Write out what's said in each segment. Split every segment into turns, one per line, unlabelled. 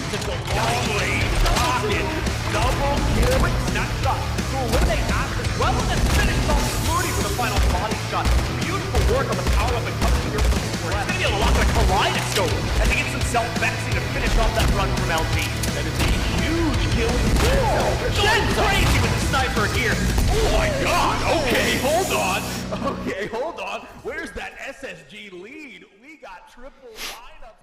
Just a long range rocket. Double kill with snapshot to eliminate Ash as well, and then finish off Moody with a final body shot. Beautiful work on the power up and coming here from the It's going to be a lot of kaleidoscope as he gets himself vexing to finish off that run from LG. That is a huge kill. Going crazy with the sniper here. Oh my god. Okay, hold on. Okay, hold on. Where's that SSG lead? We got triple lineup.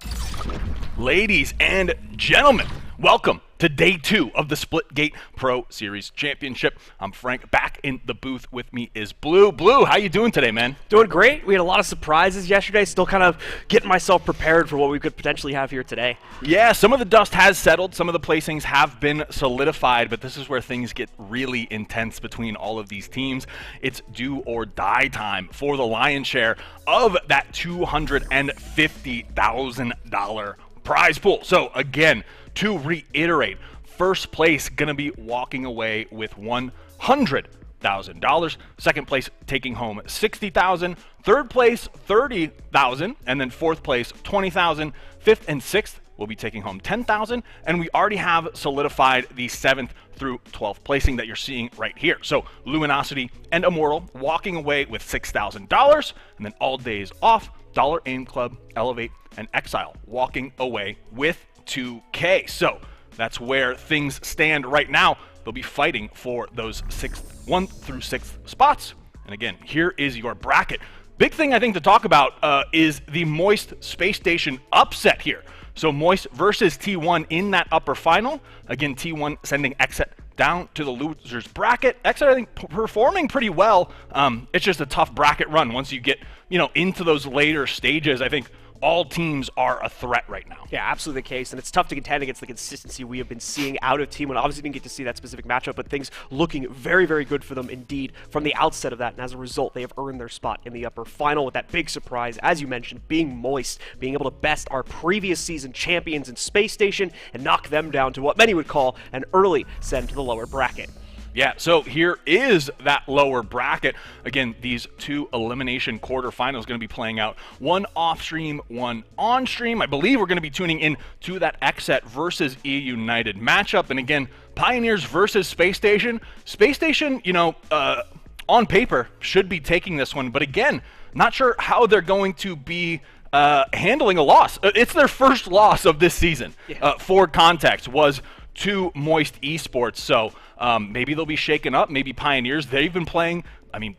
Ladies and gentlemen, welcome to day 2 of the Splitgate Pro Series Championship. I'm Frank. Back in the booth with me is Blue. Blue, how you doing today, man?
Doing great. We had a lot of surprises yesterday. Still kind of getting myself prepared for what we could potentially have here today.
Yeah, some of the dust has settled. Some of the placings have been solidified, but this is where things get really intense between all of these teams. It's do or die time for the lion's share of that $250,000 prize pool. So again, to reiterate, first place gonna be walking away with $100,000. Second place taking home $60,000. Third place $30,000, and then fourth place $20,000. Fifth and sixth will be taking home $10,000, and we already have solidified the 7th through 12th placing that you're seeing right here. So Luminosity and Immortal walking away with $6,000, and then All Days Off, Dollar Aim Club, Elevate, and Exile walking away with $2K. So that's where things stand right now. They'll be fighting for those 1 through 6th spots. And again, here is your bracket. Big thing I think to talk about is the Moist Space Station upset here. So Moist versus T1 in that upper final. Again, T1 sending Exet down to the losers bracket. Exet, I think, performing pretty well. It's just a tough bracket run once you get, into those later stages. I think all teams are a threat right now.
Yeah, absolutely the case, and it's tough to contend against the consistency we have been seeing out of T1. Obviously didn't get to see that specific matchup, but things looking very, very good for them indeed from the outset of that, and as a result, they have earned their spot in the upper final with that big surprise, as you mentioned, being Moist, being able to best our previous season champions in Space Station and knock them down to what many would call an early send to the lower bracket.
Yeah, so here is that lower bracket. Again, these 2 elimination quarterfinals going to be playing out. One off-stream, one on-stream. I believe we're going to be tuning in to that Exet versus E United matchup. And again, Pioneers versus Space Station. Space Station, on paper, should be taking this one. But again, not sure how they're going to be handling a loss. It's their first loss of this season.
Yeah.
For context, was to Moist Esports. So maybe they'll be shaken up. Maybe Pioneers, they've been playing,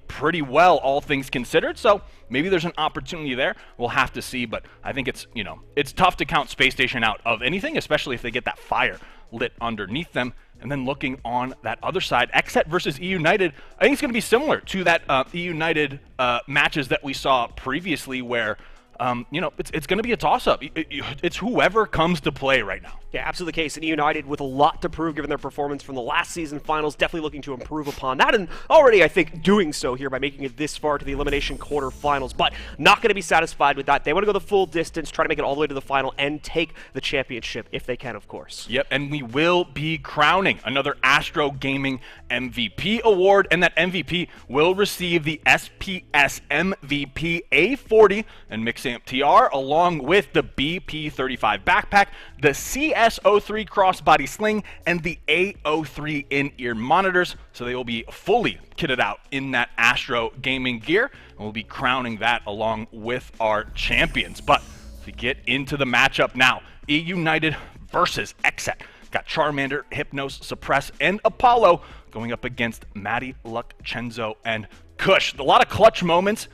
pretty well, all things considered. So maybe there's an opportunity there. We'll have to see. But I think it's, it's tough to count Space Station out of anything, especially if they get that fire lit underneath them. And then looking on that other side, Exet versus E United, I think it's going to be similar to that E United matches that we saw previously where, it's going to be a toss-up. It's whoever comes to play right now.
Yeah, absolutely the case. And United with a lot to prove given their performance from the last season finals, definitely looking to improve upon that, and already, I think, doing so here by making it this far to the elimination quarterfinals, but not going to be satisfied with that. They want to go the full distance, try to make it all the way to the final, and take the championship, if they can, of course.
Yep, and we will be crowning another Astro Gaming MVP award, and that MVP will receive the SPS MVP A40 and Mixamp TR, along with the BP35 backpack, the CS03 crossbody sling, and the A03 in-ear monitors. So they will be fully kitted out in that Astro Gaming gear, and we'll be crowning that along with our champions. But to get into the matchup now, E United versus Exet. Got Charmander, Hypnos, Suppress, and Apollo going up against Matty, Luck, Chenzo, and Kush. A lot of clutch moments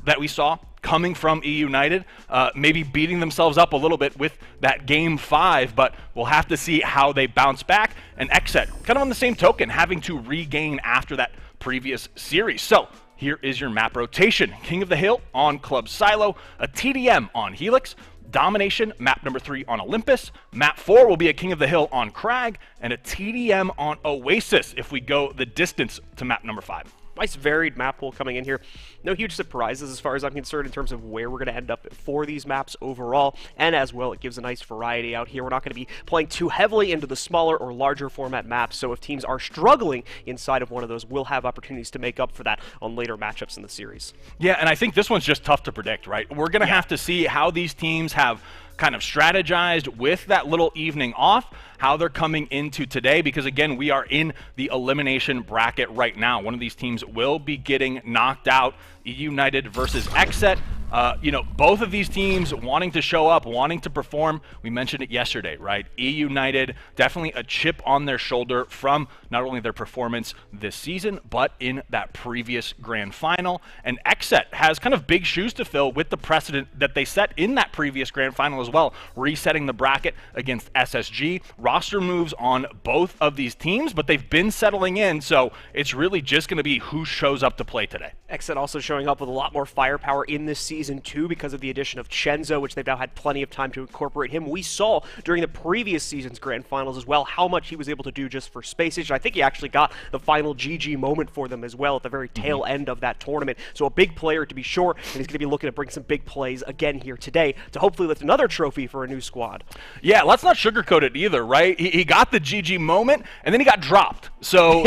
that we saw coming from E United, maybe beating themselves up a little bit with that Game 5, but we'll have to see how they bounce back. And Exet, kind of on the same token, having to regain after that previous series. So here is your map rotation. King of the Hill on Club Silo, a TDM on Helix, Domination, map number 3 on Olympus, map 4 will be a King of the Hill on Crag, and a TDM on Oasis if we go the distance to map number 5.
Nice varied map pool coming in here. No huge surprises as far as I'm concerned in terms of where we're going to end up for these maps overall, and as well it gives a nice variety out here. We're not going to be playing too heavily into the smaller or larger format maps, so if teams are struggling inside of one of those, we'll have opportunities to make up for that on later matchups in the series.
Yeah, and I think this one's just tough to predict, right? We're going to have to see how these teams have kind of strategized with that little evening off how they're coming into today, because again, we are in the elimination bracket right now. One of these teams will be getting knocked out. United versus Xset. Both of these teams wanting to show up, wanting to perform. We mentioned it yesterday, right? United, definitely a chip on their shoulder from not only their performance this season, but in that previous grand final. And Xset has kind of big shoes to fill with the precedent that they set in that previous grand final as well, resetting the bracket against SSG. Roster moves on both of these teams, but they've been settling in, so it's really just going to be who shows up to play today.
Xset also showing up with a lot more firepower in this season too, because of the addition of Chenzo, which they've now had plenty of time to incorporate him. We saw during the previous season's grand finals as well how much he was able to do just for Space Age. I think he actually got the final GG moment for them as well at the very tail end of that tournament. So a big player to be sure, and he's going to be looking to bring some big plays again here today to hopefully lift another trophy for a new squad.
Yeah, let's not sugarcoat it either, right? He got the GG moment, and then he got dropped. So,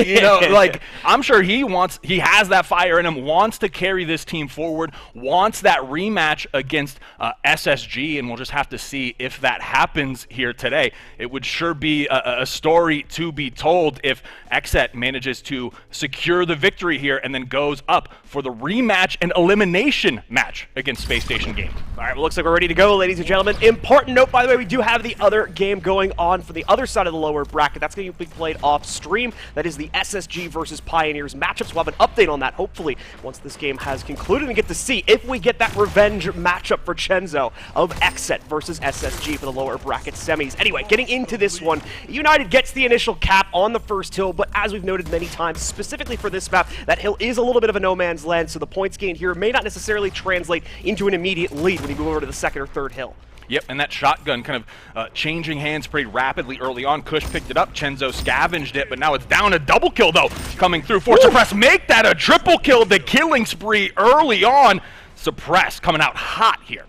I'm sure he has that fire in him, wants to carry this team forward, wants that rematch against SSG, and we'll just have to see if that happens here today. It would sure be a story to be told if Xset manages to secure the victory here and then goes up for the rematch and elimination match against Space Station Games.
All right, well, looks like we're ready to go, ladies and gentlemen. Important note, by the way, we do have the other game going on for the other side of the lower bracket. That's going to be played off stream. That is the SSG versus Pioneers matchups. We'll have an update on that, hopefully, once this game has concluded, and get to see if we get that revenge matchup for Chenzo of Xset versus SSG for the lower bracket semis. Anyway, getting into this one, United gets the initial cap on the first hill, but as we've noted many times, specifically for this map, that hill is a little bit of a no man's land, so the points gained here may not necessarily translate into an immediate lead when you move over to the second or third hill.
Yep, and that shotgun kind of changing hands pretty rapidly early on. Kush picked it up, Chenzo scavenged it, but now it's down. A double kill, though, coming through for Suppress. Make that a triple kill, the killing spree early on. Suppress coming out hot here.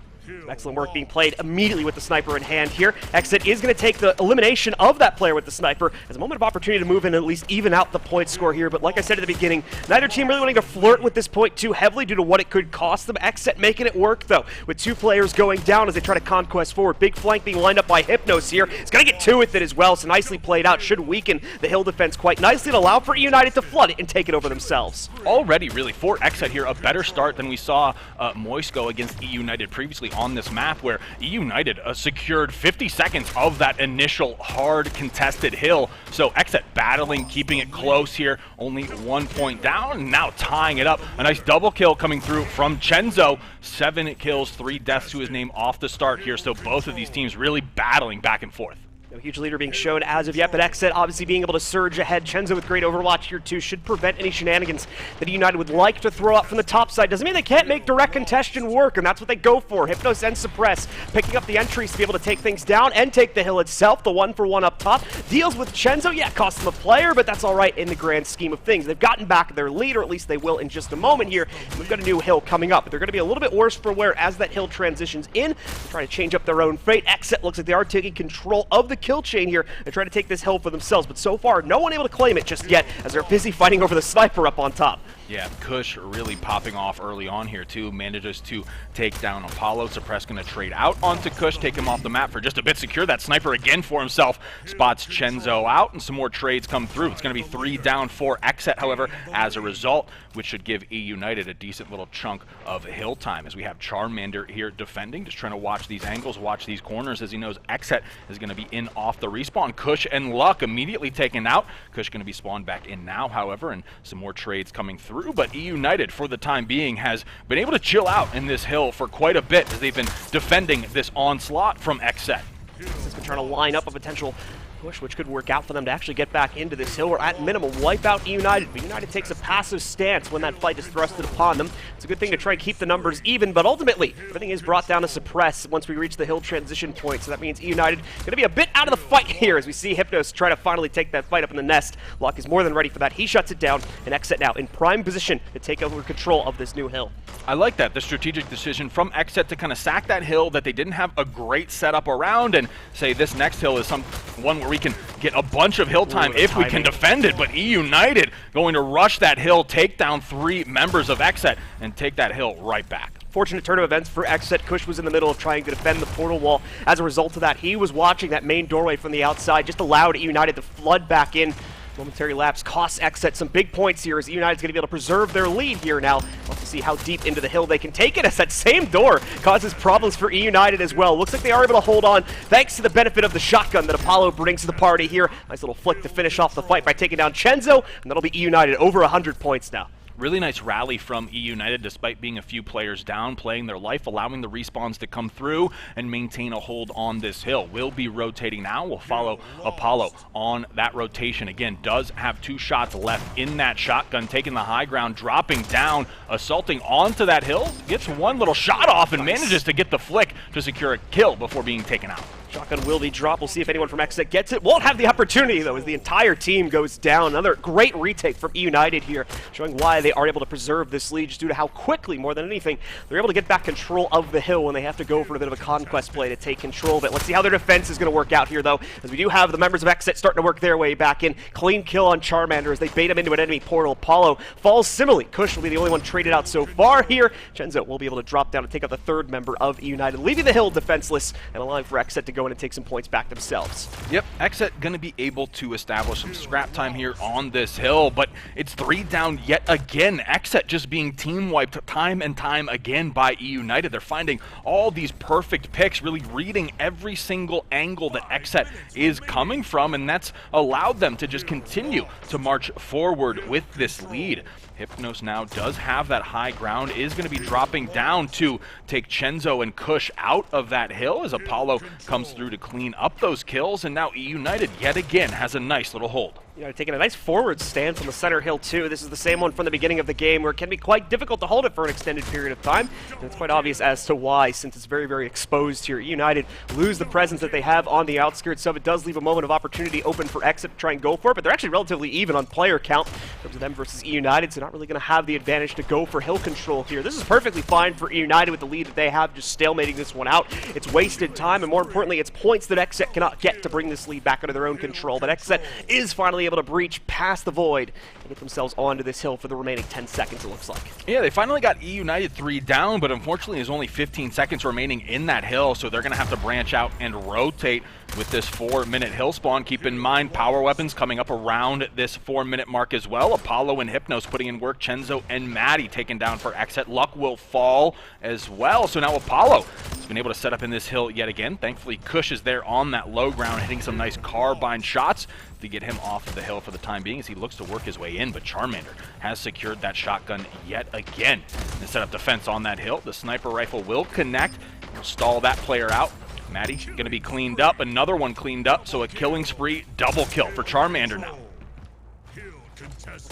Excellent work being played immediately with the sniper in hand here. Xset is going to take the elimination of that player with the sniper as a moment of opportunity to move in and at least even out the point score here. But like I said at the beginning, neither team really wanting to flirt with this point too heavily due to what it could cost them. Xset making it work, though, with two players going down as they try to conquest forward. Big flank being lined up by Hypnos here. It's going to get two with it as well, so nicely played out. Should weaken the hill defense quite nicely and allow for United to flood it and take it over themselves.
Already, really, for Xset here, a better start than we saw Moisco against United previously on this map, where United secured 50 seconds of that initial hard contested hill. So Xset battling, keeping it close here, only 1 point down, and now tying it up. A nice double kill coming through from Chenzo. 7 kills, 3 deaths to his name off the start here, so both of these teams really battling back and forth.
No huge leader being shown as of yet, but Xset obviously being able to surge ahead. Chenzo with great overwatch here too should prevent any shenanigans that United would like to throw up from the top side. Doesn't mean they can't make direct contention work, and that's what they go for. Hypnos and Suppress picking up the entries to be able to take things down and take the hill itself. The 1-for-1 up top deals with Chenzo. Yeah, costs them a player, but that's all right in the grand scheme of things. They've gotten back their lead, or at least they will in just a moment here. We've got a new hill coming up, but they're going to be a little bit worse for wear as that hill transitions in. They're trying to change up their own fate. Xset looks like they are taking control of the kill chain here and try to take this hill for themselves, but so far no one able to claim it just yet as they're busy fighting over the sniper up on top.
Yeah, Kush really popping off early on here too, manages to take down Apollo. Suppress going to trade out onto Kush, take him off the map for just a bit, secure that sniper again for himself, spots Chenzo out, and some more trades come through. It's going to be 3 down for Xset, however, as a result, which should give United a decent little chunk of hill time as we have Charmander here defending, just trying to watch these angles, watch these corners as he knows Xset is going to be in off the respawn. Kush and Luck immediately taken out. Kush going to be spawned back in now, however, and some more trades coming through. But United, for the time being, has been able to chill out in this hill for quite a bit as they've been defending this onslaught from Xset.
He's been trying to line up a potential push, which could work out for them to actually get back into this hill, or at minimum wipe out United. But United takes a passive stance when that fight is thrusted upon them. It's a good thing to try and keep the numbers even, but ultimately everything is brought down to Suppress once we reach the hill transition point. So that means United going to be a bit out of the fight here as we see Hypnos try to finally take that fight up in the nest. Luck is more than ready for that. He shuts it down, and Xset now in prime position to take over control of this new hill.
I like that, the strategic decision from Xset to kind of sack that hill that they didn't have a great setup around and say this next hill is one where we can get a bunch of hill time if we can defend it. But United going to rush that hill, take down 3 members of Xset, and take that hill right back.
unfortunate turn of events for Xset. Kush was in the middle of trying to defend the portal wall. As a result of that, he was watching that main doorway from the outside, just allowed United to flood back in. Momentary lapse costs Xset some big points here as United's going to be able to preserve their lead here now. We'll have to see how deep into the hill they can take it as that same door causes problems for United as well. Looks like they are able to hold on thanks to the benefit of the shotgun that Apollo brings to the party here. Nice little flick to finish off the fight by taking down Chenzo, and that'll be United over 100 points now.
Really nice rally from United despite being a few players down, playing their life, allowing the respawns to come through and maintain a hold on this hill. We'll be rotating now. We'll follow Apollo on that rotation. Again, does have 2 shots left in that shotgun, taking the high ground, dropping down, assaulting onto that hill, gets 1 little shot off and manages to get the flick to secure a kill before being taken out.
Shotgun will be dropped. We'll see if anyone from Xset gets it. Won't have the opportunity, though, as the entire team goes down. Another great retake from United here, showing why they are able to preserve this lead just due to how quickly, more than anything, they're able to get back control of the hill when they have to go for a bit of a conquest play to take control of it. Let's see how their defense is going to work out here, though, as we do have the members of Xset starting to work their way back in. Clean kill on Charmander as they bait him into an enemy portal. Apollo falls similarly. Kush will be the only one traded out so far here. Chenzo will be able to drop down and take out the 3rd member of United, leaving the hill defenseless and allowing for Xset to go in and take some points back themselves.
Yep, Xset going to be able to establish some scrap time here on this hill, but it's 3 down yet again. Xset just being team wiped time and time again by United. They're finding all these perfect picks, really reading every single angle that Xset is coming from, and that's allowed them to just continue to march forward with this lead. Hypnos now does have that high ground, is going to be dropping down to take Chenzo and Kush out of that hill as Apollo comes through to clean up those kills, and now United yet again has a nice little hold.
Taking a nice forward stand from the center hill too. This is the same one from the beginning of the game where it can be quite difficult to hold it for an extended period of time. And it's quite obvious as to why, since it's very, very exposed here. United lose the presence that they have on the outskirts, so it does leave a moment of opportunity open for Xset to try and go for it, but they're actually relatively even on player count in terms of them versus United, so not really going to have the advantage to go for hill control here. This is perfectly fine for United with the lead that they have, just stalemating this one out. It's wasted time, and more importantly, it's points that Xset cannot get to bring this lead back under their own control, but Xset is finally able to breach past the void and get themselves onto this hill for the remaining 10 seconds, it looks like.
Yeah, they finally got United 3 down, but unfortunately there's only 15 seconds remaining in that hill, so they're going to have to branch out and rotate with this 4-minute hill spawn. Keep in mind, power weapons coming up around this 4-minute mark as well. Apollo and Hypnos putting in work. Chenzo and Maddie taken down for Xset. Luck will fall as well, so now Apollo has been able to set up in this hill yet again. Thankfully, Kush is there on that low ground, hitting some nice carbine shots to get him off of the hill for the time being as he looks to work his way in, but Charmander has secured that shotgun yet again and set up defense on that hill. The sniper rifle will connect, will stall that player out. Maddie going to be cleaned up, another one cleaned up, so a killing spree, double kill for Charmander now.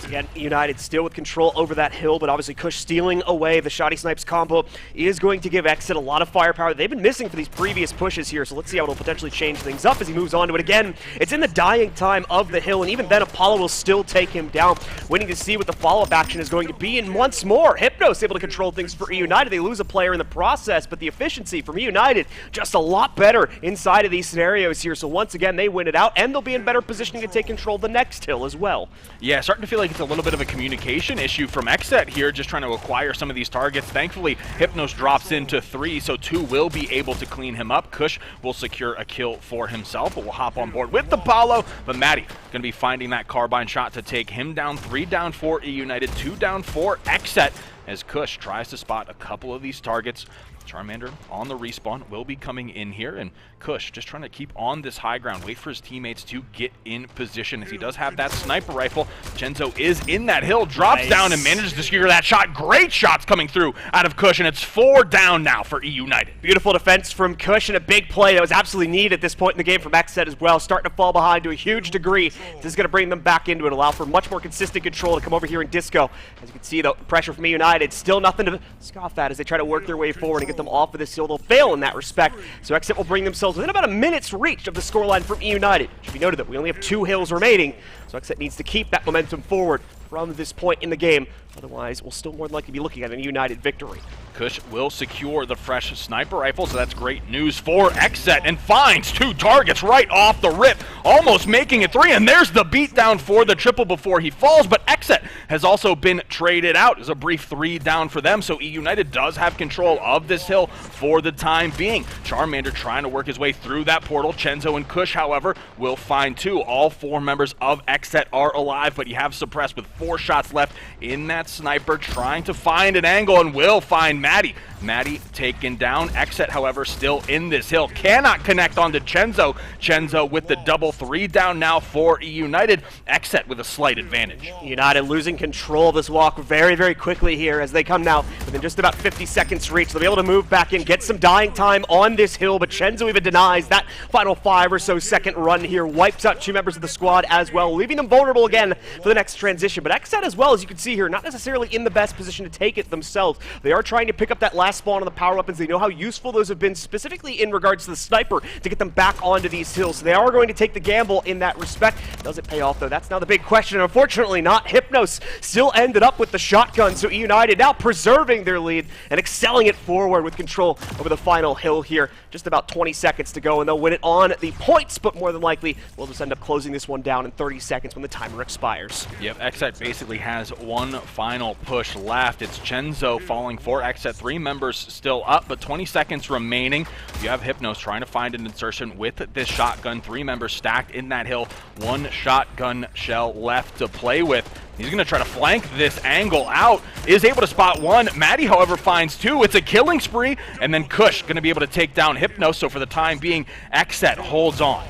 Again, United still with control over that hill, but obviously Kush stealing away the Shoddy Snipes combo is going to give Xset a lot of firepower they've been missing for these previous pushes here, so let's see how it'll potentially change things up as he moves on to it again. It's in the dying time of the hill, and even then Apollo will still take him down, waiting to see what the follow-up action is going to be, and once more, Hypnos able to control things for United. They lose a player in the process, but the efficiency from United just a lot better inside of these scenarios here, so once again, they win it out, and they'll be in better positioning to take control of the next hill as well.
Yeah, starting to feel like it's a little bit of a communication issue from Xset here, just trying to acquire some of these targets. Thankfully, Hypnos drops into 3, so 2 will be able to clean him up. Kush will secure a kill for himself, but will hop on board with Apollo. But Maddie going to be finding that carbine shot to take him down. 3 down for United, 2 down for Xset as Kush tries to spot a couple of these targets. Charmander on the respawn will be coming in here, and Kush just trying to keep on this high ground, wait for his teammates to get in position as he does have that sniper rifle. Chenzo is in that hill, drops down and manages to secure that shot. Great shots coming through out of Kush, and it's 4 down now for United.
Beautiful defense from Kush and a big play that was absolutely needed at this point in the game from Xset as well. Starting to fall behind to a huge degree. This is going to bring them back into it, allow for much more consistent control to come over here in Disco. As you can see, the pressure from United, still nothing to scoff at as they try to work their way forward and get them off of this hill. They'll fail in that respect, so Xset will bring themselves within about a minute's reach of the scoreline from United. It should be noted that we only have 2 hills remaining, so Xset needs to keep that momentum forward from this point in the game Otherwise, we'll still more than likely be looking at a United victory.
Kush will secure the fresh sniper rifle, so that's great news for Xset, and finds 2 targets right off the rip, almost making it 3, and there's the beatdown for the triple before he falls, but Xset has also been traded out. There's a brief 3 down for them, so E United does have control of this hill for the time being. Charmander trying to work his way through that portal. Chenzo and Kush, however, will find 2. All 4 members of Xset are alive, but you have Suppressed with 4 shots left in that sniper, trying to find an angle, and will find Maddie. Maddie taken down. Xset, however, still in this hill. Cannot connect onto Chenzo. Chenzo with the double 3 down now for E United. Xset with a slight advantage.
United losing control of this walk very, very quickly here as they come now within just about 50 seconds reach. They'll be able to move back in, get some dying time on this hill, but Chenzo even denies that final 5 or so second run here. Wipes out 2 members of the squad as well, leaving them vulnerable again for the next transition. But Xset as well, as you can see here, not necessarily in the best position to take it themselves. They are trying to pick up that last spawn on the power weapons. They know how useful those have been, specifically in regards to the sniper, to get them back onto these hills. So they are going to take the gamble in that respect. Does it pay off, though? That's now the big question. Unfortunately not. Hypnos still ended up with the shotgun, so E United now preserving their lead and excelling it forward with control over the final hill here. Just about 20 seconds to go, and they'll win it on the points, but more than likely, we'll just end up closing this one down in 30 seconds when the timer expires.
Yep, Xset basically has one final push left. It's Chenzo falling for Xset. 3 members still up, but 20 seconds remaining. You have Hypnos trying to find an insertion with this shotgun. 3 members stacked in that hill. 1 shotgun shell left to play with. He's going to try to flank this angle out. Is able to spot 1. Maddie, however, finds 2. It's a killing spree. And then Kush going to be able to take down Hypnos. So for the time being, Xset holds on.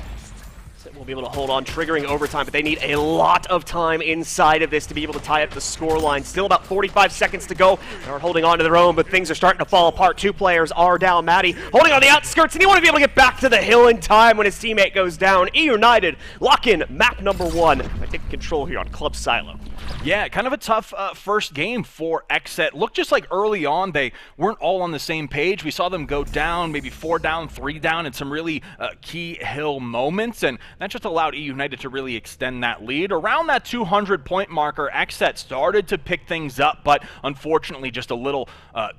Will be able to hold on, triggering overtime, but they need a lot of time inside of this to be able to tie up the scoreline. Still about 45 seconds to go. They're holding on to their own, but things are starting to fall apart. 2 players are down. Maddie holding on the outskirts, and he wants to be able to get back to the hill in time when his teammate goes down. E United lock in map number 1 by taking control here on Club Silo.
Yeah, kind of a tough first game for Xset. Looked just like early on they weren't all on the same page. We saw them go down, maybe 4 down, 3 down in some really key hill moments, and that just allowed E United to really extend that lead. Around that 200-point marker, Xset started to pick things up, but unfortunately just a little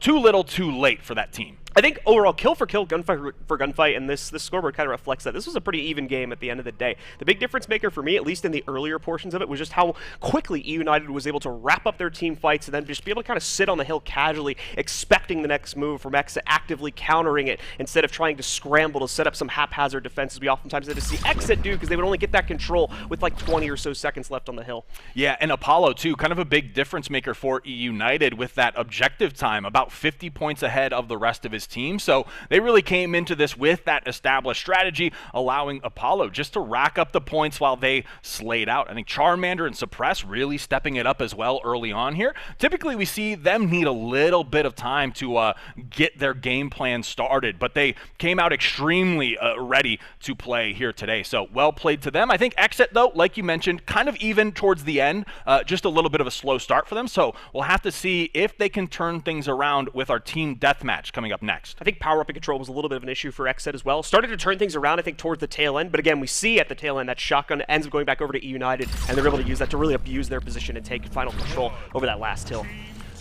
too little too late for that team.
I think overall, kill for kill, gunfight for gunfight, and this scoreboard kind of reflects that. This was a pretty even game at the end of the day. The big difference maker for me, at least in the earlier portions of it, was just how quickly E United was able to wrap up their team fights and then just be able to kind of sit on the hill casually, expecting the next move from Xset, actively countering it, instead of trying to scramble to set up some haphazard defenses we oftentimes had to see Xset do, because they would only get that control with like 20 or so seconds left on the hill. Yeah,
and Apollo, too, kind of a big difference maker for E United with that objective time, about 50 points ahead of the rest of his team. So they really came into this with that established strategy, allowing Apollo just to rack up the points while they slayed out. I think Charmander and Suppress really stepping it up as well early on here. Typically, we see them need a little bit of time to get their game plan started, but they came out extremely ready to play here today. So well played to them. I think Xset, though, like you mentioned, kind of even towards the end, just a little bit of a slow start for them. So we'll have to see if they can turn things around with our team deathmatch coming up next.
I think power up and control was a little bit of an issue for Xset as well. Started to turn things around, I think, towards the tail end, but again, we see at the tail end that shotgun ends up going back over to E United, and they're able to use that to really abuse their position and take final control over that last hill.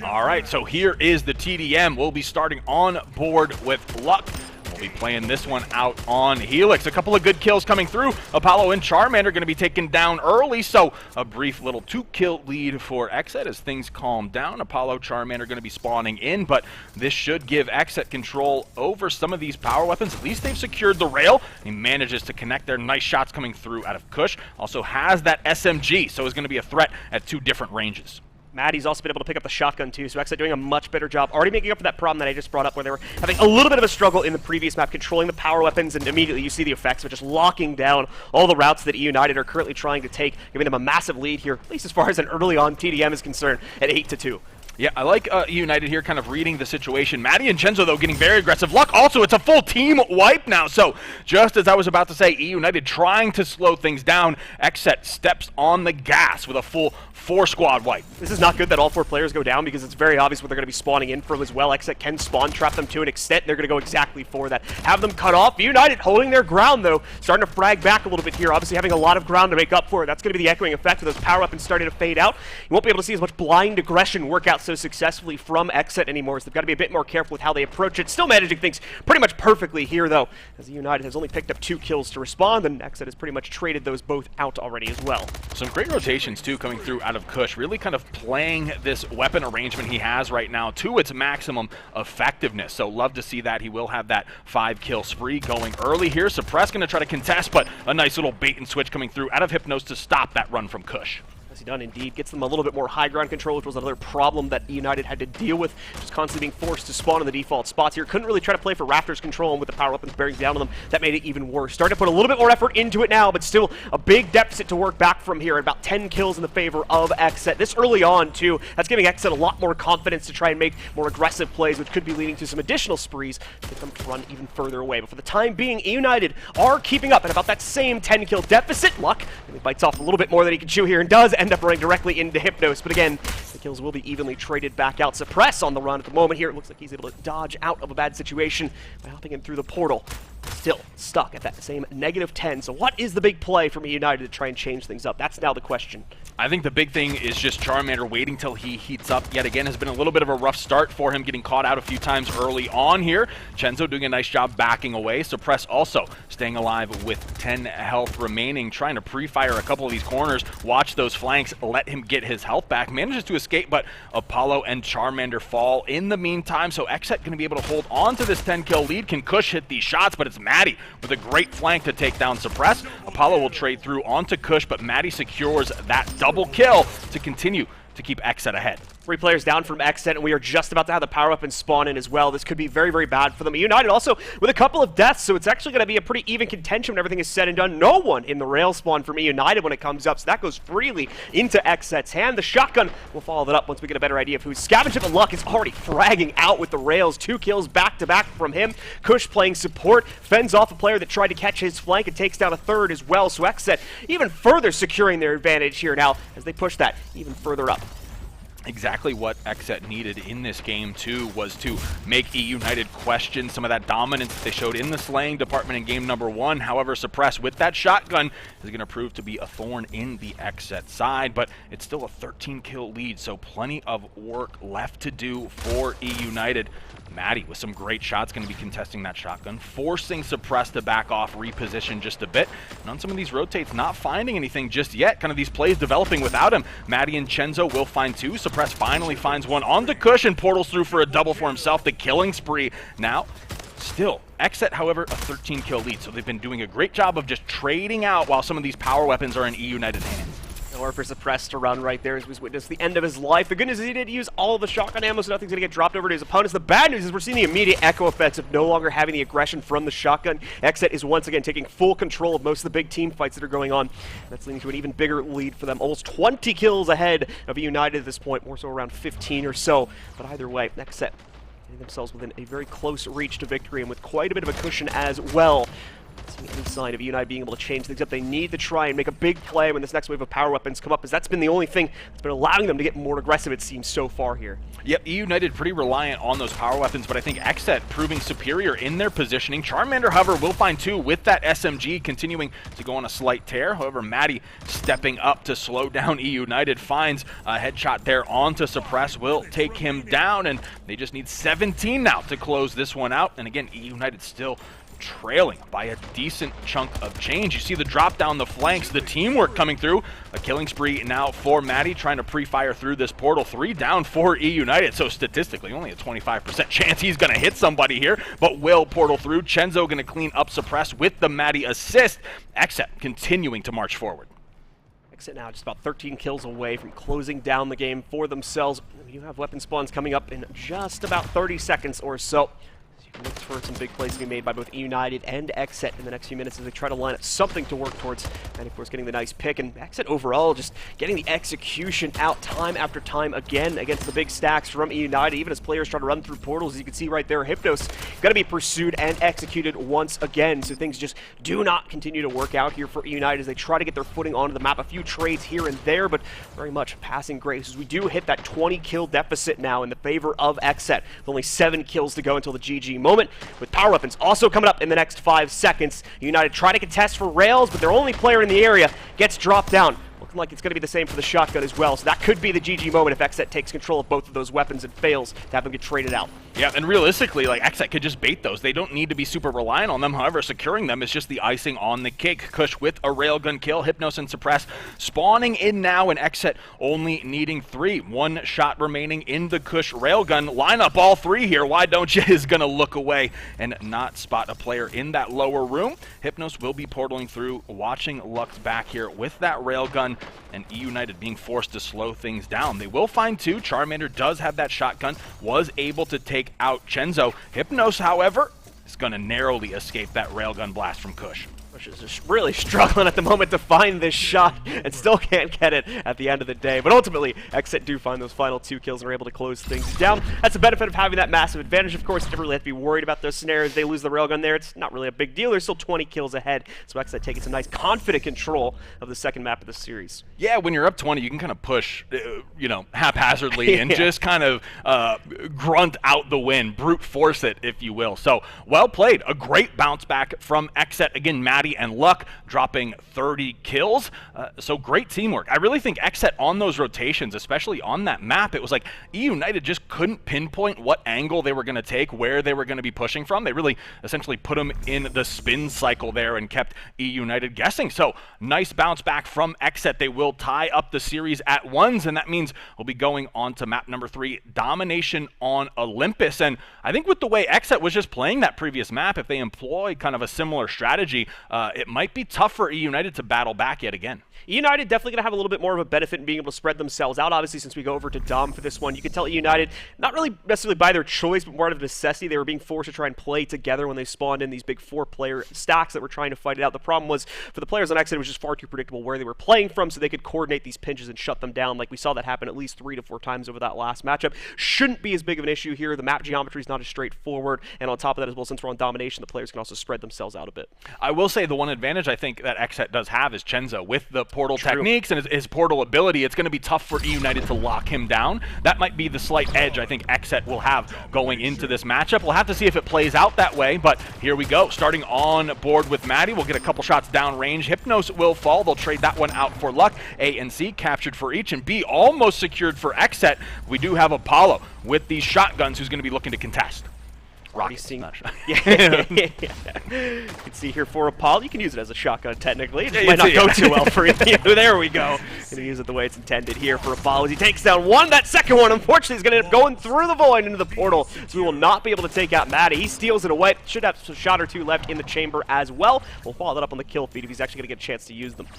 All right, so here is the TDM. We'll be starting on board with Luck. We'll be playing this one out on Helix. A couple of good kills coming through. Apollo and Charmander are going to be taken down early, so a brief little 2-kill lead for Xset as things calm down. Apollo, Charmander are going to be spawning in, but this should give Xset control over some of these power weapons. At least they've secured the rail. He manages to connect there. Nice shots coming through out of Kush. Also has that SMG, so is going to be a threat at 2 different ranges.
Maddie's also been able to pick up the shotgun too, so Xset doing a much better job, already making up for that problem that I just brought up where they were having a little bit of a struggle in the previous map, controlling the power weapons, and immediately you see the effects of just locking down all the routes that E United are currently trying to take, giving them a massive lead here, at least as far as an early on TDM is concerned, at 8-2.
Yeah, I like United here kind of reading the situation. Maddie and Chenzo, though, getting very aggressive. Luck also, it's a full team wipe now. So just as I was about to say, United trying to slow things down, Xset steps on the gas with a full 4-squad wipe.
This is not good that all 4 players go down because it's very obvious what they're going to be spawning in from as well. Xset can spawn trap them to an extent. They're going to go exactly for that. Have them cut off. United holding their ground, though. Starting to frag back a little bit here. Obviously having a lot of ground to make up for it. That's going to be the echoing effect of those power weapons starting to fade out. You won't be able to see as much blind aggression work out so successfully from Xset anymore, so they've got to be a bit more careful with how they approach it. Still managing things pretty much perfectly here, though, as the United has only picked up 2 kills to respond, and Xset has pretty much traded those both out already as well.
Some great rotations, too, coming through out of Kush. Really kind of playing this weapon arrangement he has right now to its maximum effectiveness. So love to see that. He will have that 5-kill spree going early here. Suppress going to try to contest, but a nice little bait and switch coming through out of Hypnos to stop that run from Kush.
He done indeed. Gets them a little bit more high ground control, which was another problem that United had to deal with. Just constantly being forced to spawn in the default spots here. Couldn't really try to play for Raptors control, and with the power weapons bearing down on them, that made it even worse. Starting to put a little bit more effort into it now, but still a big deficit to work back from here. About 10 kills in the favor of Xset. This early on, too, that's giving Xset a lot more confidence to try and make more aggressive plays, which could be leading to some additional sprees to get them to run even further away. But for the time being, United are keeping up at about that same 10-kill deficit. Luck maybe bites off a little bit more than he can chew here and does end up running directly into Hypnos, but again, the kills will be evenly traded back out. Suppress on the run at the moment here. It looks like he's able to dodge out of a bad situation by hopping in through the portal. Still stuck at that same -10. So what is the big play from United to try and change things up? That's now the question.
I think the big thing is just Charmander waiting till he heats up. Yet again, has been a little bit of a rough start for him, getting caught out a few times early on here. Chenzo doing a nice job backing away. Suppress also staying alive with 10 health remaining, trying to pre-fire a couple of these corners, watch those flanks, let him get his health back. Manages to escape, but Apollo and Charmander fall in the meantime, so Xset going to be able to hold on to this 10-kill lead. Can Kush hit these shots, but it's Maddie with a great flank to take down Suppress. Apollo will trade through onto Kush, but Maddie secures that double kill to continue to keep Xset ahead.
3 players down from Xset, and we are just about to have the power up and spawn in as well. This could be very, very bad for them. United also with a couple of deaths, so it's actually going to be a pretty even contention when everything is said and done. No one in the rail spawn from United when it comes up, so that goes freely into Xset's hand. The shotgun will follow that up once we get a better idea of who's scavenging, but Luck is already fragging out with the rails. 2 kills back-to-back from him. Kush playing support, fends off a player that tried to catch his flank and takes down a third as well, so Xset even further securing their advantage here now as they push that even further up.
Exactly what Xset needed in this game, too, was to make United question some of that dominance that they showed in the slaying department in game number 1. However, Suppress with that shotgun is going to prove to be a thorn in the Xset side, but it's still a 13-kill lead, so plenty of work left to do for United. Maddie with some great shots going to be contesting that shotgun, forcing Suppress to back off, reposition just a bit. And on some of these rotates, not finding anything just yet. Kind of these plays developing without him. Maddie and Chenzo will find 2. Suppress finally finds one onto Kush and portals through for a double for himself. The killing spree now. Still, Xset, however, a 13-kill lead. So they've been doing a great job of just trading out while some of these power weapons are in United's hands.
Or for Suppress to run right there as we witness the end of his life. The good news is he did use all of the shotgun ammo, so nothing's going to get dropped over to his opponents. The bad news is we're seeing the immediate echo effects of no longer having the aggression from the shotgun. Xset is once again taking full control of most of the big team fights that are going on. That's leading to an even bigger lead for them. Almost 20 kills ahead of United at this point, more so around 15 or so. But either way, Xset getting themselves within a very close reach to victory and with quite a bit of a cushion as well. See any sign of United being able to change things up. They need to try and make a big play when this next wave of power weapons come up, as that's been the only thing that's been allowing them to get more aggressive, it seems, so far here.
Yep, United pretty reliant on those power weapons, but I think Xset proving superior in their positioning. Charmander, however, will find 2 with that SMG, continuing to go on a slight tear. However, Maddie stepping up to slow down United, finds a headshot there onto Suppress, will take him down, and they just need 17 now to close this one out. And again, United still trailing by a decent chunk of change. You see the drop down the flanks, the teamwork coming through. A killing spree now for Maddie, trying to pre-fire through this portal. 3 down for United, so statistically only a 25% chance he's going to hit somebody here, but will portal through. Chenzo going to clean up Suppress with the Maddie assist. Xset continuing to march forward.
Xset now just about 13 kills away from closing down the game for themselves. You have weapon spawns coming up in just about 30 seconds or so. Look for some big plays to be made by both United and Xset in the next few minutes as they try to line up something to work towards. And of course, getting the nice pick. And Xset overall just getting the execution out time after time again against the big stacks from United. Even as players try to run through portals, as you can see right there, Hypnos going to be pursued and executed once again. So things just do not continue to work out here for United as they try to get their footing onto the map. A few trades here and there, but very much passing grace as we do hit that 20 kill deficit now in the favor of Xset. With only 7 kills to go until the GG moment, with power weapons also coming up in the next 5 seconds. United try to contest for rails, but their only player in the area gets dropped down. Looking like it's going to be the same for the shotgun as well, so that could be the GG moment if Xset takes control of both of those weapons and fails to have them get traded out.
Yeah, and realistically, like, Xset could just bait those. They don't need to be super reliant on them. However, securing them is just the icing on the cake. Kush with a railgun kill, Hypnos and Suppress spawning in now, and Xset only needing 3. 1 shot remaining in the Kush railgun. Line up all 3 here. Why don't you is going to look away and not spot a player in that lower room. Hypnos will be portaling through, watching Lux back here with that railgun, and E United being forced to slow things down. They will find 2. Charmander does have that shotgun, was able to take out Chenzo. Hypnos, however, is going to narrowly escape that railgun blast from Kush.
Kush is just really struggling at the moment to find this shot and still can't get it at the end of the day. But ultimately, Xset do find those final 2 kills and are able to close things down. That's the benefit of having that massive advantage. Of course, you never really have to be worried about those scenarios. They lose the railgun there. It's not really a big deal. They're still 20 kills ahead. So Xset taking some nice confident control of the second map of the series.
Yeah, when you're up 20, you can kind of push, haphazardly and just kind of grunt out the win, brute force it, if you will. So, well played. A great bounce back from Xset. Again, Maddie and Luck dropping 30 kills. So great teamwork. I really think Xset on those rotations, especially on that map, it was like E United just couldn't pinpoint what angle they were going to take, where they were going to be pushing from. They really essentially put them in the spin cycle there and kept E United guessing. So nice bounce back from Xset. They will tie up the series at 1s, and that means we'll be going on to map number 3, Domination on Olympus. And I think with the way Xset was just playing that previous map, if they employ kind of a similar strategy, it might be tough for E United to battle back yet again.
E United definitely going to have a little bit more of a benefit in being able to spread themselves out. Obviously, since we go over to Dom for this one, you can tell E United, not really necessarily by their choice, but more out of necessity, they were being forced to try and play together when they spawned in these big 4-player stacks that were trying to fight it out. The problem was, for the players on Xset, it was just far too predictable where they were playing from, so they could coordinate these pinches and shut them down. Like we saw that happen at least 3 to 4 times over that last matchup. Shouldn't be as big of an issue here. The map geometry is not as straightforward, and on top of that as well, since we're on Domination, the players can also spread themselves out a bit.
I will say the one advantage I think that Xset does have is Chenzo. With the portal techniques and his portal ability, it's going to be tough for E United to lock him down. That might be the slight edge I think Xset will have going into this matchup. We'll have to see if it plays out that way, but here we go. Starting on board with Maddie, we'll get a couple shots down range. Hypnos will fall. They'll trade that one out for Luck. A and C captured for each, and B almost secured for Xset. We do have Apollo with these shotguns who's going to be looking to contest. Rocket.
You can see here for Apollo, you can use it as a shotgun technically. It just might not go too well for you. There we go. Gonna use it the way it's intended here for Apollo as he takes down one. That second one, unfortunately, is gonna end up going through the void into the portal, so we will not be able to take out Maddie. He steals it away. Should have a shot or 2 left in the chamber as well. We'll follow that up on the kill feed if he's actually gonna get a chance to use them.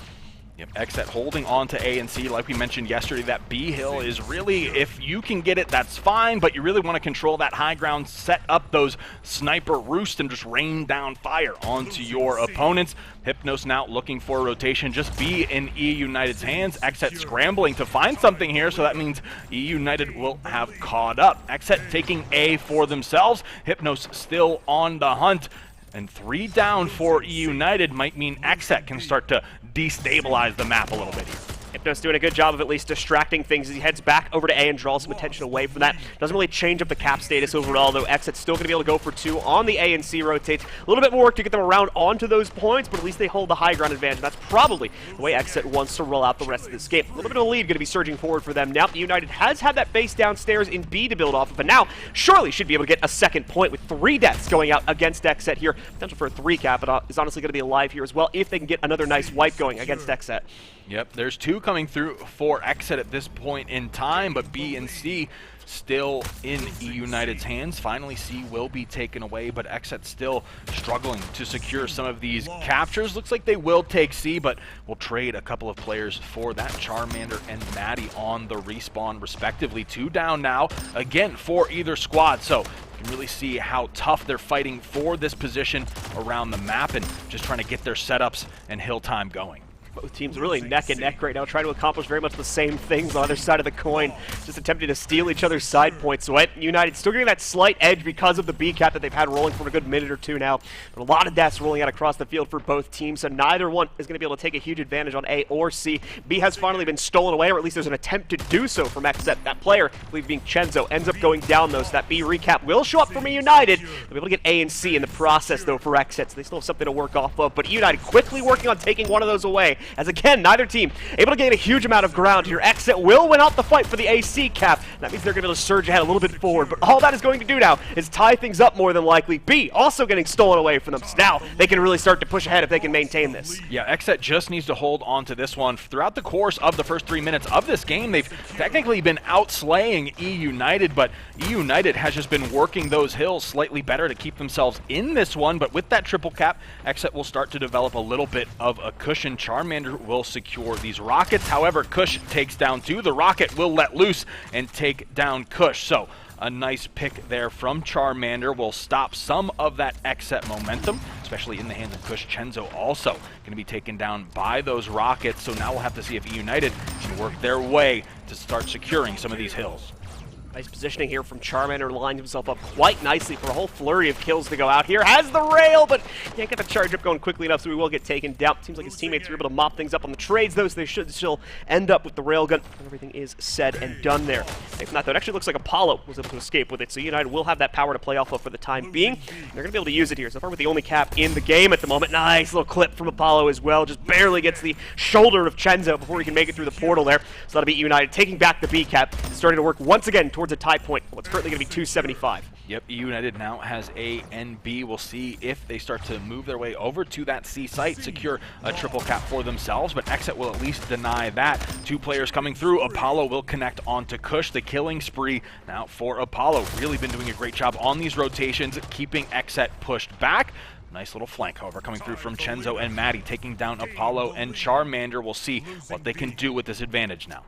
Yep, Xset holding on to A and C. Like we mentioned yesterday, that B hill is really, if you can get it, that's fine, but you really want to control that high ground, set up those sniper roosts, and just rain down fire onto your opponents. Hypnos now looking for a rotation, just B in E United's hands. Xset scrambling to find something here, so that means E United will have caught up. Xset taking A for themselves. Hypnos still on the hunt. And 3 down for E United might mean Xset can start to destabilize the map a little bit here.
Hypnos doing a good job of at least distracting things as he heads back over to A and draws some attention away from that. Doesn't really change up the cap status overall, though. Xset's still going to be able to go for 2 on the A and C rotates. A little bit more work to get them around onto those points, but at least they hold the high ground advantage. That's probably the way Xset wants to roll out the rest of this game. A little bit of a lead going to be surging forward for them now. United has had that base downstairs in B to build off of, but now surely should be able to get a second point with 3 deaths going out against Xset here. Potential for a 3 cap is honestly going to be alive here as well if they can get another nice wipe going against Xset.
Yep, there's 2 coming through for Xset at this point in time, but B and C still in E United's hands. Finally, C will be taken away, but Xset still struggling to secure some of these captures. Looks like they will take C, but we'll trade a couple of players for that. Charmander and Maddie on the respawn, respectively. 2 down now, again, for either squad. So you can really see how tough they're fighting for this position around the map and just trying to get their setups and hill time going.
Both teams really neck and neck right now, trying to accomplish very much the same things on either side of the coin, just attempting to steal each other's side points. So United still getting that slight edge because of the B cap that they've had rolling for a good minute or two now. But a lot of deaths rolling out across the field for both teams, so neither one is going to be able to take a huge advantage on A or C. B has finally been stolen away, or at least there's an attempt to do so from Xset. That player, I believe being Chenzo, ends up going down though, so that B recap will show up from E United. They'll be able to get A and C in the process though for Xset, so they still have something to work off of. But E United quickly working on taking one of those away, as again, neither team able to gain a huge amount of ground here. Xset will win out the fight for the AC cap. That means they're going to be able to surge ahead a little bit forward, but all that is going to do now is tie things up more than likely. B also getting stolen away from them, so now they can really start to push ahead if they can maintain this.
Yeah, Xset just needs to hold on to this one. Throughout the course of the first 3 minutes of this game, they've technically been outslaying E United, but E United has just been working those hills slightly better to keep themselves in this one. But with that triple cap, Xset will start to develop a little bit of a cushion. Charmander will secure these rockets. However, Kush takes down 2. The rocket will let loose and take down Kush. So a nice pick there from Charmander will stop some of that Xset momentum, especially in the hands of Kush. Chenzo also going to be taken down by those rockets. So now we'll have to see if E United can work their way to start securing some of these hills.
Nice positioning here from Charmander, lined himself up quite nicely for a whole flurry of kills to go out here. Has the rail, but can't get the charge up going quickly enough, so he will get taken down. Seems like his teammates are able to mop things up on the trades, though, so they should still end up with the railgun. Everything is said and done there. If not, though, it actually looks like Apollo was able to escape with it, so United will have that power to play off of for the time being. They're going to be able to use it here. So far with the only cap in the game at the moment. Nice little clip from Apollo as well. Just barely gets the shoulder of Chenzo before he can make it through the portal there. So that'll be United taking back the B cap, starting to work once again towards a tie point. It's currently going to be 275.
Yep, E United now has A and B. We'll see if they start to move their way over to that C site, secure a triple cap for themselves, but Xset will at least deny that. 2 players coming through. Apollo will connect onto Kush. The killing spree now for Apollo. Really been doing a great job on these rotations, keeping Xset pushed back. Nice little flank, however, coming through from Chenzo and Maddie, taking down Apollo and Charmander. We'll see what they can do with this advantage now.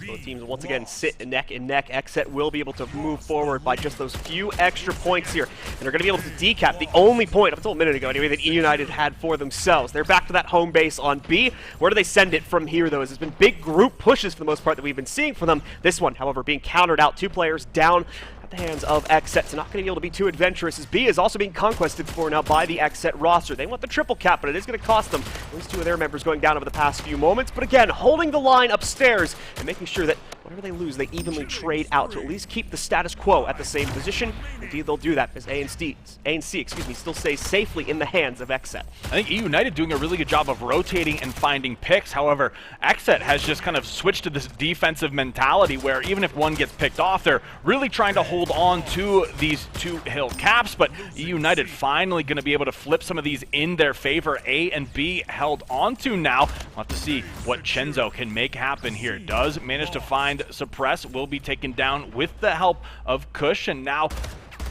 Both teams once again sit neck and neck. Xset will be able to move forward by just those few extra points here. And they're going to be able to decap the only point, up until a minute ago anyway, that E United had for themselves. They're back to that home base on B. Where do they send it from here, though? It's been big group pushes for the most part that we've been seeing from them. This one, however, being countered out. 2 players down at the hands of Xset. So not going to be able to be too adventurous, as B is also being conquested for now by the Xset roster. They want the triple cap, but it is going to cost them. At least 2 of their members going down over the past few moments. But again, holding the line upstairs and making sure that whatever they lose, they evenly trade out to at least keep the status quo at the same position. Indeed, they'll do that as A and C still stay safely in the hands of Xset.
I think E United doing a really good job of rotating and finding picks. However, Xset has just kind of switched to this defensive mentality where even if one gets picked off, they're really trying to hold on to these 2 hill caps, but E United finally going to be able to flip some of these in their favor. A and B held on to now. We'll have to see what Chenzo can make happen here. Does manage to find Suppress, will be taken down with the help of Kush, and now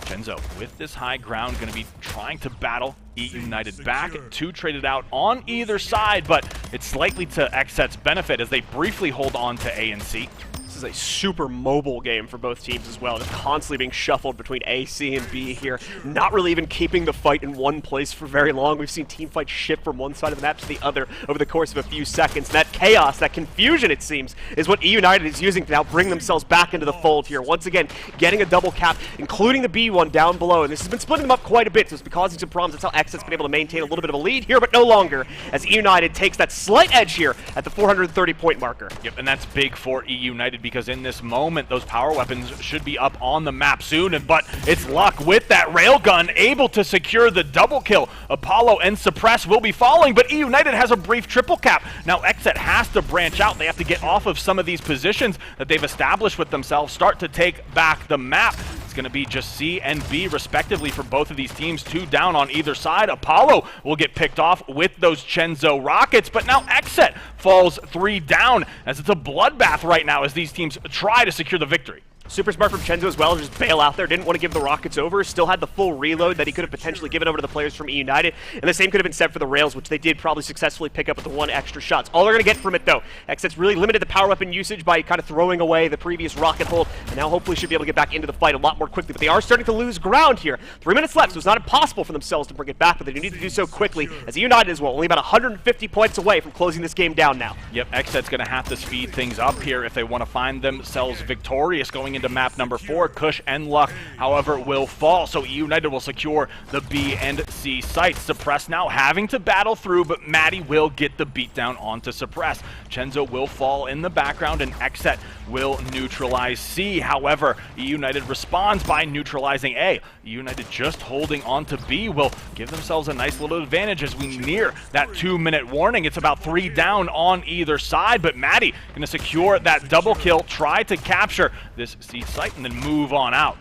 Chenzo with this high ground going to be trying to battle E United back. 2 traded out on either side, but it's slightly to Xset's benefit as they briefly hold on to A and C.
This is a super mobile game for both teams as well, just constantly being shuffled between A, C, and B here. Not really even keeping the fight in one place for very long. We've seen team fights shift from one side of the map to the other over the course of a few seconds. And that chaos, that confusion, it seems, is what E United is using to now bring themselves back into the fold here. Once again, getting a double cap, including the B one down below. And this has been splitting them up quite a bit, so it's been causing some problems. That's how Xset's been able to maintain a little bit of a lead here, but no longer, as E United takes that slight edge here at the 430-point marker.
Yep, and that's big for E United because in this moment, those power weapons should be up on the map soon, but it's Luck with that railgun able to secure the double kill. Apollo and Suppress will be falling, but E United has a brief triple cap. Now Xset has to branch out. They have to get off of some of these positions that they've established with themselves, start to take back the map. It's It's going to be just C and B respectively for both of these teams. 2 down on either side. Apollo will get picked off with those Chenzo rockets, but now Xset falls 3 down as it's a bloodbath right now as these teams try to secure the victory.
Super smart from Chenzo as well, just bail out there, didn't want to give the rockets over, still had the full reload that he could have potentially given over to the players from E United, and the same could have been said for the Rails, which they did probably successfully pick up with the 1 extra shots. All they're going to get from it though, Xset's really limited the power weapon usage by kind of throwing away the previous rocket hold, and now hopefully should be able to get back into the fight a lot more quickly, but they are starting to lose ground here. 3 minutes left, so it's not impossible for themselves to bring it back, but they do need to do so quickly, as E United as well, only about 150 points away from closing this game down now.
Yep, Xset's going to have to speed things up here if they want to find themselves victorious going into map number 4. Kush and Luck, however, will fall, so E United will secure the B and C sites. Suppress now having to battle through, but Maddie will get the beatdown onto Suppress. Chenzo will fall in the background, and Xset will neutralize C. However, E United responds by neutralizing A. E United just holding on to B will give themselves a nice little advantage as we near that 2-minute warning. It's about 3 down on either side, but Maddie going to secure that double kill, try to capture this C site, and then move on out.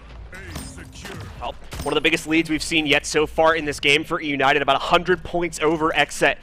Well, one of the biggest leads we've seen yet so far in this game for E United, about 100 points over Xset.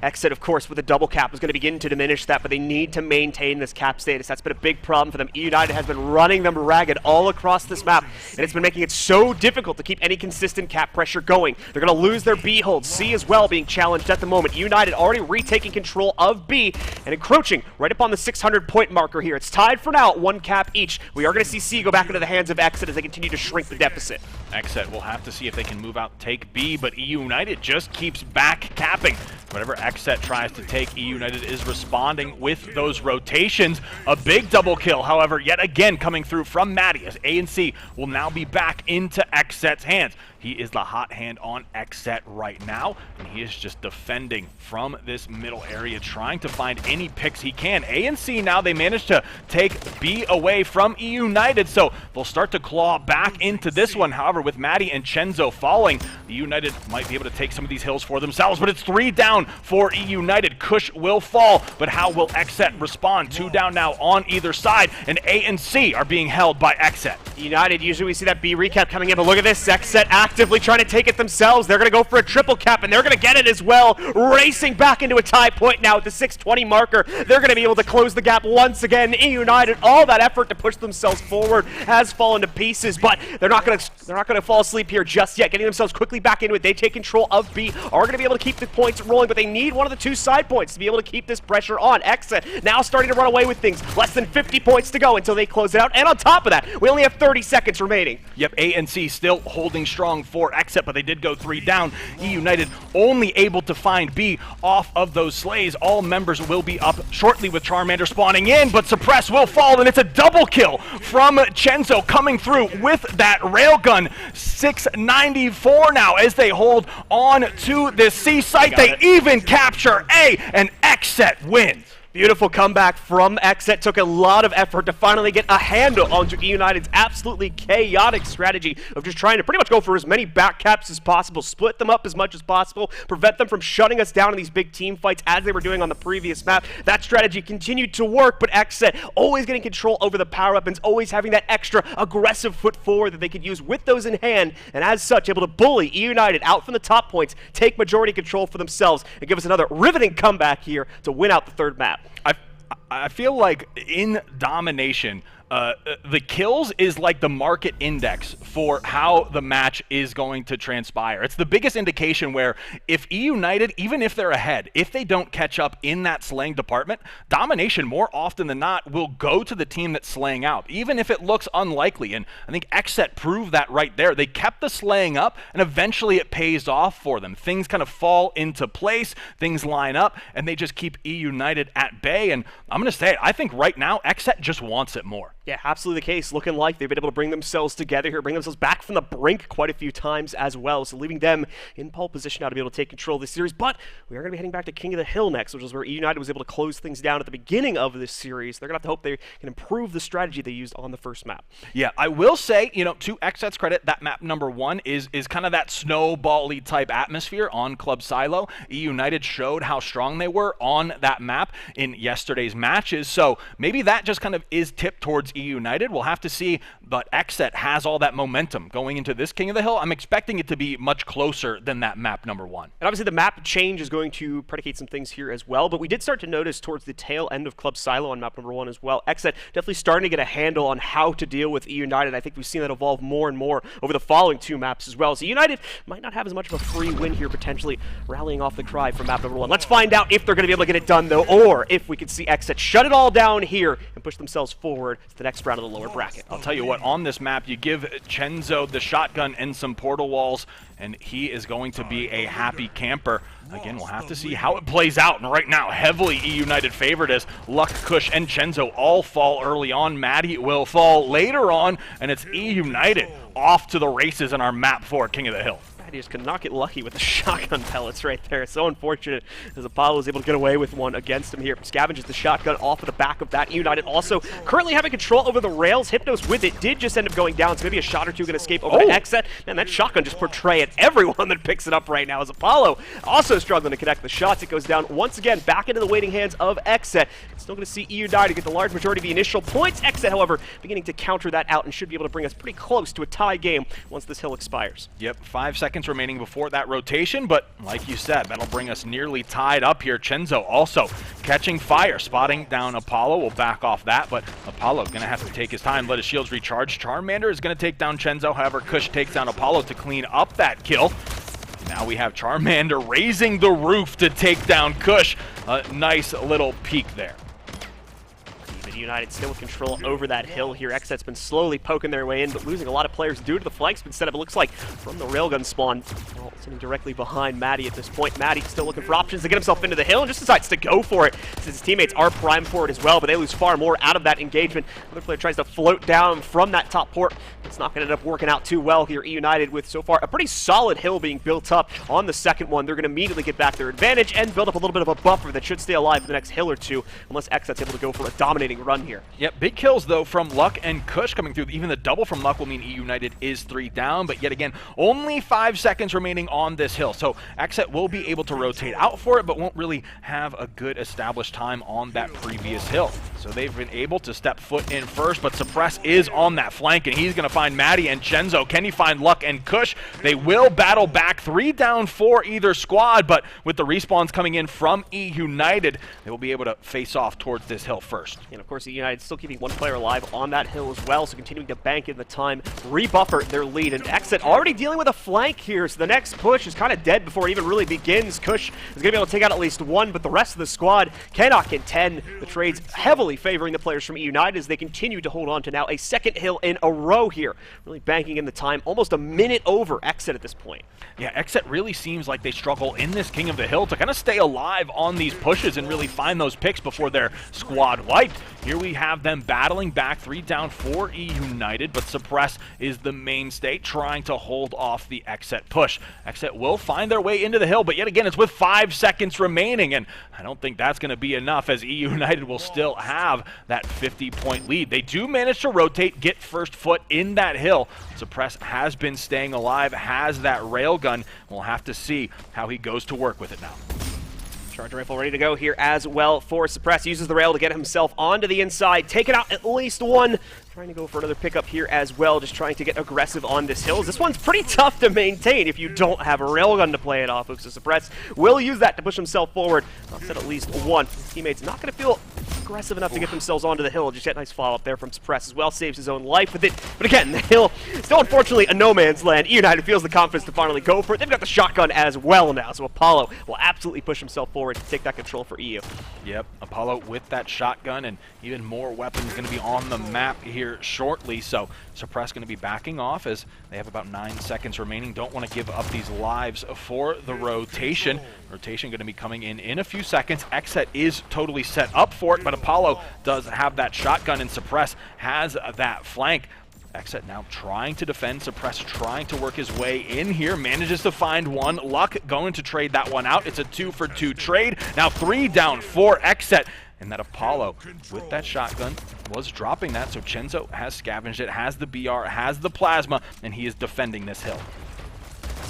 Xset, of course, with a double cap is going to begin to diminish that, but they need to maintain this cap status. That's been a big problem for them. E United has been running them ragged all across this map, and it's been making it so difficult to keep any consistent cap pressure going. They're going to lose their B hold. C as well being challenged at the moment. E United already retaking control of B and encroaching right up on the 600-point marker here. It's tied for now at 1 cap each. We are going to see C go back into the hands of Xset as they continue to shrink the deficit.
Xset will have to see if they can move out, take B, but E United just keeps back capping. Whatever Xset tries to take, E United is responding with those rotations. A big double kill, however, yet again coming through from Maddie as A and C will now be back into Xset's hands. He is the hot hand on Xset right now, and he is just defending from this middle area, trying to find any picks he can. A and C now, they managed to take B away from E United, so they'll start to claw back into this one. However, with Maddie and Chenzo falling, E United might be able to take some of these hills for themselves, but it's 3 down for E United. Kush will fall, but how will Xset respond? 2 down now on either side, and A and C are being held by Xset.
United, usually we see that B recap coming in, but look at this, Xset actively trying to take it themselves. They're going to go for a triple cap, and they're going to get it as well. Racing back into a tie point now at the 620 marker. They're going to be able to close the gap once again. E United, all that effort to push themselves forward has fallen to pieces, but they're not going to fall asleep here just yet. Getting themselves quickly back into it. They take control of B, are going to be able to keep the points rolling, but they need one of the 2 side points to be able to keep this pressure on. Xset now starting to run away with things. Less than 50 points to go until they close it out, and on top of that, we only have 30 seconds remaining.
Yep, A and C still holding strong for Xset, but they did go 3 down. E United only able to find B off of those slays. All members will be up shortly with Charmander spawning in, but Suppress will fall, and it's a double kill from Chenzo coming through with that railgun. 694 now as they hold on to this C site. They even capture A, and Xset wins.
Beautiful comeback from Xset. Took a lot of effort to finally get a handle onto E United's absolutely chaotic strategy of just trying to pretty much go for as many back caps as possible, split them up as much as possible, prevent them from shutting us down in these big team fights as they were doing on the previous map. That strategy continued to work, but Xset always getting control over the power weapons, always having that extra aggressive foot forward that they could use with those in hand, and as such able to bully E United out from the top points, take majority control for themselves, and give us another riveting comeback here to win out the 3rd map.
I feel like in domination, the kills is like the market index for how the match is going to transpire. It's the biggest indication where if E United, even if they're ahead, if they don't catch up in that slaying department, domination more often than not will go to the team that's slaying out, even if it looks unlikely. And I think Xset proved that right there. They kept the slaying up, and eventually it pays off for them. Things kind of fall into place, things line up, and they just keep E United at bay. And I'm going to say it, I think right now Xset just wants it more.
Yeah, absolutely the case. Looking like they've been able to bring themselves together here, bring themselves back from the brink quite a few times as well, so leaving them in pole position now to be able to take control of this series. But we are going to be heading back to King of the Hill next, which is where E United was able to close things down at the beginning of this series. They're going to have to hope they can improve the strategy they used on the first map.
Yeah, I will say, you know, to Xset's credit, that map number 1 is kind of that snowball-y type atmosphere on Club Silo. E United showed how strong they were on that map in yesterday's matches, so maybe that just kind of is tipped towards E United. We'll have to see but Xset has all that momentum going into this King of the Hill. I'm expecting it to be much closer than that map number 1.
And obviously the map change is going to predicate some things here as well, but we did start to notice towards the tail end of Club Silo on map number 1 as well. Xset definitely starting to get a handle on how to deal with E-United. I think we've seen that evolve more and more over the following 2 maps as well. So United might not have as much of a free win here, potentially rallying off the cry from map number 1. Let's find out if they're going to be able to get it done though, or if we could see Xset shut it all down here and push themselves forward to the next round of the lower bracket.
I'll tell you what, on this map, you give Chenzo the shotgun and some portal walls, and he is going to be a happy camper. Again, we'll have to see how it plays out. And right now, heavily E-United favored as Luck, Kush, and Chenzo all fall early on. Maddie will fall later on, and it's E-United off to the races in our map for King of the Hill.
He just could not get lucky with the shotgun pellets right there. So unfortunate as Apollo was able to get away with one against him here. Scavenges the shotgun off of the back of that. United also currently having control over the rails. Hypnos with it did just end up going down. So maybe a shot or two going to escape over to Xset. And that shotgun just portray at everyone that picks it up right now as Apollo also struggling to connect the shots. It goes down once again back into the waiting hands of Xset. Still going to see E-United get the large majority of the initial points. Xset, however, beginning to counter that out and should be able to bring us pretty close to a tie game once this hill expires.
Yep, 5 seconds remaining before that rotation, but like you said, that'll bring us nearly tied up here. Chenzo also catching fire, spotting down Apollo. We'll back off that, but Apollo going to have to take his time, let his shields recharge. Charmander is going to take down Chenzo, however, Kush takes down Apollo to clean up that kill. Now we have Charmander raising the roof to take down Kush. A nice little peek there.
United still with control over that hill here. Xset's been slowly poking their way in, but losing a lot of players due to the flanks instead of, it looks like, from the railgun spawn. Well, sitting directly behind Maddie at this point. Maddie still looking for options to get himself into the hill and just decides to go for it, since his teammates are primed for it as well, but they lose far more out of that engagement. Another player tries to float down from that top port. It's not going to end up working out too well here. E-United with, so far, a pretty solid hill being built up on the second one. They're going to immediately get back their advantage and build up a little bit of a buffer that should stay alive for the next hill or two, unless Xset's able to go for a dominating run here.
Yep, big kills though from Luck and Kush coming through. Even the double from Luck will mean E-United is 3 down, but yet again, only 5 seconds remaining on this hill. So Xset will be able to rotate out for it, but won't really have a good established time on that previous hill. So they've been able to step foot in first, but Suppress is on that flank, and he's going to find Maddie and Chenzo. Can he find Luck and Kush? They will battle back, 3 down for either squad, but with the respawns coming in from E-United, they will be able to face off towards this hill first.
And of course, E-United still keeping one player alive on that hill as well, so continuing to bank in the time, rebuffer their lead, and Xset already dealing with a flank here, so the next push is kind of dead before it even really begins. Kush is going to be able to take out at least one, but the rest of the squad cannot contend. The trades heavily favoring the players from E-United as they continue to hold on to now a second hill in a row here, really banking in the time, almost a minute over Xset at this point.
Yeah, Xset really seems like they struggle in this King of the Hill to kind of stay alive on these pushes and really find those picks before their squad wiped. Here we have them battling back, 3 down for E-United, but Suppress is the mainstay, trying to hold off the Xset push. Xset will find their way into the hill, but yet again, it's with 5 seconds remaining, and I don't think that's going to be enough, as E-United will still have that 50-point lead. They do manage to rotate, get first foot in that hill. Suppress has been staying alive, has that railgun. We'll have to see how he goes to work with it now.
Charger rifle ready to go here as well for Suppress. Uses the rail to get himself onto the inside, taking out at least one. Trying to go for another pickup here as well, just trying to get aggressive on this hill. This one's pretty tough to maintain if you don't have a railgun to play it off of, so Suppress will use that to push himself forward. Offset at least one. His teammates not going to feel aggressive enough to get themselves onto the hill. Just get a nice follow-up there from Suppress as well, saves his own life with it. But again, the hill, still unfortunately a no man's land. E-United feels the confidence to finally go for it. They've got the shotgun as well now, so Apollo will absolutely push himself forward to take that control for EU.
Yep, Apollo with that shotgun, and even more weapons going to be on the map here shortly, so Suppress going to be backing off as they have about 9 seconds remaining. Don't want to give up these lives for the rotation. Rotation going to be coming in a few seconds. Xset is totally set up for it, but Apollo does have that shotgun, and Suppress has that flank. Xset now trying to defend, Suppress trying to work his way in here, manages to find one. Luck going to trade that one out. It's a 2-for-2 trade. Now 3 down for Xset. And that Apollo, with that shotgun, was dropping that, so Chenzo has scavenged it, has the BR, has the plasma, and he is defending this hill.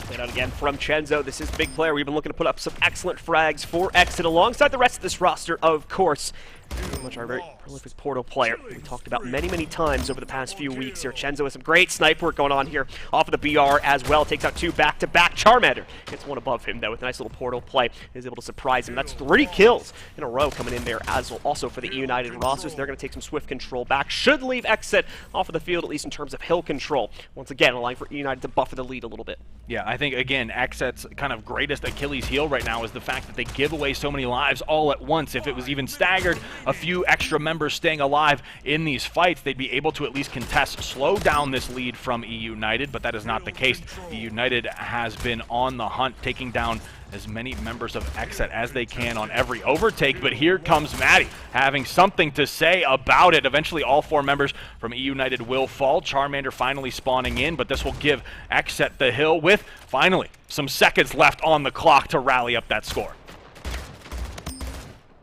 Played out again from Chenzo. This is big player. We've been looking to put up some excellent frags for Xset alongside the rest of this roster, of course. Pretty much our very prolific portal player we talked about many times over the past few weeks here. Chenzo has some great snipe work going on here off of the BR as well. Takes out 2 back-to-back. Charmander gets 1 above him, though, with a nice little portal play. Is able to surprise him. That's 3 kills in a row coming in there as well. Also for the E United rosters, they're going to take some swift control back. Should leave Exit off of the field, at least in terms of hill control. Once again, allowing for E United to buffer the lead a little bit.
Yeah, I think, again, Exet's kind of greatest Achilles heel right now is the fact that they give away so many lives all at once. If it was even staggered, a few extra members staying alive in these fights, they'd be able to at least contest, slow down this lead from E United, but that is not the case. E United has been on the hunt, taking down as many members of Exet as they can on every overtake, but here comes Maddie having something to say about it. Eventually all 4 members from E United will fall. Charmander finally spawning in, but this will give Exet the hill with, finally, some seconds left on the clock to rally up that score.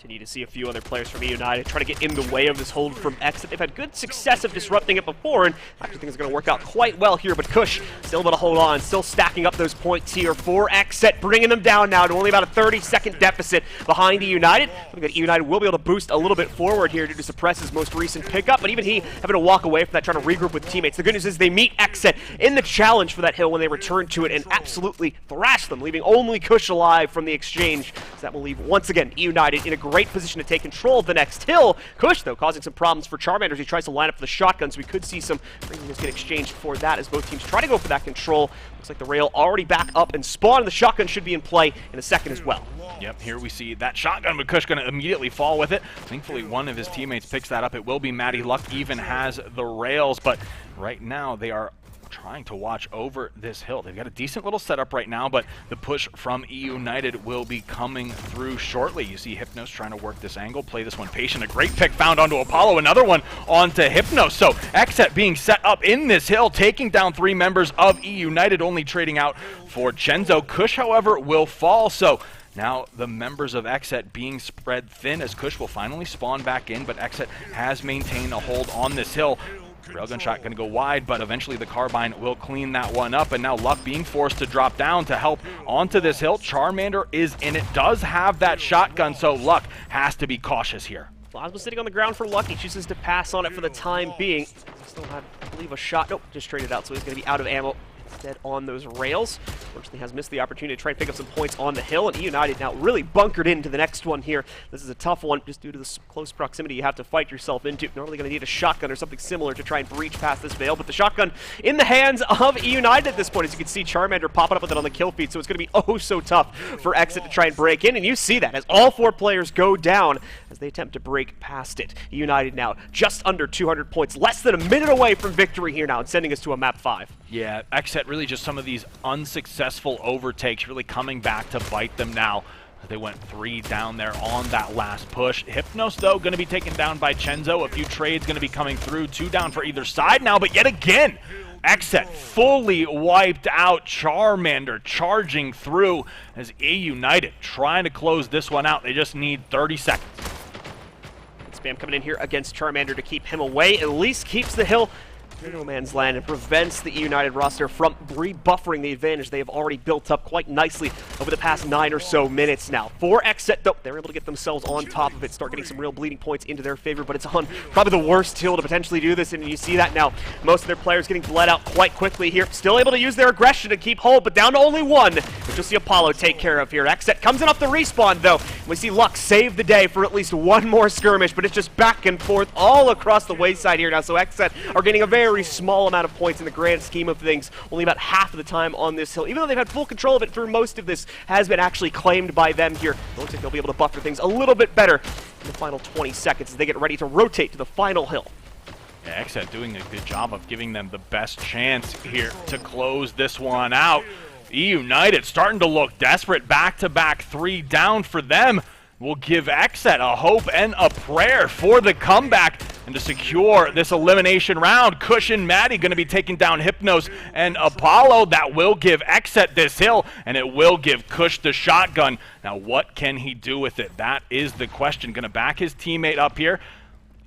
Need to see a few other players from E United try to get in the way of this hold from Exit. They've had good success of disrupting it before, and I actually think it's going to work out quite well here, but Kush still able to hold on, still stacking up those points here for Exit, bringing them down now to only about a 30-second deficit behind E United. I think that E United will be able to boost a little bit forward here to suppress his most recent pickup, but even he having to walk away from that, trying to regroup with teammates. The good news is they meet Exit in the challenge for that hill when they return to it and absolutely thrash them, leaving only Kush alive from the exchange. So that will leave, once again, E United in a great position to take control of the next hill. Kush, though, causing some problems for Charmander as he tries to line up for the shotgun, so we could see some premiums get exchanged for that as both teams try to go for that control. Looks like the rail already back up and spawn, and the shotgun should be in play in a second as well.
Yep, here we see that shotgun, but Kush going to immediately fall with it. Thankfully, one of his teammates picks that up. It will be Matty. Luck even has the rails, but right now they are trying to watch over this hill. They've got a decent little setup right now, but the push from E United will be coming through shortly. You see Hypnos trying to work this angle, play this one patient. A great pick found onto Apollo, another one onto Hypnos. So Exet being set up in this hill, taking down 3 members of E United, only trading out for Chenzo. Kush, however, will fall, so now the members of Exet being spread thin as Kush will finally spawn back in, but Exet has maintained a hold on this hill. Railgun shot going to go wide, but eventually the carbine will clean that one up, and now Luck being forced to drop down to help onto this hill. Charmander is in it, does have that shotgun, so Luck has to be cautious here.
Plasma sitting on the ground for Luck. He chooses to pass on it for the time being. Still have, I believe, a shot. Nope, just traded out, so he's going to be out of ammo instead on those rails. Fortunately has missed the opportunity to try and pick up some points on the hill, and E United now really bunkered into the next one here. This is a tough one just due to the close proximity you have to fight yourself into. Normally going to need a shotgun or something similar to try and breach past this veil, but the shotgun in the hands of E United at this point. As you can see, Charmander popping up with it on the kill feed, so it's going to be oh so tough for Exit to try and break in, and you see that as all 4 players go down as they attempt to break past it. E United now just under 200 points, less than a minute away from victory here now, and sending us to a map 5.
Yeah, Exet really just some of these unsuccessful overtakes really coming back to bite them now. They went 3 down there on that last push. Hypnos, though, going to be taken down by Chenzo. A few trades going to be coming through. 2 down for either side now, but yet again, Exet fully wiped out. Charmander charging through as E United trying to close this one out. They just need 30 seconds.
Spam coming in here against Charmander to keep him away. At least keeps the hill in no man's land and prevents the E United roster from rebuffering the advantage they have already built up quite nicely over the past 9 or so minutes now. For Exet, though, they're able to get themselves on top of it, start getting some real bleeding points into their favor, but it's on probably the worst hill to potentially do this, and you see that now. Most of their players getting bled out quite quickly here. Still able to use their aggression to keep hold, but down to only 1, which you'll see Apollo take care of here. Exet comes in off the respawn, though. We see Luck save the day for at least 1 more skirmish, but it's just back and forth all across the wayside here now, so Exet are getting a very small amount of points in the grand scheme of things, only about half of the time on this hill. Even though they've had full control of it through most of this, has been actually claimed by them here. It looks like they'll be able to buffer things a little bit better in the final 20 seconds as they get ready to rotate to the final hill.
Yeah, Exet doing a good job of giving them the best chance here to close this one out. E United starting to look desperate. Back-to-back 3 down for them. Will give Exet a hope and a prayer for the comeback and to secure this elimination round. Kush and Maddie going to be taking down Hypnos and Apollo. That will give Exet this hill, and it will give Kush the shotgun. Now, what can he do with it? That is the question. Going to back his teammate up here.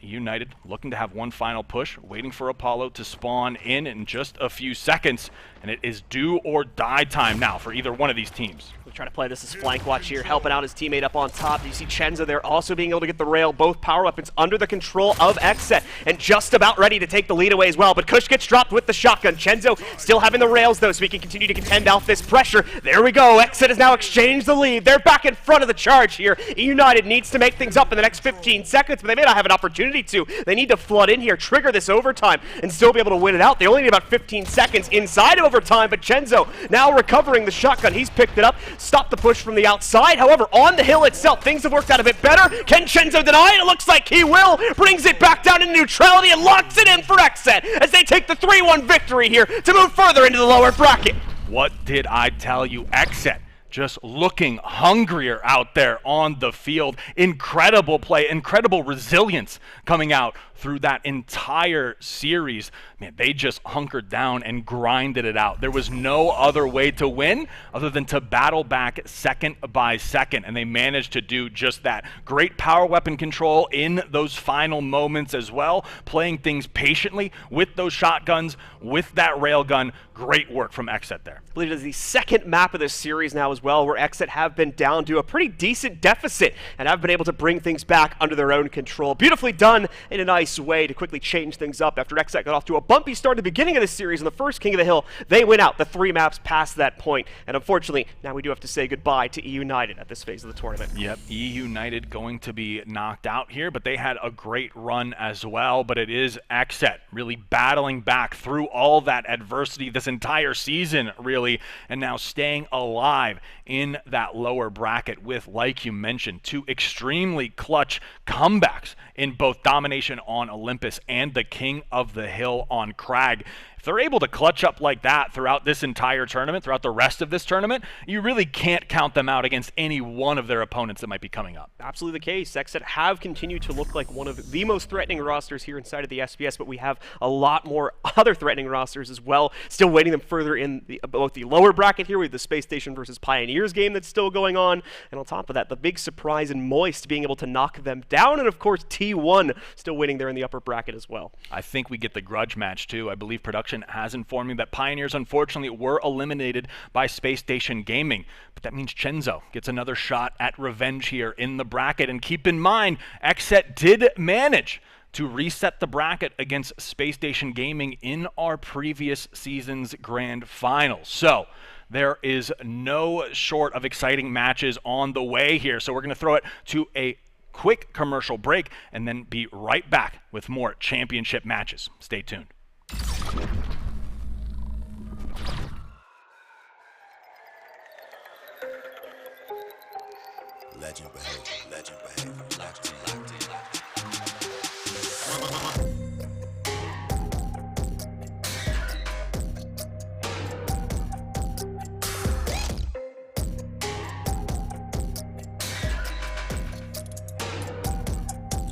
United looking to have one final push, waiting for Apollo to spawn in just a few seconds, and it is do or die time now for either one of these teams.
We'll try to play this as flank watch here, helping out his teammate up on top. You see Chenzo there also being able to get the rail, both power weapons under the control of Xset, and just about ready to take the lead away as well. But Kush gets dropped with the shotgun. Chenzo still having the rails though, so he can continue to contend out this pressure. There we go. Xset has now exchanged the lead. They're back in front of the charge here. United needs to make things up in the next 15 seconds, but they may not have an opportunity to. They need to flood in here, trigger this overtime, and still be able to win it out. They only need about 15 seconds inside of overtime, but Chenzo now recovering the shotgun. He's picked it up, stopped the push from the outside. However, on the hill itself, things have worked out a bit better. Can Chenzo deny it? It looks like he will. Brings it back down in neutrality and locks it in for Xset as they take the 3-1 victory here to move further into the lower bracket.
What did I tell you? Xset just looking hungrier out there on the field. Incredible play, incredible resilience coming out through that entire series. Man, they just hunkered down and grinded it out. There was no other way to win other than to battle back second by second, and they managed to do just that. Great power weapon control in those final moments as well, playing things patiently with those shotguns, with that railgun. Great work from Xset there.
I believe it is the second map of this series now as well, where Xset have been down to a pretty decent deficit and have been able to bring things back under their own control. Beautifully done in a nice way to quickly change things up after Xset got off to a bumpy start at the beginning of the series in the first King of the Hill. They win out the 3 maps past that point, and unfortunately, now we do have to say goodbye to E United at this phase of the tournament.
Yep, E United going to be knocked out here, but they had a great run as well. But it is Xset really battling back through all that adversity this entire season, really, and now staying alive in that lower bracket with, like you mentioned, 2 extremely clutch comebacks in both domination on Olympus and the King of the Hill on Crag. If they're able to clutch up like that throughout this entire tournament, throughout the rest of this tournament, you really can't count them out against any one of their opponents that might be coming up.
Absolutely the case. Xset have continued to look like one of the most threatening rosters here inside of the SPS, but we have a lot more other threatening rosters as well, still waiting them further in both the lower bracket here with the Space Station versus Pioneers game that's still going on, and on top of that, the big surprise in Moist being able to knock them down, and of course T1 still waiting there in the upper bracket as well.
I think we get the grudge match too. I believe production has informed me that Pioneers unfortunately were eliminated by Space Station Gaming, but that means Chenzo gets another shot at revenge here in the bracket. And keep in mind, Xset did manage to reset the bracket against Space Station Gaming in our previous season's grand finals. So there is no short of exciting matches on the way here. So we're going to throw it to a quick commercial break and then be right back with more championship matches. Stay tuned.
Legend behavior, legend behavior, locked in, locked in, locked in.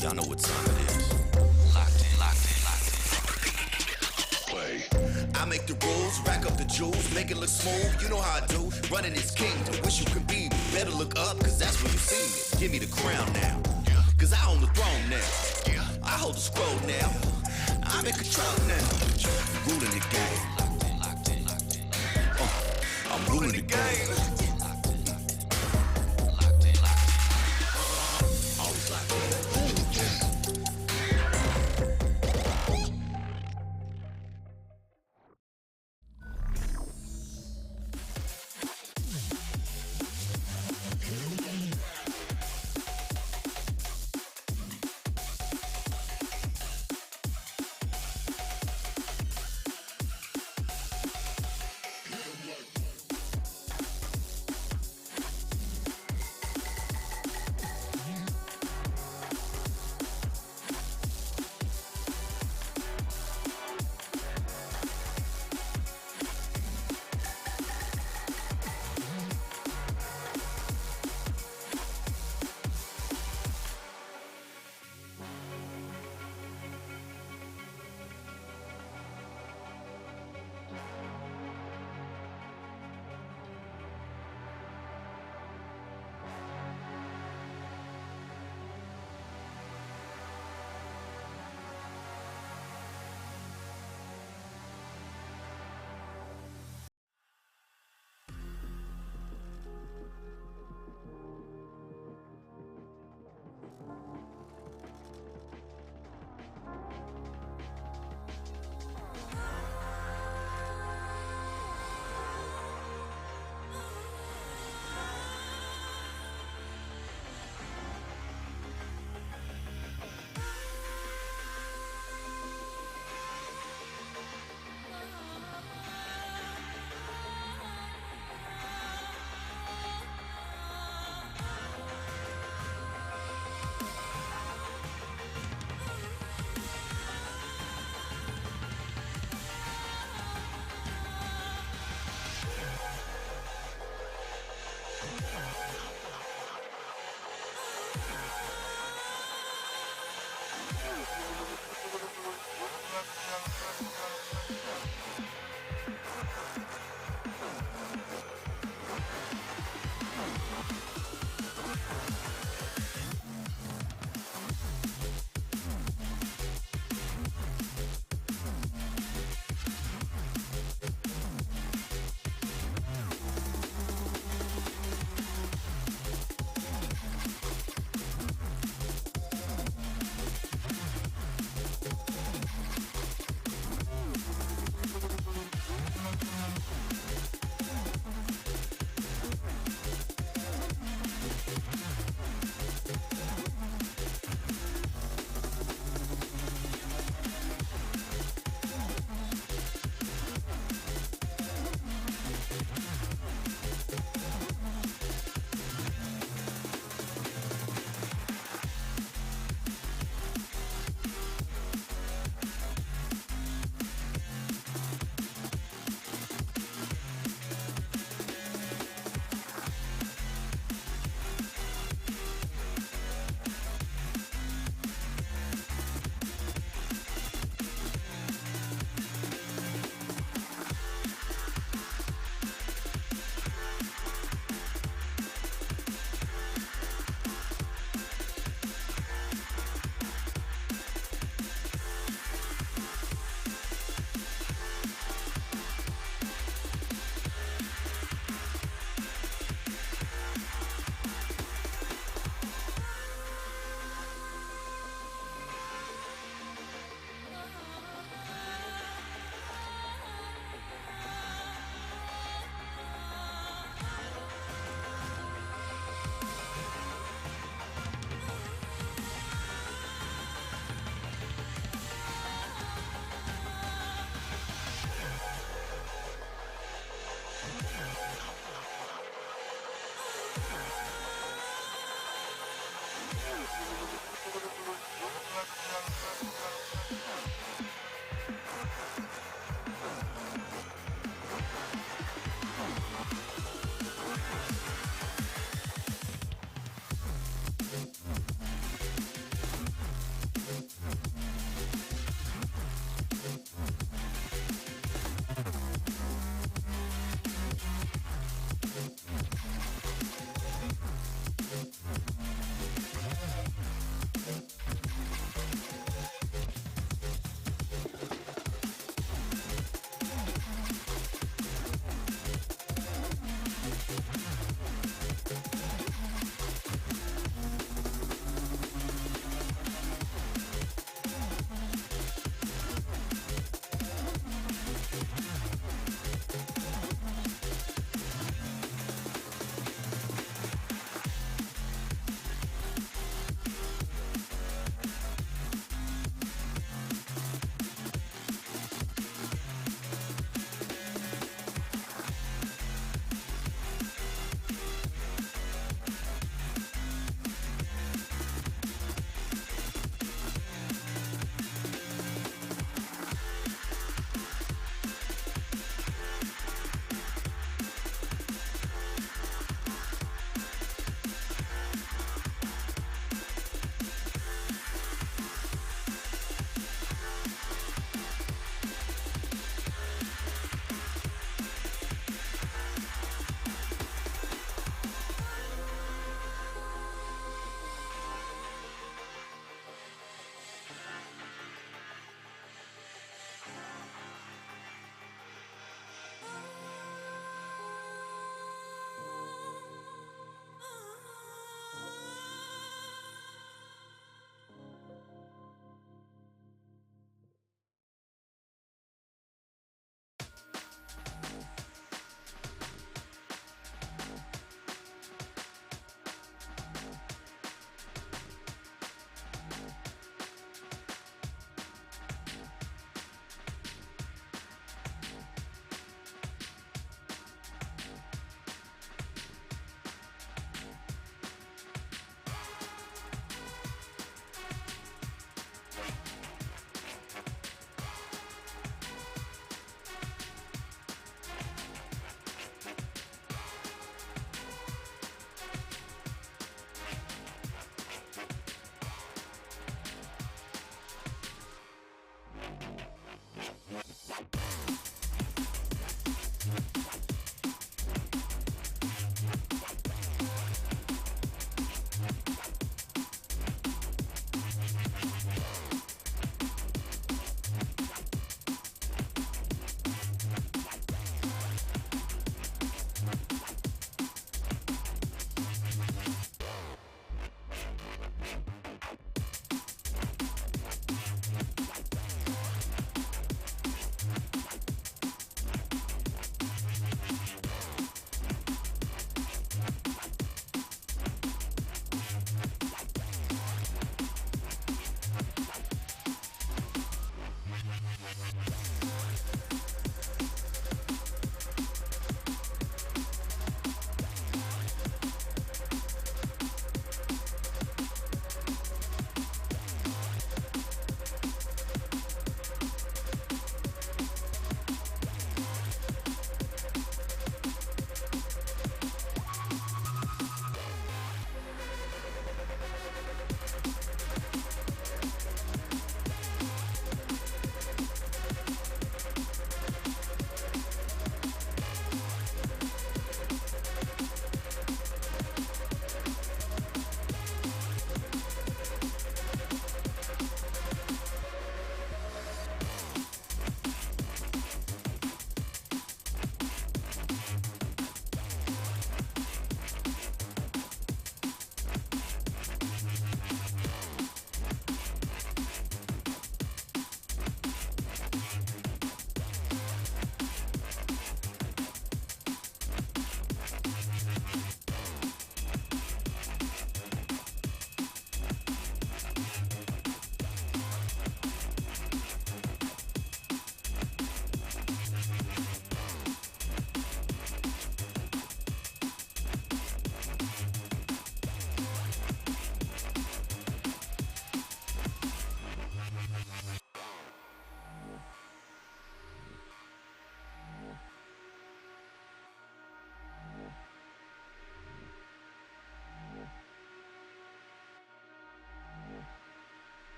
Y'all know what time it is. Locked in, locked in, locked in. Play. I make the rules, rack up the jewels, make it look smooth. You know how I do. Running this kingdom, wish you could be me. Better look up, cause that's where you see me. Give me the crown now, cause I own the throne now. I hold the scroll now. I'm in control now. Ruling the game. Locked in, locked in, locked in. I'm ruling the game.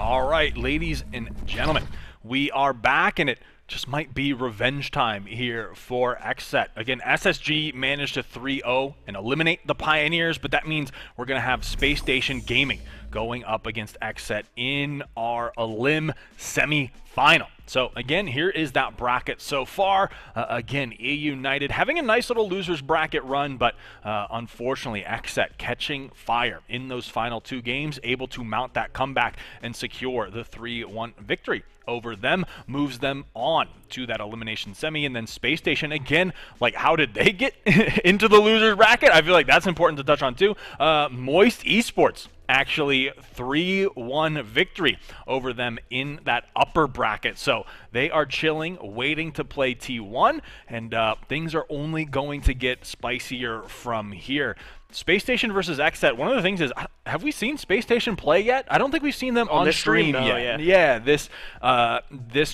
All right, ladies and gentlemen, we are back, and it just might be revenge time here for XSET. Again, SSG managed to 3-0 and eliminate the Pioneers, but that means we're going to have Space Station Gaming going up against XSET in our Elim semi-final. So again, here is that bracket so far. Again, E United having a nice little losers bracket run, but unfortunately XSET catching fire in those final 2 games, able to mount that comeback and secure the 3-1 victory over them, moves them on to that elimination semi. And then Space Station, again, like, how did they get into the losers bracket? I feel like that's important to touch on too. Moist Esports, actually 3-1 victory over them in that upper bracket. So they are chilling, waiting to play T1, and things are only going to get spicier from here. Space Station versus XSET, one of the things is, have we seen Space Station play yet? I don't think we've seen them on stream yet. Yeah, this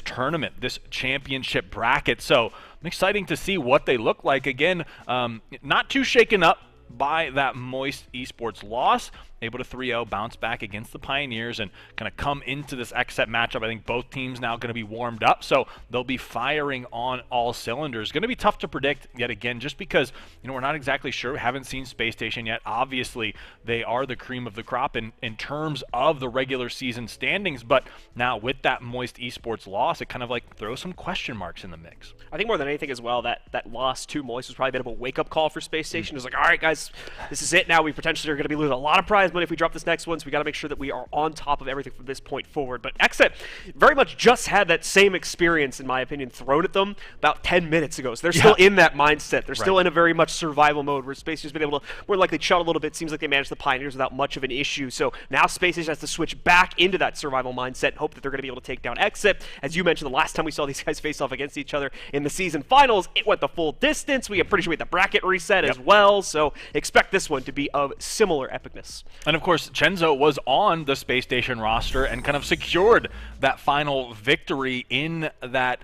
tournament, this championship bracket. So I'm excited to see what they look like. Again, not too shaken up by that Moist Esports loss, able to 3-0 bounce back against the Pioneers and kind of come into this XSET matchup. I think both teams now going to be warmed up, so they'll be firing on all cylinders. Going to be tough to predict yet again, just because, you know, we're not exactly sure. We haven't seen Space Station yet. Obviously, they are the cream of the crop in terms of the regular season standings, but now with that Moist Esports loss, it kind of like throws some question marks in the mix.
I think more than anything as well, that loss to Moist was probably a bit of a wake-up call for Space Station. It's like, all right, guys, this is it now. We potentially are going to be losing a lot of prize money if we drop this next one, so we got to make sure that we are on top of everything from this point forward. But XSET very much just had that same experience, in my opinion, thrown at them about 10 minutes ago. So they're still in that mindset. They're still in a very much survival mode, where Space Station's been able to more likely shut a little bit. Seems like they managed the Pioneers without much of an issue. So now Space Station has to switch back into that survival mindset and hope that they're going to be able to take down XSET. As you mentioned, the last time we saw these guys face off against each other in the season finals, it went the full distance. We are pretty sure we had the bracket reset as well, so expect this one to be of similar epicness.
And of course, Chenzo was on the Space Station roster and kind of secured that final victory in that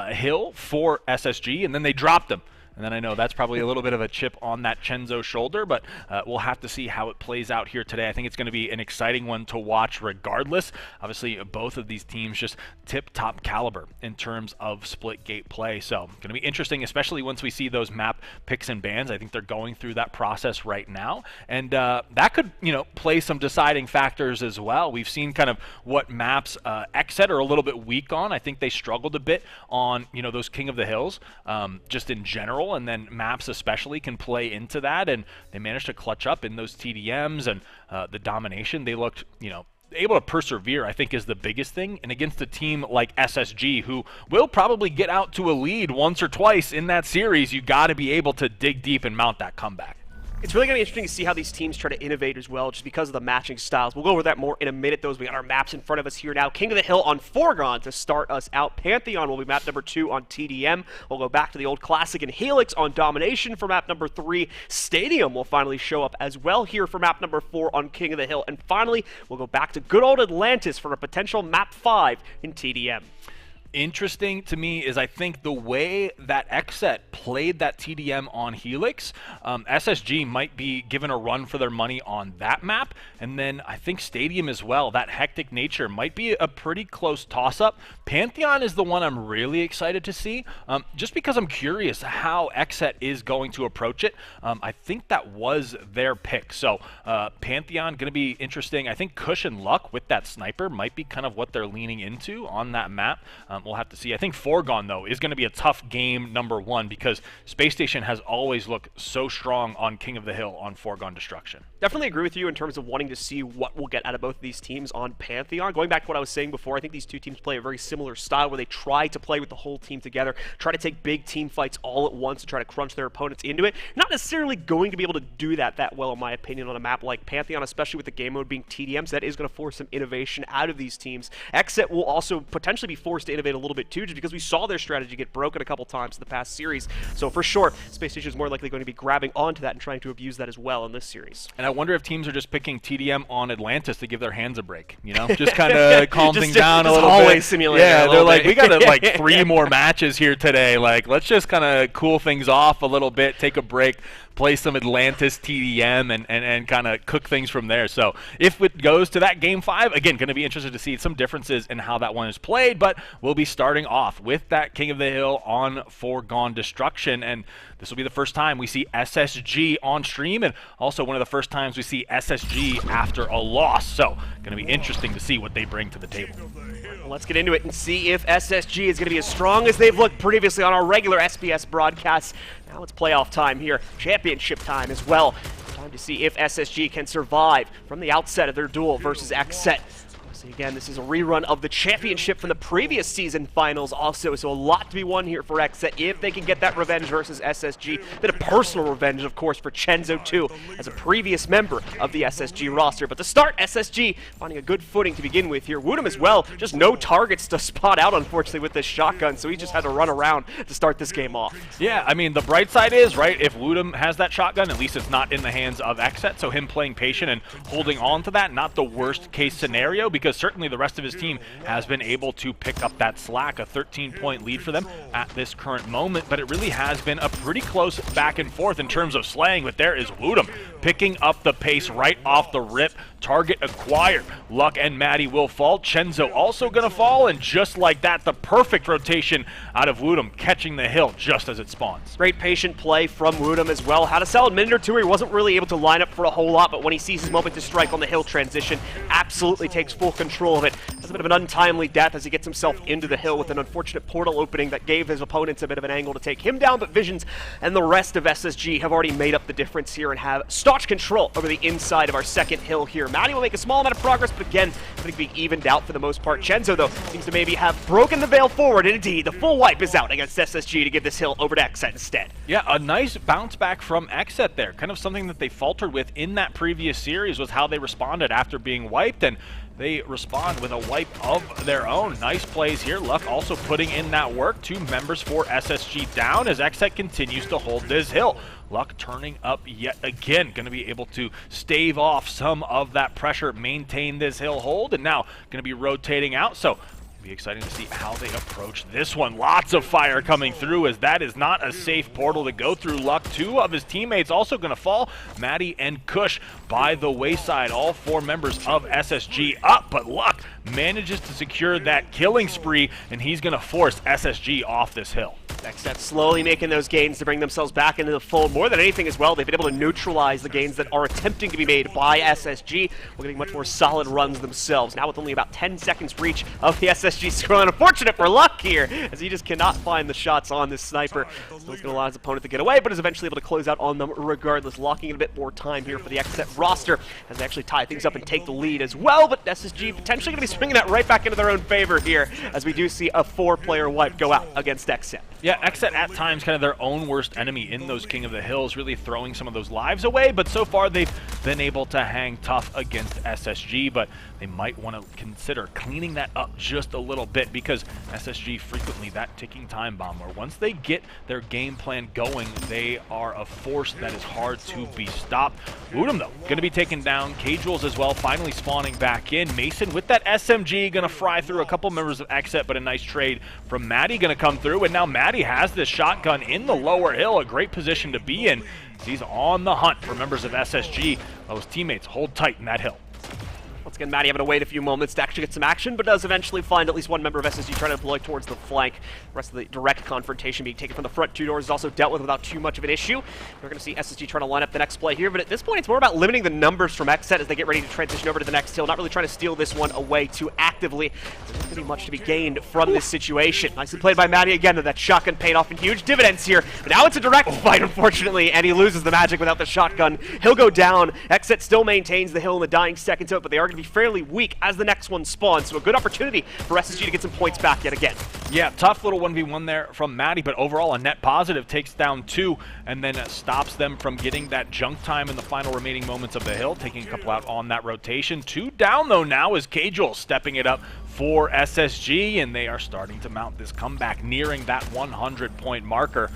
hill for SSG, and then they dropped him. And then I know that's probably a little bit of a chip on that Chenzo shoulder, but we'll have to see how it plays out here today. I think it's going to be an exciting one to watch regardless. Obviously, both of these teams just tip-top caliber in terms of Splitgate play. So going to be interesting, especially once we see those map picks and bans. I think they're going through that process right now. And that could, you know, play some deciding factors as well. We've seen kind of what maps XSET are a little bit weak on. I think they struggled a bit on, you know, those King of the Hills just in general. And then maps especially can play into that, and they managed to clutch up in those TDMs and the domination. They looked, you know, able to persevere, I think, is the biggest thing. And against a team like SSG, who will probably get out to a lead once or twice in that series, you got to be able to dig deep and mount that comeback.
It's really going to be interesting to see how these teams try to innovate as well, just because of the matching styles. We'll go over that more in a minute, though, as we got our maps in front of us here now. King of the Hill on Foregone to start us out. Pantheon will be map number 2 on TDM. We'll go back to the old classic and Helix on Domination for map number 3. Stadium will finally show up as well here for map number 4 on King of the Hill. And finally, we'll go back to good old Atlantis for a potential map 5 in TDM.
Interesting to me is, I think, the way that XSET played that TDM on Helix. SSG might be given a run for their money on that map, and then I think Stadium as well. That hectic nature might be a pretty close toss-up. Pantheon is the one I'm really excited to see, just because I'm curious how XSET is going to approach it. I think that was their pick, so Pantheon going to be interesting. I think Kush and Luck with that sniper might be kind of what they're leaning into on that map. We'll have to see. I think Foregone, though, is going to be a tough game number 1, because Space Station has always looked so strong on King of the Hill on Foregone Destruction.
Definitely agree with you in terms of wanting to see what we'll get out of both of these teams on Pantheon. Going back to what I was saying before, I think these two teams play a very similar style, where they try to play with the whole team together, try to take big team fights all at once and try to crunch their opponents into it. Not necessarily going to be able to do that well, in my opinion, on a map like Pantheon, especially with the game mode being TDM, so that is going to force some innovation out of these teams. XSET will also potentially be forced to innovate a little bit too, just because we saw their strategy get broken a couple times in the past series. So for sure, Space Station is more likely going to be grabbing onto that and trying to abuse that as well in this series.
And I wonder if teams are just picking TDM on Atlantis to give their hands a break, you know? Just kind of calm things down a little bit. Yeah, they're like, we got like 3 more matches here today. Like, let's just kind of cool things off a little bit, take a break. play some Atlantis TDM and kind of cook things from there. So if it goes to that Game 5, again, going to be interested to see some differences in how that one is played, but we'll be starting off with that King of the Hill on Foregone Destruction, and this will be the first time we see SSG on stream, and also one of the first times we see SSG after a loss. So going to be interesting to see what they bring to the table.
Well, let's get into it and see if SSG is going to be as strong as they've looked previously on our regular SPS broadcasts. Now it's playoff time here, championship time as well. Time to see if SSG can survive from the outset of their duel versus XSET. Again, this is a rerun of the championship from the previous season finals also, so a lot to be won here for XSET if they can get that revenge versus SSG. Bit of personal revenge, of course, for Chenzo too, as a previous member of the SSG roster. But to start, SSG finding a good footing to begin with here. Woodham as well, just no targets to spot out, unfortunately, with this shotgun, so he just had to run around to start this game off.
Yeah, I mean, the bright side is, right, if Woodham has that shotgun, at least it's not in the hands of XSET, so him playing patient and holding on to that, not the worst case scenario, because certainly the rest of his team has been able to pick up that slack, a 13-point lead for them at this current moment, but it really has been a pretty close back and forth in terms of slaying, but there is Woodham picking up the pace right off the rip. Target acquired. Luck and Maddie will fall. Chenzo also going to fall, and just like that, the perfect rotation out of Woodham, catching the hill just as it spawns.
Great patient play from Woodham as well. Had a solid minute or two where he wasn't really able to line up for a whole lot, but when he sees his moment to strike on the hill transition, absolutely takes full control of it. Has a bit of an untimely death as he gets himself into the hill with an unfortunate portal opening that gave his opponents a bit of an angle to take him down, but Visions and the rest of SSG have already made up the difference here and have staunch control over the inside of our second hill here. Maddie will make a small amount of progress, but again, I think being evened out for the most part. Chenzo, though, seems to maybe have broken the veil forward, and indeed, the full wipe is out against SSG to give this hill over to XSET instead.
Yeah, a nice bounce back from XSET there. Kind of something that they faltered with in that previous series was how they responded after being wiped, and they respond with a wipe of their own. Nice plays here. Luck also putting in that work. 2 members for SSG down as XSET continues to hold this hill. Luck turning up yet again. Going to be able to stave off some of that pressure, maintain this hill hold, and now going to be rotating out. So be exciting to see how they approach this one. Lots of fire coming through as that is not a safe portal to go through. Luck, 2 of his teammates also going to fall. Maddie and Kush by the wayside. All 4 members of SSG up, but Luck manages to secure that killing spree, and he's going to force SSG off this hill.
XSET slowly making those gains to bring themselves back into the fold. More than anything as well, they've been able to neutralize the gains that are attempting to be made by SSG. We're getting much more solid runs themselves. Now with only about 10 seconds reach of the SSG scroll. Unfortunate for Luck here, as he just cannot find the shots on this sniper. So he's going to allow his opponent to get away, but is eventually able to close out on them regardless, locking in a bit more time here for the XSET roster as they actually tie things up and take the lead as well. But SSG potentially going to be swinging that right back into their own favor here, as we do see a 4-player wipe go out against XSET.
Yeah, XSET at times kind of their own worst enemy in those King of the Hills, really throwing some of those lives away, but so far they've been able to hang tough against SSG, but they might want to consider cleaning that up just a little bit, because SSG frequently that ticking time bomb, where once they get their game plan going, they are a force that is hard to be stopped. Woodham, though, going to be taken down. K-Jules as well, finally spawning back in. Mason with that SMG, going to fry through a couple members of XSET, but a nice trade from Maddie going to come through, and now Maddie has this shotgun in the lower hill, a great position to be in. He's on the hunt for members of SSG. Those teammates hold tight in that hill.
Once again, Maddie having to wait a few moments to actually get some action, but does eventually find at least 1 member of SSG trying to deploy towards the flank. The rest of the direct confrontation being taken from the front 2 doors is also dealt with without too much of an issue. We're going to see SSG trying to line up the next play here, but at this point it's more about limiting the numbers from XSET as they get ready to transition over to the next hill, not really trying to steal this one away too actively. There's not going to be much to be gained from this situation. Nicely played by Maddie again, that shotgun paid off in huge dividends here, but now it's a direct fight, unfortunately, and he loses the magic without the shotgun. He'll go down. XSET still maintains the hill in the dying seconds of it, but they are going to be fairly weak as the next one spawns, so a good opportunity for SSG to get some points back yet again.
Yeah, tough little 1v1 there from Maddie, but overall a net positive. Takes down 2 and then stops them from getting that junk time in the final remaining moments of the hill, taking a couple out on that rotation. 2 down though now is K-Jules stepping it up for SSG, and they are starting to mount this comeback, nearing that 100-point marker.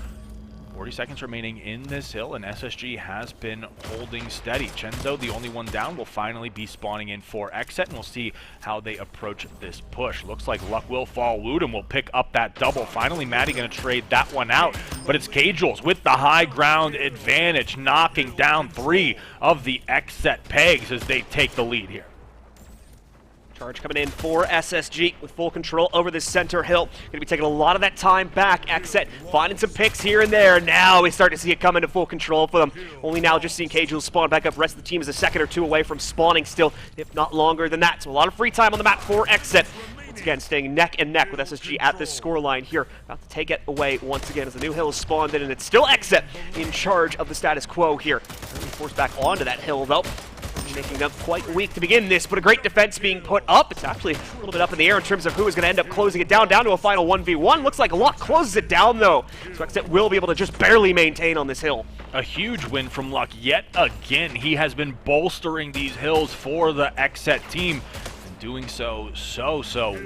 40 seconds remaining in this hill, and SSG has been holding steady. Chenzo, the only one down, will finally be spawning in for Xset, and we'll see how they approach this push. Looks like luck will fall. Woodham will pick up that double. Finally, Maddie going to trade that one out, but it's K-Jules with the high ground advantage, knocking down 3 of the Xset pegs as they take the lead here.
Charge coming in for SSG with full control over this center hill. Going to be taking a lot of that time back. Xset finding some picks here and there. Now we start to see it come into full control for them. Only now just seeing K-Jules spawn back up. Rest of the team is a second or two away from spawning still, if not longer than that. So a lot of free time on the map for Xset. Once again, staying neck and neck with SSG at this scoreline here. About to take it away once again as the new hill is spawned in, and it's still Xset in charge of the status quo here. Forced back onto that hill though, making them quite weak to begin this, but a great defense being put up. It's actually a little bit up in the air in terms of who is going to end up closing it down to a final 1v1. Looks like Luck closes it down though, so Xset will be able to just barely maintain on this hill.
A huge win from Luck yet again. He has been bolstering these hills for the Xset team, and doing so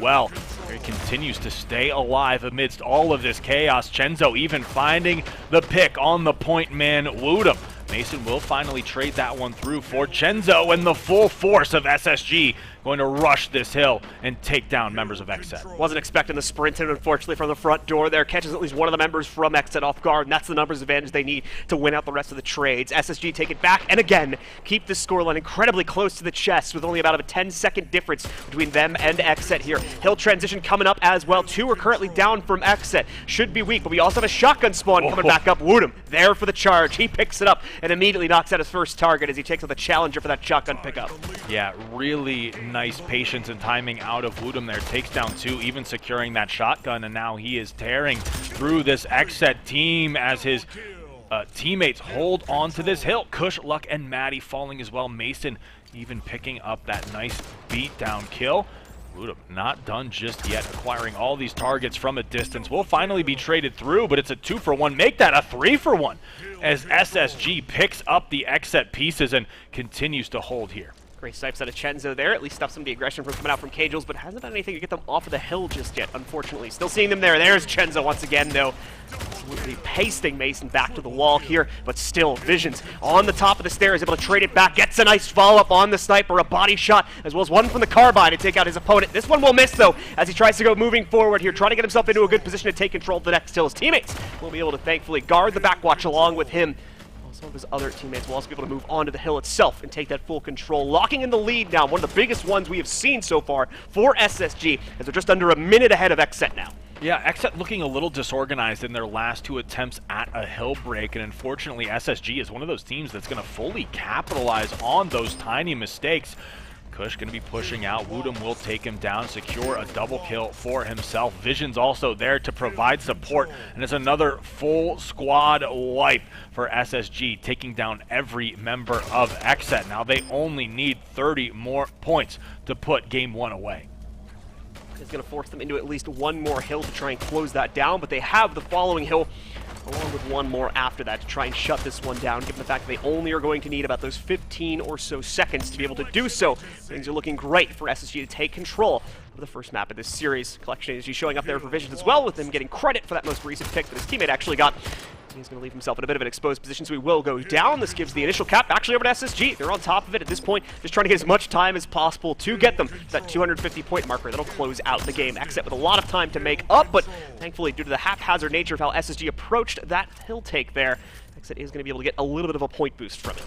well. He continues to stay alive amidst all of this chaos. Chenzo even finding the pick on the point man, Woodham. Mason will finally trade that one through for Chenzo, and the full force of SSG going to rush this hill and take down members of Xset.
Wasn't expecting the sprint, and unfortunately from the front door there, catches at least one of the members from Xset off guard, and that's the numbers advantage they need to win out the rest of the trades. SSG take it back, and again, keep this scoreline incredibly close to the chest with only about a 10-second difference between them and Xset here. Hill transition coming up as well. 2 are currently down from Xset. Should be weak, but we also have a shotgun spawn coming back up. Woodham there for the charge. He picks it up and immediately knocks out his first target as he takes out the challenger for that shotgun pickup.
Yeah, really nice patience and timing out of Woodham there. Takes down 2, even securing that shotgun, and now he is tearing through this Xset team as his teammates hold on to this hill. Kush, Luck, and Maddie falling as well. Mason even picking up that nice beatdown kill. Woodham not done just yet, acquiring all these targets from a distance. Will finally be traded through, but it's a 2-for-1. Make that a 3-for-1 as SSG picks up the Xset pieces and continues to hold here.
Great snipes out of Chenzo there, at least stopped some of the aggression from coming out from K-Jules, but hasn't done anything to get them off of the hill just yet, unfortunately. Still seeing them there. There's Chenzo once again, though. Absolutely pasting Mason back to the wall here, but still, Visions on the top of the stairs, able to trade it back, gets a nice follow-up on the sniper, a body shot, as well as one from the carbine to take out his opponent. This one will miss, though, as he tries to go moving forward here, trying to get himself into a good position to take control of the next hill. His teammates will be able to thankfully guard the backwatch along with him. Some of his other teammates will also be able to move onto the hill itself and take that full control, locking in the lead now. One of the biggest ones we have seen so far for SSG, as they're just under a minute ahead of Xset now.
Yeah, Xset looking a little disorganized in their last 2 attempts at a hill break, and unfortunately SSG is one of those teams that's going to fully capitalize on those tiny mistakes. Kush going to be pushing out. Woodham will take him down, secure a double kill for himself. Vision's also there to provide support, and it's another full squad wipe for SSG, taking down every member of Xset. Now they only need 30 more points to put game 1 away.
It's going to force them into at least one more hill to try and close that down, but they have the following hill along with one more after that to try and shut this one down, given the fact that they only are going to need about those 15 or so seconds to be able to do so. Things are looking great for SSG to take control of the first map of this series. Collection Energy showing up there for Visions as well, with him getting credit for that most recent pick that his teammate actually got. He's going to leave himself in a bit of an exposed position, so he will go down. This gives the initial cap actually over to SSG. They're on top of it at this point, just trying to get as much time as possible to get them to that 250-point marker. That'll close out the game. Xset with a lot of time to make up, but thankfully, due to the haphazard nature of how SSG approached that hill take there, Xset is going to be able to get a little bit of a point boost from it.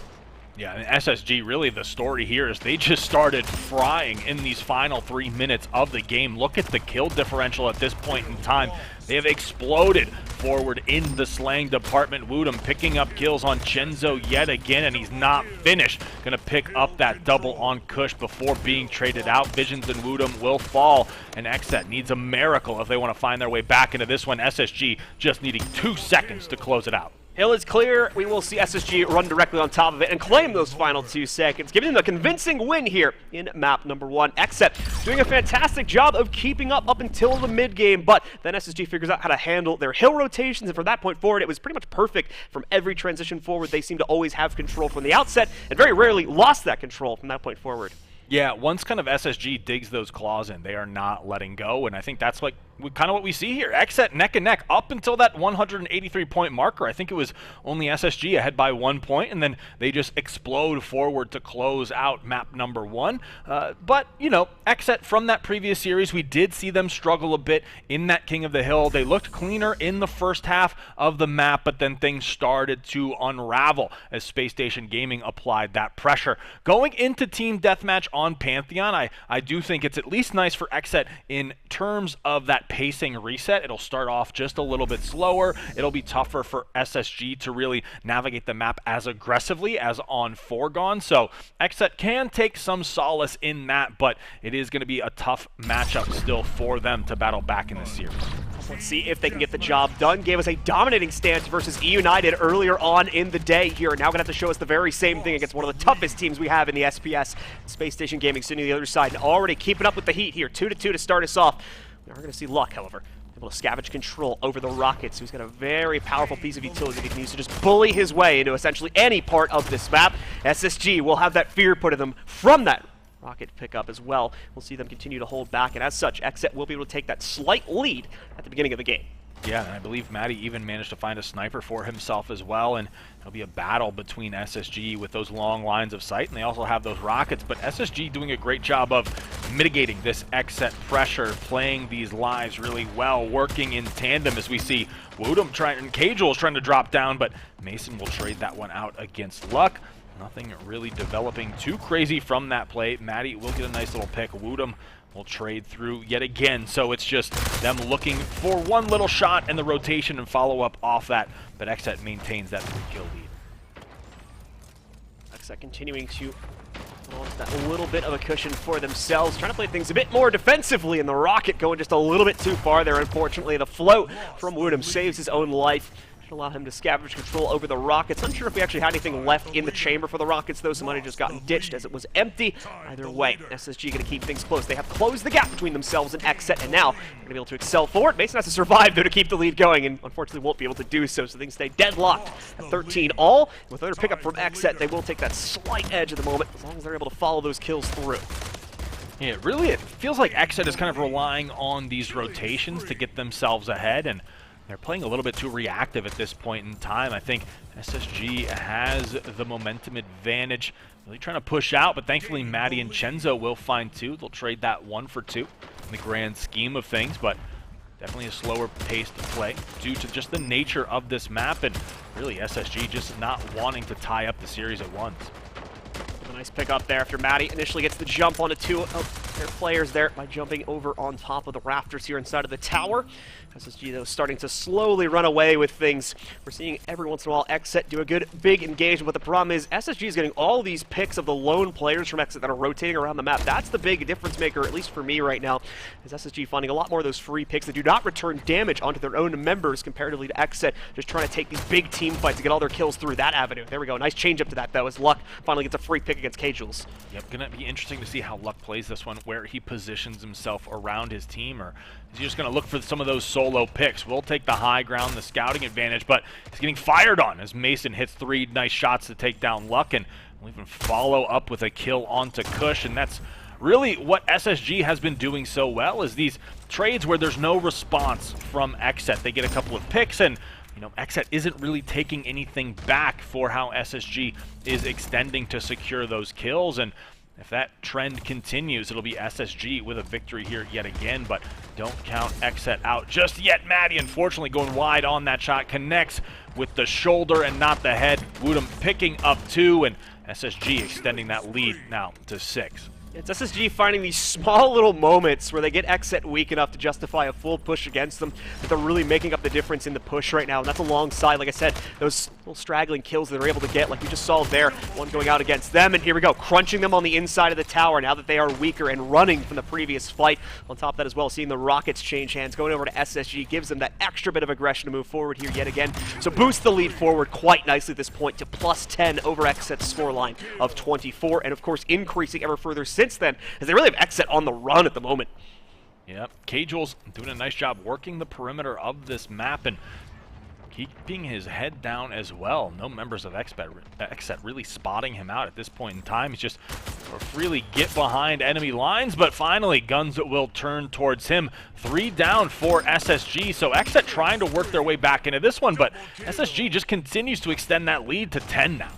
Yeah, and SSG, really the story here is they just started frying in these final 3 minutes of the game. Look at the kill differential at this point in time. They have exploded forward in the slaying department. Woodham picking up kills on Chenzo yet again, and he's not finished. Gonna pick up that double on Kush before being traded out. Visions and Woodham will fall, and Xset needs a miracle if they want to find their way back into this one. SSG just needing 2 seconds to close it out.
Hill is clear. We will see SSG run directly on top of it and claim those final 2 seconds, giving them a convincing win here in map number 1. Xset doing a fantastic job of keeping up until the mid-game, but then SSG figures out how to handle their hill rotations, and from that point forward, it was pretty much perfect from every transition forward. They seem to always have control from the outset, and very rarely lost that control from that point forward.
Yeah, once kind of SSG digs those claws in, they are not letting go, and I think that's like kind of what we see here. Xset neck and neck up until that 183-point marker. I think it was only SSG ahead by 1 point, and then they just explode forward to close out map number 1. But, you know, Xset from that previous series, we did see them struggle a bit in that King of the Hill. They looked cleaner in the first half of the map, but then things started to unravel as Space Station Gaming applied that pressure. Going into Team Deathmatch on Pantheon, I do think it's at least nice for Xset in terms of that pacing reset. It'll start off just a little bit slower. It'll be tougher for SSG to really navigate the map as aggressively as on Foregone. So Xset can take some solace in that, but it is going to be a tough matchup still for them to battle back in the series.
Let's see if they can get the job done. Gave us a dominating stance versus E United earlier on in the day here. Now going to have to show us the very same thing against one of the toughest teams we have in the SPS. Space Station Gaming sitting on the other side and already keeping up with the heat here. 2-2 to start us off. We are going to see Luck, however, able to scavenge control over the Rockets, who's got a very powerful piece of utility that he can use to just bully his way into essentially any part of this map. SSG will have that fear put in them from that Rocket pickup as well. We'll see them continue to hold back, and as such, Xset will be able to take that slight lead at the beginning of the game.
Yeah, and I believe Matty even managed to find a sniper for himself as well, and it'll be a battle between SSG with those long lines of sight, and they also have those rockets, but SSG doing a great job of mitigating this Xset pressure, playing these lives really well, working in tandem as we see Woodham and Cajul trying to drop down, but Mason will trade that one out against Luck. Nothing really developing too crazy from that play. Matty will get a nice little pick. Woodham will trade through yet again, so it's just them looking for one little shot in the rotation and follow up off that, but Xset maintains that 3-kill lead.
Xset continuing to launch that little bit of a cushion for themselves, trying to play things a bit more defensively, and the Rocket going just a little bit too far there. Unfortunately, the float from Woodham saves his own life. Should allow him to scavenge control over the Rockets. Unsure if we actually had anything left in the chamber for the Rockets, though. Some money just gotten ditched as it was empty. Either way, SSG going to keep things close. They have closed the gap between themselves and Xset, and now they're going to be able to excel forward. Mason has to survive, though, to keep the lead going, and unfortunately won't be able to do so, so things stay deadlocked at 13 all. With another pickup from Xset, they will take that slight edge at the moment, as long as they're able to follow those kills through.
Yeah, really, it feels like Xset is kind of relying on these rotations to get themselves ahead, and they're playing a little bit too reactive at this point in time. I think SSG has the momentum advantage, really trying to push out, but thankfully Matty and Chenzo will find two. They'll trade that 1 for 2 in the grand scheme of things, but definitely a slower pace to play due to just the nature of this map, and really SSG just not wanting to tie up the series at once.
A nice pick up there after Matty initially gets the jump onto two of their players there by jumping over on top of the rafters here inside of the tower. SSG, though, starting to slowly run away with things. We're seeing every once in a while Xset do a good big engagement, but the problem is SSG is getting all these picks of the lone players from Xset that are rotating around the map. That's the big difference maker, at least for me right now, is SSG finding a lot more of those free picks that do not return damage onto their own members comparatively to Xset, just trying to take these big team fights to get all their kills through that avenue. There we go. Nice change up to that, though, as Luck finally gets a free pick against Cajules.
Yep, gonna be interesting to see how Luck plays this one, where he positions himself around his team, or is he just gonna look for some of those solo picks? We'll take the high ground, the scouting advantage, but he's getting fired on as Mason hits 3 nice shots to take down Luck, and we'll even follow up with a kill onto Kush, and that's really what SSG has been doing so well, is these trades where there's no response from Xset. They get a couple of picks, and you know, Xset isn't really taking anything back for how SSG is extending to secure those kills, and if that trend continues, it'll be SSG with a victory here yet again, but don't count Xset out just yet. Matty, unfortunately, going wide on that shot, connects with the shoulder and not the head. Woodham picking up 2, and SSG extending that lead now to 6.
It's SSG finding these small little moments where they get Xset weak enough to justify a full push against them, but they're really making up the difference in the push right now, and that's alongside, like I said, those little straggling kills that they're able to get, like we just saw there, one going out against them, and here we go, crunching them on the inside of the tower now that they are weaker and running from the previous fight. On top of that as well, seeing the Rockets change hands, going over to SSG gives them that extra bit of aggression to move forward here yet again, so boost the lead forward quite nicely at this point to +10 over Xset's scoreline of 24, and of course increasing ever further since then, as they really have Xset on the run at the moment.
Yep, Cajules doing a nice job working the perimeter of this map, and keeping his head down as well. No members of Xset really spotting him out at this point in time. He's just freely get behind enemy lines, but finally guns will turn towards him. 3 down for SSG, so Xset trying to work their way back into this one, but SSG just continues to extend that lead to 10 now.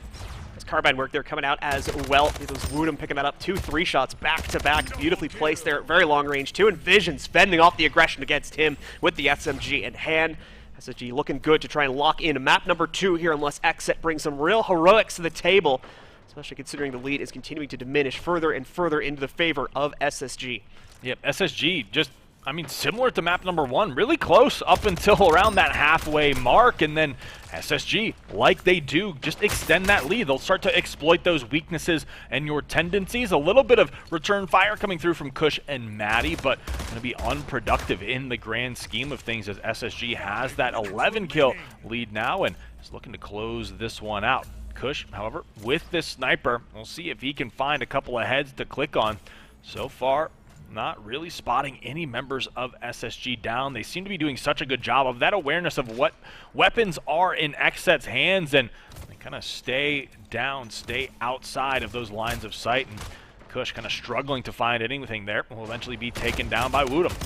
Carbine work there coming out as well. Those Woodham picking that up. 2 3-shots back to back, beautifully placed there at very long range too, and Visions fending off the aggression against him with the SMG in hand. SSG looking good to try and lock in map number 2 here, unless Xset brings some real heroics to the table, especially considering the lead is continuing to diminish further and further into the favor of SSG.
Yep, SSG just, I mean, similar to map number 1, really close up until around that halfway mark, and then SSG, like they do, just extend that lead. They'll start to exploit those weaknesses and your tendencies. A little bit of return fire coming through from Kush and Maddie, but going to be unproductive in the grand scheme of things as SSG has that 11-kill lead now and is looking to close this one out. Kush, however, with this sniper, we'll see if he can find a couple of heads to click on. So far, not really spotting any members of SSG down. They seem to be doing such a good job of that awareness of what weapons are in Xset's hands, and they kind of stay down, stay outside of those lines of sight, and Kush kind of struggling to find anything there. Will eventually be taken down by Woodham.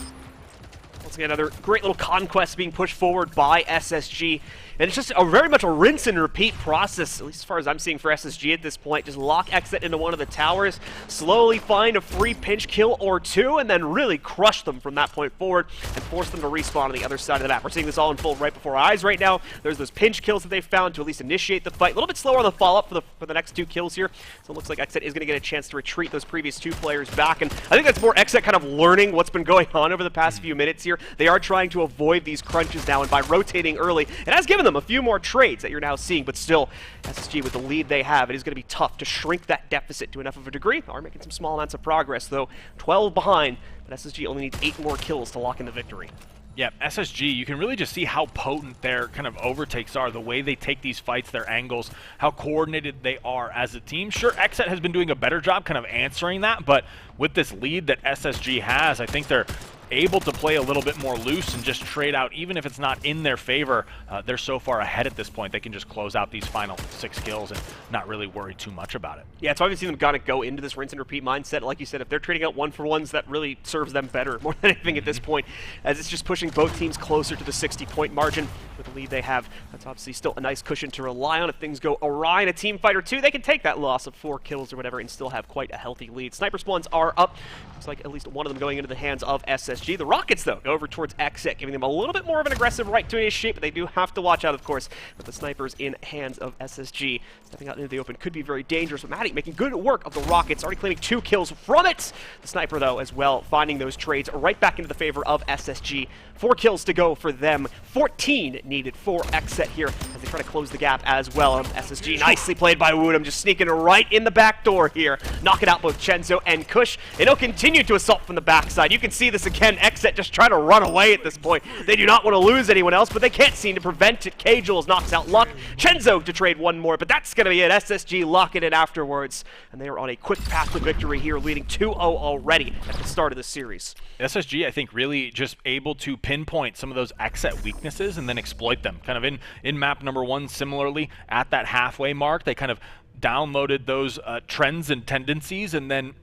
Once again, another great little conquest being pushed forward by SSG. And it's just very much a rinse and repeat process, at least as far as I'm seeing for SSG at this point. Just lock Xset into one of the towers, slowly find a free pinch kill or 2, and then really crush them from that point forward and force them to respawn on the other side of the map. We're seeing this all unfold right before our eyes right now. There's those pinch kills that they found to at least initiate the fight. A little bit slower on the follow-up for the next 2 kills here. So it looks like Xset is going to get a chance to retreat those previous 2 players back. And I think that's more Xset kind of learning what's been going on over the past few minutes here. They are trying to avoid these crunches now, and by rotating early, it has given them a few more trades that you're now seeing, but still, SSG with the lead they have, it is going to be tough to shrink that deficit to enough of a degree. They are making some small amounts of progress, though. 12 behind, but SSG only needs 8 more kills to lock in the victory.
Yeah, SSG, you can really just see how potent their kind of overtakes are, the way they take these fights, their angles, how coordinated they are as a team. Sure, Xset has been doing a better job kind of answering that, but with this lead that SSG has, I think they're able to play a little bit more loose and just trade out, even if it's not in their favor. They're so far ahead at this point, they can just close out these final 6 kills and not really worry too much about it.
Yeah, it's why we've seen them kind of go into this rinse and repeat mindset. Like you said, if they're trading out 1-for-1s, that really serves them better more than anything at this point, as it's just pushing both teams closer to the 60-point margin. With the lead they have, that's obviously still a nice cushion to rely on. If things go awry in a team fight or 2, they can take that loss of 4 kills or whatever and still have quite a healthy lead. Sniper spawns are up. Looks like at least one of them going into the hands of SSG. The Rockets, though, go over towards Xset, giving them a little bit more of an aggressive right to initiate, but they do have to watch out, of course, with the snipers in hands of SSG. Stepping out into the open could be very dangerous, but Maddie making good work of the Rockets, already claiming 2 kills from it. The sniper, though, as well, finding those trades right back into the favor of SSG. 4 kills to go for them. 14 needed for Xset here as they try to close the gap as well. SSG nicely played by Woodham, just sneaking right in the back door here, knocking out both Chenzo and Kush, and he'll continue to assault from the backside. You can see this again, Xset just trying to run away at this point. They do not want to lose anyone else, but they can't seem to prevent it. K-Jules knocks out Luck. Chenzo to trade 1 more, but that's going to be it. SSG lock it in afterwards, and they are on a quick path to victory here, leading 2-0 already at the start of the series.
SSG, I think, really just able to pinpoint some of those Xset weaknesses and then exploit them. Kind of in map number 1, similarly, at that halfway mark, they kind of downloaded those trends and tendencies, and then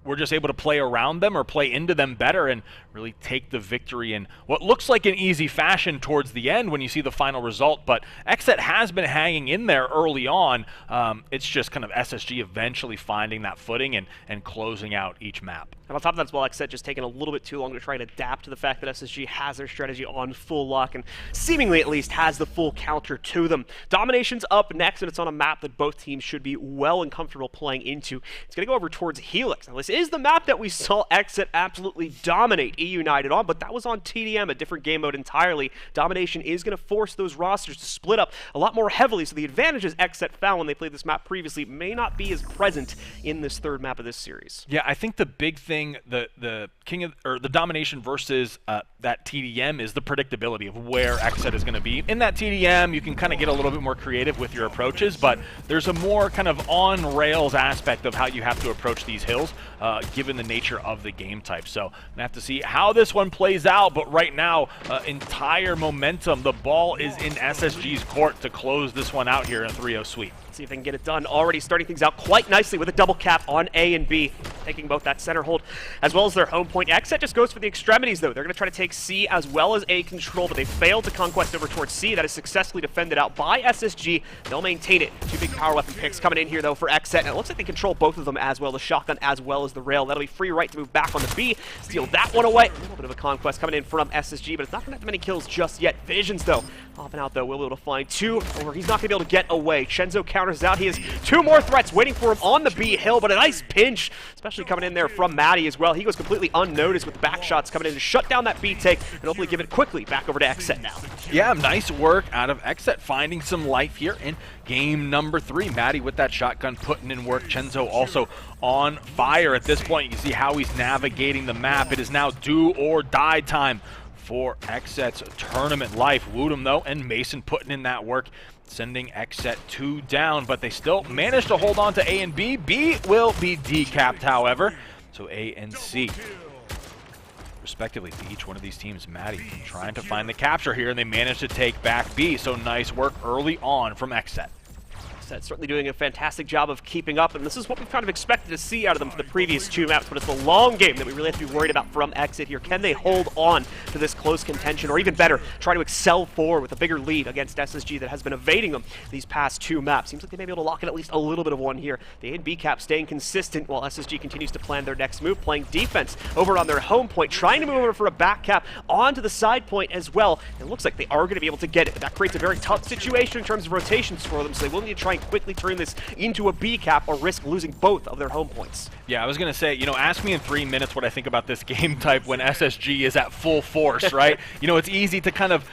we're just able to play around them or play into them better and really take the victory in what looks like an easy fashion towards the end when you see the final result. But Xset has been hanging in there early on. It's just kind of SSG eventually finding that footing and closing out each map.
And on top of that as well, Xset just taking a little bit too long to try and adapt to the fact that SSG has their strategy on full lock and seemingly at least has the full counter to them. Domination's up next, and it's on a map that both teams should be well and comfortable playing into. It's going to go over towards Helix. Now, this is the map that we saw Xset absolutely dominate E-United on, but that was on TDM, a different game mode entirely. Domination is going to force those rosters to split up a lot more heavily, so the advantages Xset found when they played this map previously may not be as present in this third map of this series.
Yeah, I think the big thing thing, the king of, or the domination versus that TDM is the predictability of where Xset is going to be. In that TDM, you can kind of get a little bit more creative with your approaches, but there's a more kind of on-rails aspect of how you have to approach these hills, given the nature of the game type. So I'm going to have to see how this one plays out, but right now, entire momentum. The ball is in SSG's court to close this one out here in a 3-0 sweep.
See if they can get it done. Already starting things out quite nicely with a double cap on A and B, taking both that center hold as well as their home point. Xset just goes for the extremities, though. They're going to try to take C as well as A control, but they failed to conquest over towards C. That is successfully defended out by SSG. They'll maintain it. Two big power weapon picks coming in here, though, for Xset, and it looks like they control both of them as well, the shotgun as well as the rail. That'll be free right to move back on the B, steal that one away. A little bit of a conquest coming in from SSG, but it's not going to have that many kills just yet. Visions, though, off and out, though, will be able to find two, or he's not going to be able to get away. Chenzo counters out. He has two more threats waiting for him on the B hill, but a nice pinch, especially coming in there from Maddie as well. He goes completely unnoticed with back shots coming in to shut down that B take and hopefully give it quickly back over to Xset now.
Yeah, nice work out of Xset, finding some life here in game number 3. Maddie with that shotgun putting in work. Chenzo also on fire at this point. You can see how he's navigating the map. It is now do or die time for Xset's tournament life. Woodham, though, and Mason putting in that work, sending Xset 2 down, but they still manage to hold on to A and B. B will be decapped, however, so A and C, respectively, to each one of these teams. Maddie trying to find the capture here, and they manage to take back B, so nice work early on from Xset.
Certainly doing a fantastic job of keeping up, and this is what we've kind of expected to see out of them for the previous 2 maps, but it's the long game that we really have to be worried about from Xset here. Can they hold on to this close contention, or even better, try to excel forward with a bigger lead against SSG that has been evading them these past 2 maps? Seems like they may be able to lock in at least a little bit of one here. The A and B cap staying consistent while SSG continues to plan their next move, playing defense over on their home point, trying to move over for a back cap onto the side point as well. It looks like they are going to be able to get it, but that creates a very tough situation in terms of rotations for them, so they will need to try and quickly turn this into a B cap or risk losing both of their home points.
Yeah, I was going to say, you know, ask me in 3 minutes what I think about this game type when SSG is at full force, right? You know, it's easy to kind of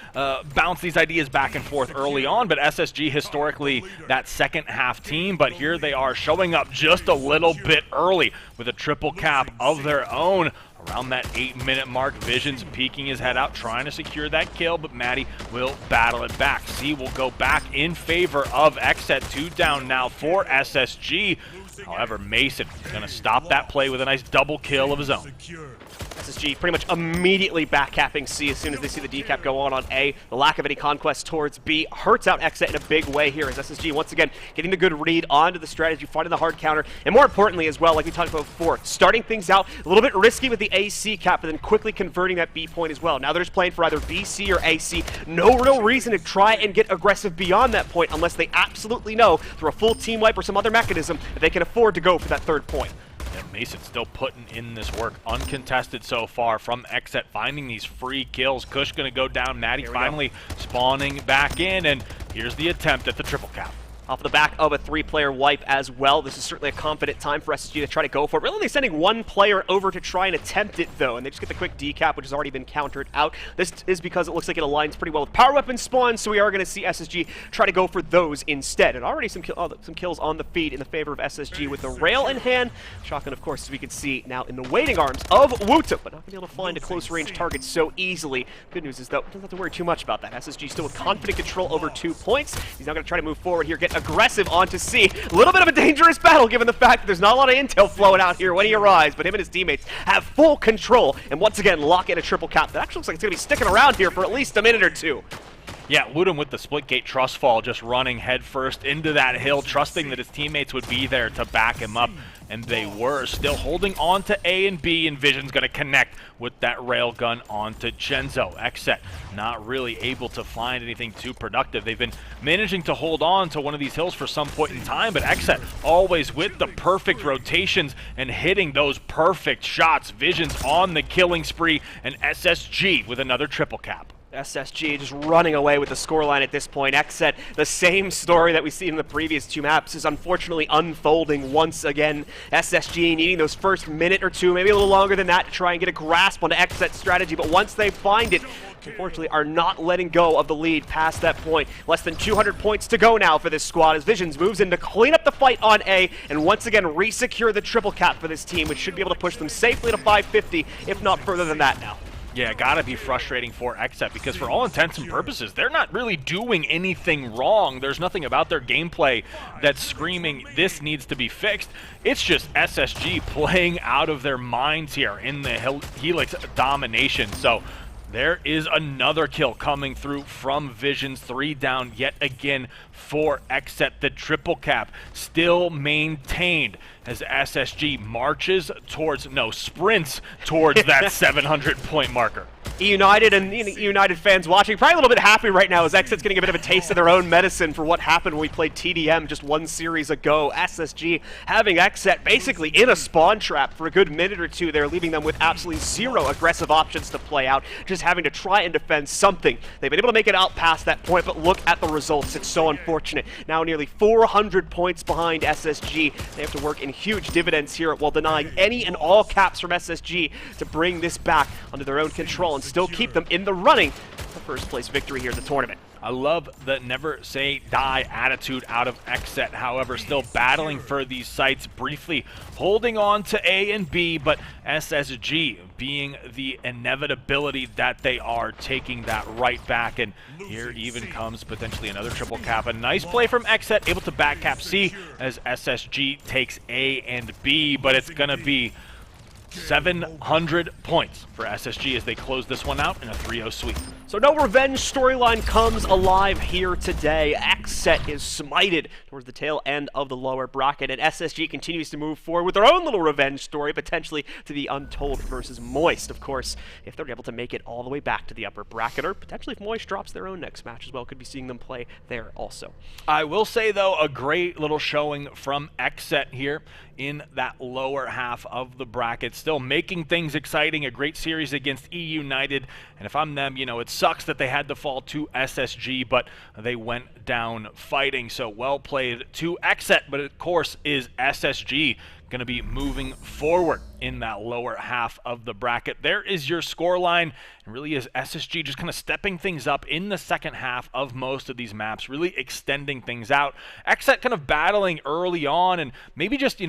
bounce these ideas back and forth early on, but SSG historically that second half team, but here they are showing up just a little bit early with a triple cap of their own. Around that 8-minute mark, Visions peeking his head out, trying to secure that kill, but Maddie will battle it back. C will go back in favor of Xset. 2 down now for SSG. However, Mason is going to stop that play with a nice double kill of his own. SSG pretty much immediately back-capping C as soon as they see the decap go on A. The lack of any conquest towards B hurts out Xset in a big way here as SSG once again getting the good read onto the strategy, finding the hard counter, and more importantly as well, like we talked about before, starting things out a little bit risky with the AC cap, but then quickly converting that B point as well. Now they're just playing for either BC or AC. No real reason to try and get aggressive beyond that point unless they absolutely know through a full team wipe or some other mechanism that they can afford to go for that 3rd point. Yeah, Mason still putting in this work, uncontested so far from Xset, finding these free kills. Kush going to go down, Maddie finally spawning back in, and here's the attempt at the triple cap.
Off the back of a 3-player wipe as well. This is certainly a confident time for SSG to try to go for it. Really, they're sending 1 player over to try and attempt it, though, and they just get the quick decap, which has already been countered out. This is because it looks like it aligns pretty well with power weapon spawns, so we are going to see SSG try to go for those instead. And already some kills on the feed in the favor of SSG with the rail in hand. Shotgun, of course, as we can see now in the waiting arms of Wuta, but not going to be able to find a close-range target so easily. Good news is, though, doesn't have to worry too much about that. SSG still with confident control over 2 points. He's now going to try to move forward here, get aggressive onto C. A little bit of a dangerous battle given the fact that there's not a lot of intel flowing out here when he arrives, but him and his teammates have full control and once again lock in a triple cap that actually looks like it's going to be sticking around here for at least a minute or 2.
Yeah, Woodham with the Splitgate trust fall, just running headfirst into that hill, trusting that his teammates would be there to back him up, and they were. Still holding on to A and B, and Vision's going to connect with that railgun onto Chenzo. Xset not really able to find anything too productive. They've been managing to hold on to one of these hills for some point in time, but Xset always with the perfect rotations and hitting those perfect shots. Vision's on the killing spree, and SSG with another triple cap.
SSG just running away with the scoreline at this point. Xset, the same story that we see in the previous two maps, is unfortunately unfolding once again. SSG needing those first minute or two, maybe a little longer than that, to try and get a grasp on Xset's strategy, but once they find it, unfortunately are not letting go of the lead past that point. Less than 200 points to go now for this squad as Visions moves in to clean up the fight on A and once again re-secure the triple cap for this team, which should be able to push them safely to 550, if not further than that now.
Yeah, gotta be frustrating for Xset because for all intents and purposes, they're not really doing anything wrong. There's nothing about their gameplay that's screaming, this needs to be fixed. It's just SSG playing out of their minds here in the Helix domination. So there is another kill coming through from Visions. 3 down yet again for Xset. The triple cap still maintained as SSG marches towards, sprints towards that 700-point marker.
United and United fans watching probably a little bit happy right now as Xset's getting a bit of a taste of their own medicine for what happened when we played TDM just one series ago. SSG having Xset basically in a spawn trap for a good minute or two there, leaving them with absolutely zero aggressive options to play out, just having to try and defend something. They've been able to make it out past that point, but look at the results. It's so unfortunate. Now nearly 400 points behind SSG. They have to work in huge dividends here while denying any and all caps from SSG to bring this back under their own control and still keep them in the running for first place victory here in the tournament.
I love the never say die attitude out of Xset, however, still battling for these sites, briefly holding on to A and B, but SSG being the inevitability that they are, taking that right back, and here even comes potentially another triple cap. A nice play from Xset, able to back cap C as SSG takes A and B, but it's gonna be 700 points for SSG as they close this one out in a 3-0 sweep.
So no revenge storyline comes alive here today. Xset is smited towards the tail end of the lower bracket, and SSG continues to move forward with their own little revenge story, potentially to the Untold versus Moist. Of course, if they're able to make it all the way back to the upper bracket, or potentially if Moist drops their own next match as well, could be seeing them play there also.
I will say, though, a great little showing from Xset here in that lower half of the bracket, still making things exciting. A great series against E United, and if I'm them, it sucks that they had to fall to SSG, but they went down fighting. So well played to Xset, but of course is SSG going to be moving forward in that lower half of the bracket. There is your scoreline, and really is SSG just kind of stepping things up in the second half of most of these maps, really extending things out. Xset kind of battling early on, and maybe just,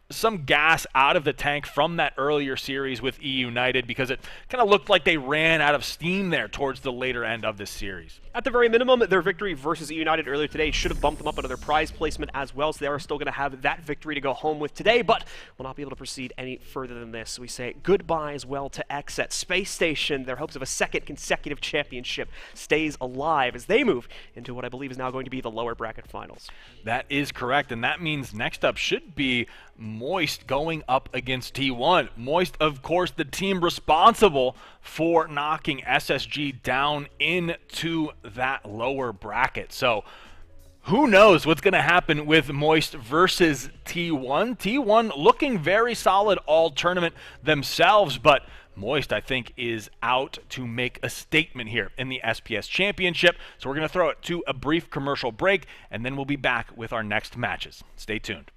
some gas out of the tank from that earlier series with E United, because it kind of looked like they ran out of steam there towards the later end of this series.
At the very minimum, their victory versus E United earlier today should have bumped them up into their prize placement as well, so they are still going to have that victory to go home with today, but will not be able to proceed any further than this. So we say goodbye as well to Xset. Space Station, their hopes of a second consecutive championship stays alive as they move into what I believe is now going to be the lower bracket finals.
That is correct, and that means next up should be Moist going up against T1. Moist, of course, the team responsible for knocking SSG down into that lower bracket. So who knows what's going to happen with Moist versus T1. T1 looking very solid all tournament themselves, but Moist, I think, is out to make a statement here in the SPS Championship. So we're going to throw it to a brief commercial break, and then we'll be back with our next matches. Stay tuned.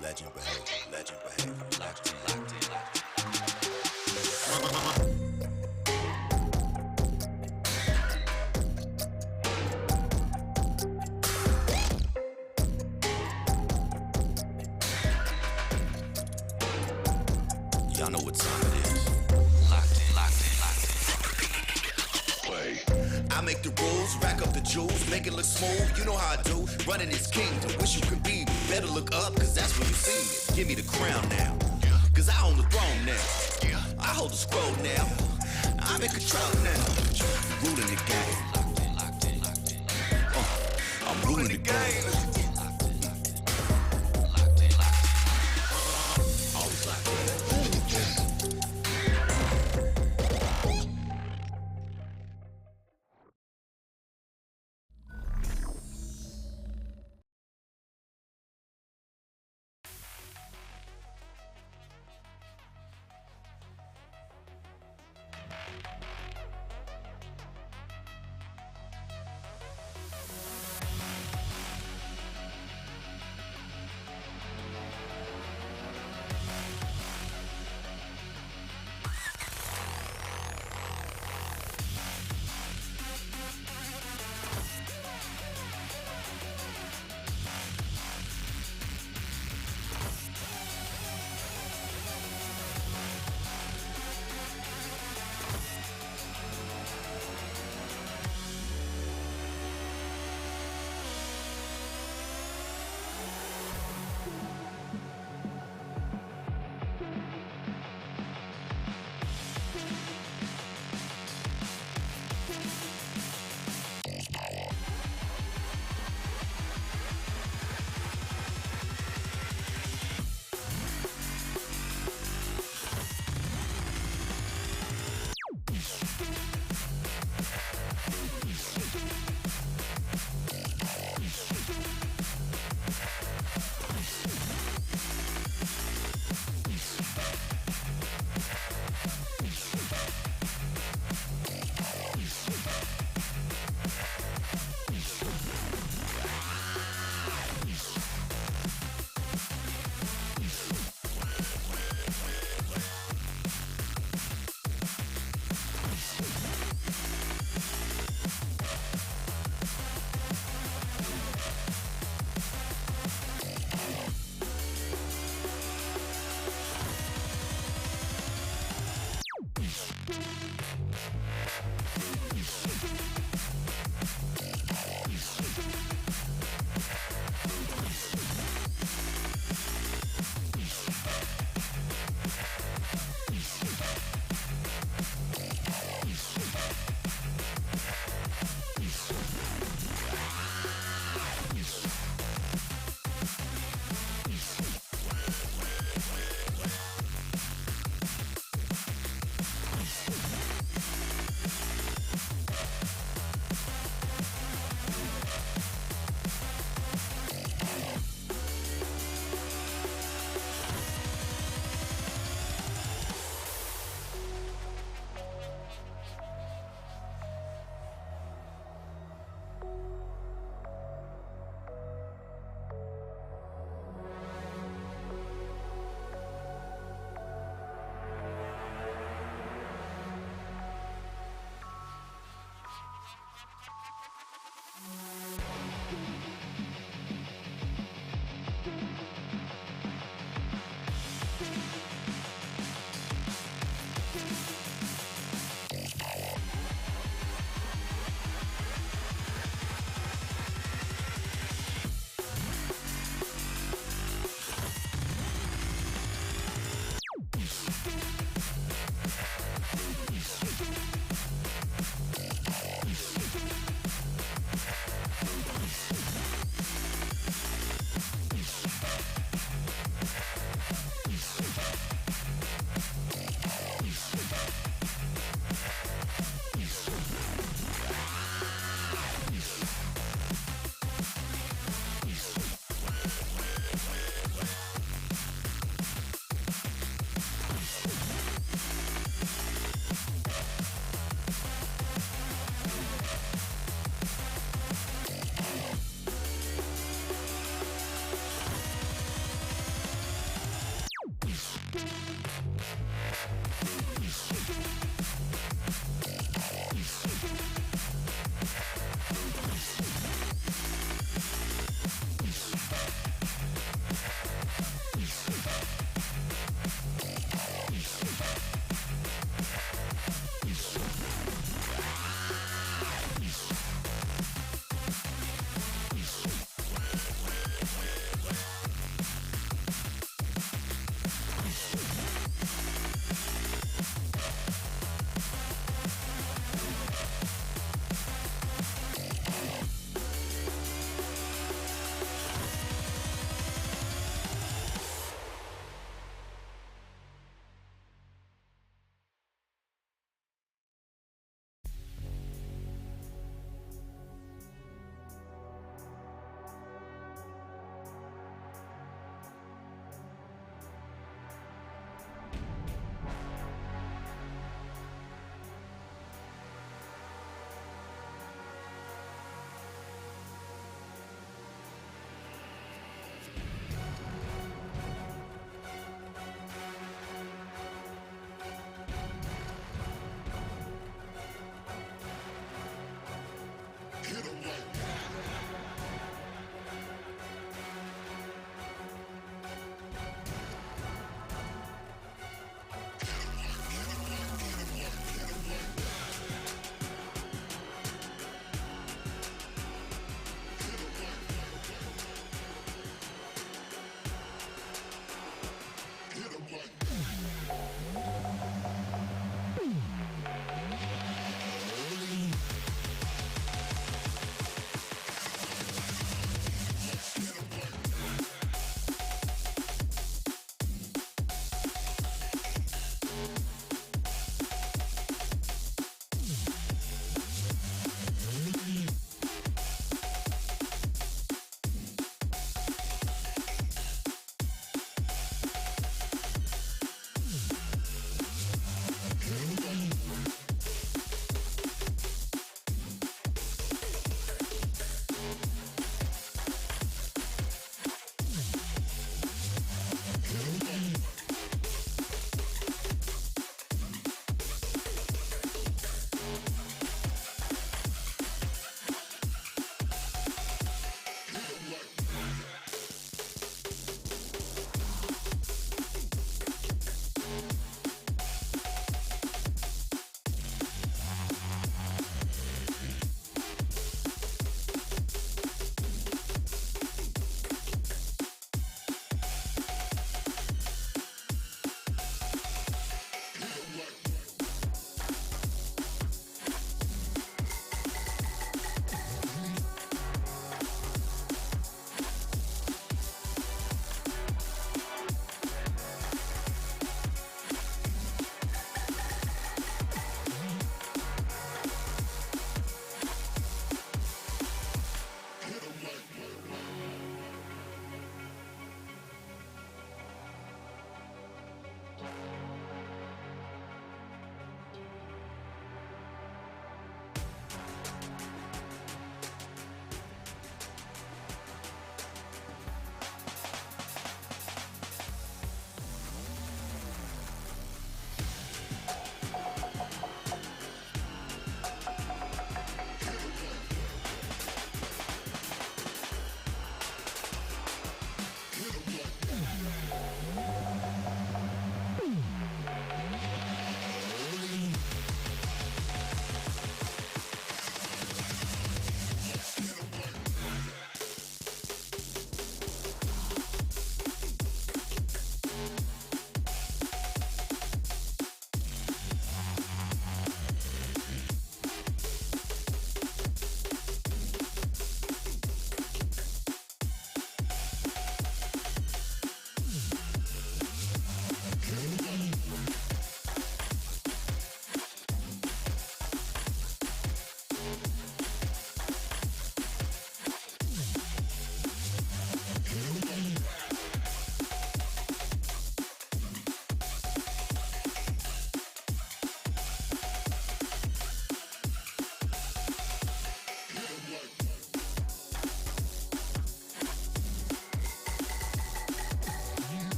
Legend behavior, legend behavior, locked in. Y'all know what time it is. Locked in. Play. I make the rules, rack up the jewels, make it look smooth. You know how I do. Running this kingdom, wish you could be. Better look up, cause that's where you see it. Give me the crown now, cause I own the throne now. I hold the scroll now. I'm in control now. Ruling the game. I'm ruling the game.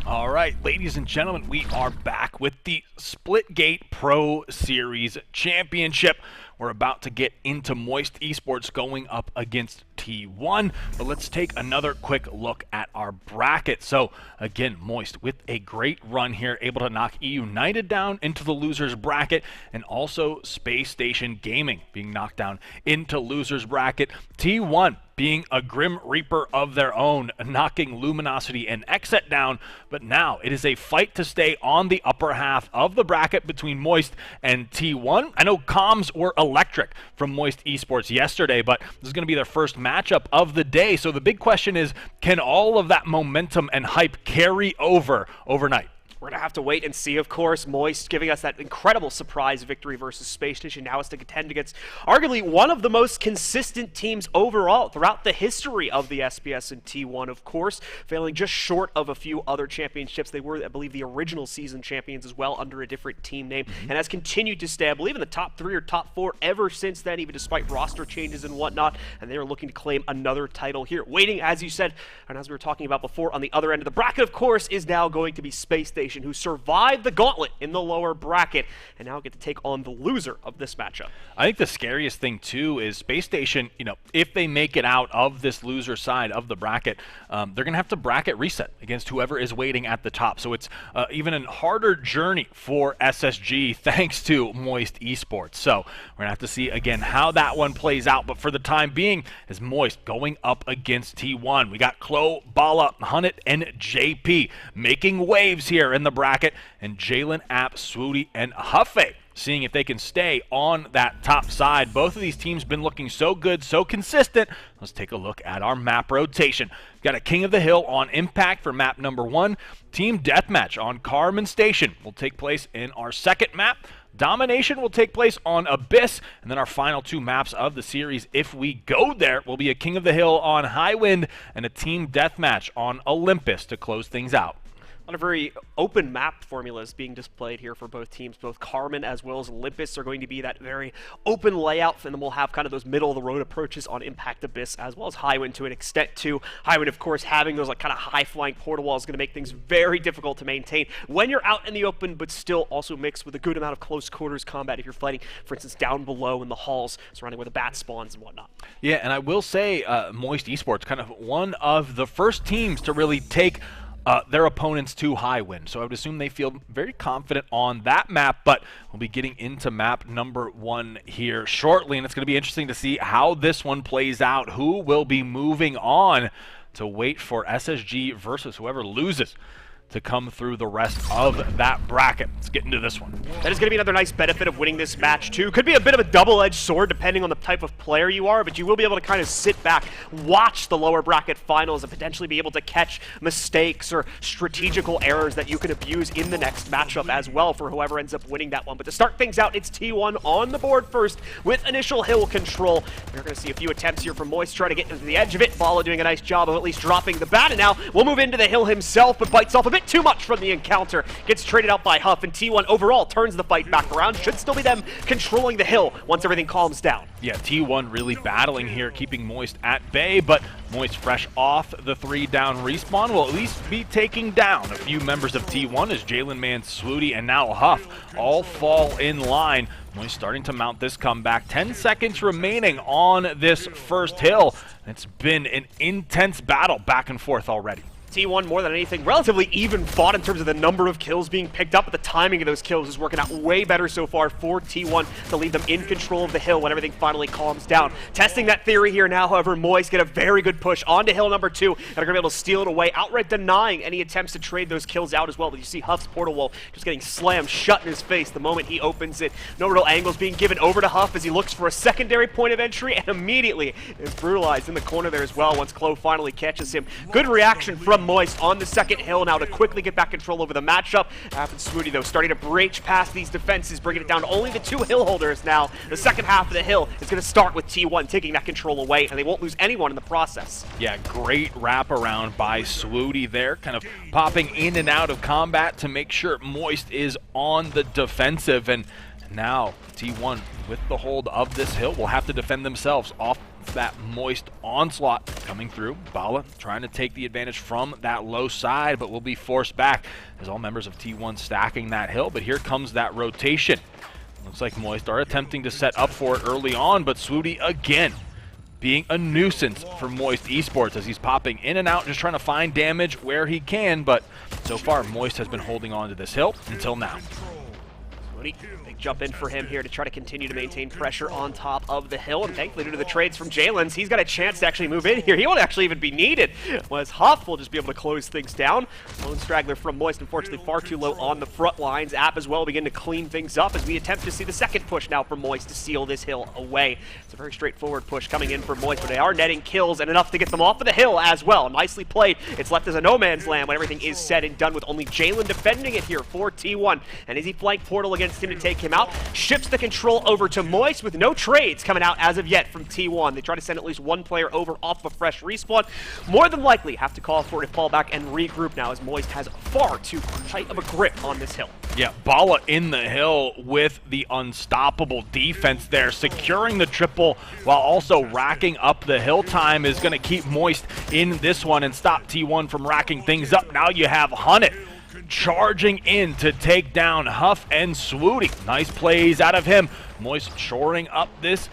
All right, ladies and gentlemen, we are back with the Splitgate Pro Series Championship. We're about to get into Moist Esports going up against T1, but let's take another quick look at our bracket. So again, Moist with a great run here, able to knock United down into the losers bracket, and also Space Station Gaming being knocked down into losers bracket. T1 being a Grim Reaper of their own, knocking Luminosity and Exet down, but now it is a fight to stay on the upper half of the bracket between Moist and T1. I know comms were electric from Moist Esports yesterday, but this is going to be their first matchup of the day, so the big question is, can all of that momentum and hype carry over overnight?
We're going to have to wait and see, of course. Moist giving us that incredible surprise victory versus Space Station. Now has to contend against arguably one of the most consistent teams overall throughout the history of the SPS and T1, of course, failing just short of a few other championships. They were, I believe, the original season champions as well under a different team name, and has continued to stay, I believe, in the top 3 or top 4 ever since then, even despite roster changes and whatnot, and they are looking to claim another title here. Waiting, as you said, and as we were talking about before, on the other end of the bracket, of course, is now going to be Space Station, who survived the gauntlet in the lower bracket and now get to take on the loser of this matchup.
I think the scariest thing too is Space Station, if they make it out of this loser side of the bracket, they're going to have to bracket reset against whoever is waiting at the top. So it's even a harder journey for SSG thanks to Moist Esports. So we're going to have to see again how that one plays out. But for the time being, is Moist going up against T1. We got Klo, Bala, Hunnit, and JP making waves here in the bracket, and Jalen, App, Swooty, and Huffe seeing if they can stay on that top side. Both of these teams been looking so good, so consistent. Let's take a look at our map rotation. We've got a King of the Hill on Impact for map number 1. Team Deathmatch on Carmen Station will take place in our second map. Domination will take place on Abyss, and then our final 2 maps of the series, if we go there, will be a King of the Hill on Highwind and a Team Deathmatch on Olympus to close things out.
A very open map formulas being displayed here for both teams. Both Carmen as well as Olympus are going to be that very open layout, and then we'll have kind of those middle-of-the-road approaches on Impact Abyss as well as Highwind to an extent too. Highwind, of course, having those kind of high-flying portal walls is going to make things very difficult to maintain when you're out in the open, but still also mixed with a good amount of close-quarters combat if you're fighting, for instance, down below in the halls surrounding where the bat spawns and whatnot.
Yeah, and I will say Moist Esports kind of one of the first teams to really take their opponents to Highwind. So I would assume they feel very confident on that map, but we'll be getting into map number 1 here shortly, and it's going to be interesting to see how this one plays out. Who will be moving on to wait for SSG versus whoever loses to come through the rest of that bracket. Let's get into this one.
That is going to be another nice benefit of winning this match too. Could be a bit of a double-edged sword depending on the type of player you are, but you will be able to kind of sit back, watch the lower bracket finals, and potentially be able to catch mistakes or strategical errors that you can abuse in the next matchup as well for whoever ends up winning that one. But to start things out, it's T1 on the board first with initial hill control. You're going to see a few attempts here from Moist trying to get into the edge of it. Bala doing a nice job of at least dropping the bat, and now we'll move into the hill himself, but bites off a bit too much from the encounter. Gets traded out by Huff, and T1 overall turns the fight back around. Should still be them controlling the hill once everything calms down.
Yeah, T1 really battling here, keeping Moist at bay, but Moist fresh off the 3-down respawn will at least be taking down a few members of T1 as Jalen Man, Swooty, and now Huff all fall in line. Moist starting to mount this comeback. 10 seconds remaining on this first hill. It's been an intense battle back and forth already.
T1, more than anything, relatively even fought in terms of the number of kills being picked up, but the timing of those kills is working out way better so far for T1 to leave them in control of the hill when everything finally calms down. Testing that theory here now, however, Moist get a very good push onto hill number 2, and are going to be able to steal it away, outright denying any attempts to trade those kills out as well. But you see Huff's portal wall just getting slammed shut in his face the moment he opens it. No real angles being given over to Huff as he looks for a secondary point of entry, and immediately is brutalized in the corner there as well once Klo finally catches him. Good reaction from Moist on the second hill now to quickly get back control over the matchup. App and Swooty, though, starting to breach past these defenses, bringing it down to only the 2 hill holders now. The second half of the hill is going to start with T1 taking that control away, and they won't lose anyone in the process.
Yeah, great wraparound by Swooty there, kind of popping in and out of combat to make sure Moist is on the defensive, and now T1 with the hold of this hill will have to defend themselves off that Moist onslaught coming through. Bala trying to take the advantage from that low side, but will be forced back as all members of T1 stacking that hill. But here comes that rotation. Looks like Moist are attempting to set up for it early on, but Swooty again being a nuisance for Moist Esports as he's popping in and out, just trying to find damage where he can, but so far Moist has been holding on to this hill until now.
Big jump in for him here to try to continue to maintain pressure on top of the hill, and thankfully due to the trades from Jalen's, he's got a chance to actually move in here. He won't actually even be needed, as Huff will just be able to close things down. Lone straggler from Moist, unfortunately far too low on the front lines. App as well begin to clean things up as we attempt to see the second push now from Moist to seal this hill away. It's a very straightforward push coming in for Moist, but they are netting kills and enough to get them off of the hill as well. Nicely played. It's left as a no man's land when everything is said and done, with only Jalen defending it here for T1. And as he flank portal against him to take him out, shifts the control over to Moist with no trades coming out as of yet from T1. They try to send at least one player over off of a fresh respawn. More than likely have to call for it to fall back and regroup now, as Moist has far too tight of a grip on this hill.
Yeah, Bala in the hill with the unstoppable defense there, securing the triple while also racking up the hill time is going to keep Moist in this one and stop T1 from racking things up. Now you have Hunnit charging in to take down Huff and Swooty. Nice plays out of him. Moist shoring up this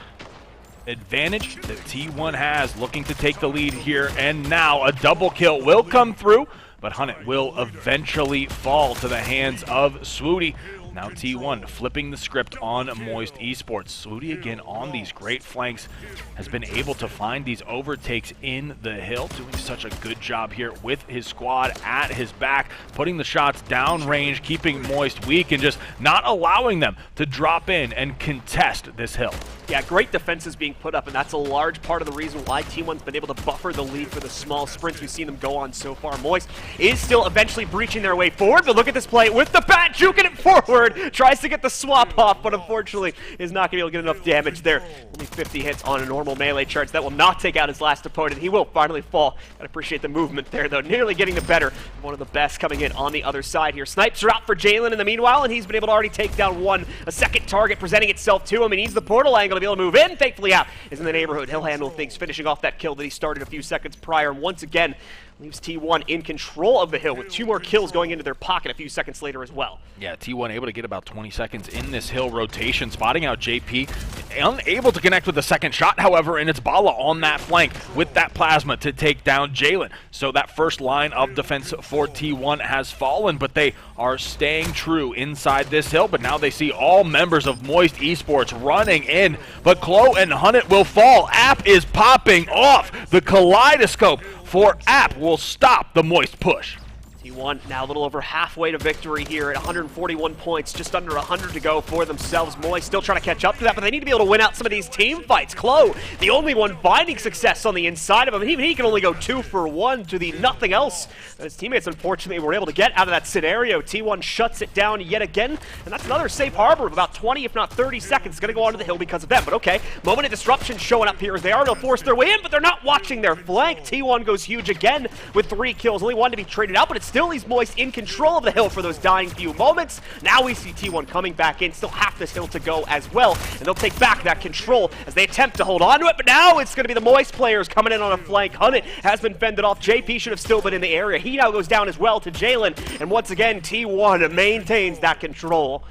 advantage that T1 has, looking to take the lead here, and now a double kill will come through, but Hunnit will eventually fall to the hands of Swooty. Now T1 flipping the script on Moist Esports. Swooty again on these great flanks has been able to find these overtakes in the hill, doing such a good job here with his squad at his back, putting the shots downrange, keeping Moist weak, and just not allowing them to drop in and contest this hill.
Yeah, great defenses being put up, and that's a large part of the reason why T1's been able to buffer the lead for the small sprints we've seen them go on so far. Moist is still eventually breaching their way forward, but look at this play with the bat, juking it forward, tries to get the swap off, but unfortunately is not going to be able to get enough damage there. Only 50 hits on a normal melee charge. That will not take out his last opponent. He will finally fall. I appreciate the movement there, though. Nearly getting the better. One of the best coming in on the other side here. Snipes are out for Jalen in the meanwhile, and he's been able to already take down one. A second target presenting itself to him. He needs the portal angle to be able to move in. Thankfully, App is in the neighborhood. He'll handle things, finishing off that kill that he started a few seconds prior. And once again, leaves T1 in control of the hill with 2 more kills going into their pocket a few seconds later as well.
Yeah, T1 able to get about 20 seconds in this hill rotation, spotting out JP. Unable to connect with the second shot, however, and it's Bala on that flank with that plasma to take down Jalen. So that first line of defense for T1 has fallen, but they are staying true inside this hill. But now they see all members of Moist Esports running in, but Chloe and Hunnit will fall. App is popping off. The kaleidoscope for App will stop the Moist push.
T1 now a little over halfway to victory here at 141 points, just under 100 to go for themselves. Moist still trying to catch up to that, but they need to be able to win out some of these team fights. Chloe, the only one finding success on the inside of him, and even he can only go 2 for 1 to the nothing else that his teammates unfortunately were able to get out of that scenario. T1 shuts it down yet again, and that's another safe harbor of about 20, if not 30 seconds. Going to go onto the hill because of them, but okay. Moment of disruption showing up here as they are. They'll force their way in, but they're not watching their flank. T1 goes huge again with 3 kills. Only one to be traded out, but it's still leaves Moist in control of the hill for those dying few moments. Now we see T1 coming back in, still half this hill to go as well, and they'll take back that control as they attempt to hold on to it, but now it's going to be the Moist players coming in on a flank. Hunnit has been fended off. JP should have still been in the area. He now goes down as well to Jalen, and once again T1 maintains that control.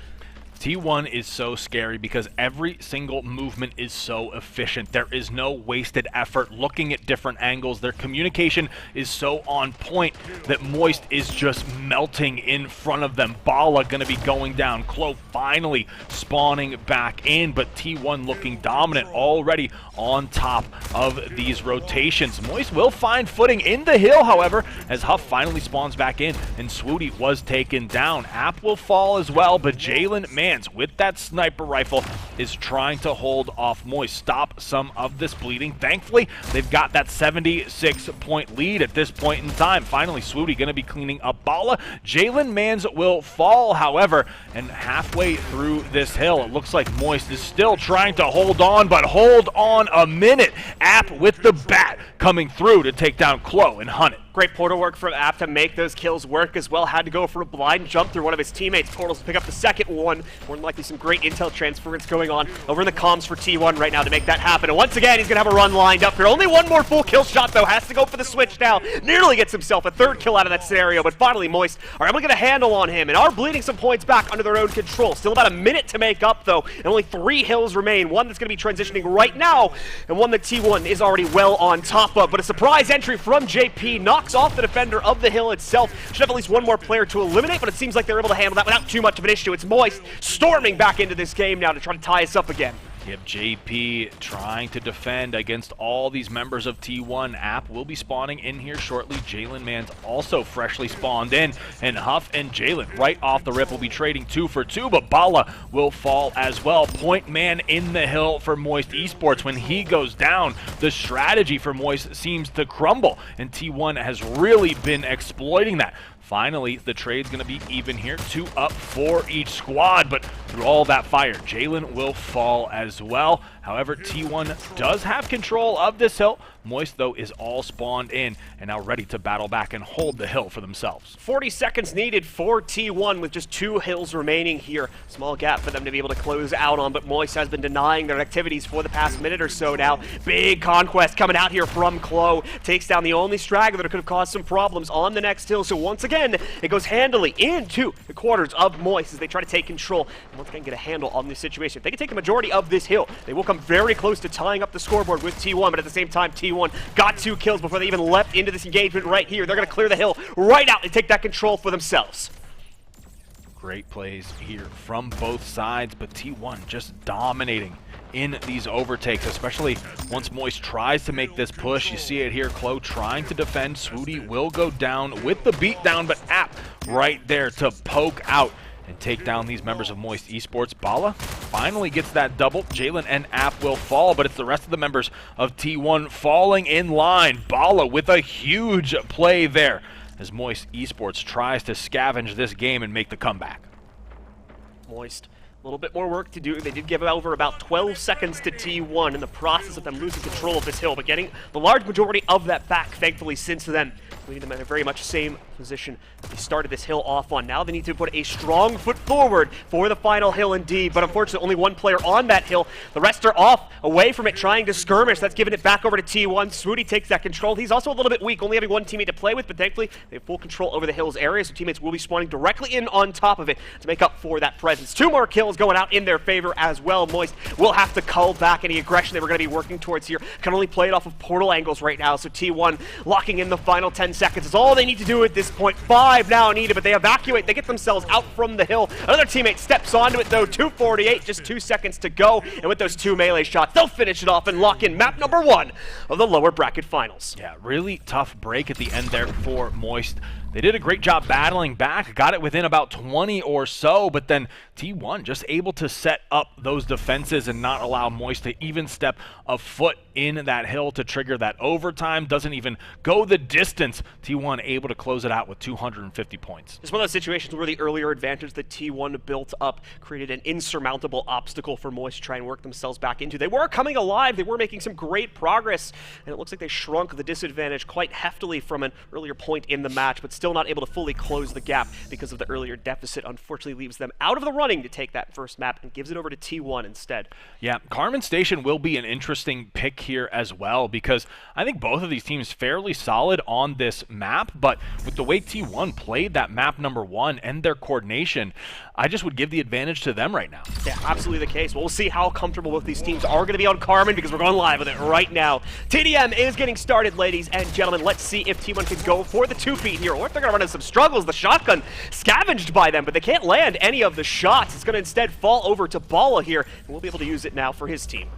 T1 is so scary because every single movement is so efficient. There is no wasted effort looking at different angles. Their communication is so on point that Moist is just melting in front of them. Bala going to be going down. Chloe finally spawning back in, but T1 looking dominant already on top of these rotations. Moist will find footing in the hill, however, as Huff finally spawns back in and Swooty was taken down. App will fall as well, but Jalen, man, with that sniper rifle is trying to hold off Moist, stop some of this bleeding. Thankfully, they've got that 76-point lead at this point in time. Finally, Swooty going to be cleaning up Bala. Jalen Mans will fall, however, and halfway through this hill, it looks like Moist is still trying to hold on, but hold on a minute. App with the bat coming through to take down Chloe and Hunnit.
Great portal work from App to make those kills work as well. Had to go for a blind jump through one of his teammates' portals to pick up the second one. More than likely some great intel transference going on over in the comms for T1 right now to make that happen. And once again, he's going to have a run lined up here. Only one more full kill shot, though. Has to go for the switch now. Nearly gets himself a third kill out of that scenario, but finally Moist are able to get a handle on him and are bleeding some points back under their own control. Still about a minute to make up, though, and only 3 hills remain. One that's going to be transitioning right now, and one that T1 is already well on top of. But a surprise entry from JP knocks off the defender of the hill itself. Should have at least one more player to eliminate, but it seems like they're able to handle that without too much of an issue. It's Moist storming back into this game now to try to tie us up again.
Yep, JP trying to defend against all these members of T1. App will be spawning in here shortly. Jalen Man's also freshly spawned in, and Huff and Jalen right off the rip will be trading 2 for 2, but Bala will fall as well. Point man in the hill for Moist Esports. When he goes down, the strategy for Moist seems to crumble, and T1 has really been exploiting that. Finally, the trade's going to be even here. 2 up for each squad, but through all that fire, Jalen will fall as well. However, T1 does have control of this hill. Moist, though, is all spawned in and now ready to battle back and hold the hill for themselves.
40 seconds needed for T1 with just 2 hills remaining here. Small gap for them to be able to close out on, but Moist has been denying their activities for the past minute or so now. Big conquest coming out here from Klo. Takes down the only straggler that could have caused some problems on the next hill. So once again, it goes handily into the quarters of Moist as they try to take control and once again get a handle on this situation. If they can take the majority of this hill, they will come very close to tying up the scoreboard with T1, but at the same time, T1 got 2 kills before they even leapt into this engagement right here. They're going to clear the hill right out and take that control for themselves.
Great plays here from both sides, but T1 just dominating in these overtakes, especially once Moist tries to make this push. You see it here, Klo trying to defend. Swooty will go down with the beatdown, but App right there to poke out and take down these members of Moist Esports. Bala finally gets that double. Jalen and App will fall, but it's the rest of the members of T1 falling in line. Bala with a huge play there as Moist Esports tries to scavenge this game and make the comeback.
Moist, a little bit more work to do. They did give over about 12 seconds to T1 in the process of them losing control of this hill, but getting the large majority of that back, thankfully, since then. Leaving them in a very much same position they started this hill off on. Now they need to put a strong foot forward for the final hill indeed, but unfortunately only one player on that hill. The rest are off, away from it, trying to skirmish. That's giving it back over to T1. Swooty takes that control. He's also a little bit weak, only having one teammate to play with, but thankfully they have full control over the hill's area, so teammates will be spawning directly in on top of it to make up for that presence. 2 more kills going out in their favor as well. Moist will have to cull back any aggression they were going to be working towards here. Can only play it off of portal angles right now, so T1 locking in the final 10 seconds is all they need to do at this point. 5 now needed, but they evacuate. They get themselves out from the hill. Another teammate steps onto it, though. 2:48, just 2 seconds to go. And with those 2 melee shots, they'll finish it off and lock in map number 1 of the lower bracket finals.
Yeah, really tough break at the end there for Moist. They did a great job battling back, got it within about 20 or so, but then T1 just able to set up those defenses and not allow Moist to even step a foot in that hill to trigger that overtime. Doesn't even go the distance. T1 able to close it out with 250 points.
It's one of those situations where the earlier advantage that T1 built up created an insurmountable obstacle for Moist to try and work themselves back into. They were coming alive, they were making some great progress, and it looks like they shrunk the disadvantage quite heftily from an earlier point in the match, but still not able to fully close the gap because of the earlier deficit. Unfortunately leaves them out of the running to take that first map and gives it over to T1 instead.
Yeah, Carmen Station will be an interesting pick here as well, because I think both of these teams fairly solid on this map, but with the way T1 played that map number 1 and their coordination, I just would give the advantage to them right now.
Yeah, absolutely the case. Well, we'll see how comfortable both these teams are going to be on Carmen, because we're going live with it right now. TDM is getting started, ladies and gentlemen. Let's see if T1 can go for the 2-feet here, or if they're going to run into some struggles. The shotgun scavenged by them, but they can't land any of the shots. It's going to instead fall over to Bala here, and we'll be able to use it now for his team.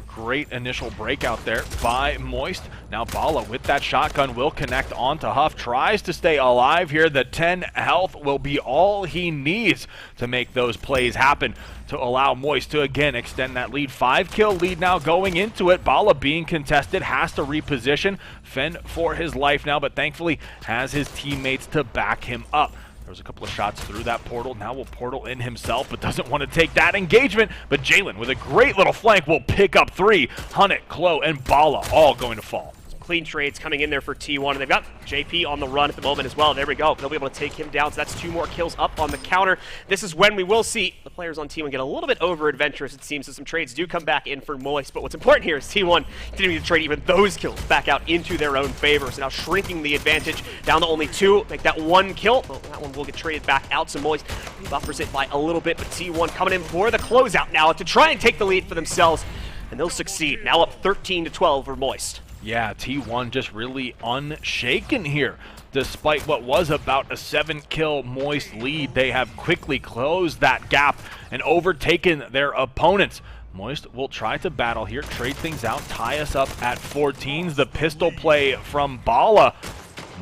Great initial breakout there by Moist. Now Bala with that shotgun will connect onto Huff. Tries to stay alive here. The 10 health will be all he needs to make those plays happen to allow Moist to again extend that lead. 5-kill lead now going into it. Bala being contested, has to reposition, fend for his life now, but thankfully has his teammates to back him up. There was a couple of shots through that portal. Now will portal in himself, but doesn't want to take that engagement. But Jalen with a great little flank will pick up 3. Hunnit, Klo, and Bala all going to fall.
clean trades coming in there for T1, and they've got JP on the run at the moment as well. There we go. They'll be able to take him down, so that's 2 more kills up on the counter. This is when we will see the players on T1 get a little bit over-adventurous, it seems, so some trades do come back in for Moist, but what's important here is T1 continuing to trade even those kills back out into their own favor, so now shrinking the advantage down to only 2, make that 1 kill. Well, that one will get traded back out, so Moist buffers it by a little bit, but T1 coming in for the closeout now to try and take the lead for themselves, and they'll succeed. Now up 13-12 for Moist.
Yeah, T1 just really unshaken here. Despite what was about a 7-kill Moist lead, they have quickly closed that gap and overtaken their opponents. Moist will try to battle here, trade things out, tie us up at 14s. The pistol play from Bala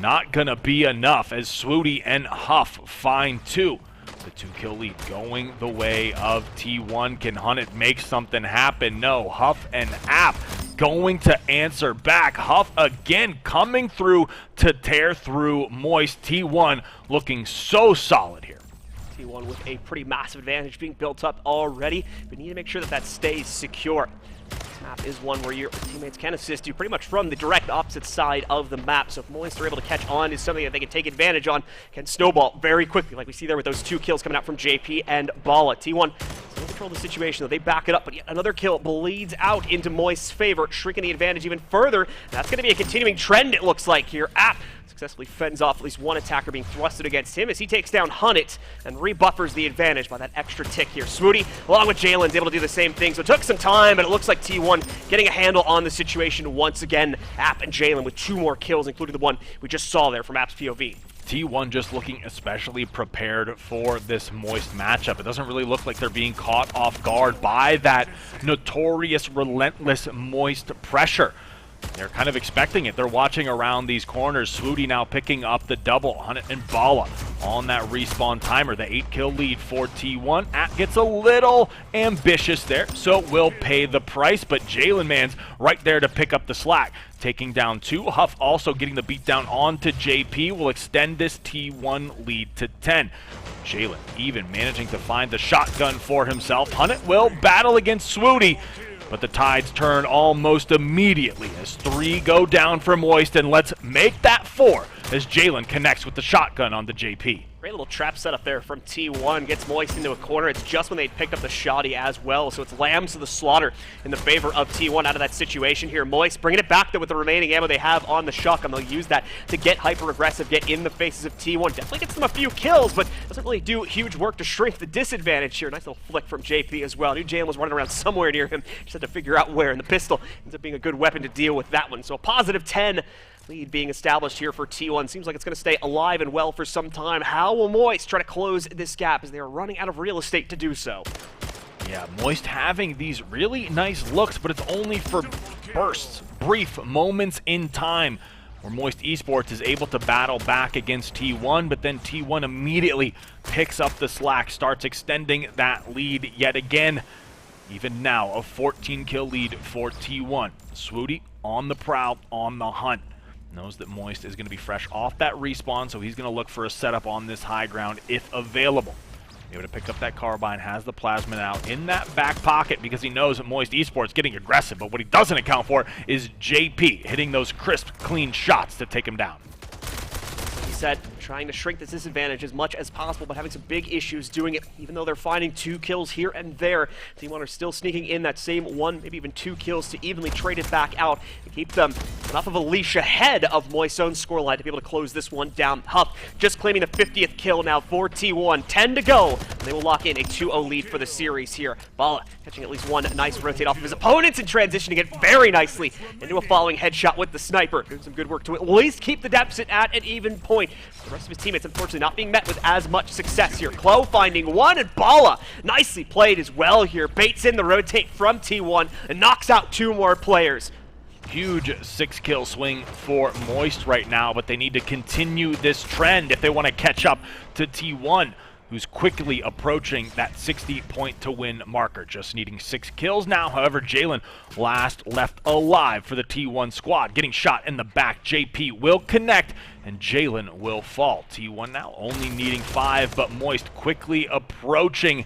not gonna be enough as Swooty and Huff find 2. The 2-kill lead going the way of T1. Can Hunnit make something happen? No. Huff and App going to answer back. Huff again coming through to tear through Moist. T1 looking so solid here.
T1 with a pretty massive advantage being built up already. We need to make sure that that stays secure. Map is one where your teammates can assist you pretty much from the direct opposite side of the map. So if Moist are able to catch on to something that they can take advantage on, can snowball very quickly, like we see there with those 2 kills coming out from JP and Bala. T1 still control the situation, though. They back it up, but yet another kill bleeds out into Moist's favor, shrinking the advantage even further. That's going to be a continuing trend, it looks like here. App successfully fends off at least one attacker being thrusted against him as he takes down Hunnit and rebuffers the advantage by that extra tick here. Swooty, along with Jalen's able to do the same thing, so it took some time, but it looks like T1 getting a handle on the situation once again. App and Jalen with 2 more kills, including the one we just saw there from App's POV.
T1 just looking especially prepared for this Moist matchup. It doesn't really look like they're being caught off guard by that notorious, relentless Moist pressure. They're kind of expecting it. They're watching around these corners. Swooty now picking up the double. Hunnit and Bala on that respawn timer. The 8-kill lead for T1. App gets a little ambitious there, so will pay the price, but Jalen Man's right there to pick up the slack. Taking down 2. Huff also getting the beatdown onto JP will extend this T1 lead to 10. Jalen even managing to find the shotgun for himself. Hunnit will battle against Swooty, but the tides turn almost immediately as 3 go down for Moist, and let's make that 4 as Jalen connects with the shotgun on the JP.
Great little trap setup there from T1. Gets Moist into a corner. It's just when they picked up the shoddy as well, so it's lambs to the slaughter in the favor of T1 out of that situation here. Moist bringing it back, though, with the remaining ammo they have on the shotgun. They'll use that to get hyper-aggressive, get in the faces of T1. Definitely gets them a few kills, but doesn't really do huge work to shrink the disadvantage here. Nice little flick from JP as well. I knew Jalen was running around somewhere near him. Just had to figure out where, and the pistol ends up being a good weapon to deal with that one. So a positive 10 lead being established here for T1. Seems like it's going to stay alive and well for some time. How will Moist try to close this gap as they are running out of real estate to do so?
Yeah, Moist having these really nice looks, but it's only for bursts, brief moments in time where Moist Esports is able to battle back against T1, but then T1 immediately picks up the slack, starts extending that lead yet again. Even now, a 14-kill lead for T1. Swooty on the prowl, on the hunt. Knows that Moist is going to be fresh off that respawn, so he's going to look for a setup on this high ground if available. Able to pick up that carbine, has the plasmid out in that back pocket because he knows that Moist Esports getting aggressive, but what he doesn't account for is JP hitting those crisp, clean shots to take him down.
He said, trying to shrink this disadvantage as much as possible, but having some big issues doing it, even though they're finding 2 kills here and there. T1 are still sneaking in that same 1, maybe even 2 kills to evenly trade it back out and keep them enough of a leash ahead of Moist's own scoreline to be able to close this one down. Huff just claiming the 50th kill now for T1. 10 to go, and they will lock in a 2-0 lead for the series here. Bala catching at least one nice rotate off of his opponents and transitioning it very nicely into a following headshot with the sniper. Doing some good work to at least keep the deficit at an even point. The rest of his teammates unfortunately not being met with as much success here. Klo finding 1, and Bala nicely played as well here. Baits in the rotate from T1 and knocks out 2 more players.
Huge 6-kill swing for Moist right now, but they need to continue this trend if they want to catch up to T1, who's quickly approaching that 60-point-to-win marker. Just needing 6 kills now. However, Jalen last left alive for the T1 squad. Getting shot in the back. JP will connect, and Jalen will fall. T1 now only needing 5, but Moist quickly approaching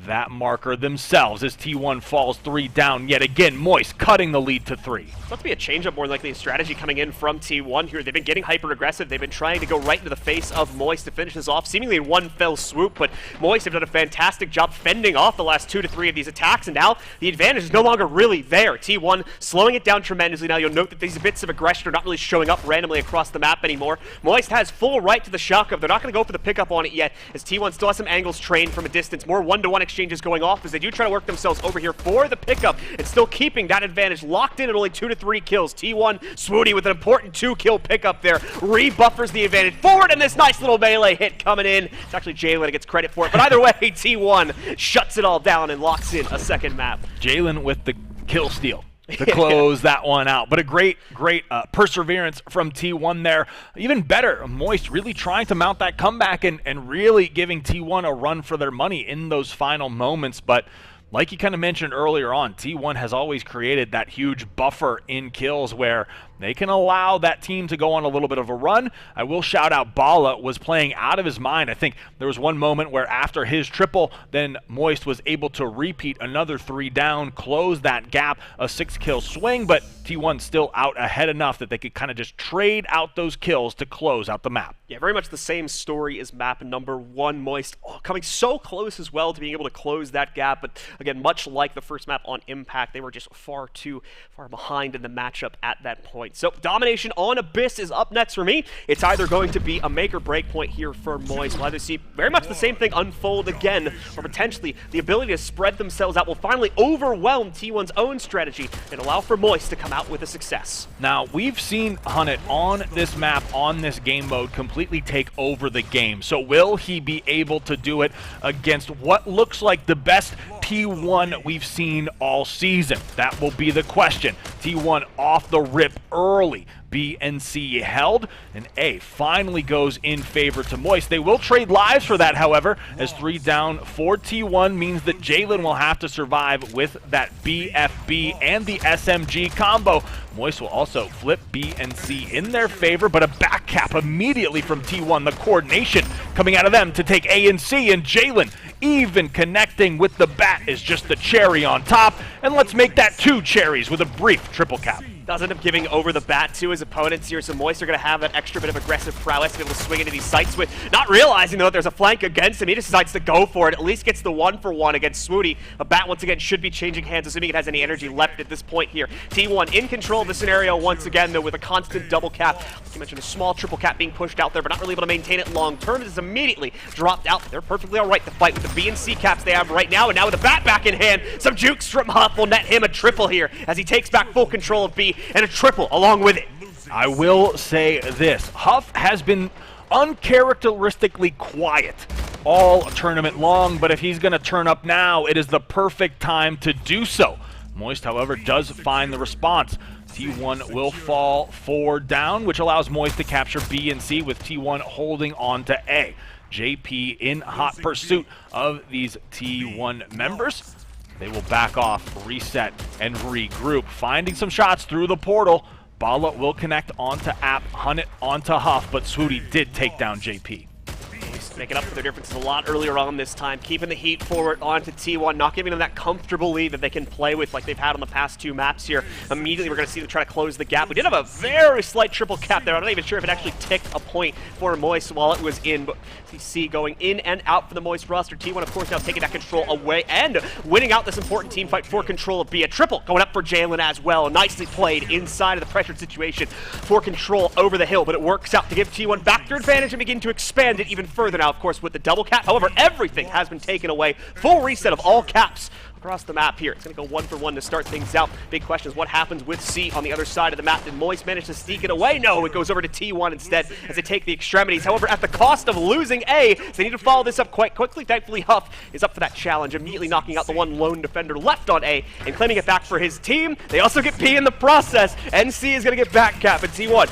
that marker themselves as T1 falls 3 down yet again. Moist cutting the lead to 3.
It's about to be a change-up more likely a strategy coming in from T1 here. They've been getting hyper-aggressive. They've been trying to go right into the face of Moist to finish this off, seemingly in one fell swoop, but Moist have done a fantastic job fending off the last 2 to 3 of these attacks, and now the advantage is no longer really there. T1 slowing it down tremendously. Now you'll note that these bits of aggression are not really showing up randomly across the map anymore. Moist has full right to the shotgun. They're not going to go for the pickup on it yet, as T1 still has some angles trained from a distance. More one-to-one exchanges going off as they do try to work themselves over here for the pickup and still keeping that advantage locked in at only 2 to 3 kills. T1 Swooty with an important 2-kill pickup there, rebuffers the advantage forward, and this nice little melee hit coming in. It's actually Jalen that gets credit for it, but either way, T1 shuts it all down and locks in a second map.
Jalen with the kill steal to close that one out. But a great perseverance from T1 there. Even better, Moist really trying to mount that comeback and really giving T1 a run for their money in those final moments. But like you kind of mentioned earlier on, T1 has always created that huge buffer in kills where they can allow that team to go on a little bit of a run. I will shout out Bala was playing out of his mind. I think there was one moment where after his triple, then Moist was able to repeat another 3 down, close that gap, a 6-kill swing, but T1 still out ahead enough that they could kind of just trade out those kills to close out the map.
Yeah, very much the same story as map number 1. Moist coming so close as well to being able to close that gap, but again, much like the first map on Impact, they were just far behind in the matchup at that point. So domination on Abyss is up next for me. It's either going to be a make or break point here for Moist. We'll either see very much the same thing unfold again, or potentially the ability to spread themselves out will finally overwhelm T1's own strategy and allow for Moist to come out with a success.
Now, we've seen Hunnit on this map, on this game mode, completely take over the game. So will he be able to do it against what looks like the best T1 we've seen all season? That will be the question. T1 off the rip early. B and C held, and A finally goes in favor to Moist. They will trade lives for that, however, as 3 down for T1 means that Jalen will have to survive with that BFB and the SMG combo. Moist will also flip B and C in their favor, but a back cap immediately from T1. The coordination coming out of them to take A and C, and Jalen even connecting with the bat is just the cherry on top. And let's make that 2 cherries with a brief triple cap.
Does end up giving over the bat to his opponents here, so Moist are going to have that extra bit of aggressive prowess to be able to swing into these sites with, not realizing, though, that there's a flank against him. He just decides to go for it, at least gets the 1-for-1 against Swooty. A bat, once again, should be changing hands, assuming it has any energy left at this point here. T1 in control of the scenario once again, though, with a constant double cap. Like you mentioned, a small triple cap being pushed out there, but not really able to maintain it long term. It is immediately dropped out. They're perfectly all right to fight with the B and C caps they have right now, and now with the bat back in hand, some jukes from Huff will net him a triple here as he takes back full control of B, and a triple along with it.
I will say this, Huff has been uncharacteristically quiet all tournament long, but if he's going to turn up now, it is the perfect time to do so. Moist, however, does find the response. T1 will fall 4 down, which allows Moist to capture B and C, with T1 holding on to A. JP in hot pursuit of these T1 members. They will back off, reset, and regroup. Finding some shots through the portal. Bala will connect onto App, Hunnit onto Huff, but Swooty did take down JP.
Making up for their differences a lot earlier on this time, keeping the heat forward onto T1, not giving them that comfortable lead that they can play with like they've had on the past 2 maps here. Immediately we're going to see them try to close the gap. We did have a very slight triple cap there. I'm not even sure if it actually ticked a point for Moist while it was in, but you see going in and out for the Moist roster. T1, of course, now taking that control away and winning out this important team fight for control of B. A triple going up for Jalen as well. Nicely played inside of the pressured situation for control over the hill, but it works out to give T1 back their advantage and begin to expand it even further now, of course, with the double cap. However, everything has been taken away. Full reset of all caps across the map here. It's going to go 1-for-1 to start things out. Big question is what happens with C on the other side of the map. Did Moist manage to sneak it away? No, it goes over to T1 instead as they take the extremities. However, at the cost of losing A, so they need to follow this up quite quickly. Thankfully, Huff is up for that challenge, immediately knocking out the one lone defender left on A and claiming it back for his team. They also get B in the process, and C is going to get back cap, and T1,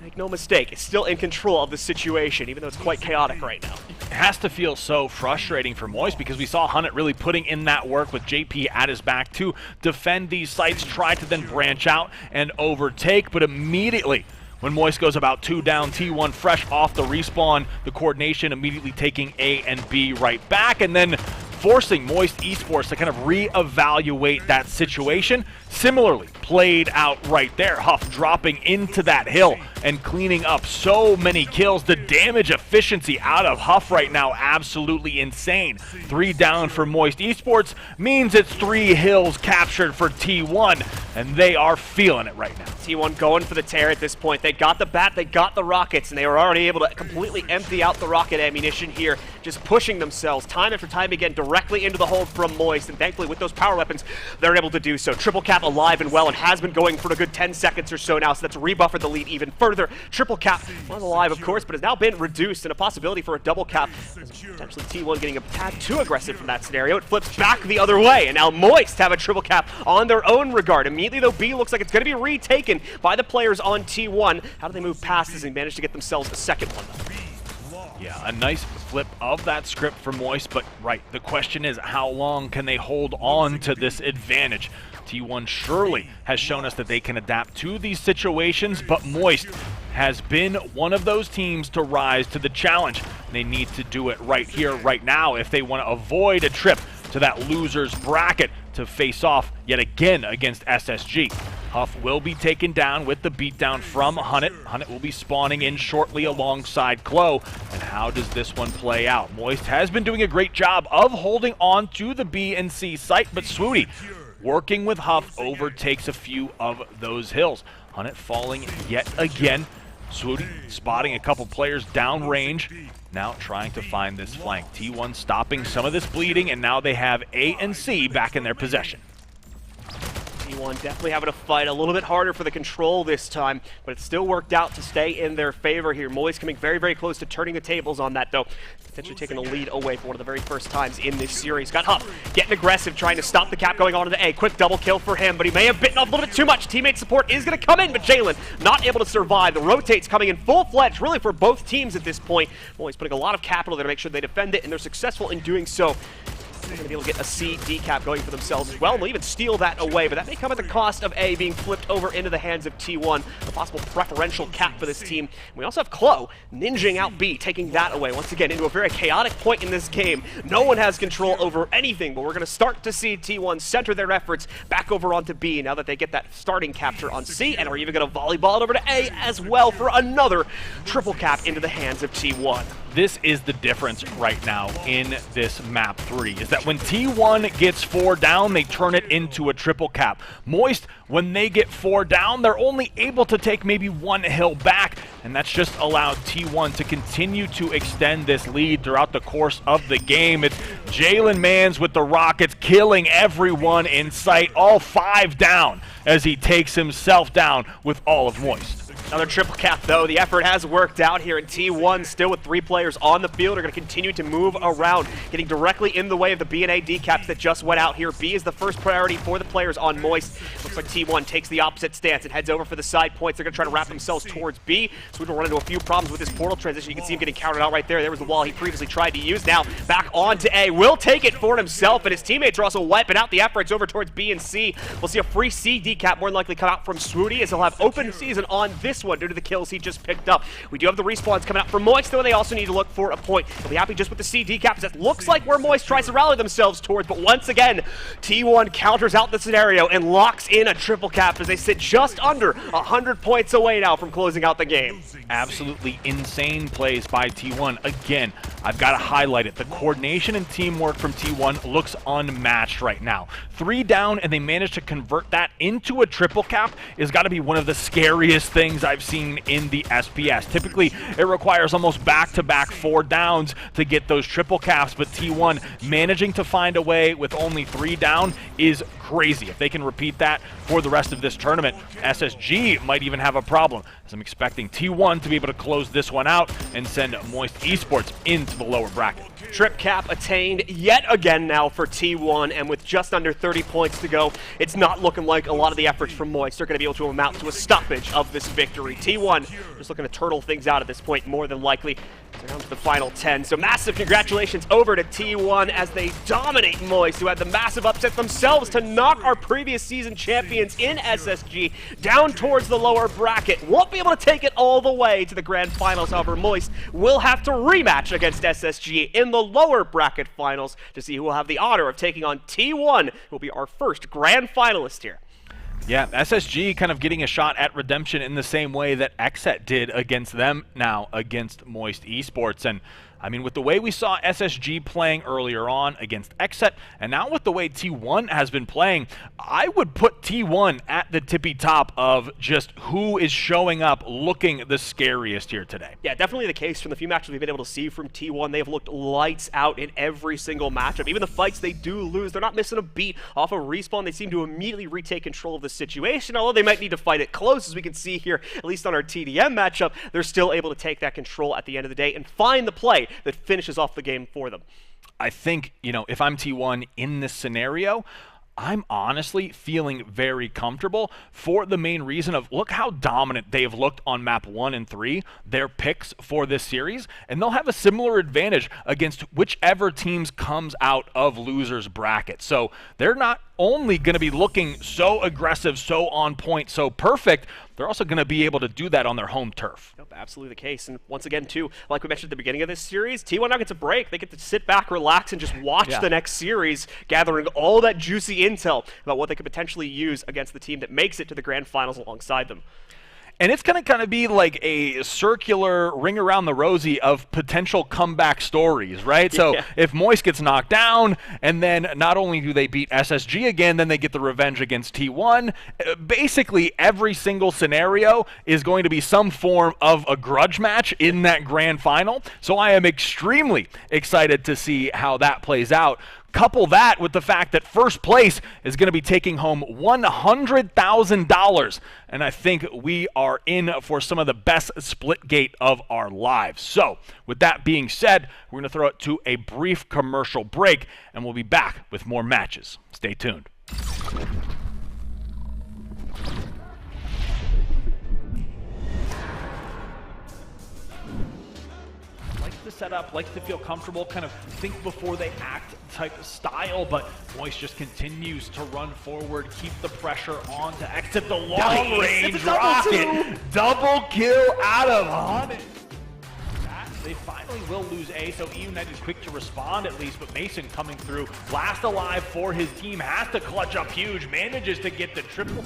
make no mistake, is still in control of the situation, even though it's quite chaotic right now.
It has to feel so frustrating for Moist because we saw Hunnit really putting in that work with JP at his back to defend these sites, try to then branch out and overtake, but immediately when Moist goes about 2 down, T1 fresh off the respawn, the coordination immediately taking A and B right back, and then forcing Moist Esports to kind of reevaluate that situation. Similarly, played out right there. Huff dropping into that hill and cleaning up so many kills. The damage efficiency out of Huff right now, absolutely insane. 3 down for Moist Esports means it's 3 hills captured for T1, and they are feeling it right now.
T1 going for the tear at this point. They got the bat, they got the rockets, and they were already able to completely empty out the rocket ammunition here, just pushing themselves time after time again directly into the hold from Moist, and thankfully with those power weapons, they're able to do so. Triple Cap alive and well, and has been going for a good 10 seconds or so now, so that's rebuffered the lead even further. Triple Cap was alive, of course, but has now been reduced, and a possibility for a double cap. Potentially T1 getting a tad too aggressive from that scenario. It flips back the other way, and now Moist have a triple cap on their own regard. Immediately, though, B looks like it's going to be retaken by the players on T1. How do they move past this and manage to get themselves a second one, though?
Yeah, a nice flip of that script for Moist, but right, the question is how long can they hold on to this advantage? T1 surely has shown us that they can adapt to these situations, but Moist has been one of those teams to rise to the challenge. They need to do it right here, right now, if they want to avoid a trip to that loser's bracket to face off yet again against SSG. Huff will be taken down with the beatdown from Hunnit. Hunnit will be spawning in shortly alongside Klo. And how does this one play out? Moist has been doing a great job of holding on to the B and C site, but Swooty, working with Huff, overtakes a few of those hills. Hunnit falling yet again. Swooty spotting a couple players downrange. Now trying to find this flank. T1 stopping some of this bleeding, and now they have A and C back in their possession.
T1 definitely having to fight a little bit harder for the control this time, but it still worked out to stay in their favor here. Moist coming very, very close to turning the tables on that, though. Potentially taking a lead away for one of the very first times in this series. Got Huff getting aggressive, trying to stop the cap going on to the A. Quick double kill for him, but he may have bitten off a little bit too much. Teammate support is going to come in, but Jalen not able to survive. The rotates coming in full-fledged, really, for both teams at this point. Moist putting a lot of capital there to make sure they defend it, and they're successful in doing so. They're going to be able to get a C decap going for themselves as well, and they'll even steal that away, but that may come at the cost of A being flipped over into the hands of T1, a possible preferential cap for this team. And we also have Klo ninjing out B, taking that away, once again, into a very chaotic point in this game. No one has control over anything, but we're going to start to see T1 center their efforts back over onto B now that they get that starting capture on C, and are even going to volleyball it over to A as well for another triple cap into the hands of T1.
This is the difference right now in this map 3, is that when T1 gets 4 down, they turn it into a triple cap. Moist, when they get 4 down, they're only able to take maybe 1 hill back, and that's just allowed T1 to continue to extend this lead throughout the course of the game. It's Jalen Mans with the rockets, killing everyone in sight, all 5 down, as he takes himself down with all of Moist.
Another triple cap, though. The effort has worked out here, and T1 still with 3 players on the field are going to continue to move around, getting directly in the way of the B and A decaps that just went out here. B is the first priority for the players on Moist. Looks like T1 takes the opposite stance and heads over for the side points. They're going to try to wrap themselves towards B, so we will run into a few problems with this portal transition. You can see him getting counted out right there. There was the wall he previously tried to use. Now back on to A. Will take it for himself, and his teammates are also wiping out the efforts over towards B and C. We'll see a free C decap more than likely come out from Swooty, as he'll have open season on this one due to the kills he just picked up. We do have the respawns coming out for Moist, though, and they also need to look for a point. They'll be happy just with the C decaps. That looks like where Moist tries to rally themselves towards, but once again, T1 counters out the scenario and locks in a triple cap as they sit just under 100 points away now from closing out the game.
Absolutely insane plays by T1. Again, I've got to highlight it. The coordination and teamwork from T1 looks unmatched right now. 3 down, and they managed to convert that into a triple cap is got to be one of the scariest things I've seen in the SPS. Typically, it requires almost back-to-back 4 downs to get those triple caps, but T1 managing to find a way with only 3 down is crazy. If they can repeat that for the rest of this tournament, SSG might even have a problem, as I'm expecting T1 to be able to close this one out and send Moist Esports into the lower bracket.
Trip cap attained yet again now for T1, and with just under 30 30 points to go. It's not looking like a lot of the efforts from Moist are going to be able to amount to a stoppage of this victory. T1 just looking to turtle things out at this point, more than likely. They're down to the final 10. So massive congratulations over to T1 as they dominate Moist, who had the massive upset themselves to knock our previous season champions in SSG down towards the lower bracket. Won't be able to take it all the way to the grand finals. However, Moist will have to rematch against SSG in the lower bracket finals to see who will have the honor of taking on T1, who will be our first grand finalist here.
Yeah, SSG kind of getting a shot at redemption in the same way that XSET did against them now against Moist Esports. And I mean, with the way we saw SSG playing earlier on against XSET, and now with the way T1 has been playing, I would put T1 at the tippy top of just who is showing up looking the scariest here today.
Yeah, definitely the case from the few matches we've been able to see from T1. They have looked lights out in every single matchup. Even the fights they do lose, they're not missing a beat off of respawn. They seem to immediately retake control of the situation, although they might need to fight it close, as we can see here, at least on our TDM matchup. They're still able to take that control at the end of the day and find the play that finishes off the game for them.
I think, you know, if I'm T1 in this scenario, I'm honestly feeling very comfortable for the main reason of look how dominant they have looked on map 1 and 3, their picks for this series, and they'll have a similar advantage against whichever teams comes out of losers bracket. So they're not only going to be looking so aggressive, so on point, so perfect, they're also going to be able to do that on their home turf.
Nope, absolutely the case. And once again, too, like we mentioned at the beginning of this series, T1 now gets a break. They get to sit back, relax, and just watch the next series, gathering all that juicy intel about what they could potentially use against the team that makes it to the grand finals alongside them.
And it's going to kind of be like a circular ring around the rosy of potential comeback stories, right? So if Moist gets knocked down, and then not only do they beat SSG again, then they get the revenge against T1. Basically, every single scenario is going to be some form of a grudge match in that grand final. So I am extremely excited to see how that plays out. Couple that with the fact that first place is going to be taking home $100,000, and I think we are in for some of the best Splitgate of our lives. So, with that being said, we're going to throw it to a brief commercial break, and we'll be back with more matches. Stay tuned. Set up, likes to feel comfortable, kind of think before they act type of style, but Moist just continues to run forward, keep the pressure on to exit the long range rocket. Double kill out of Hunt. They finally will lose A, so E United is quick to respond at least, but Mason coming through, last alive for his team, has to clutch up huge, manages to get the triple.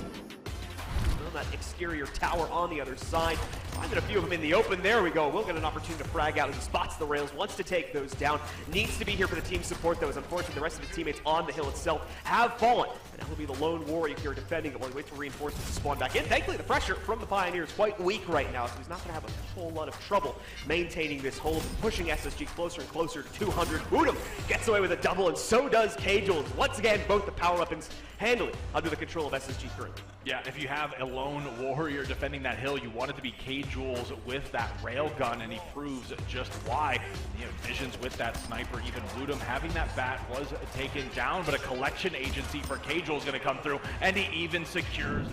That exterior tower on the other side. Finding a few of them in the open. There we go. We'll get an opportunity to frag out as he spots the rails, wants to take those down. Needs to be here for the team support, though, as unfortunately the rest of his teammates on the hill itself have fallen. And that will be the lone warrior here defending it while we wait for reinforcements to spawn back in. Thankfully, the pressure from the Pioneer is quite weak right now, so he's not going to have a whole lot of trouble maintaining this hold, pushing SSG closer and closer to 200. Boodum gets away with a double, and so does K-Jules. Once again, both the power weapons handily under the control of SSG currently.
Yeah, if you have a lone warrior defending that hill, you want it to be K-Jules with that railgun, and he proves just why. You know, visions with that sniper, even Ludum having that bat was taken down, but a collection agency for K-Jules is going to come through, and he even secures.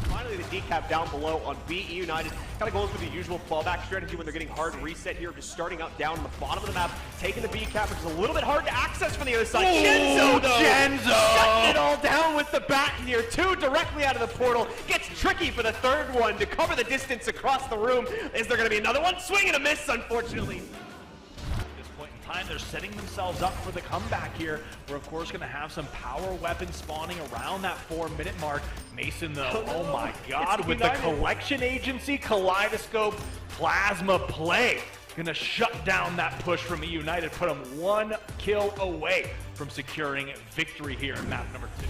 Finally, the decap down below on BE United. Kind of going through the usual fallback strategy when they're getting hard reset here, just starting out down on the bottom of the map, taking the B cap, which is a little bit hard to access from the other side. Genzo, though, shutting it all down with the bat here. Two directly out of the portal. Gets tricky for the third one to cover the distance across the room. Is there going to be another one? Swing and a miss, unfortunately.
Time. They're setting themselves up for the comeback here. We're of course going to have some power weapons spawning around that 4-minute mark. Mason though, oh my god, with the collection agency, kaleidoscope, plasma play, going to shut down that push from E United, put them one kill away from securing victory here in map number 2.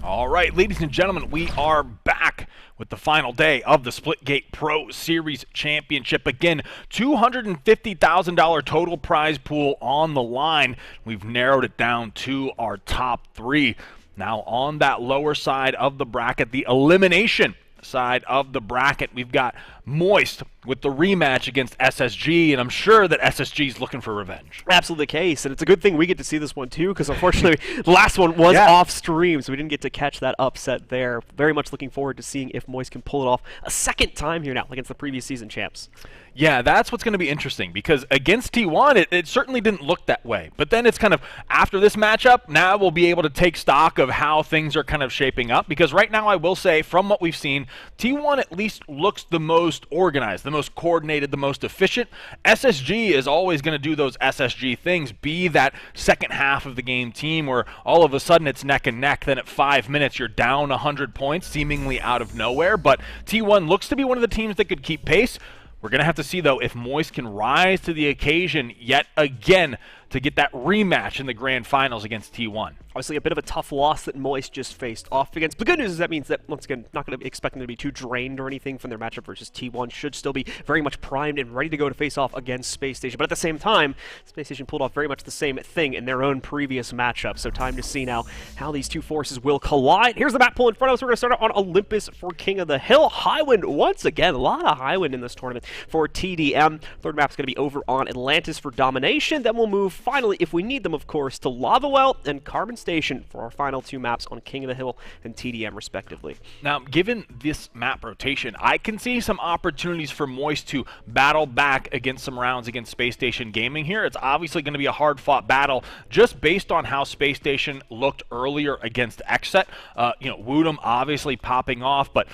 All right, ladies and gentlemen, we are back with the final day of the Splitgate Pro Series Championship. Again, $250,000 total prize pool on the line. We've narrowed it down to our top 3. Now on that lower side of the bracket, the elimination side of the bracket, we've got Moist with the rematch against SSG, and I'm sure that SSG is looking for revenge.
Absolutely the case, and it's a good thing we get to see this one too, because unfortunately the last one was off stream, so we didn't get to catch that upset there. Very much looking forward to seeing if Moist can pull it off a second time here now against the previous season champs.
Yeah, that's what's going to be interesting, because against T1, it certainly didn't look that way. But then it's kind of, after this matchup, now we'll be able to take stock of how things are kind of shaping up, because right now I will say, from what we've seen, T1 at least looks the most organized, the most coordinated, the most efficient. SSG is always going to do those SSG things, be that second half of the game team where all of a sudden it's neck and neck, then at 5 minutes you're down 100 points, seemingly out of nowhere. But T1 looks to be one of the teams that could keep pace. We're going to have to see, though, if Moist can rise to the occasion yet again to get that rematch in the grand finals against T1.
Obviously, a bit of a tough loss that Moist just faced off against. But good news is that means that, once again, not going to be expecting them to be too drained or anything from their matchup versus T1. Should still be very much primed and ready to go to face off against Space Station. But at the same time, Space Station pulled off very much the same thing in their own previous matchup. So time to see now how these two forces will collide. Here's the map pool in front of us. We're going to start out on Olympus for King of the Hill. Highwind once again. A lot of Highwind in this tournament for TDM. Third map's going to be over on Atlantis for Domination. Then we'll move, finally, if we need them, of course, to Lava Well and Carbon Station for our final 2 maps on King of the Hill and TDM, respectively.
Now, given this map rotation, I can see some opportunities for Moist to battle back against some rounds against Space Station Gaming here. It's obviously going to be a hard-fought battle just based on how Space Station looked earlier against Xset. Woodham obviously popping off, but,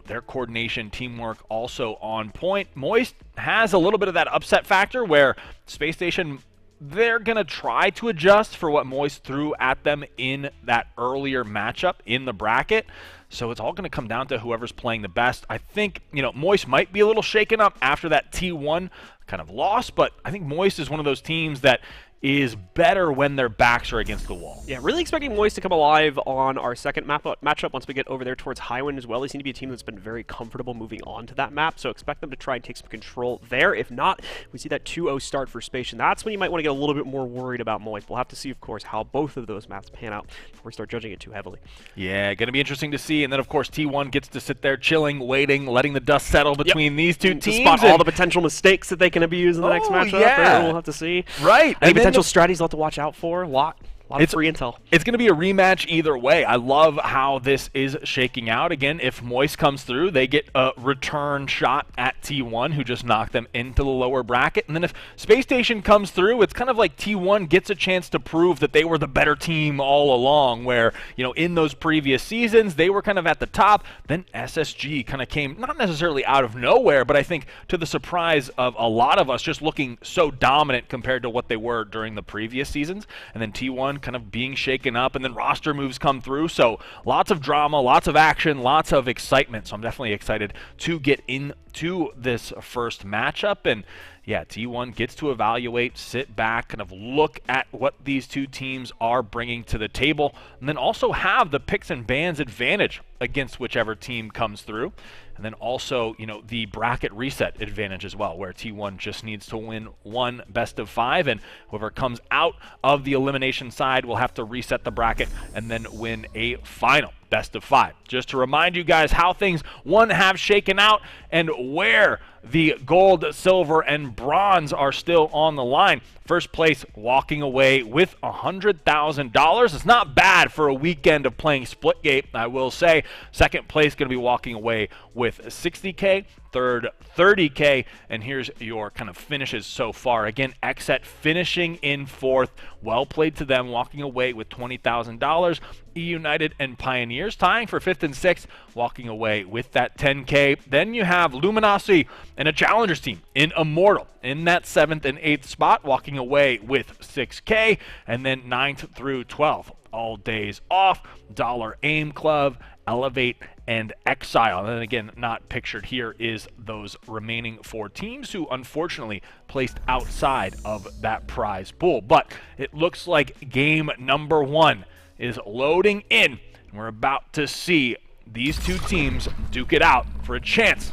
their coordination, teamwork also on point. Moist has a little bit of that upset factor where Space Station, they're going to try to adjust for what Moist threw at them in that earlier matchup in the bracket. So it's all going to come down to whoever's playing the best. I think, Moist might be a little shaken up after that T1 kind of loss, but I think Moist is one of those teams that is better when their backs are against the wall.
Yeah, really expecting Moist to come alive on our second matchup once we get over there towards Highwind as well. They seem to be a team that's been very comfortable moving on to that map, so expect them to try and take some control there. If not, we see that 2-0 start for Space, and that's when you might want to get a little bit more worried about Moist. We'll have to see, of course, how both of those maps pan out before we start judging it too heavily.
Yeah, going to be interesting to see, and then, of course, T1 gets to sit there chilling, waiting, letting the dust settle between these two teams.
To spot all the potential mistakes that they can abuse in the next matchup.
Yeah.
Right? We'll have to see.
Right.
Any potential strategies they'll have to watch out for. A lot of free intel.
It's going to be a rematch either way. I love how this is shaking out. Again, if Moist comes through, they get a return shot at T1, who just knocked them into the lower bracket. And then if Space Station comes through, it's kind of like T1 gets a chance to prove that they were the better team all along, where, in those previous seasons, they were kind of at the top. Then SSG kind of came, not necessarily out of nowhere, but I think to the surprise of a lot of us, just looking so dominant compared to what they were during the previous seasons. And then T1 kind of being shaken up, and then roster moves come through. So lots of drama, lots of action, lots of excitement. So I'm definitely excited to get into this first matchup. And yeah, T1 gets to evaluate, sit back, kind of look at what these two teams are bringing to the table, and then also have the picks and bans advantage against whichever team comes through. And then also, the bracket reset advantage as well, where T1 just needs to win 1 best of 5, and whoever comes out of the elimination side will have to reset the bracket and then win a final best of 5. Just to remind you guys how things have shaken out and where the gold, silver, and bronze are still on the line. First place walking away with $100,000. It's not bad for a weekend of playing Splitgate, I will say. Second place going to be walking away with $60K. Third, $30K, and here's your kind of finishes so far. Again, Xset finishing in 4th. Well played to them, walking away with $20,000. E-United and Pioneers tying for 5th and 6th, walking away with that $10K. Then you have Luminosity and a Challengers team in Immortal in that 7th and 8th spot, walking away with $6K. And then 9th through 12th, all days off. Dollar Aim Club, Elevate, and Exile. And then again, not pictured here is those remaining 4 teams who unfortunately placed outside of that prize pool. But it looks like game number 1 is loading in We're about to see these two teams duke it out for a chance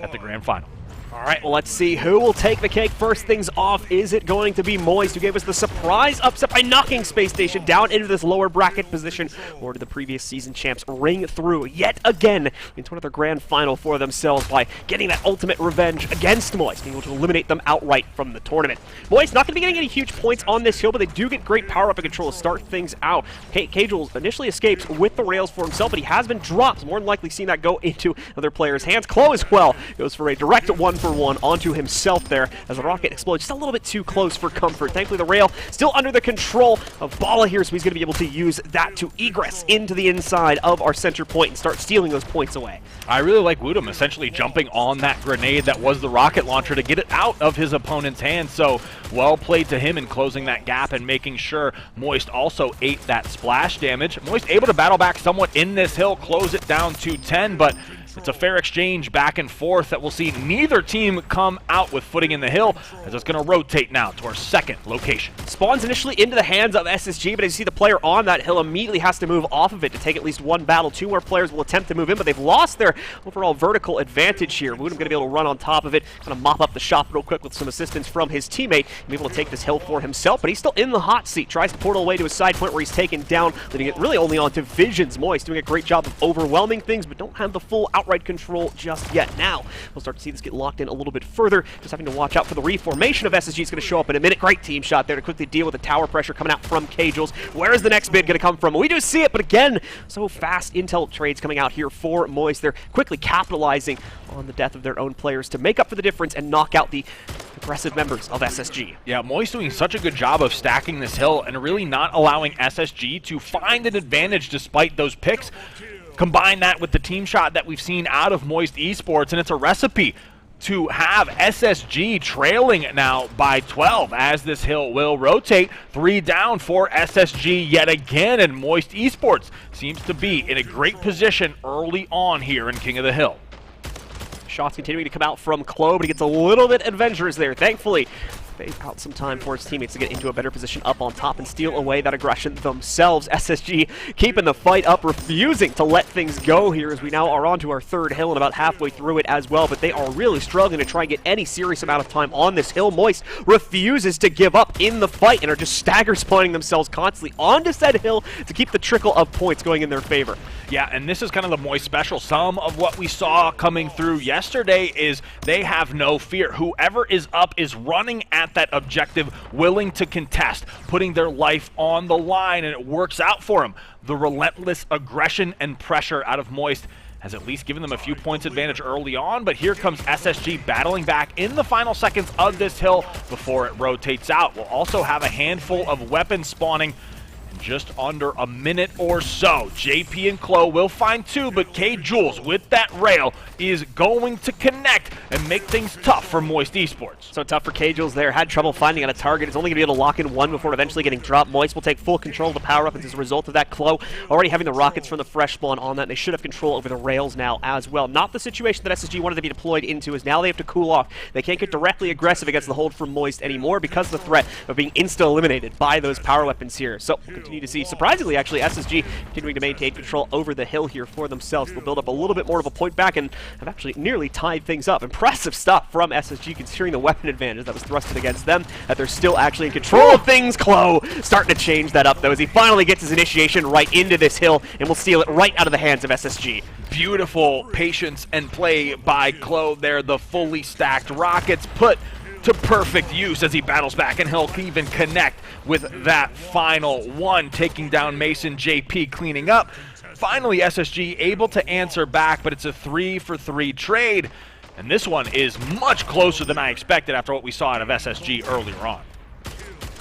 at the grand final.
All right, well, let's see who will take the cake. First things off, is it going to be Moist, who gave us the surprise upset by knocking Space Station down into this lower bracket position, or did the previous season champs ring through yet again into another grand final for themselves by getting that ultimate revenge against Moist, being able to eliminate them outright from the tournament. Moist not going to be getting any huge points on this hill, but they do get great power up and control to start things out. K-Jules initially escapes with the rails for himself, but he has been dropped. More than likely seeing that go into other players' hands. Chloe as well goes for a direct 1-for-1 onto himself there as the rocket explodes just a little bit too close for comfort. Thankfully, the rail still under the control of Bala here, so he's going to be able to use that to egress into the inside of our center point and start stealing those points away.
I really like Woodham essentially jumping on that grenade that was the rocket launcher to get it out of his opponent's hands. So well played to him in closing that gap and making sure Moist also ate that splash damage. Moist able to battle back somewhat in this hill, close it down to 10, but it's a fair exchange back and forth that we'll see neither team come out with footing in the hill, as it's going to rotate now to our second location.
Spawns initially into the hands of SSG, but as you see, the player on that hill immediately has to move off of it to take at least one battle. Two more players will attempt to move in, but they've lost their overall vertical advantage here. Woodham going to be able to run on top of it, kind of mop up the shop real quick with some assistance from his teammate, and be able to take this hill for himself, but he's still in the hot seat. Tries to portal away to his side point where he's taken down, leaving it really only onto Visions. Moist doing a great job of overwhelming things, but don't have the full outright control just yet. Now, we'll start to see this get locked in a little bit further, just having to watch out for the reformation of SSG. Is going to show up in a minute. Great team shot there to quickly deal with the tower pressure coming out from K-Jules. Where is the next bid going to come from? We do see it, but again, so fast intel trades coming out here for Moist. They're quickly capitalizing on the death of their own players to make up for the difference and knock out the aggressive members of SSG.
Yeah, Moist doing such a good job of stacking this hill and really not allowing SSG to find an advantage despite those picks. Combine that with the team shot that we've seen out of Moist Esports, and it's a recipe to have SSG trailing now by 12 as this hill will rotate. 3 down for SSG yet again, and Moist Esports seems to be in a great position early on here in King of the Hill.
Shots continuing to come out from Chloe, but he gets a little bit adventurous there. Thankfully, phase out some time for his teammates to get into a better position up on top and steal away that aggression themselves. SSG keeping the fight up, refusing to let things go here as we now are on to our third hill and about halfway through it as well, but they are really struggling to try and get any serious amount of time on this hill. Moist refuses to give up in the fight and are just stagger spawning themselves constantly onto said hill to keep the trickle of points going in their favor.
Yeah, and this is kind of the Moist special. Some of what we saw coming through yesterday is they have no fear. Whoever is up is running at that objective, willing to contest, putting their life on the line, and it works out for them. The relentless aggression and pressure out of Moist has at least given them a few points advantage early on, but here comes SSG battling back in the final seconds of this hill before it rotates out. We'll also have a handful of weapons spawning just under a minute or so. JP and Chloe will find 2, but K-Jules with that rail is going to connect and make things tough for Moist Esports.
So tough for K-Jules there. Had trouble finding on a target. It's only going to be able to lock in 1 before eventually getting dropped. Moist will take full control of the power-up as a result of that. Chloe already having the rockets from the fresh spawn on that. They should have control over the rails now as well. Not the situation that SSG wanted to be deployed into, is now they have to cool off. They can't get directly aggressive against the hold from Moist anymore because of the threat of being insta-eliminated by those power weapons here. So we'll continue to see, surprisingly actually, SSG continuing to maintain control over the hill here for themselves. They'll build up a little bit more of a point back and have actually nearly tied things up. Impressive stuff from SSG considering the weapon advantage that was thrusted against them, that they're still actually in control of things. Chloe starting to change that up though as he finally gets his initiation right into this hill and will steal it right out of the hands of SSG.
Beautiful patience and play by Chloe there. The fully stacked rockets put to perfect use as he battles back, and he'll even connect with that final one, taking down Mason. JP cleaning up. Finally, SSG able to answer back, but it's a 3-for-3 trade, and this one is much closer than I expected after what we saw out of SSG earlier on.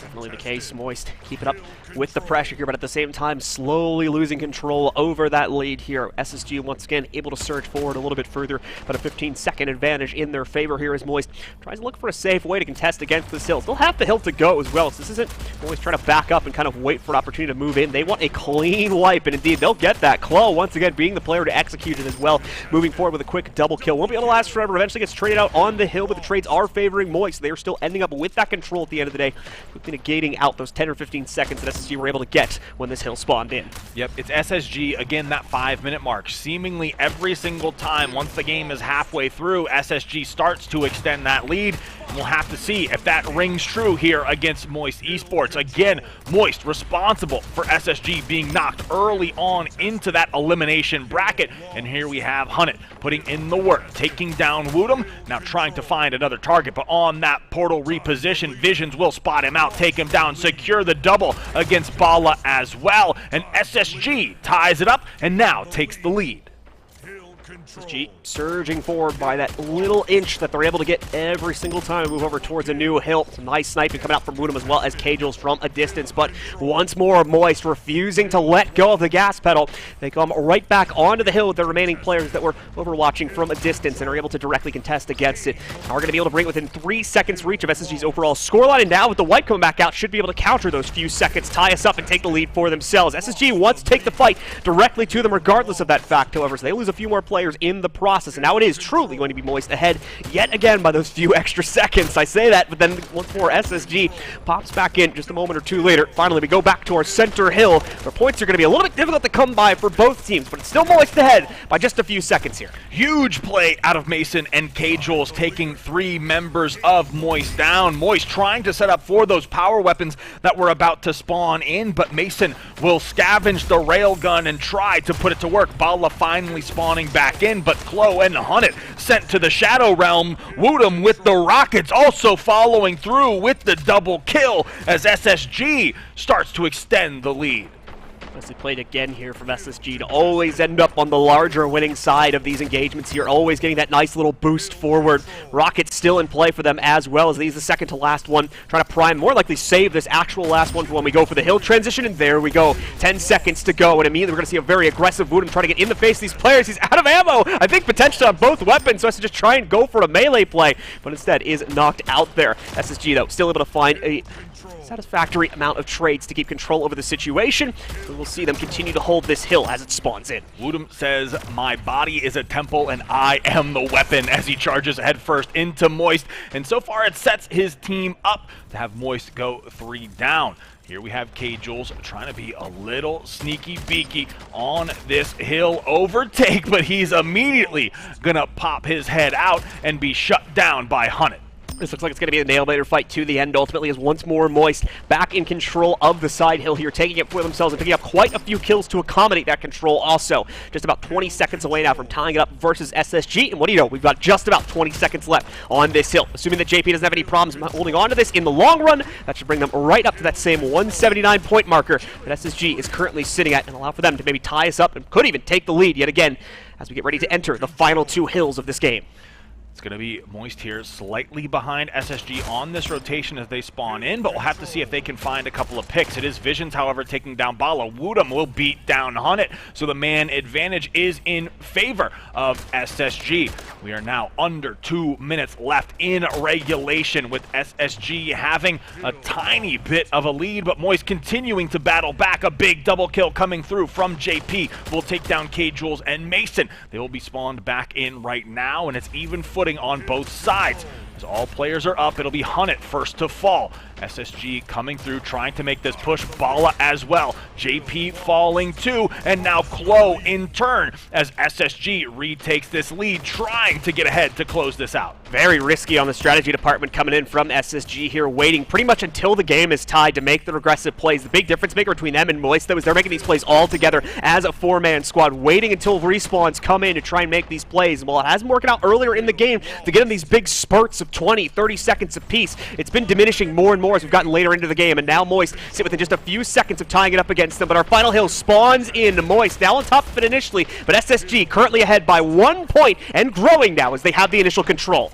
Definitely the case. Moist keep it up with the pressure here, but at the same time slowly losing control over that lead here. SSG once again able to surge forward a little bit further, but a 15-second advantage in their favor here as Moist tries to look for a safe way to contest against this hill. Still have the hill to go as well, so this isn't Moist trying to back up and kind of wait for an opportunity to move in. They want a clean wipe, and indeed they'll get that. Chloe once again being the player to execute it as well, moving forward with a quick double kill. Won't be able to last forever, eventually gets traded out on the hill, but the trades are favoring Moist. They are still ending up with that control at the end of the day, quickly negating out those 10 or 15 seconds that SSG were able to get when this hill spawned in.
Yep, it's SSG, again, that 5-minute mark. Seemingly every single time, once the game is halfway through, SSG starts to extend that lead. And we'll have to see if that rings true here against Moist Esports. Again, Moist responsible for SSG being knocked early on into that elimination bracket. And here we have Hunnit putting in the work, taking down Woodham, now trying to find another target. But on that portal reposition, Visions will spot him out, take him down, secure the double against Bala as well. And SSG ties it up and now takes the lead.
SSG surging forward by that little inch that they're able to get every single time move over towards a new hill. Some nice sniping coming out from Woodham as well as Cajals from a distance, but once more Moist refusing to let go of the gas pedal. They come right back onto the hill with the remaining players that were overwatching from a distance and are able to directly contest against it. Are going to be able to bring it within 3 seconds reach of SSG's overall scoreline, and now with the white coming back out, should be able to counter those few seconds, tie us up, and take the lead for themselves. SSG wants to take the fight directly to them regardless of that fact, however, so they lose a few more players in the process, and now it is truly going to be Moist ahead yet again by those few extra seconds. I say that, but then once more SSG pops back in just a moment or two later. Finally, we go back to our center hill, where points are going to be a little bit difficult to come by for both teams, but it's still Moist ahead by just a few seconds here.
Huge play out of Mason and Cajals, taking 3 members of Moist down. Moist trying to set up for those power weapons that were about to spawn in, but Mason will scavenge the railgun and try to put it to work. Bala finally spawning back in, but Klo and Hunnit sent to the Shadow Realm. Woodham with the rockets also following through with the double kill as SSG starts to extend the lead.
Nicely played again here from SSG to always end up on the larger winning side of these engagements here, always getting that nice little boost forward. Rockets still in play for them as well as these the second to last one, trying to prime, more likely save this actual last one for when we go for the hill transition, and there we go. 10 seconds to go, and immediately we're going to see a very aggressive Woodham trying to get in the face of these players. He's out of ammo, I think potentially on both weapons, so has to just try and go for a melee play, but instead is knocked out there. SSG, though, still able to find a satisfactory amount of trades to keep control over the situation. So we'll see them continue to hold this hill as it spawns in.
Woodham says, "My body is a temple and I am the weapon," as he charges headfirst into Moist. And so far it sets his team up to have Moist go 3 down. Here we have Cajals trying to be a little sneaky beaky on this hill overtake, but he's immediately gonna pop his head out and be shut down by Hunnit.
This looks like it's going to be a nail-biter fight to the end, ultimately, as once more Moist back in control of the side hill here, taking it for themselves and picking up quite a few kills to accommodate that control also. Just about 20 seconds away now from tying it up versus SSG, and what do you know, we've got just about 20 seconds left on this hill. Assuming that JP doesn't have any problems holding on to this in the long run, that should bring them right up to that same 179-point marker that SSG is currently sitting at, and allow for them to maybe tie us up and could even take the lead yet again as we get ready to enter the final 2 hills of this game.
It's going to be Moist here, slightly behind SSG on this rotation as they spawn in, but we'll have to see if they can find a couple of picks. It is Visions, however, taking down Bala. Woodham will beat down Hunnit, so the man advantage is in favor of SSG. We are now under 2 minutes left in regulation, with SSG having a tiny bit of a lead, but Moist continuing to battle back. A big double kill coming through from JP will take down Cajals and Mason. They will be spawned back in right now, and it's even footing on both sides. As all players are up, it'll be Hunnit first to fall. SSG coming through, trying to make this push. Bala as well. JP falling too, and now Klo in turn as SSG retakes this lead, trying to get ahead to close this out.
Very risky on the strategy department coming in from SSG here, waiting pretty much until the game is tied to make the regressive plays. The big difference maker between them and Moist, though, is they're making these plays all together as a 4-man squad, waiting until respawns come in to try and make these plays. And while it hasn't worked out earlier in the game to get them these big spurts of 20, 30 seconds apiece, it's been diminishing more and more as we've gotten later into the game, and now Moist sit within just a few seconds of tying it up against them, but our final hill spawns in. Moist now on top of it initially, but SSG currently ahead by 1 point and growing now as they have the initial control.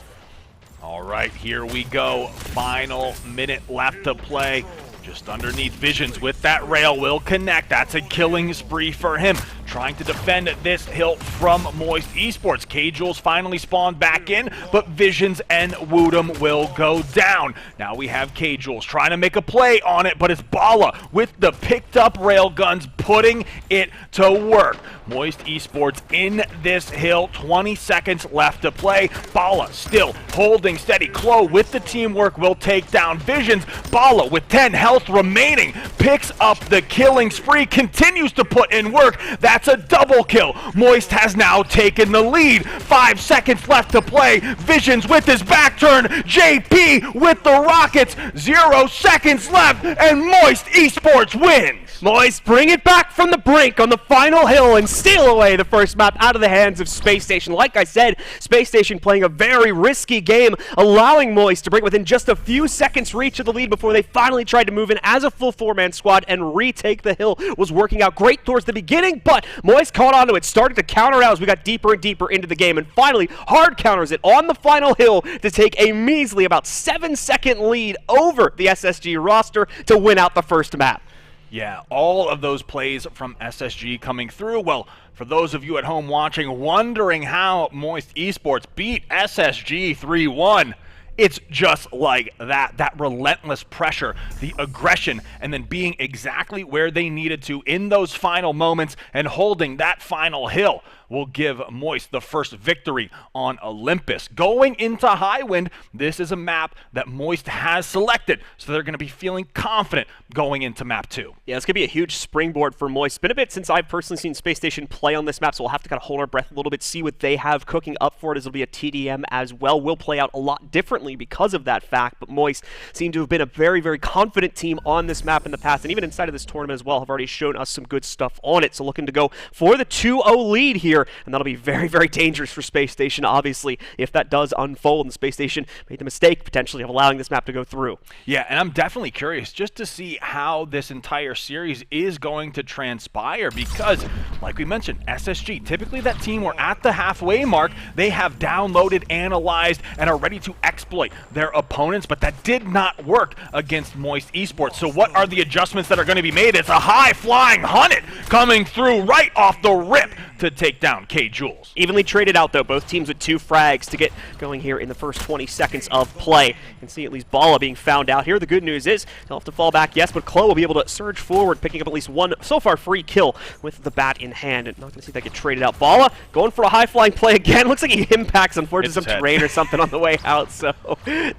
All right, here we go. Final minute left to play. Just underneath Visions with that rail will connect. That's a killing spree for him. trying to defend this hill from Moist Esports. K-Jules finally spawned back in, but Visions and Woodham will go down. Now we have K-Jules trying to make a play on it, but it's Bala with the picked up railguns putting it to work. Moist Esports in this hill, 20 seconds left to play. Bala still holding steady. Klo with the teamwork will take down Visions. Bala with 10 health remaining picks up the killing spree, continues to put in work. That's a double kill. Moist has now taken the lead. 5 seconds left to play. Visions with his back turn. JP with the rockets. 0 seconds left, and Moist Esports wins.
Moist bring it back from the brink on the final hill and steal away the first map out of the hands of Space Station. Like I said, Space Station playing a very risky game, allowing Moist to bring within just a few seconds reach of the lead before they finally tried to move in as a full 4-man squad and retake the hill. Was working out great towards the beginning, but Moist caught onto it, started to counter out as we got deeper and deeper into the game, and finally hard counters it on the final hill to take a measly about 7-second lead over the SSG roster to win out the first map.
Yeah, all of those plays from SSG coming through. Well, for those of you at home watching, wondering how Moist Esports beat SSG 3-1, it's just like that relentless pressure, the aggression, and then being exactly where they needed to in those final moments and holding that final hill will give Moist the first victory on Olympus. Going into Highwind, this is a map that Moist has selected, so they're going to be feeling confident going into map 2.
Yeah, it's going to be a huge springboard for Moist. It's been a bit since I've personally seen Space Station play on this map, so we'll have to kind of hold our breath a little bit, see what they have cooking up for it, as it'll be a TDM as well. Will play out a lot differently because of that fact, but Moist seem to have been a very, very confident team on this map in the past, and even inside of this tournament as well, have already shown us some good stuff on it. So looking to go for the 2-0 lead here, and that'll be very, very dangerous for Space Station, obviously, if that does unfold, and Space Station made the mistake, potentially, of allowing this map to go through.
Yeah, and I'm definitely curious just to see how this entire series is going to transpire, because, like we mentioned, SSG, typically that team were at the halfway mark, they have downloaded, analyzed, and are ready to exploit their opponents, but that did not work against Moist Esports. So what are the adjustments that are going to be made? It's a high-flying Hunted coming through right off the rip to take down K-Jules.
Evenly traded out, though, both teams with 2 frags to get going here in the first 20 seconds of play. You can see at least Bala being found out here. The good news is he'll have to fall back, yes, but Klo will be able to surge forward, picking up at least one, so far, free kill with the bat in hand. And not going to see that get traded out. Bala going for a high-flying play again. Looks like he impacts, unfortunately, some terrain or something on the way out, so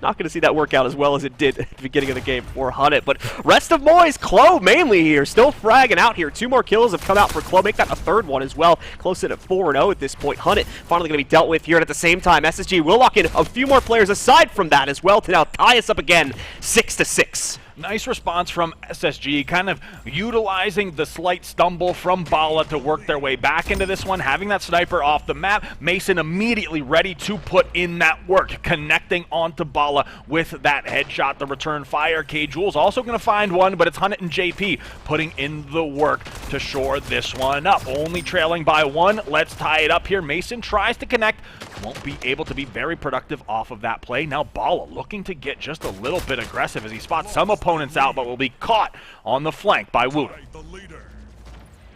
not going to see that work out as well as it did at the beginning of the game for Hunted. But rest of Moist, Klo mainly here, still fragging out here. 2 more kills have come out for Klo, make that a 3rd one as well. Close in at 4-0 at this point. Hunted finally going to be dealt with here, and at the same time, SSG will lock in a few more players aside from that as well to now tie us up again, 6-6.
Nice response from SSG, kind of utilizing the slight stumble from Bala to work their way back into this one, having that sniper off the map. Mason immediately ready to put in that work, connecting onto Bala with that headshot, the return fire. K-Jules also going to find one, but it's Hunted and JP putting in the work to shore this one up. Only trailing by 1. Let's tie it up here. Mason tries to connect, won't be able to be very productive off of that play. Now Bala looking to get just a little bit aggressive as he spots some opponents out, but will be caught on the flank by Woodham.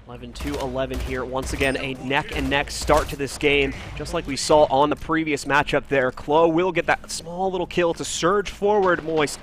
11-11 here. Once again, a neck-and-neck start to this game, just like we saw on the previous matchup there. Klo will get that small little kill to surge forward. Moist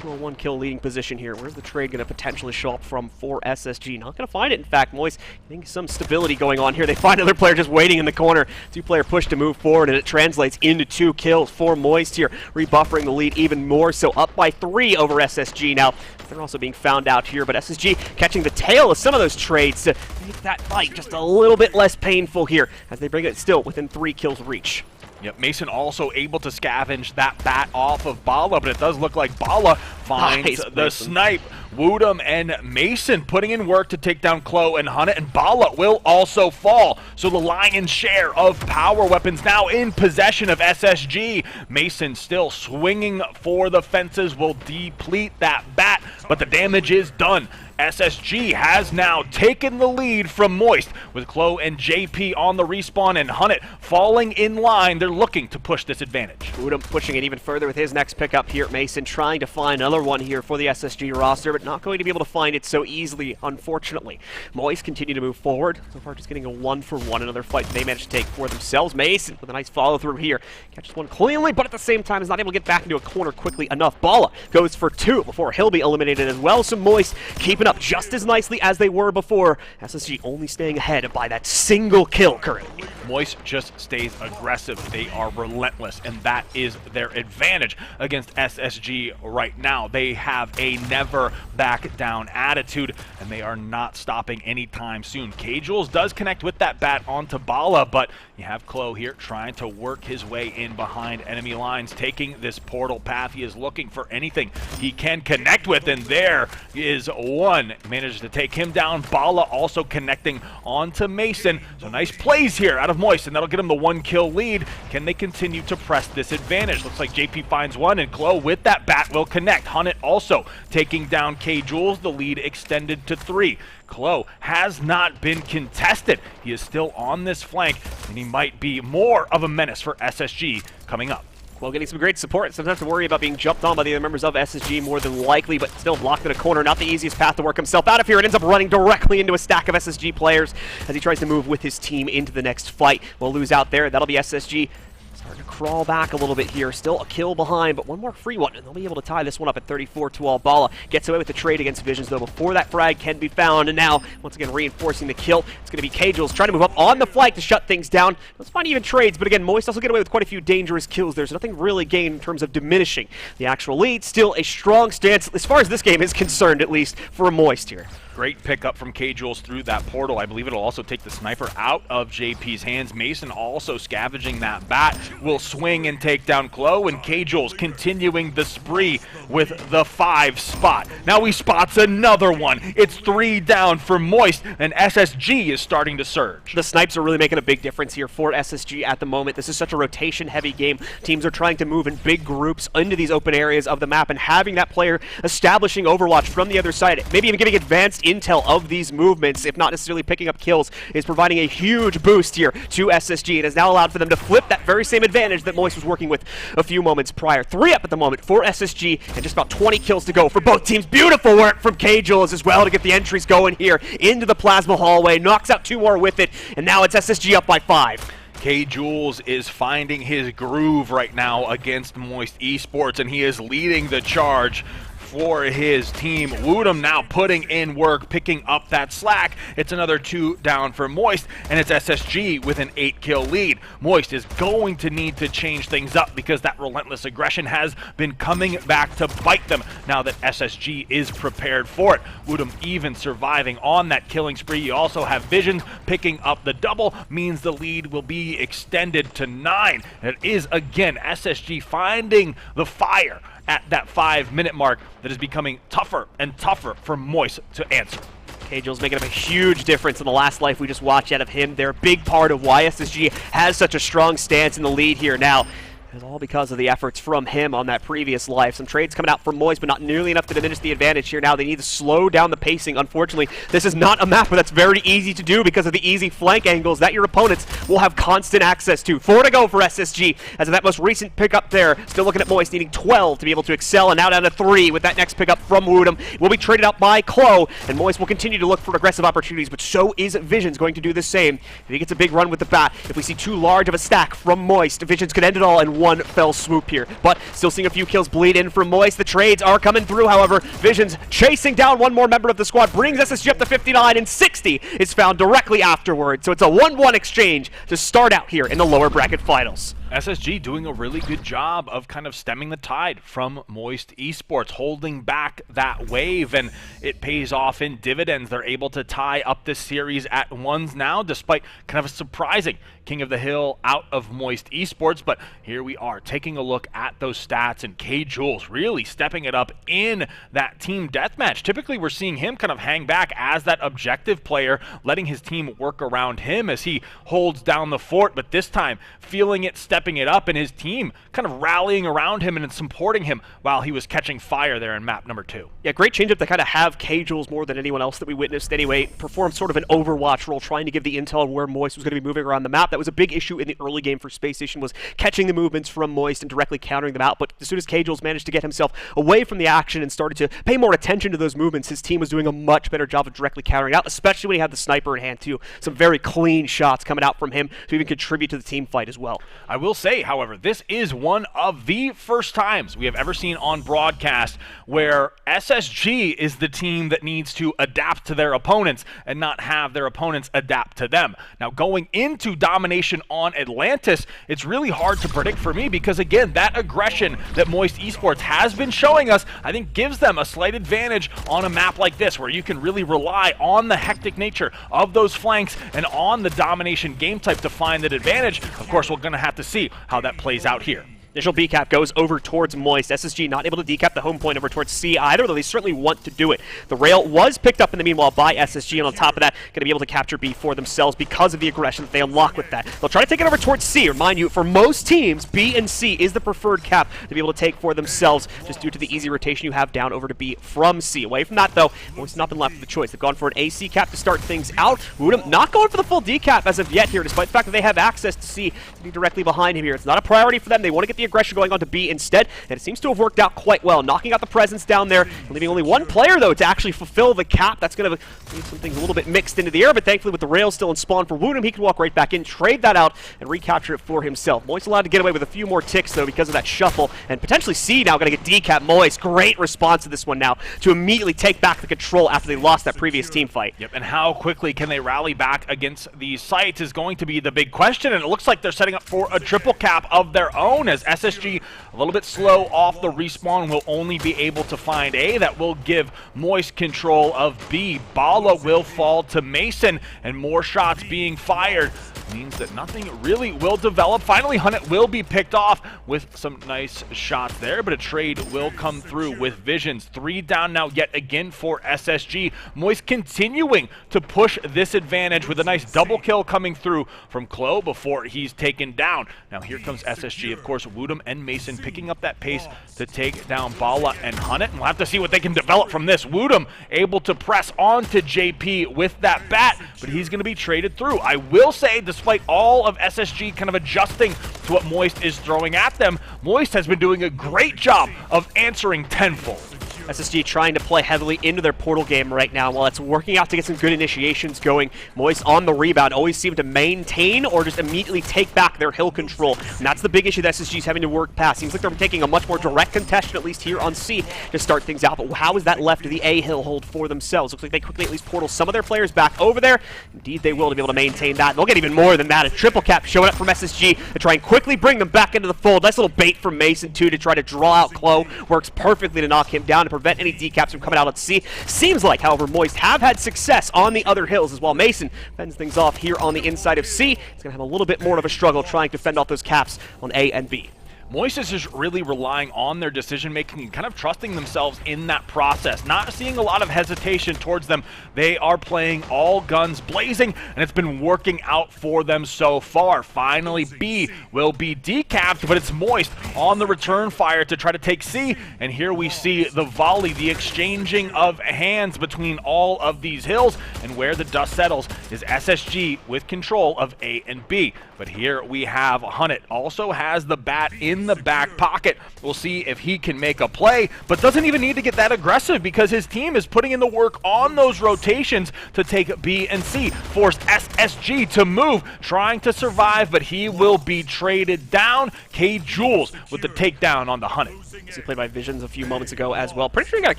to a 1-kill leading position here. Where's the trade going to potentially show up from for SSG? Not going to find it, in fact. Moist, I think some stability going on here. They find another player just waiting in the corner. 2-player push to move forward, and it translates into 2 kills for Moist here, rebuffering the lead even more, so up by 3 over SSG now. They're also being found out here, but SSG catching the tail of some of those trades to make that fight just a little bit less painful here as they bring it still within 3 kills reach.
Yep, Mason also able to scavenge that bat off of Bala, but it does look like Bala finds the snipe. Woodham and Mason putting in work to take down Klo and Hunted, and Bala will also fall. So the lion's share of power weapons now in possession of SSG. Mason still swinging for the fences, will deplete that bat. but the damage is done. SSG has now taken the lead from Moist, with Chloe and JP on the respawn and Hunnit falling in line. They're looking to push this advantage.
Udom pushing it even further with his next pickup here. Mason trying to find another one here for the SSG roster, but not going to be able to find it so easily, unfortunately. Moist continue to move forward. So far just getting a 1-for-1, another fight they managed to take for themselves. Mason with a nice follow through here. Catches one cleanly, but at the same time is not able to get back into a corner quickly enough. Bala goes for 2 before he'll be eliminated as well. So Moist keeping up just as nicely as they were before. SSG only staying ahead by that single kill currently.
Moist just stays aggressive. They are relentless, and that is their advantage against SSG right now. They have a never back down attitude, and they are not stopping anytime soon. K-Jules does connect with that bat onto Bala, but you have Chloe here trying to work his way in behind enemy lines, taking this portal path. He is looking for anything he can connect with, and there is one. Manages to take him down. Bala also connecting onto Mason. So nice plays here out of Moist, and that'll get him the 1-kill lead. Can they continue to press this advantage? Looks like JP finds one, and Chloe with that bat will connect. Hunnit also taking down K-Jules. The lead extended to 3. Chloe has not been contested. He is still on this flank, and he might be more of a menace for SSG coming up.
Well, getting some great support. Sometimes have to worry about being jumped on by the other members of SSG more than likely, but still blocked in a corner. Not the easiest path to work himself out of here. It ends up running directly into a stack of SSG players as he tries to move with his team into the next fight. We'll lose out there. That'll be SSG starting to crawl back a little bit here. Still a kill behind, but one more free one, and they'll be able to tie this one up at 34 to all. Bala gets away with the trade against Visions, though, before that frag can be found. And now, once again, reinforcing the kill. It's going to be K-Jules trying to move up on the flank to shut things down. Let's find even trades, but again, Moist also get away with quite a few dangerous kills. There's nothing really gained in terms of diminishing the actual lead. Still a strong stance, as far as this game is concerned, at least, for Moist here.
Great pickup from K-Jules through that portal. I believe it'll also take the sniper out of JP's hands. Mason also scavenging that bat. Will swing and take down Chloe, and K-Jules continuing the spree with the 5 spot. Now he spots another one. It's 3 down for Moist, and SSG is starting to surge.
The snipes are really making a big difference here for SSG at the moment. This is such a rotation-heavy game. Teams are trying to move in big groups into these open areas of the map, and having that player establishing Overwatch from the other side, maybe even getting advanced intel of these movements, if not necessarily picking up kills, is providing a huge boost here to SSG. It has now allowed for them to flip that very same advantage that Moist was working with a few moments prior. 3 up at the moment for SSG, and just about 20 kills to go for both teams. Beautiful work from K-Jules as well to get the entries going here into the Plasma hallway. Knocks out 2 more with it, and now it's SSG up by 5.
K-Jules is finding his groove right now against Moist Esports, and he is leading the charge for his team. Woodham now putting in work, picking up that slack. It's another 2 down for Moist, and it's SSG with an 8-kill lead. Moist is going to need to change things up because that relentless aggression has been coming back to bite them now that SSG is prepared for it. Woodham even surviving on that killing spree. You also have Visions picking up the double, means the lead will be extended to 9. It is again SSG finding the fire at that 5-minute mark that is becoming tougher and tougher for Moist to answer.
K-Jules making up a huge difference in the last life we just watched out of him. They're a big part of why SSG has such a strong stance in the lead here now. It's all because of the efforts from him on that previous life. Some trades coming out from Moist, but not nearly enough to diminish the advantage here now. They need to slow down the pacing. Unfortunately, this is not a map where that's very easy to do because of the easy flank angles that your opponents will have constant access to. 4 to go for SSG as of that most recent pickup there. Still looking at Moist needing 12 to be able to excel, and now down to 3 with that next pickup from Woodham. Will be traded out by Chloe, and Moist will continue to look for aggressive opportunities, but so is Visions going to do the same. If he gets a big run with the bat, if we see too large of a stack from Moist, Visions could end it all in one fell swoop here, but still seeing a few kills bleed in from Moist. The trades are coming through, however. Visions chasing down one more member of the squad, brings SSG up to 59, and 60 is found directly afterwards. So it's a 1-1 exchange to start out here in the lower bracket finals.
SSG doing a really good job of kind of stemming the tide from Moist Esports, holding back that wave, and it pays off in dividends. They're able to tie up this series at 1s now, despite kind of a surprising King of the Hill out of Moist Esports. But here we are taking a look at those stats, and K-Jules really stepping it up in that team deathmatch. Typically we're seeing him kind of hang back as that objective player, letting his team work around him as he holds down the fort, but this time feeling it step stepping it up and his team kind of rallying around him and supporting him while he was catching fire there in map number 2.
Yeah, great change-up to kind of have K-Jules more than anyone else that we witnessed anyway perform sort of an Overwatch role, trying to give the intel on where Moist was going to be moving around the map. That was a big issue in the early game for Space Station, was catching the movements from Moist and directly countering them out. But as soon as K-Jules managed to get himself away from the action and started to pay more attention to those movements, his team was doing a much better job of directly countering out, especially when he had the sniper in hand too. Some very clean shots coming out from him to even contribute to the team fight as well.
I will say, however, this is one of the first times we have ever seen on broadcast where SSG is the team that needs to adapt to their opponents and not have their opponents adapt to them. Now, going into domination on Atlantis, it's really hard to predict for me because, again, that aggression that Moist Esports has been showing us, I think gives them a slight advantage on a map like this where you can really rely on the hectic nature of those flanks and on the domination game type to find that advantage. Of course, we're going to have to see how that plays out here.
Initial B-cap goes over towards Moist. SSG not able to decap the home point over towards C either, though they certainly want to do it. The rail was picked up in the meanwhile by SSG, and on top of that, going to be able to capture B for themselves because of the aggression that they unlock with that. They'll try to take it over towards C. Remind you, for most teams, B and C is the preferred cap to be able to take for themselves, just due to the easy rotation you have down over to B from C. Away from that, though, Moist not been left with a choice. They've gone for an AC cap to start things out. Woodham not going for the full decap as of yet here, despite the fact that they have access to C to be directly behind him here. It's not a priority for them. They want to get the aggression going on to B instead, and it seems to have worked out quite well, knocking out the presence down there, leaving only one player, though, to actually fulfill the cap. That's going to leave some things a little bit mixed into the air, but thankfully with the rail still in spawn for Woodham, he can walk right back in, trade that out, and recapture it for himself. Moist allowed to get away with a few more ticks, though, because of that shuffle, and potentially C now going to get decap Moist. Great response to this one now, to immediately take back the control after they lost that previous team fight.
Yep, and how quickly can they rally back against these sites is going to be the big question, and it looks like they're setting up for a triple cap of their own, as SSG a little bit slow off the respawn, will only be able to find A. That will give Moist control of B. Bala will fall to Mason, and more shots being fired means that nothing really will develop. Finally, Hunnit will be picked off with some nice shots there, but a trade will come through with Visions. 3 down now yet again for SSG. Moist continuing to push this advantage with a nice double kill coming through from Klo before he's taken down. Now here comes SSG, of course, Woodham and Mason picking up that pace to take down Bala and Hunnit, and we'll have to see what they can develop from this. Woodham able to press on to JP with that bat, but he's going to be traded through. I will say, despite all of SSG kind of adjusting to what Moist is throwing at them, Moist has been doing a great job of answering tenfold.
SSG trying to play heavily into their portal game right now. While it's working out to get some good initiations going, Moist on the rebound always seem to maintain or just immediately take back their hill control. And that's the big issue that SSG's having to work past. Seems like they're taking a much more direct contestation, at least here on C, to start things out. But how is that left to the A hill hold for themselves? Looks like they quickly at least portal some of their players back over there. Indeed, they will, to be able to maintain that. They'll get even more than that. A triple cap showing up from SSG to try and quickly bring them back into the fold. Nice little bait from Mason, too, to try to draw out Klo. Works perfectly to knock him down to prevent any decaps from coming out at C. Seems like, however, Moist have had success on the other hills as well. Mason fends things off here on the inside of C. He's going to have a little bit more of a struggle trying to fend off those caps on A and B.
Moist is just really relying on their decision-making and kind of trusting themselves in that process. Not seeing a lot of hesitation towards them. They are playing all guns blazing, and it's been working out for them so far. Finally, B will be decapped, but it's Moist on the return fire to try to take C, and here we see the volley, the exchanging of hands between all of these hills, and where the dust settles is SSG with control of A and B. But here we have Hunnit, also has the bat in the back pocket. We'll see if he can make a play, but doesn't even need to get that aggressive because his team is putting in the work on those rotations to take B and C. Forced SSG to move, trying to survive, but he will be traded down. K-Jules with the takedown on the Hunnit.
He played by Visions a few moments ago as well. Pretty sure he got a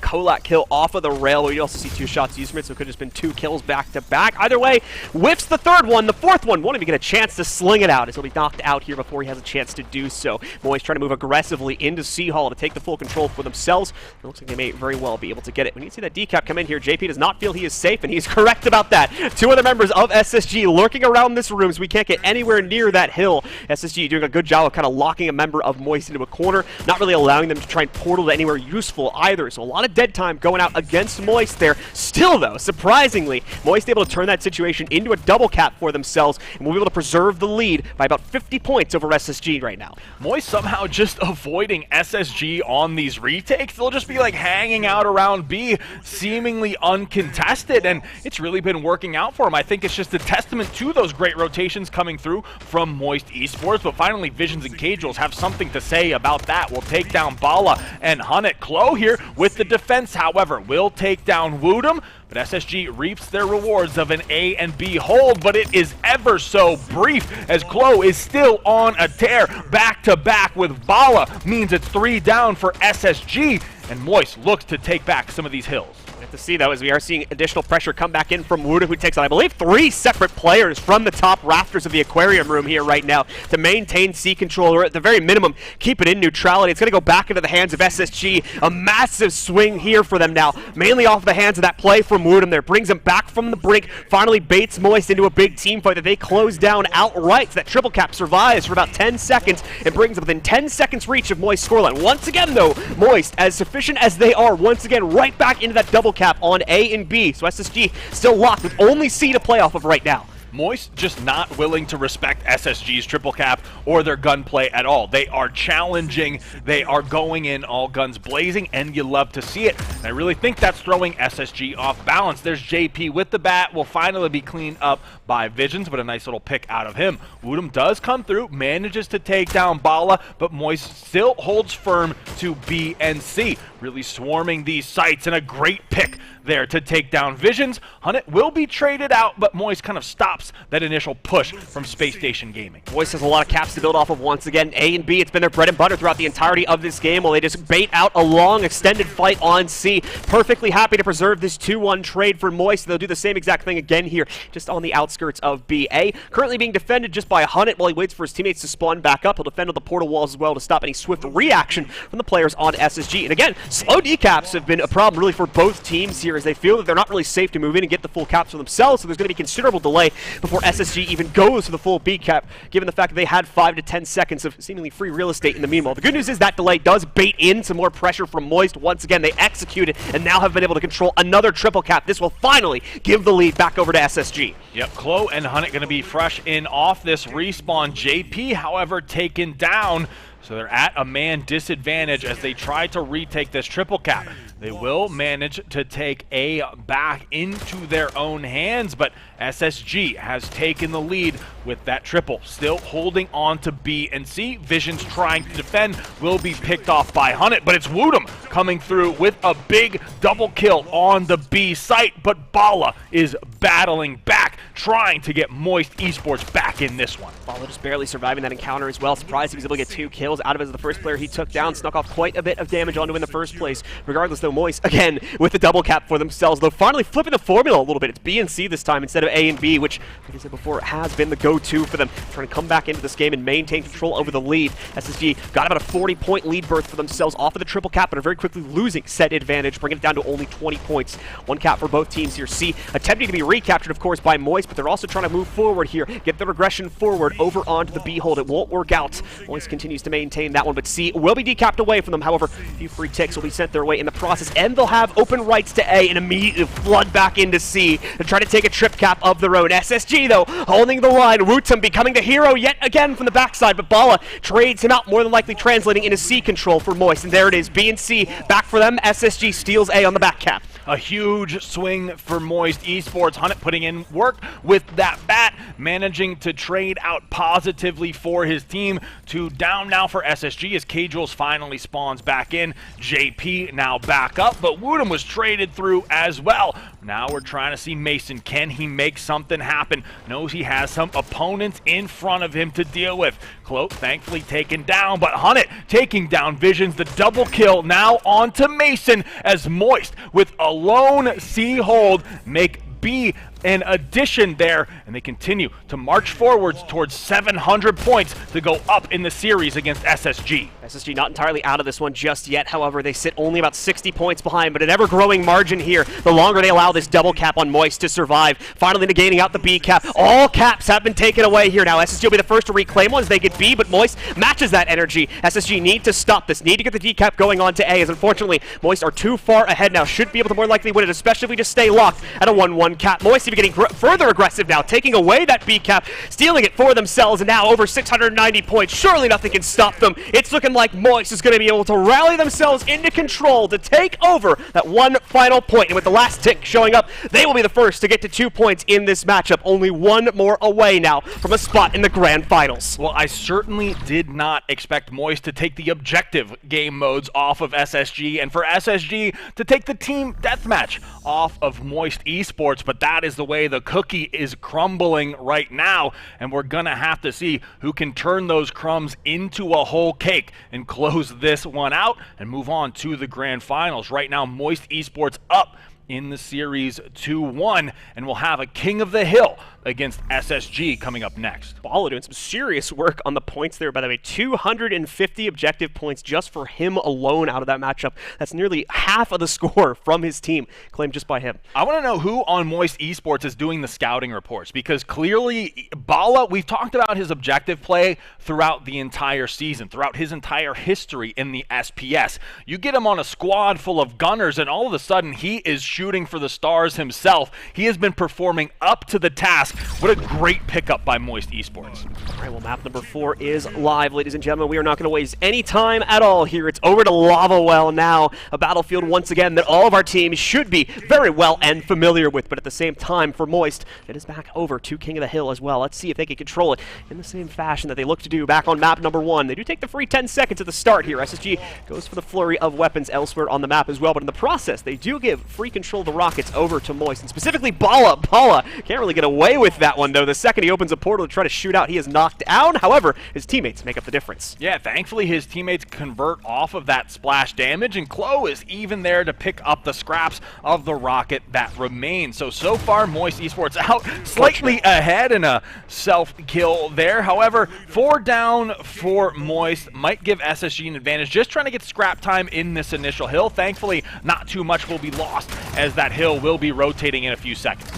Kolak kill off of the rail. You also see 2 shots used from it, so it could have just been 2 kills back to back. Either way, whiffs the third one. The fourth one won't even get a chance to sling it out, as he'll be knocked out here before he has a chance to do so. Moist trying to move aggressively into C Hall to take the full control for themselves. It looks like they may very well be able to get it. We need to see that decap come in here. JP does not feel he is safe, and he's correct about that. Two other members of SSG lurking around this room, so we can't get anywhere near that hill. SSG doing a good job of kind of locking a member of Moist into a corner, not really allowing them to try and portal to anywhere useful either. So a lot of dead time going out against Moist there. Still, though, surprisingly, Moist able to turn that situation into a double cap for themselves, and will be able to preserve the lead by about 50 points over SSG right now.
Moist somehow just avoiding SSG on these retakes. They'll just be like hanging out around B, seemingly uncontested, and it's really been working out for them. I think it's just a testament to those great rotations coming through from Moist Esports, but finally Visions and Casuals have something to say about that. We'll take down Bala and Hunnet. Klo here with the defense, however, will take down Woodham, but SSG reaps their rewards of an A and B hold, but it is ever so brief as Klo is still on a tear. Back to back with Bala means it's 3 down for SSG, and Moist looks to take back some of these hills.
To see, though, as we are seeing additional pressure come back in from Woodham, who takes on, I believe, 3 separate players from the top rafters of the aquarium room here right now to maintain C control, or at the very minimum, keep it in neutrality. It's going to go back into the hands of SSG. A massive swing here for them now, mainly off the hands of that play from Woodham there. Brings them back from the brink, finally baits Moist into a big team fight that they close down outright. So that triple cap survives for about 10 seconds and brings them within 10 seconds reach of Moist's scoreline. Once again, though, Moist, as sufficient as they are, once again, right back into that double cap on A and B, so SSG still locked with only C to play off of right now.
Moist just not willing to respect SSG's triple cap or their gunplay at all. They are challenging, they are going in all guns blazing, and you love to see it. And I really think that's throwing SSG off balance. There's JP with the bat, will finally be cleaned up by Visions, but a nice little pick out of him. Woodham does come through, manages to take down Bala, but Moist still holds firm to B and C. Really swarming these sites, and a great pick there to take down Visions. Hunnet will be traded out, but Moist kind of stops that initial push from Space Station Gaming.
Moist has a lot of caps to build off of once again. A and B, it's been their bread and butter throughout the entirety of this game, while they just bait out a long extended fight on C. Perfectly happy to preserve this 2-1 trade for Moist. They'll do the same exact thing again here, just on the outskirts of B. A currently being defended just by Hunnet while he waits for his teammates to spawn back up. He'll defend with the portal walls as well to stop any swift reaction from the players on SSG. And again, slow decaps have been a problem really for both teams here, as they feel that they're not really safe to move in and get the full caps for themselves, so there's going to be considerable delay before SSG even goes to the full B cap, given the fact that they had 5 to 10 seconds of seemingly free real estate in the meanwhile. The good news is that delay does bait in some more pressure from Moist. Once again, they executed and now have been able to control another triple cap. This will finally give the lead back over to SSG.
Yep, Klo and Hunnet going to be fresh in off this respawn. JP, however, taken down, so they're at a man disadvantage as they try to retake this triple cap. They will manage to take A back into their own hands, but SSG has taken the lead with that triple. Still holding on to B and C. Visions trying to defend, will be picked off by Hunnet, but it's Woodham coming through with a big double kill on the B site, but Bala is battling back, trying to get Moist Esports back in this one.
Bala just barely surviving that encounter as well. Surprised he was able to get 2 kills out of it as the first player he took down, snuck off quite a bit of damage onto in the first place. Regardless, though, Moist, again, with the double cap for themselves, though finally flipping the formula a little bit. It's B and C this time instead of A and B, which, like I said before, has been the go-to for them, trying to come back into this game and maintain control over the lead. SSG got about a 40-point lead berth for themselves off of the triple cap, but are very quickly losing set advantage, bringing it down to only 20 points. 1 cap for both teams here. C attempting to be recaptured, of course, by Moist, but they're also trying to move forward here, get the regression forward over onto the B hold. It won't work out. Moist continues to maintain that one, but C will be decapped away from them. However, a few free ticks will be sent their way in the process, and they'll have open rights to A and immediately flood back into C to try to take a trip cap of their own. SSG, though, holding the line. Wootum becoming the hero yet again from the backside, but Bala trades him out, more than likely translating into C control for Moist. And there it is, B and C back for them. SSG steals A on the back cap.
A huge swing for Moist Esports. Hunnet putting in work with that bat, managing to trade out positively for his team. 2 down now for SSG as Casuals finally spawns back in. JP now back up, but Woodham was traded through as well. Now we're trying to see Mason. Can he make something happen? Knows he has some opponents in front of him to deal with. Klo thankfully taken down, but Hunnet taking down Visions. The double kill now onto Mason as Moist with a lone C hold make B an addition there, and they continue to march forwards towards 700 points to go up in the series against SSG.
SSG not entirely out of this one just yet. However, they sit only about 60 points behind, but an ever-growing margin here the longer they allow this double cap on Moist to survive. Finally negating out the B cap. All caps have been taken away here now. SSG will be the first to reclaim one as they get B, but Moist matches that energy. SSG need to stop this, need to get the D cap going on to A, as unfortunately Moist are too far ahead now. Should be able to more likely win it, especially if we just stay locked at a 1-1 cap. Moist even getting further aggressive now, taking away that B cap, stealing it for themselves, and now over 690 points. Surely nothing can stop them. It's looking like Moist is going to be able to rally themselves into control to take over that one final point. And with the last tick showing up, they will be the first to get to 2 points in this matchup. Only one more away now from a spot in the grand finals.
Well, I certainly did not expect Moist to take the objective game modes off of SSG, and for SSG to take the team deathmatch off of Moist Esports, but that is the way the cookie is crumbling right now, and we're gonna have to see who can turn those crumbs into a whole cake and close this one out and move on to the grand finals. Right now, Moist Esports up in the series 2-1, and we'll have a King of the Hill against SSG coming up next.
Bala doing some serious work on the points there, by the way. 250 objective points just for him alone out of that matchup. That's nearly half of the score from his team, claimed just by him.
I want to know who on Moist Esports is doing the scouting reports, because clearly Bala, we've talked about his objective play throughout the entire season, throughout his entire history in the SPS. You get him on a squad full of gunners, and all of a sudden he is shooting for the stars himself. He has been performing up to the task. What a great pickup by Moist Esports.
All right, well, map number 4 is live, ladies and gentlemen. We are not going to waste any time at all here. It's over to Lava Well now, a battlefield once again that all of our teams should be very well and familiar with, but at the same time, for Moist, it is back over to King of the Hill as well. Let's see if they can control it in the same fashion that they look to do back on map number 1. They do take the free 10 seconds at the start here. SSG goes for the flurry of weapons elsewhere on the map as well, but in the process, they do give free control of the rockets over to Moist, and specifically Bala. Bala can't really get away with that one, though. The second he opens a portal to try to shoot out, he is knocked down. However, his teammates make up the difference.
Yeah, thankfully his teammates convert off of that splash damage, and Chloe is even there to pick up the scraps of the rocket that remains. So far, Moist Esports out slightly ahead in a self-kill there. However, 4 down for Moist might give SSG an advantage, just trying to get scrap time in this initial hill. Thankfully, not too much will be lost, as that hill will be rotating in a few seconds.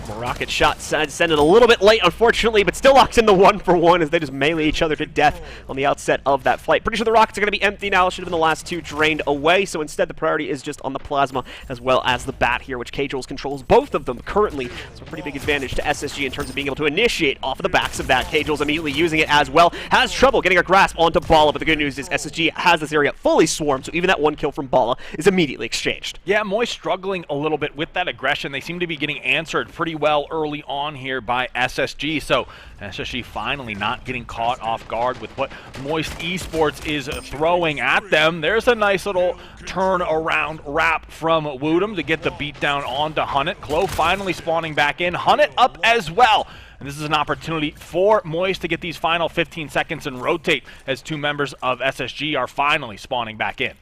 More rocket shot send it a little bit late, unfortunately, but still locks in the 1-for-1 as they just melee each other to death on the outset of that fight. Pretty sure the rockets are going to be empty now. Should have been the last 2 drained away, so instead the priority is just on the plasma as well as the bat here, which K-Jules controls both of them currently. So a pretty big advantage to SSG in terms of being able to initiate off of the backs of that. K-Jules immediately using it as well. Has trouble getting a grasp onto Bala, but the good news is SSG has this area fully swarmed, so even that 1 kill from Bala is immediately exchanged.
Yeah, Moist struggling a little bit with that aggression. They seem to be getting answered pretty well early on here by SSG, so SSG finally not getting caught off guard with what Moist Esports is throwing at them. There's a nice little turn around wrap from Woodham to get the beatdown onto Hunnit. Chloe finally spawning back in. Hunnit up as well. And this is an opportunity for Moist to get these final 15 seconds and rotate as 2 members of SSG are finally spawning back in.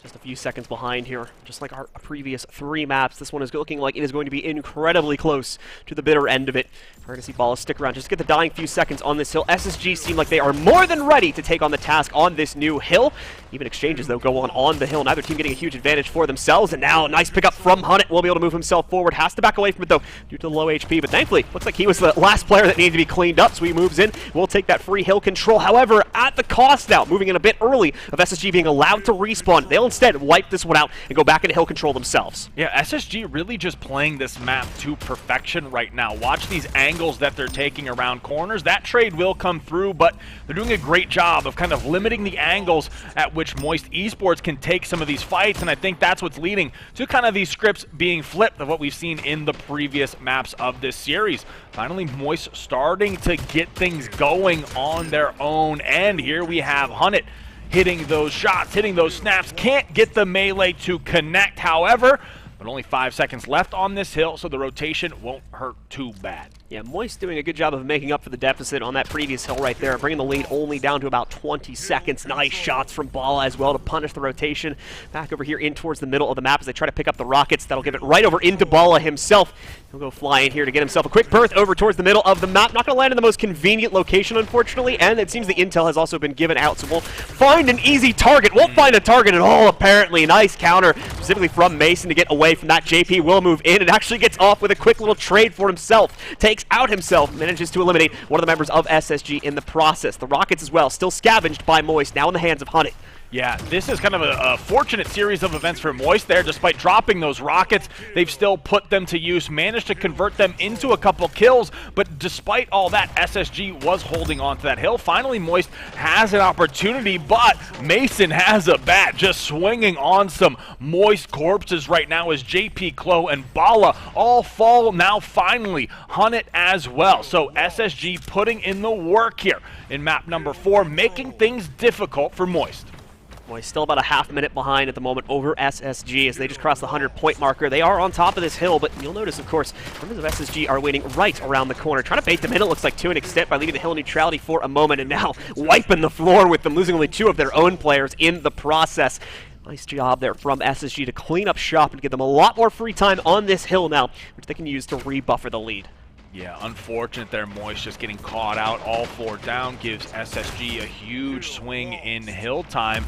Just a few seconds behind here, just like our previous 3 maps. This one is looking like it is going to be incredibly close to the bitter end of it. We're going to see Bala stick around just to get the dying few seconds on this hill. SSG seem like they are more than ready to take on the task on this new hill. Even exchanges, though, go on the hill. Neither team getting a huge advantage for themselves. And now a nice pickup from Hunnit. Will be able to move himself forward. Has to back away from it, though, due to the low HP. But thankfully, looks like he was the last player that needed to be cleaned up, so he moves in. We'll take that free hill control. However, at the cost now, moving in a bit early of SSG being allowed to respawn. They'll instead wipe this one out and go back into hill control themselves.
Yeah, SSG really just playing this map to perfection right now. Watch these angles that they're taking around corners. That trade will come through, but they're doing a great job of kind of limiting the angles at which Moist Esports can take some of these fights, and I think that's what's leading to kind of these scripts being flipped of what we've seen in the previous maps of this series. Finally, Moist starting to get things going on their own end. Here we have Hunnit hitting those shots, hitting those snaps, can't get the melee to connect, however, but only 5 seconds left on this hill, so the rotation won't hurt too bad.
Yeah, Moist doing a good job of making up for the deficit on that previous hill right there, bringing the lead only down to about 20 seconds. Nice shots from Bala as well to punish the rotation. Back over here in towards the middle of the map as they try to pick up the rockets. That'll give it right over into Bala himself. He'll go fly in here to get himself a quick berth over towards the middle of the map. Not going to land in the most convenient location, unfortunately, and it seems the intel has also been given out, so we'll find an easy target. Won't find a target at all, apparently. Nice counter, specifically from Mason to get away from that. JP will move in and actually gets off with a quick little trade for himself. Takes out himself, manages to eliminate one of the members of SSG in the process. The rockets as well, still scavenged by Moist, now in the hands of Honey.
Yeah, this is kind of a fortunate series of events for Moist there. Despite dropping those rockets, they've still put them to use, managed to convert them into a couple kills, but despite all that, SSG was holding on to that hill. Finally, Moist has an opportunity, but Mason has a bat, just swinging on some Moist corpses right now as JP, Klo, and Bala all fall now finally. Hunt as well. So SSG putting in the work here in map number 4, making things difficult for Moist.
Moist still about a half minute behind at the moment over SSG as they just crossed the 100-point marker. They are on top of this hill, but you'll notice, of course, members of SSG are waiting right around the corner, trying to bait them in, it looks like, to an extent, by leaving the hill neutrality for a moment, and now wiping the floor with them, losing only 2 of their own players in the process. Nice job there from SSG to clean up shop and give them a lot more free time on this hill now, which they can use to rebuffer the lead.
Yeah, unfortunate there. Moist just getting caught out. All 4 down gives SSG a huge swing in hill time.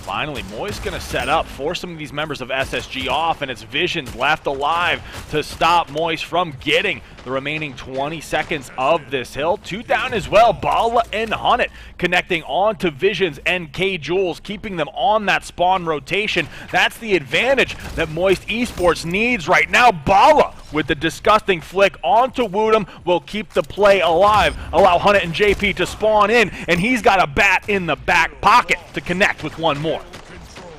Finally, Moist going to set up, force some of these members of SSG off, and it's Visions left alive to stop Moist from getting the remaining 20 seconds of this hill. 2 down as well. Bala and Hunt connecting on to Visions and K-Jules, keeping them on that spawn rotation. That's the advantage that Moist Esports needs right now. Bala with the disgusting flick onto Woodham will keep the play alive, allow Hunt and JP to spawn in, and he's got a bat in the back pocket to connect with one more.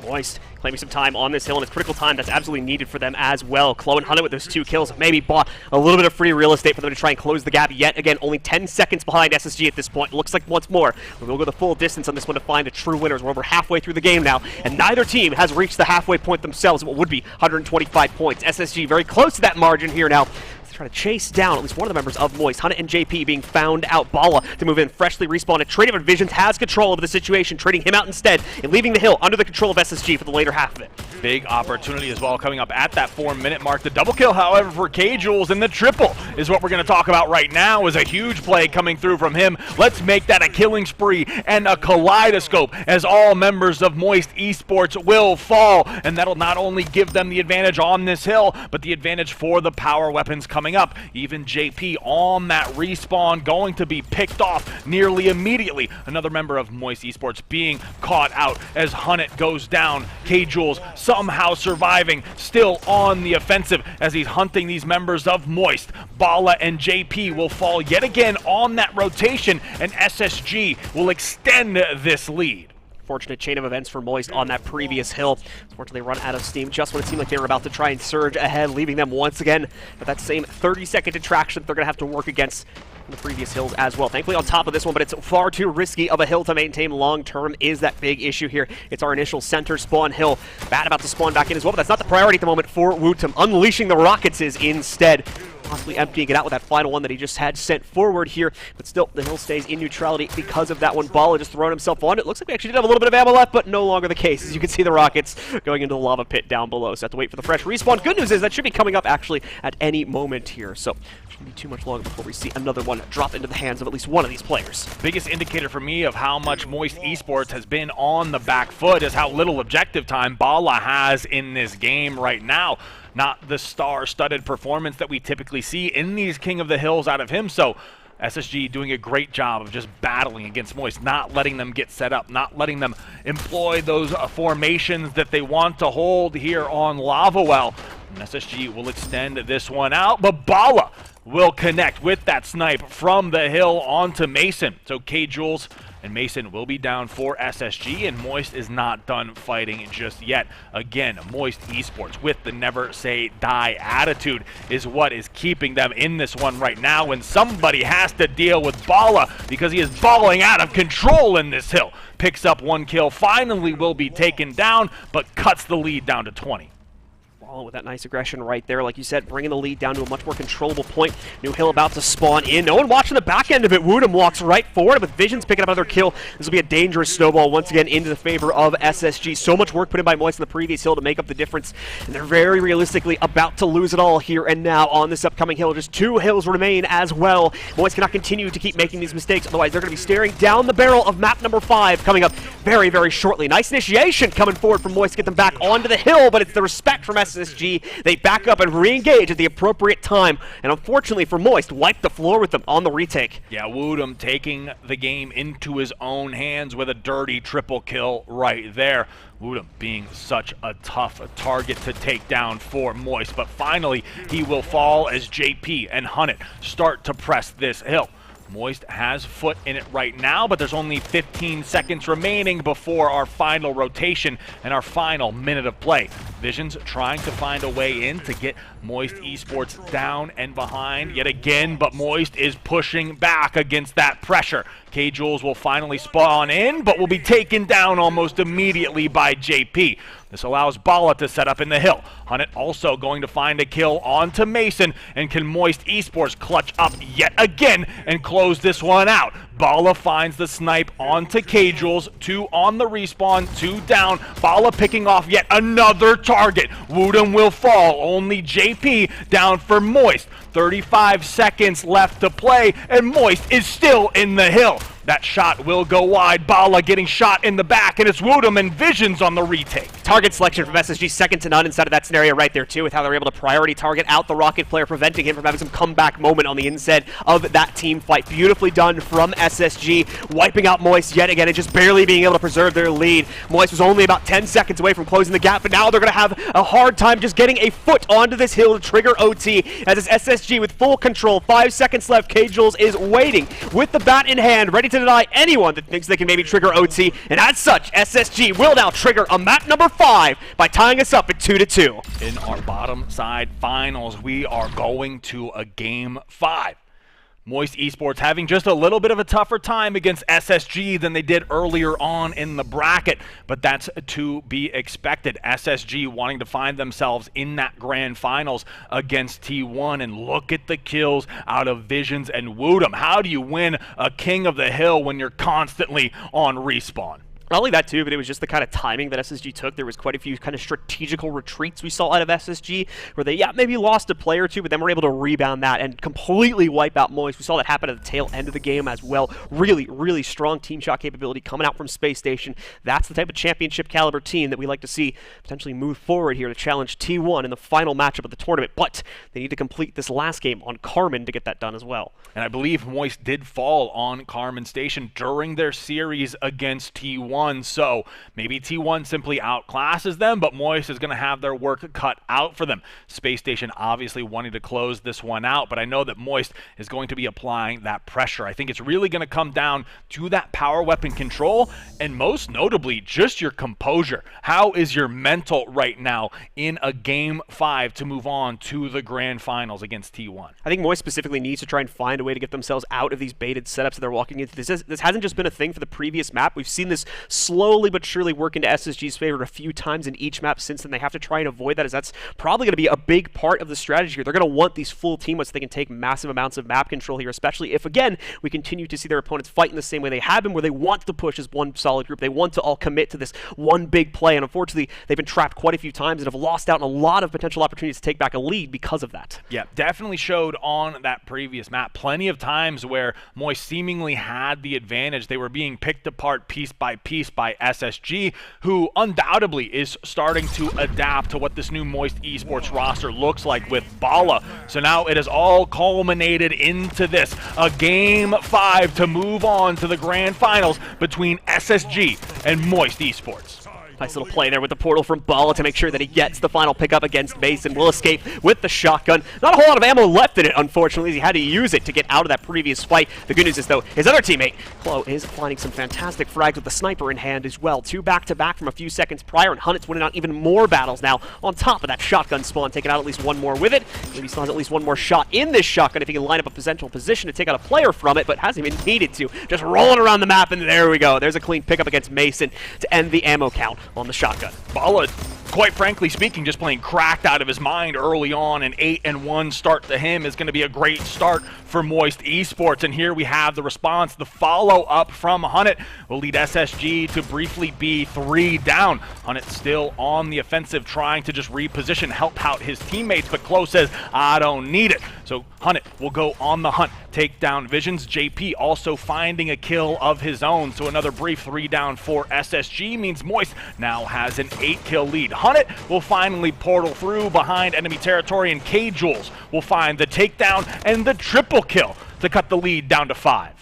Moist claiming some time on this hill, and it's critical time that's absolutely needed for them as well. Klo and Hunt with those 2 kills maybe bought a little bit of free real estate for them to try and close the gap yet again. Only 10 seconds behind SSG at this point. Looks like once more we'll go the full distance on this one to find a true winner. We're over halfway through the game now, and neither team has reached the halfway point themselves, what would be 125 points. SSG very close to that margin here now. Trying to chase down at least one of the members of Moist. Hunt and JP being found out. Bala to move in, freshly respawned. Trade of Visions has control of the situation, trading him out instead and leaving the hill under the control of SSG for the later half of it.
Big opportunity as well coming up at that 4-minute mark. The double kill, however, for K-Jules, and the triple is what we're going to talk about right now, is a huge play coming through from him. Let's make that a killing spree and a kaleidoscope as all members of Moist Esports will fall, and that'll not only give them the advantage on this hill, but the advantage for the power weapons coming up. Even JP on that respawn going to be picked off nearly immediately. Another member of Moist Esports being caught out as Hunt goes down. K-Jules somehow surviving, still on the offensive as he's hunting these members of Moist. Bala and JP will fall yet again on that rotation, and SSG will extend this lead.
Fortunate chain of events for Moist on that previous hill. Unfortunately, run out of steam just when it seemed like they were about to try and surge ahead, leaving them once again with that same 30-second detraction they're going to have to work against the previous hills as well. Thankfully on top of this one, but it's far too risky of a hill to maintain long-term is that big issue here. It's our initial center spawn hill. Bat about to spawn back in as well, but that's not the priority at the moment for Woodham. Unleashing the rockets is instead. Possibly emptying it out with that final one that he just had sent forward here, but still the hill stays in neutrality because of that one. Bala just throwing himself on it. Looks like we actually did have a little bit of ammo left, but no longer the case. As you can see, the rockets going into the lava pit down below, so have to wait for the fresh respawn. Good news is that should be coming up actually at any moment here, so shouldn't be too much longer before we see another one drop into the hands of at least one of these players.
Biggest indicator for me of how much Moist Esports has been on the back foot is how little objective time Bala has in this game right now. Not the star-studded performance that we typically see in these King of the Hills out of him, so SSG doing a great job of just battling against Moist, not letting them get set up, not letting them employ those formations that they want to hold here on Lava Well. And SSG will extend this one out, but Bala will connect with that snipe from the hill onto Mason. So K-Jules and Mason will be down for SSG, and Moist is not done fighting just yet. Again, Moist Esports with the never say die attitude is what is keeping them in this one right now, and somebody has to deal with Bala because he is balling out of control in this hill. Picks up 1 kill, finally will be taken down, but cuts the lead down to 20.
Ball with that nice aggression right there, like you said, bringing the lead down to a much more controllable point. New Hill about to spawn in. No one watching the back end of it. Woodham walks right forward with Visions picking up another kill. This will be a dangerous snowball once again into the favor of SSG. So much work put in by Moist in the previous hill to make up the difference, and they're very realistically about to lose it all here and now on this upcoming hill. Just 2 hills remain as well. Moist cannot continue to keep making these mistakes, otherwise they're going to be staring down the barrel of map number 5 coming up very, very shortly. Nice initiation coming forward from Moist to get them back onto the hill, but it's the respect from SSG. They back up and re-engage at the appropriate time, and unfortunately for Moist, wipe the floor with them on the retake.
Yeah, Woodham taking the game into his own hands with a dirty triple kill right there. Woodham being such a tough target to take down for Moist, but finally he will fall as JP and Hunnit start to press this hill. Moist has foot in it right now, but there's only 15 seconds remaining before our final rotation and our final minute of play. Visions trying to find a way in to get Moist Esports down and behind yet again, but Moist is pushing back against that pressure. K-Jules will finally spawn in, but will be taken down almost immediately by JP. This allows Bala to set up in the hill. Hunnit also going to find a kill onto Mason, and can Moist Esports clutch up yet again and close this one out. Bala finds the snipe onto K-Jules, 2 on the respawn, 2 down. Bala picking off yet another target. Woodham will fall, only JP down for Moist. 35 seconds left to play, and Moist is still in the hill. That shot will go wide. Bala getting shot in the back, and it's Woodham and Visions on the retake.
Target selection from SSG, second to none inside of that scenario right there too, with how they're able to priority target out the Rocket player, preventing him from having some comeback moment on the inside of that team fight. Beautifully done from SSG, wiping out Moist yet again and just barely being able to preserve their lead. Moist was only about 10 seconds away from closing the gap, but now they're going to have a hard time just getting a foot onto this hill to trigger OT, as it's SSG with full control. 5 seconds left. K-Jules is waiting with the bat in hand, ready to deny anyone that thinks they can maybe trigger OT, and as such, SSG will now trigger a map number 5 by tying us up at 2-2.
In our bottom side finals, we are going to a game 5. Moist Esports having just a little bit of a tougher time against SSG than they did earlier on in the bracket, but that's to be expected. SSG wanting to find themselves in that grand finals against T1, and look at the kills out of Visions and Woodham. How do you win a King of the Hill when you're constantly on respawn?
Not only that too, but it was just the kind of timing that SSG took. There was quite a few kind of strategical retreats we saw out of SSG, where they, maybe lost a player or two, but then were able to rebound that and completely wipe out Moist. We saw that happen at the tail end of the game as well. Really, really strong team shot capability coming out from Space Station. That's the type of championship caliber team that we like to see potentially move forward here to challenge T1 in the final matchup of the tournament, but they need to complete this last game on Carmen to get that done as well.
And I believe Moist did fall on Carmen Station during their series against T1. So maybe T1 simply outclasses them, but Moist is going to have their work cut out for them. Space Station obviously wanting to close this one out, but I know that Moist is going to be applying that pressure. I think it's really going to come down to that power weapon control, and most notably, just your composure. How is your mental right now in a game 5 to move on to the grand finals against T1?
I think Moist specifically needs to try and find a way to get themselves out of these baited setups that they're walking into. This hasn't just been a thing for the previous map. We've seen this slowly but surely work into SSG's favor a few times in each map since then. They have to try and avoid that, as that's probably going to be a big part of the strategy here. They're going to want these full team so they can take massive amounts of map control here, especially if, again, we continue to see their opponents fight in the same way they have been, where they want to push as one solid group. They want to all commit to this one big play, and unfortunately, they've been trapped quite a few times and have lost out on a lot of potential opportunities to take back a lead because of that.
Yeah, definitely showed on that previous map. Plenty of times where Moist seemingly had the advantage. They were being picked apart piece by SSG, who undoubtedly is starting to adapt to what this new Moist Esports roster looks like with Bala. So now it has all culminated into this, a game 5 to move on to the grand finals between SSG and Moist Esports.
Nice little play there with the portal from Bala to make sure that he gets the final pickup against Mason. Will escape with the shotgun. Not a whole lot of ammo left in it, unfortunately, as he had to use it to get out of that previous fight. The good news is, though, his other teammate, Klo, is finding some fantastic frags with the sniper in hand as well. 2 back-to-back from a few seconds prior, and Hunnit's winning out even more battles now on top of that shotgun spawn, taking out at least one more with it. Maybe still has at least one more shot in this shotgun if he can line up a potential position to take out a player from it, but hasn't even needed to. Just rolling around the map, and there we go. There's a clean pickup against Mason to end the ammo count on the shotgun.
Bala quite frankly speaking, just playing cracked out of his mind early on. An 8-1 start to him is going to be a great start for Moist Esports. And here we have the response. The follow-up from Hunnit will lead SSG to briefly be 3 down. Hunnit still on the offensive, trying to just reposition, help out his teammates, but Klo says, I don't need it. So Hunnit will go on the hunt, take down Visions. JP also finding a kill of his own, so another brief 3 down for SSG means Moist now has an 8-kill lead. Hunnit will finally portal through behind enemy territory, and K-Jules will find the takedown and the triple kill to cut the lead down to 5.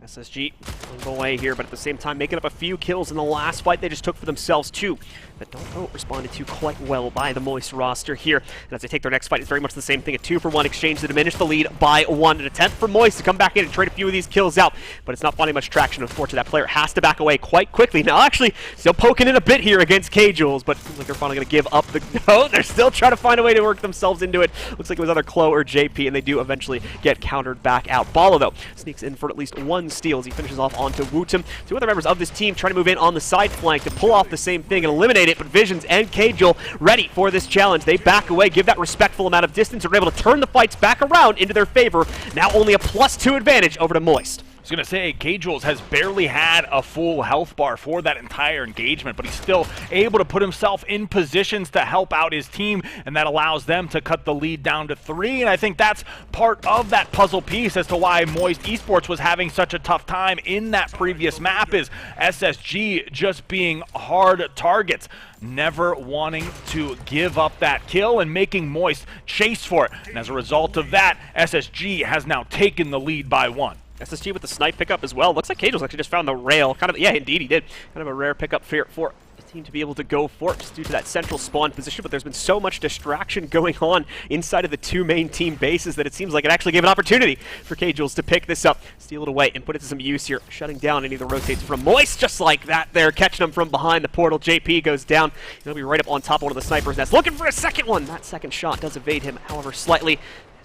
SSG will go away here, but at the same time making up a few kills in the last fight they just took for themselves too. But don't responded to quite well by the Moist roster here. And as they take their next fight, it's very much the same thing. A 2-for-1 exchange to diminish the lead by 1. An attempt for Moist to come back in and trade a few of these kills out, but it's not finding much traction. Unfortunately, that player has to back away quite quickly. Now, actually, still poking in a bit here against K-Jules, but seems like they're finally going to give up the... No, they're still trying to find a way to work themselves into it. Looks like it was either Klo or JP, and they do eventually get countered back out. Bala, though, sneaks in for at least 1 steal as he finishes off onto Wootum. 2 other members of this team trying to move in on the side flank to pull off the same thing and eliminate it, but Visions and K-Jul ready for this challenge. They back away, give that respectful amount of distance, and are able to turn the fights back around into their favor. Now only a +2 advantage over to Moist.
I was going to say, K-Jules has barely had a full health bar for that entire engagement, but he's still able to put himself in positions to help out his team, and that allows them to cut the lead down to 3, and I think that's part of that puzzle piece as to why Moist Esports was having such a tough time in that previous map, is SSG just being hard targets, never wanting to give up that kill and making Moist chase for it, and as a result of that, SSG has now taken the lead by 1.
SSG with the snipe pickup as well. Looks like K-Jules actually just found the rail. Kind of, yeah, indeed he did. Kind of a rare pickup for the team to be able to go for it just due to that central spawn position, but there's been so much distraction going on inside of the 2 main team bases that it seems like it actually gave an opportunity for K-Jules to pick this up, steal it away, and put it to some use here, shutting down any of the rotates from Moist, just like that there, catching him from behind the portal. JP goes down. He'll be right up on top of one of the snipers' nests, looking for a second one. That second shot does evade him, however, slightly.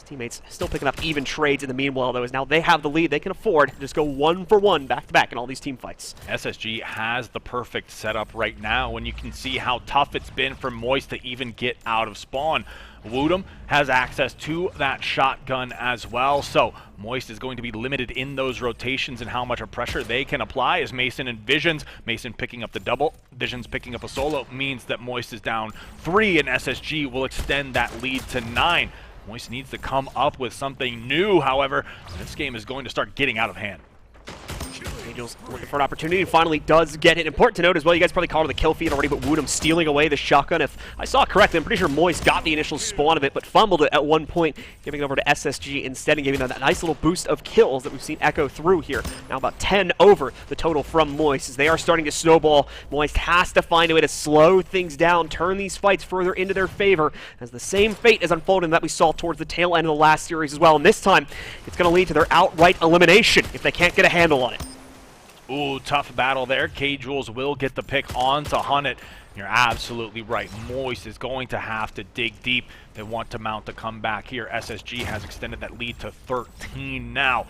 Teammates still picking up even trades in the meanwhile, though, as now they have the lead. They can afford to just go 1-for-1 back-to-back in all these team fights.
SSG has the perfect setup right now, and you can see how tough it's been for Moist to even get out of spawn. Wootum has access to that shotgun as well, so Moist is going to be limited in those rotations and how much of pressure they can apply as Mason and Visions. Mason picking up the double, Visions picking up a solo means that Moist is down 3, and SSG will extend that lead to 9. Moist needs to come up with something new, however, this game is going to start getting out of hand.
Angels looking for an opportunity and finally does get it. Important to note as well, you guys probably called it the kill feed already, but Wootum stealing away the shotgun. If I saw it correctly, I'm pretty sure Moist got the initial spawn of it, but fumbled it at one point, giving it over to SSG instead and giving them that nice little boost of kills that we've seen echo through here. Now about 10 over the total from Moist as they are starting to snowball. Moist has to find a way to slow things down, turn these fights further into their favor, as the same fate is unfolding that we saw towards the tail end of the last series as well. And this time, it's going to lead to their outright elimination if they can't get a handle on it.
Ooh, tough battle there. K-Jules will get the pick onto Hunnit. You're absolutely right. Moist is going to have to dig deep. They want to mount a comeback here. SSG has extended that lead to 13 now.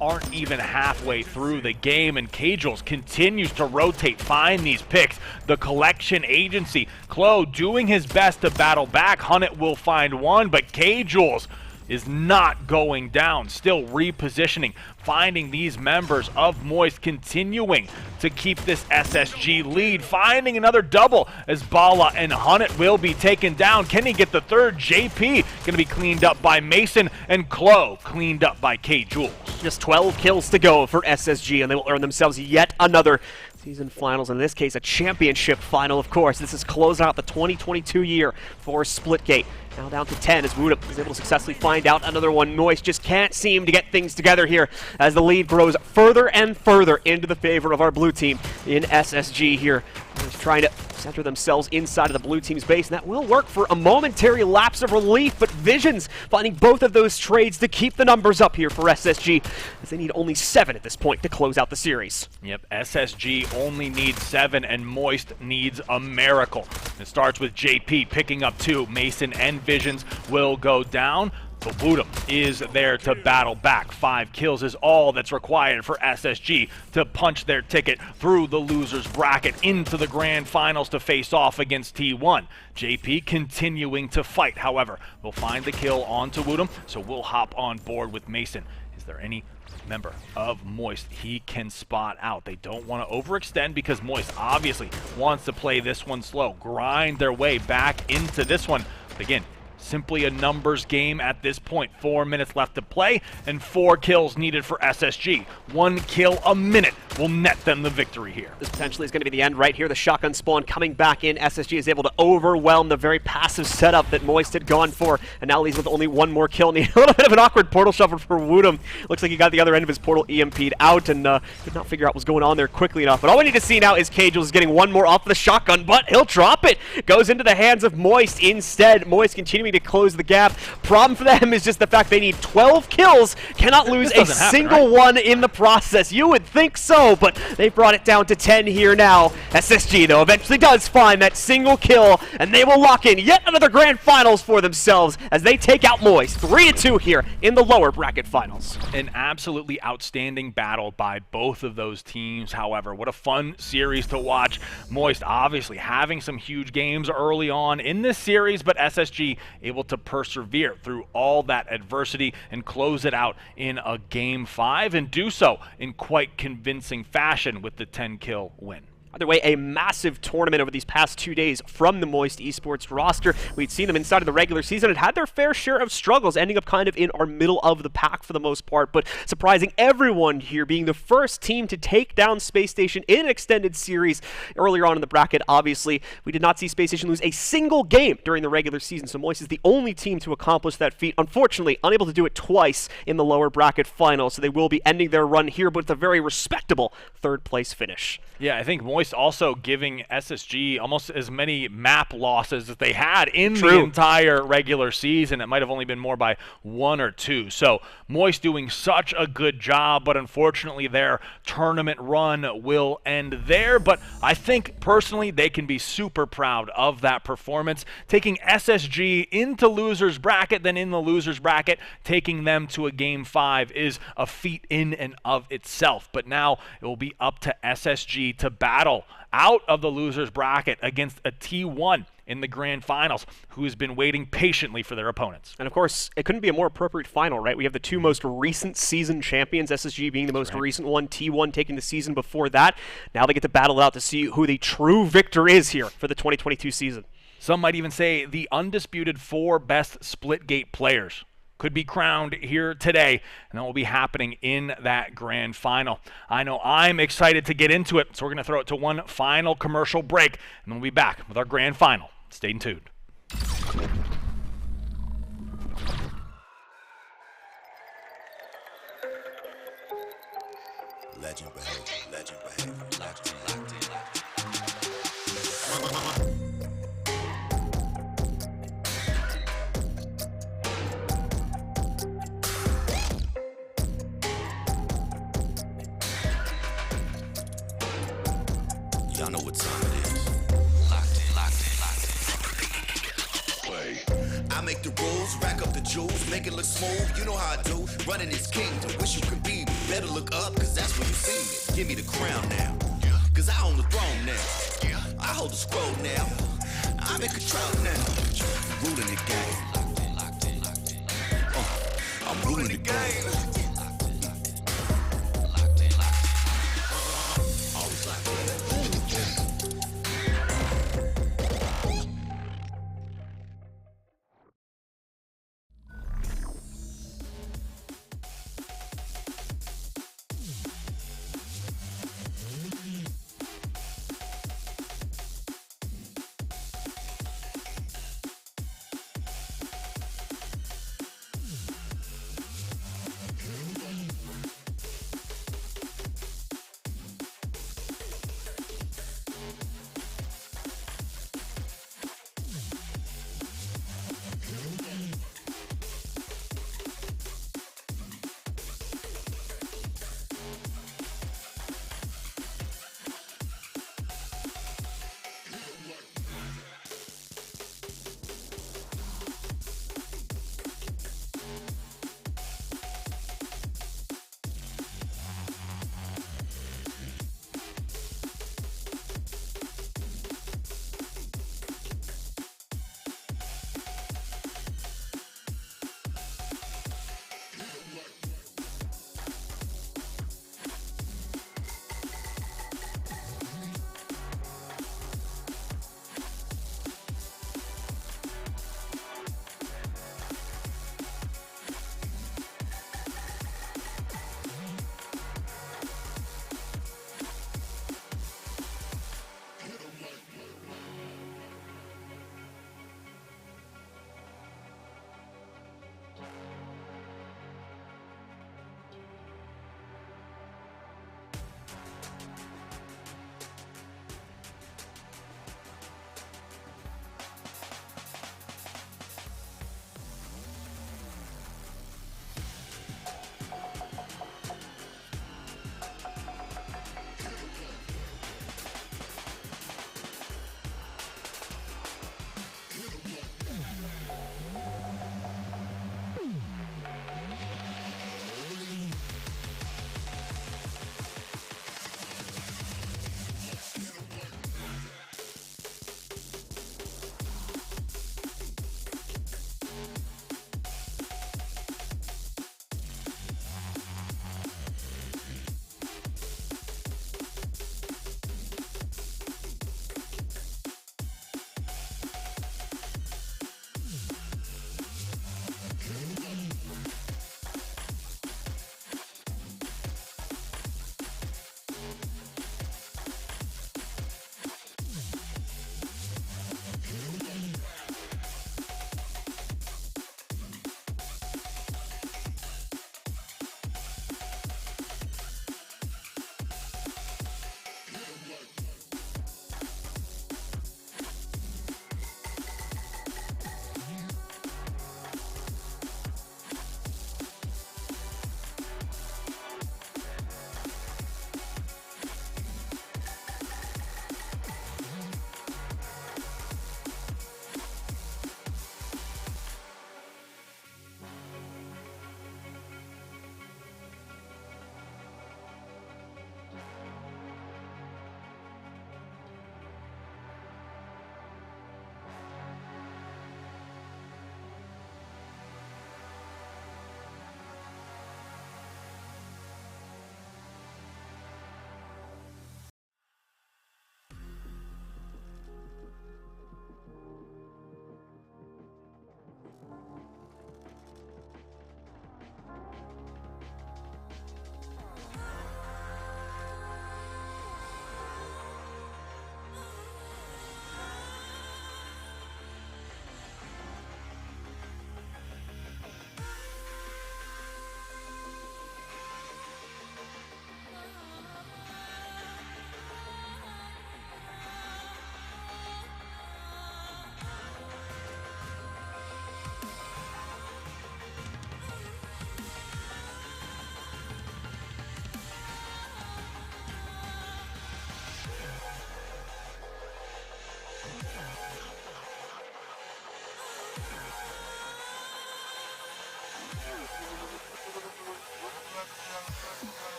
Aren't even halfway through the game, and K-Jules continues to rotate, find these picks. The collection agency, Klo doing his best to battle back. Hunnit will find one, but K-Jules is not going down, still repositioning, finding these members of Moist, continuing to keep this SSG lead, finding another double as Bala and Hunnit will be taken down. Can he get the third? JP going to be cleaned up by Mason, and Klo cleaned up by K-Jules.
Just 12 kills to go for SSG, and they will earn themselves yet another season finals, in this case a championship final, of course. This is closing out the 2022 year for Splitgate. Now down to 10 as Wootum is able to successfully find out another one. Moist just can't seem to get things together here as the lead grows further and further into the favor of our blue team in SSG here. They're trying to center themselves inside of the blue team's base, and that will work for a momentary lapse of relief, but Visions finding both of those trades to keep the numbers up here for SSG, as they need only 7 at this point to close out the series.
Yep, SSG only needs 7, and Moist needs a miracle. It starts with JP picking up 2. Mason and Visions will go down. But Woodham is there to battle back. 5 kills is all that's required for SSG to punch their ticket through the loser's bracket into the grand finals to face off against T1. JP continuing to fight, however. We'll find the kill onto Woodham, so we'll hop on board with Mason. Is there any member of Moist he can spot out? They don't want to overextend because Moist obviously wants to play this one slow, grind their way back into this one. But again, simply a numbers game at this point. 4 minutes left to play and 4 kills needed for SSG. 1 kill a minute will net them the victory here.
This potentially is going to be the end right here. The shotgun spawn coming back in. SSG is able to overwhelm the very passive setup that Moist had gone for, and now leaves with only 1 more kill. Need a little bit of an awkward portal shuffle for Woodham. Looks like he got the other end of his portal EMP'd out and could not figure out what was going on there quickly enough. But all we need to see now is Cagel is getting 1 more off the shotgun, but he'll drop it. Goes into the hands of Moist instead. Moist continuing to close the gap. Problem for them is just the fact they need 12 kills. Cannot lose a single one in the process. You would think so, but they brought it down to 10 here now. SSG, though, eventually does find that single kill, and they will lock in yet another grand finals for themselves as they take out Moist 3-2 here in the lower bracket finals.
An absolutely outstanding battle by both of those teams, however. What a fun series to watch. Moist obviously having some huge games early on in this series, but SSG able to persevere through all that adversity and close it out in a game 5 and do so in quite convincing fashion with the 10-kill win.
Either way, a massive tournament over these past 2 days from the Moist Esports roster. We'd seen them inside of the regular season and had their fair share of struggles, ending up kind of in our middle of the pack for the most part, but surprising everyone here, being the first team to take down Space Station in an extended series earlier on in the bracket. Obviously, we did not see Space Station lose a single game during the regular season, so Moist is the only team to accomplish that feat. Unfortunately, unable to do it twice in the lower bracket final, so they will be ending their run here, but it's a very respectable 3rd place finish.
Yeah, I think Moist also giving SSG almost as many map losses as they had in the entire regular season. It might have only been more by 1 or 2. So Moist doing such a good job, but unfortunately their tournament run will end there. But I think personally they can be super proud of that performance, taking SSG into losers bracket, then in the losers bracket taking them to a game 5 is a feat in and of itself. But now it will be up to SSG to battle out of the losers bracket against a T1 in the grand finals, who has been waiting patiently for their opponents.
And of course, it couldn't be a more appropriate final, right? We have the 2 most recent season champions, SSG being the most recent one, T1 taking the season before that. Now they get to battle it out to see who the true victor is here for the 2022 season.
Some might even say the undisputed 4 best Splitgate players could be crowned here today, and that will be happening in that grand final. I know I'm excited to get into it, so we're going to throw it to one final commercial break, and then we'll be back with our grand final. Stay tuned.
Legend behavior, legend behavior, locked in. Y'all know what time it is. Locked in. Play. I make the rules, rack up the jewels, make it look smooth. You know how I do. Running this kingdom, wish you could be me. Better look up, cause that's where you see me. Give me the crown now. Cause I own the throne now. I hold the scroll now. I'm in control now. Ruling the game. I'm ruling the game.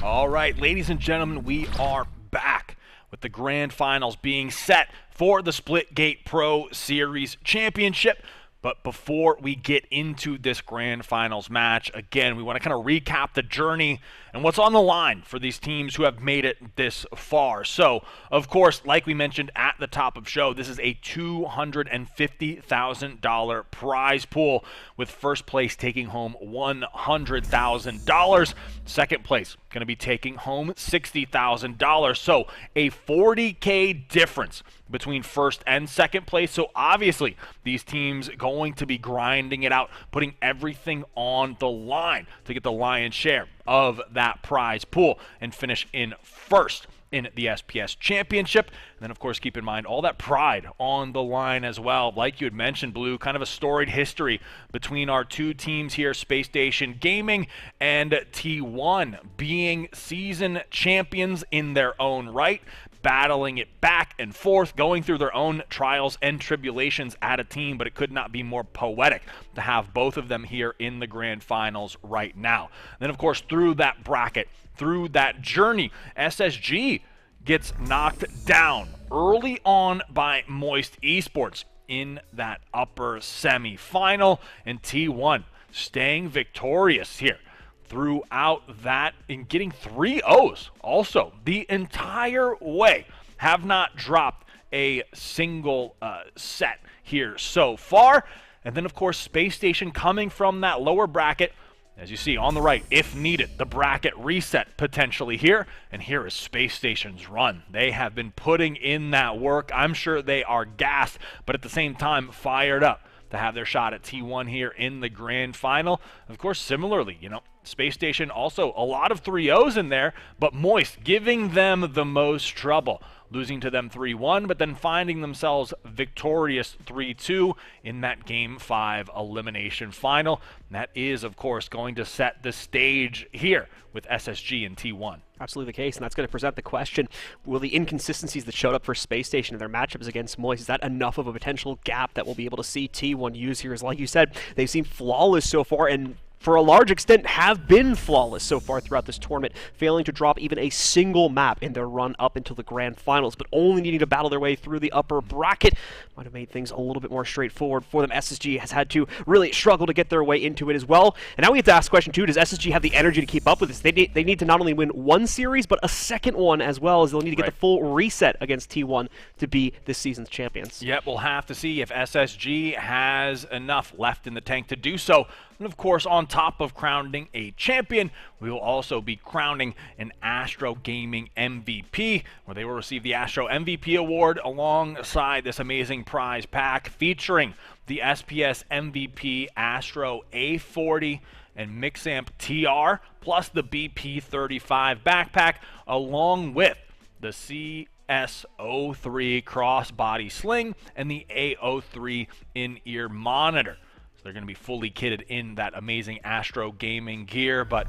All right, ladies and gentlemen, we are back with the grand finals being set for the Splitgate Pro Series Championship. But before we get into this grand finals match, again, we want to kind of recap the journey and what's on the line for these teams who have made it this far. So, of course, like we mentioned at the top of show, this is a $250,000 prize pool, with first place taking home $100,000. Second place going to be taking home $60,000. So a $40K difference between first and second place. So obviously these teams going to be grinding it out, putting everything on the line to get the lion's share of that prize pool and finish in first in the SPS Championship. And then, of course, keep in mind all that pride on the line as well. Like you had mentioned, Blue, kind of a storied history between our two teams here, Space Station Gaming and T1, being season champions in their own right, battling it back and forth, going through their own trials and tribulations at a team, but it could not be more poetic to have both of them here in the grand finals right now. And then, of course, through that bracket, through that journey, SSG gets knocked down early on by Moist Esports in that upper semi-final, and T1 staying victorious here throughout that and getting 3 O's also the entire way. Have not dropped a single set here so far. And then, of course, Space Station coming from that lower bracket. As you see on the right, if needed, the bracket reset potentially here. And here is Space Station's run. They have been putting in that work. I'm sure they are gassed, but at the same time fired up to have their shot at T1 here in the grand final. Of course, similarly, Space Station also a lot of 3-0s in there, but Moist giving them the most trouble, losing to them 3-1, but then finding themselves victorious 3-2 in that Game 5 elimination final. And that is, of course, going to set the stage here with SSG and T1.
Absolutely the case, and that's going to present the question, will the inconsistencies that showed up for Space Station in their matchups against Moist, is that enough of a potential gap that we'll be able to see T1 use here? As like you said, they've seen flawless so far, and for a large extent have been flawless so far throughout this tournament, failing to drop even a single map in their run up until the grand finals, but only needing to battle their way through the upper bracket. Might have made things a little bit more straightforward for them. SSG has had to really struggle to get their way into it as well. And now we have to ask the question too, does SSG have the energy to keep up with this? They need to not only win one series, but a second one as well, as they'll need to get the full reset against T1 to be this season's champions.
Yep, we'll have to see if SSG has enough left in the tank to do so. And of course, on top of crowning a champion, we will also be crowning an Astro Gaming MVP, where they will receive the Astro MVP award alongside this amazing prize pack featuring the SPS MVP Astro A40 and Mixamp TR, plus the BP35 backpack, along with the CS03 crossbody sling and the A03 in-ear monitor. They're going to be fully kitted in that amazing Astro Gaming gear, but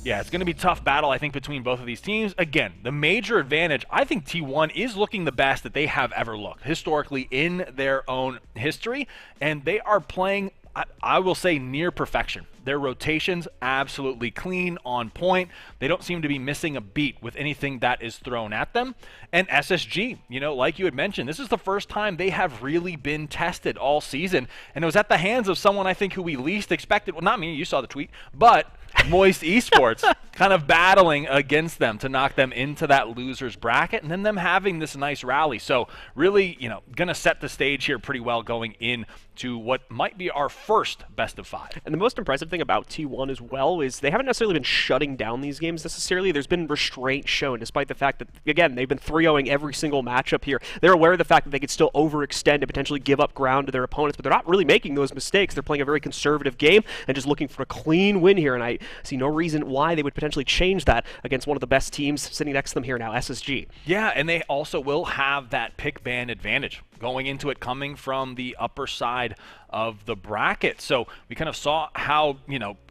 yeah, it's going to be a tough battle, I think, between both of these teams. Again, the major advantage, I think T1 is looking the best that they have ever looked historically in their own history, and they are playing, I will say, near perfection. Their rotations absolutely clean, on point. They don't seem to be missing a beat with anything that is thrown at them. And SSG, like you had mentioned, this is the first time they have really been tested all season. And it was at the hands of someone I think who we least expected. Well, not me, you saw the tweet, but Moist Esports kind of battling against them to knock them into that loser's bracket, and then them having this nice rally. So really, going to set the stage here pretty well going into what might be our first best of 5.
And the most impressive thing about T1 as well is they haven't necessarily been shutting down these games necessarily. There's been restraint shown, despite the fact that, again, they've been 3-0ing every single matchup here. They're aware of the fact that they could still overextend and potentially give up ground to their opponents, but they're not really making those mistakes. They're playing a very conservative game and just looking for a clean win here, and I see no reason why they would potentially change that against one of the best teams sitting next to them here now, SSG.
Yeah, and they also will have that pick ban advantage going into it, coming from the upper side of the bracket. So we kind of saw how,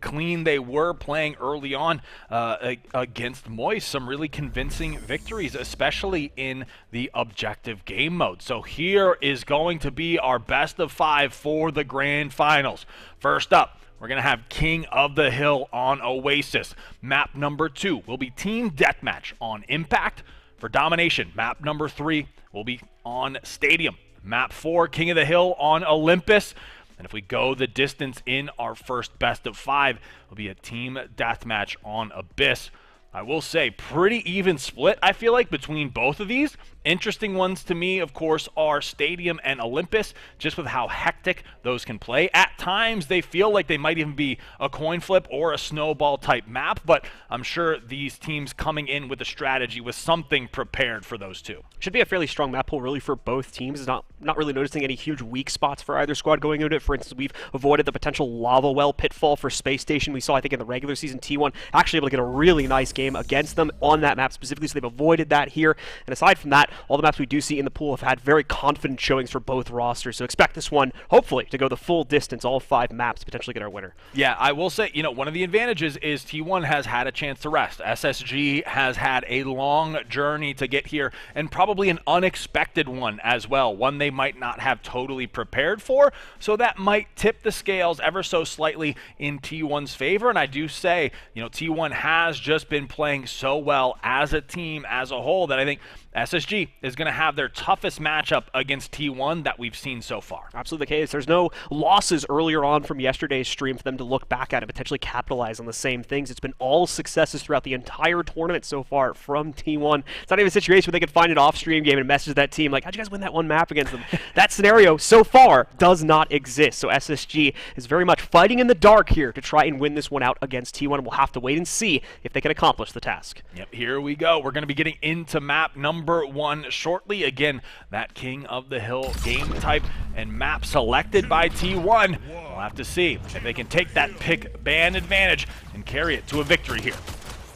clean they were playing early on against Moist. Some really convincing victories, especially in the objective game mode. So here is going to be our best of 5 for the grand finals. First up, we're going to have King of the Hill on Oasis. Map number 2 will be Team Deathmatch on Impact. For Domination, map number 3 will be on Stadium. Map 4, King of the Hill on Olympus. And if we go the distance in our first best of 5, it'll be a Team Deathmatch on Abyss. I will say, pretty even split, I feel like, between both of these. Interesting ones to me, of course, are Stadium and Olympus, just with how hectic those can play. At times, they feel like they might even be a coin flip or a snowball type map, but I'm sure these teams coming in with a strategy with something prepared for those two.
Should be a fairly strong map pool, really, for both teams. Not really noticing any huge weak spots for either squad going into it. For instance, we've avoided the potential lava well pitfall for Space Station. We saw, I think, in the regular season, T1 actually able to get a really nice game against them on that map specifically, so they've avoided that here. And aside from that, all the maps we do see in the pool have had very confident showings for both rosters, so expect this one, hopefully, to go the full distance, all 5 maps, potentially get our winner.
Yeah, I will say, one of the advantages is T1 has had a chance to rest. SSG has had a long journey to get here, and probably an unexpected one as well, one they might not have totally prepared for, so that might tip the scales ever so slightly in T1's favor. And I do say, T1 has just been playing so well as a team, as a whole, that I think SSG is going to have their toughest matchup against T1 that we've seen so far.
Absolutely the case. There's no losses earlier on from yesterday's stream for them to look back at and potentially capitalize on the same things. It's been all successes throughout the entire tournament so far from T1. It's not even a situation where they could find an off-stream game and message that team like, how'd you guys win that one map against them? That scenario so far does not exist. So SSG is very much fighting in the dark here to try and win this one out against T1. We'll have to wait and see if they can accomplish the task.
Yep, here we go. We're going to be getting into map number 1 shortly. Again, that King of the Hill game type and map selected by T1. We'll have to see if they can take that pick ban advantage and carry it to a victory here.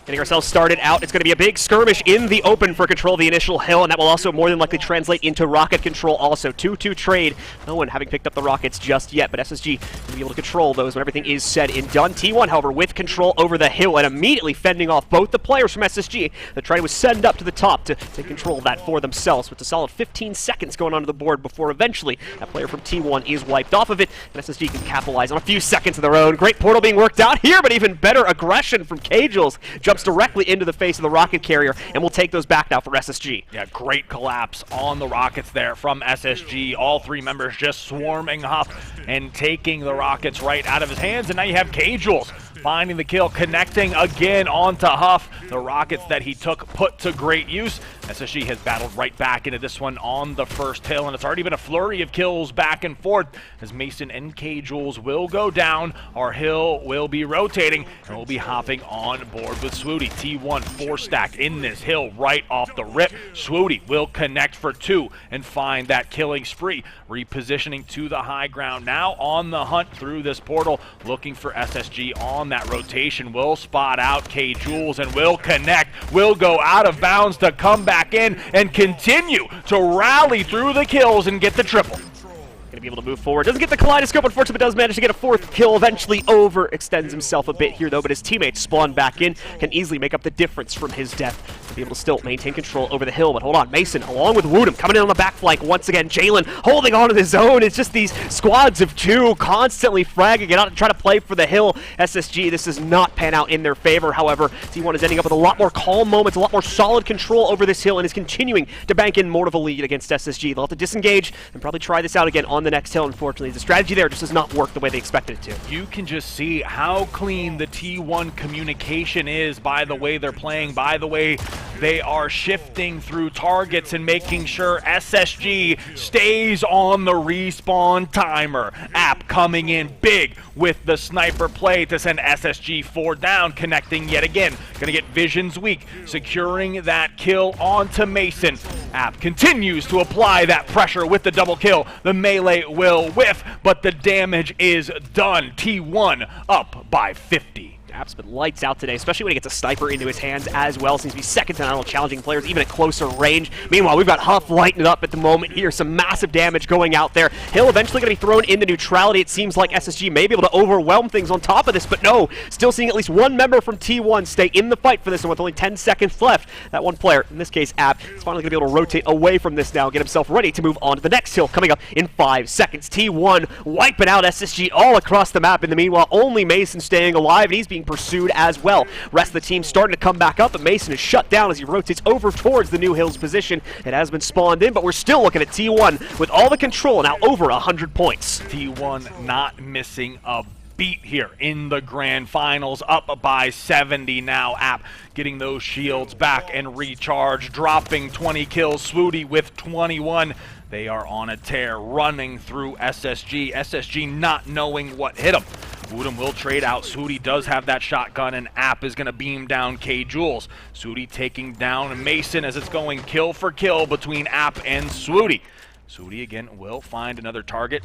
Getting ourselves started out, it's going to be a big skirmish in the open for control of the initial hill, and that will also more than likely translate into rocket control also. 2-2 trade. No one having picked up the rockets just yet, but SSG will be able to control those when everything is said and done. T1, however, with control over the hill and immediately fending off both the players from SSG. The try was send up to the top to take control of that for themselves, with a solid 15 seconds going onto the board before eventually that player from T1 is wiped off of it, and SSG can capitalize on a few seconds of their own. Great portal being worked out here, but even better aggression from K-Jules. Jumps directly into the face of the rocket carrier, and we'll take those back now for SSG.
Yeah, great collapse on the rockets there from SSG. All 3 members just swarming Huff and taking the rockets right out of his hands, and now you have K-Jules finding the kill, connecting again onto Huff. The rockets that he took put to great use. SSG has battled right back into this one on the first hill, and it's already been a flurry of kills back and forth as Mason and K-Jules will go down. Our hill will be rotating, and we'll be hopping on board with Swooty. T1 4-stack in this hill right off the rip. Swooty will connect for 2 and find that killing spree. Repositioning to the high ground now on the hunt through this portal, looking for SSG on that rotation. Will spot out K-Jules and will connect. Will go out of bounds to come back in and continue to rally through the kills and get the triple.
Going to be able to move forward. Doesn't get the kaleidoscope, unfortunately, but does manage to get a 4th kill. Eventually overextends himself a bit here, though, but his teammates spawn back in. Can easily make up the difference from his death to be able to still maintain control over the hill. But hold on, Mason, along with Woodham, coming in on the back flank once again. Jalen holding on to his own. It's just these squads of 2 constantly fragging it out and trying to play for the hill. SSG, this does not pan out in their favor. However, T1 is ending up with a lot more calm moments, a lot more solid control over this hill, and is continuing to bank in more of a lead against SSG. They'll have to disengage and probably try this out again on the next hill. Unfortunately, the strategy there just does not work the way they expected it to.
You can just see how clean the T1 communication is by the way they're playing, by the way they are shifting through targets and making sure SSG stays on the respawn timer. App coming in big with the sniper play to send SSG 4 down, connecting yet again. Gonna get Visions weak, securing that kill onto Mason. App continues to apply that pressure with the double kill. The melee will whiff, but the damage is done. T1 up by 50.
App's been lights out today, especially when he gets a sniper into his hands as well. Seems to be second to none challenging players, even at closer range. Meanwhile, we've got Huff lighting it up at the moment here. Some massive damage going out there. Hill eventually going to be thrown into neutrality. It seems like SSG may be able to overwhelm things on top of this, but no. Still seeing at least one member from T1 stay in the fight for this, and with only 10 seconds left, that one player, in this case App, is finally going to be able to rotate away from this now, get himself ready to move on to the next hill coming up in 5 seconds. T1 wiping out SSG all across the map. In the meanwhile, only Mason staying alive, and he's being pursued as well. Rest of the team starting to come back up, but Mason is shut down as he rotates over towards the new hill's position. It has been spawned in, but we're still looking at T1 with all the control, now over 100 points.
T1 not missing a beat here in the grand finals, up by 70 now. App getting those shields back and recharge, dropping 20 kills. Swooty with 21. They are on a tear, running through SSG. SSG not knowing what hit them. Woodham will trade out. Swooty does have that shotgun, and App is going to beam down K-Jules. Swooty taking down Mason as it's going kill for kill between App and Swooty. Swooty again will find another target.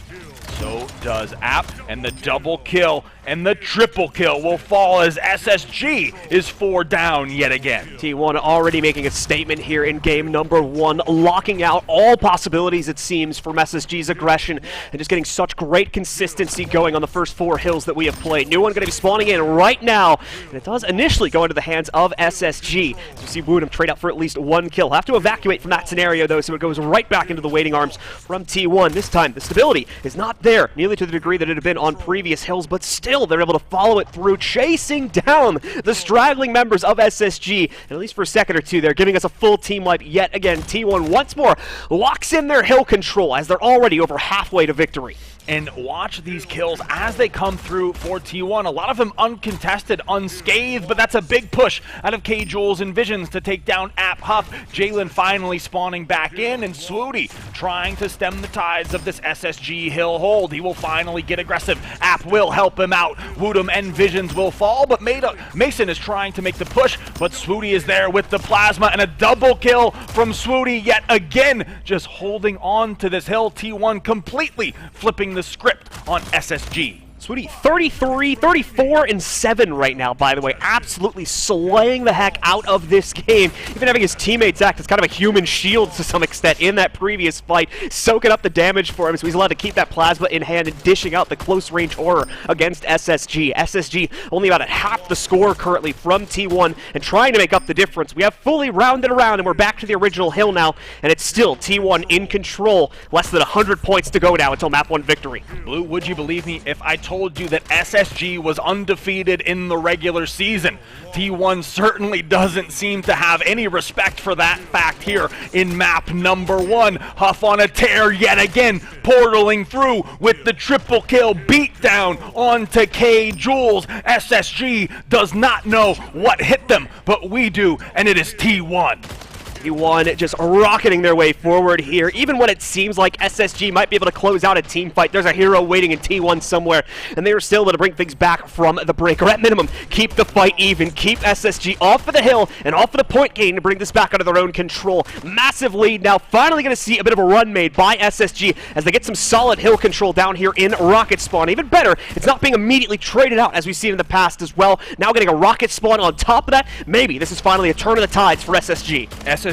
So does App, and the double kill and the triple kill will fall as SSG is 4 down yet again.
T1 already making a statement here in game number 1, locking out all possibilities, it seems, from SSG's aggression, and just getting such great consistency going on the first 4 hills that we have played. New one going to be spawning in right now, and it does initially go into the hands of SSG. So you see Woodham trade out for at least 1 kill. Have to evacuate from that scenario, though, so it goes right back into the waiting arms from T1. This time, the stability is not there, nearly to the degree that it had been on previous hills, but still they're able to follow it through, chasing down the straggling members of SSG. And at least for a second or two, they're giving us a full team wipe yet again. T1 once more locks in their hill control as they're already over halfway to victory.
And watch these kills as they come through for T1. A lot of them uncontested, unscathed, but that's a big push out of K-Jules and Visions to take down App. Huff. Jalen finally spawning back in, and Swooty trying to stem the tides of this SSG hill hold. He will finally get aggressive. App will help him out. Woodham and Visions will fall, but Mason is trying to make the push, but Swooty is there with the plasma, and a double kill from Swooty yet again, just holding on to this hill. T1 completely flipping the script on SSG.
Swooty 33, 34, and 7 right now, by the way. Absolutely slaying the heck out of this game. Even having his teammates act as kind of a human shield to some extent in that previous fight, soaking up the damage for him, so he's allowed to keep that plasma in hand and dishing out the close-range horror against SSG. SSG only about at half the score currently from T1 and trying to make up the difference. We have fully rounded around, and we're back to the original hill now, and it's still T1 in control. Less than 100 points to go now until map 1 victory.
Blue, would you believe me if I told you that SSG was undefeated in the regular season? T1 certainly doesn't seem to have any respect for that fact here in map number 1. Huff on a tear yet again, portaling through with the triple kill beatdown onto K-Jules. SSG does not know what hit them, but we do, and it is T1.
T1 just rocketing their way forward here. Even when it seems like SSG might be able to close out a team fight, there's a hero waiting in T1 somewhere, and they are still able to bring things back from the break, or at minimum, keep the fight even, keep SSG off of the hill and off of the point gain to bring this back under their own control. Massive lead now, finally going to see a bit of a run made by SSG as they get some solid hill control down here in Rocket Spawn. Even better, it's not being immediately traded out as we've seen in the past as well. Now getting a Rocket Spawn on top of that, maybe this is finally a turn of the tides for SSG.
SSG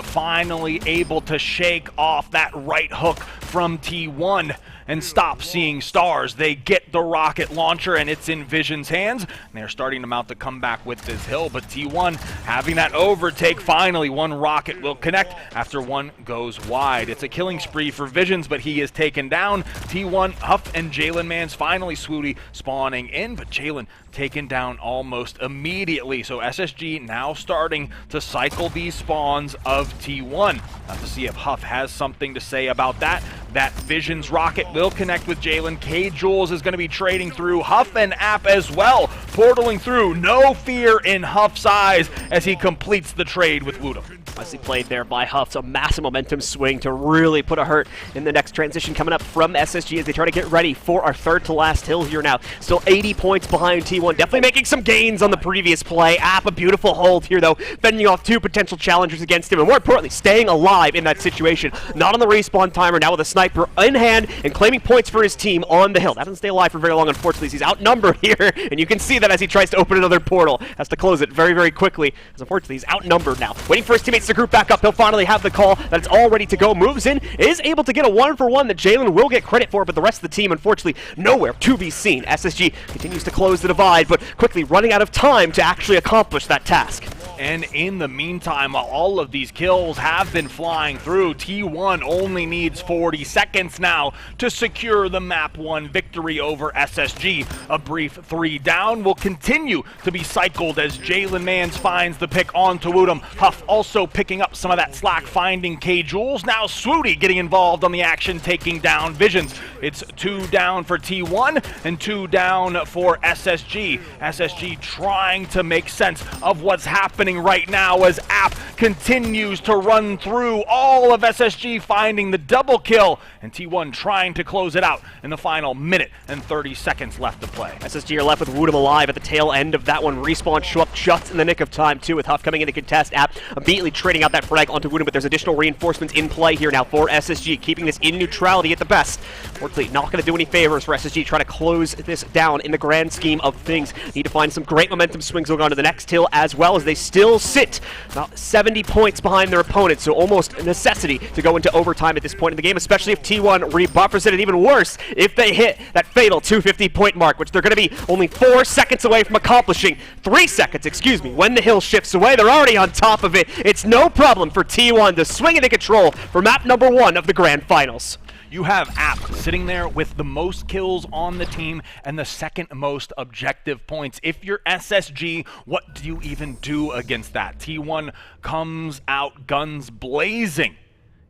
finally able to shake off that right hook from T1 and stop seeing stars. They get the rocket launcher, and it's in Vision's hands, and they're starting to mount the comeback with this hill, but T1 having that overtake. Finally, one rocket will connect after one goes wide. It's a killing spree for Visions, but he is taken down. T1, Huff, and Jalen Mans finally Swooty spawning in, but Jalen taken down almost immediately. So SSG now starting to cycle these spawns of T1. Have to see if Huff has something to say about that. That Vision's rocket will connect with Jalen. K-Jules is going to be trading through. Huff and App as well, portaling through. No fear in Huff's eyes as he completes the trade with Woodham.
Nicely played there by Huff. So massive momentum swing to really put a hurt in the next transition coming up from SSG as they try to get ready for our third to last hill here now. Still 80 points behind T1. Definitely making some gains on the previous play. App, a beautiful hold here though, fending off 2 potential challengers against him, and more importantly, staying alive in that situation. Not on the respawn timer, now with a sniper in hand and claiming points for his team on the hill. That doesn't stay alive for very long, unfortunately, as he's outnumbered here, and you can see that as he tries to open another portal. Has to close it very, very quickly, as unfortunately he's outnumbered now. Waiting for his teammates to group back up. He'll finally have the call that it's all ready to go. Moves in, is able to get a 1-for-1 that Jalen will get credit for, but the rest of the team, unfortunately, nowhere to be seen. SSG continues to close the divide, but quickly running out of time to actually accomplish that task.
And in the meantime, while all of these kills have been flying through, T1 only needs 40 seconds now to secure the map 1 victory over SSG. A brief 3 down will continue to be cycled as Jalen Mans finds the pick onto Woodham. Huff also picking up some of that slack, finding K-Jules. Now Swooty getting involved on the action, taking down Visions. It's 2 down for T1 and 2 down for SSG. SSG trying to make sense of what's happening right now as App continues to run through all of SSG, finding the double kill, and T1 trying to close it out in the final minute and 30 seconds left to play.
SSG are left with Woodham alive at the tail end of that one. Respawn show up just in the nick of time too, with Huff coming in to contest. App immediately trading out that frag onto Woodham, but there's additional reinforcements in play here now for SSG, keeping this in neutrality at the best. Fortunately, not going to do any favors for SSG trying to close this down in the grand scheme of things. Need to find some great momentum swings going on to the next hill, as well as they still sit about 70 points behind their opponent, so almost a necessity to go into overtime at this point in the game, especially if T1 rebuffers it, and even worse, if they hit that fatal 250-point mark, which they're going to be only 4 seconds away from accomplishing. 3 seconds, excuse me, when the hill shifts away. They're already on top of it. It's no problem for T1 to swing into control for map number 1 of the grand finals.
You have App sitting there with the most kills on the team and the second most objective points. If you're SSG, what do you even do against that? T1 comes out guns blazing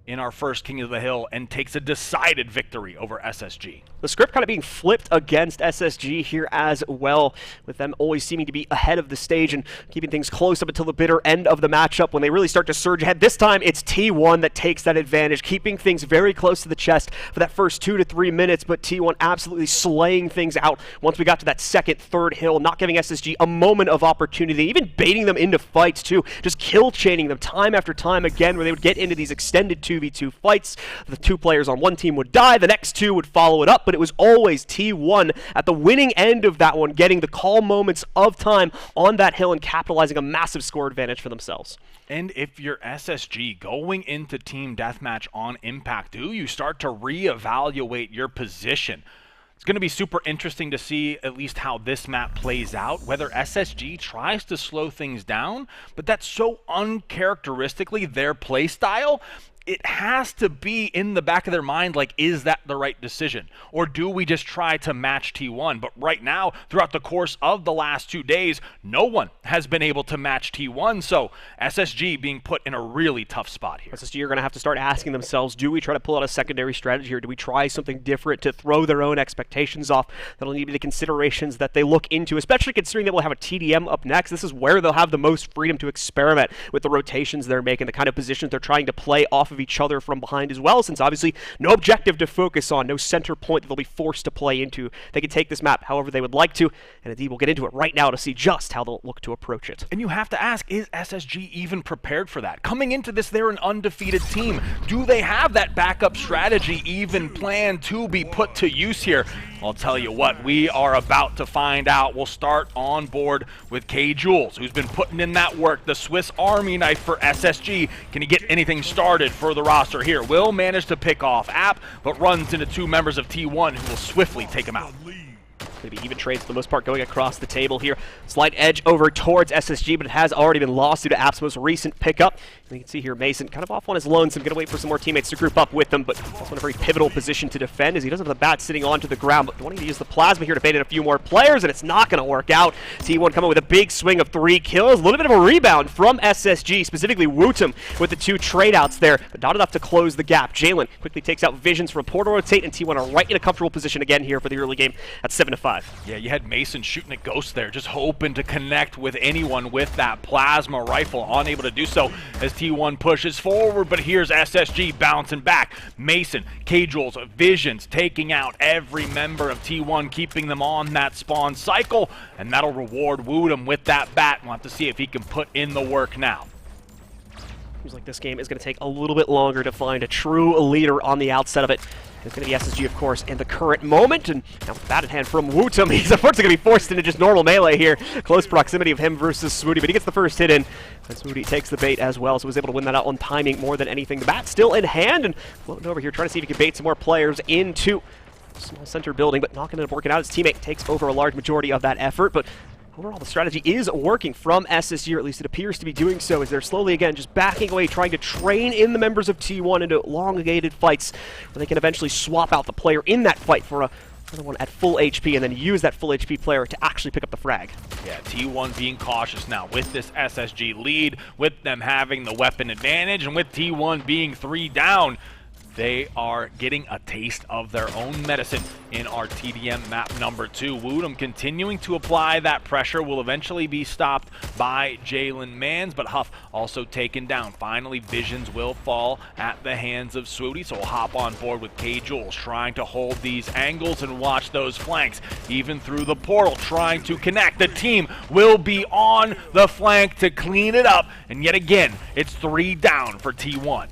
in our first King of the Hill and takes a decided victory over SSG.
The script kind of being flipped against SSG here as well, with them always seeming to be ahead of the stage and keeping things close up until the bitter end of the matchup when they really start to surge ahead. This time it's T1 that takes that advantage, keeping things very close to the chest for that first 2 to 3 minutes, but T1 absolutely slaying things out once we got to that second, third hill, not giving SSG a moment of opportunity, even baiting them into fights too, just kill chaining them time after time again, where they would get into these extended 2v2 fights. The 2 players on one team would die, the next 2 would follow it up, but it was always T1 at the winning end of that one, getting the call moments of time on that hill and capitalizing a massive score advantage for themselves.
And if you're SSG going into team deathmatch on Impact, do you start to reevaluate your position? It's going to be super interesting to see at least how this map plays out, whether SSG tries to slow things down, but that's so uncharacteristically their play style. It has to be in the back of their mind, like, is that the right decision? Or do we just try to match T1? But right now, throughout the course of the last 2 days, no one has been able to match T1, so SSG being put in a really tough spot here.
SSG are going to have to start asking themselves, do we try to pull out a secondary strategy here? Do we try something different to throw their own expectations off? That'll need to be the considerations that they look into, especially considering that we'll have a TDM up next. This is where they'll have the most freedom to experiment with the rotations they're making, the kind of positions they're trying to play off of each other from behind as well, since obviously no objective to focus on, no center point that they'll be forced to play into. They can take this map however they would like to, and indeed we'll get into it right now to see just how they'll look to approach it.
And you have to ask, is SSG even prepared for that? Coming into this, they're an undefeated team. Do they have that backup strategy even planned to be put to use here? I'll tell you what, we are about to find out. We'll start on board with K-Jules, who's been putting in that work, the Swiss Army knife for SSG. Can he get anything started for the roster here? Will manage to pick off App, but runs into 2 members of T1 who will swiftly take him out.
Maybe even trades for the most part going across the table here. Slight edge over towards SSG, but it has already been lost due to App's most recent pickup. And you can see here Mason kind of off on his lonesome, going to wait for some more teammates to group up with them, but also in a very pivotal position to defend as he doesn't have the bat sitting onto the ground, but wanting to use the plasma here to bait in a few more players, and it's not going to work out. T1 coming with a big swing of 3 kills. A little bit of a rebound from SSG, specifically Wootum with the 2 trade outs there, but not enough to close the gap. Jalen quickly takes out Visions from Portal Rotate, and T1 are right in a comfortable position again here for the early game at 7-5.
Yeah, you had Mason shooting at Ghost there, just hoping to connect with anyone with that plasma rifle, unable to do so as T1 pushes forward, but here's SSG bouncing back. Mason, K-Jules, Visions taking out every member of T1, keeping them on that spawn cycle, and that'll reward Woodham with that bat. We'll have to see if he can put in the work now.
Seems like this game is going to take a little bit longer to find a true leader on the outset of it. It's going to be SSG, of course, in the current moment. And now with bat in hand from Wootum, he's unfortunately going to be forced into just normal melee here. Close proximity of him versus Swooty, but he gets the first hit in. And Swooty takes the bait as well, so was able to win that out on timing more than anything. The bat still in hand and floating over here, trying to see if he can bait some more players into small center building, but not going to end up working out. His teammate takes over a large majority of that effort, but overall, the strategy is working from SSG, or at least it appears to be doing so, as they're slowly, again, just backing away, trying to train in the members of T1 into elongated fights where they can eventually swap out the player in that fight for another one at full HP, and then use that full HP player to actually pick up the frag.
Yeah, T1 being cautious now with this SSG lead, with them having the weapon advantage, and with T1 being 3 down. They are getting a taste of their own medicine in our TDM map number 2. Wootum continuing to apply that pressure, will eventually be stopped by Jalen Mans, but Huff also taken down. Finally, visions will fall at the hands of Swooty, so we'll hop on board with K. Jules, trying to hold these angles and watch those flanks, even through the portal, trying to connect. The team will be on the flank to clean it up, and yet again, it's 3 down for T1.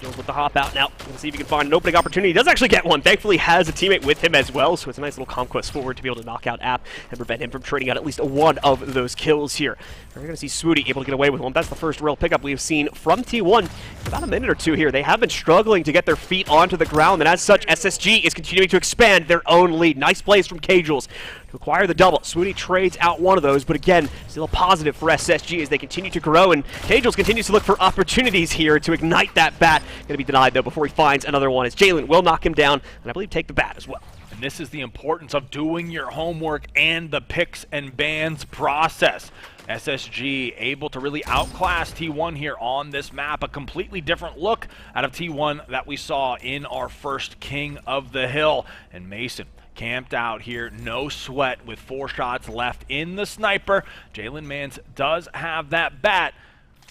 Jules with the hop out now. Let's see if he can find an opening opportunity. He does actually get one. Thankfully has a teammate with him as well, so it's a nice little conquest forward to be able to knock out App and prevent him from trading out at least one of those kills here. We're going to see Swooty able to get away with one. That's the first real pickup we've seen from T1 for about a minute or two here. They have been struggling to get their feet onto the ground, and as such, SSG is continuing to expand their own lead. Nice plays from K. Jules to acquire the double. Swooty trades out one of those, but again, still a positive for SSG as they continue to grow, and K. Jules continues to look for opportunities here to ignite that bat. Going to be denied, though, before he finds another one, as Jalen will knock him down, and I believe take the bat as well.
And this is the importance of doing your homework and the picks and bans process. SSG able to really outclass T1 here on this map. A completely different look out of T1 that we saw in our first King of the Hill. And Mason camped out here, no sweat, with 4 shots left in the sniper. Jalen Mans does have that bat,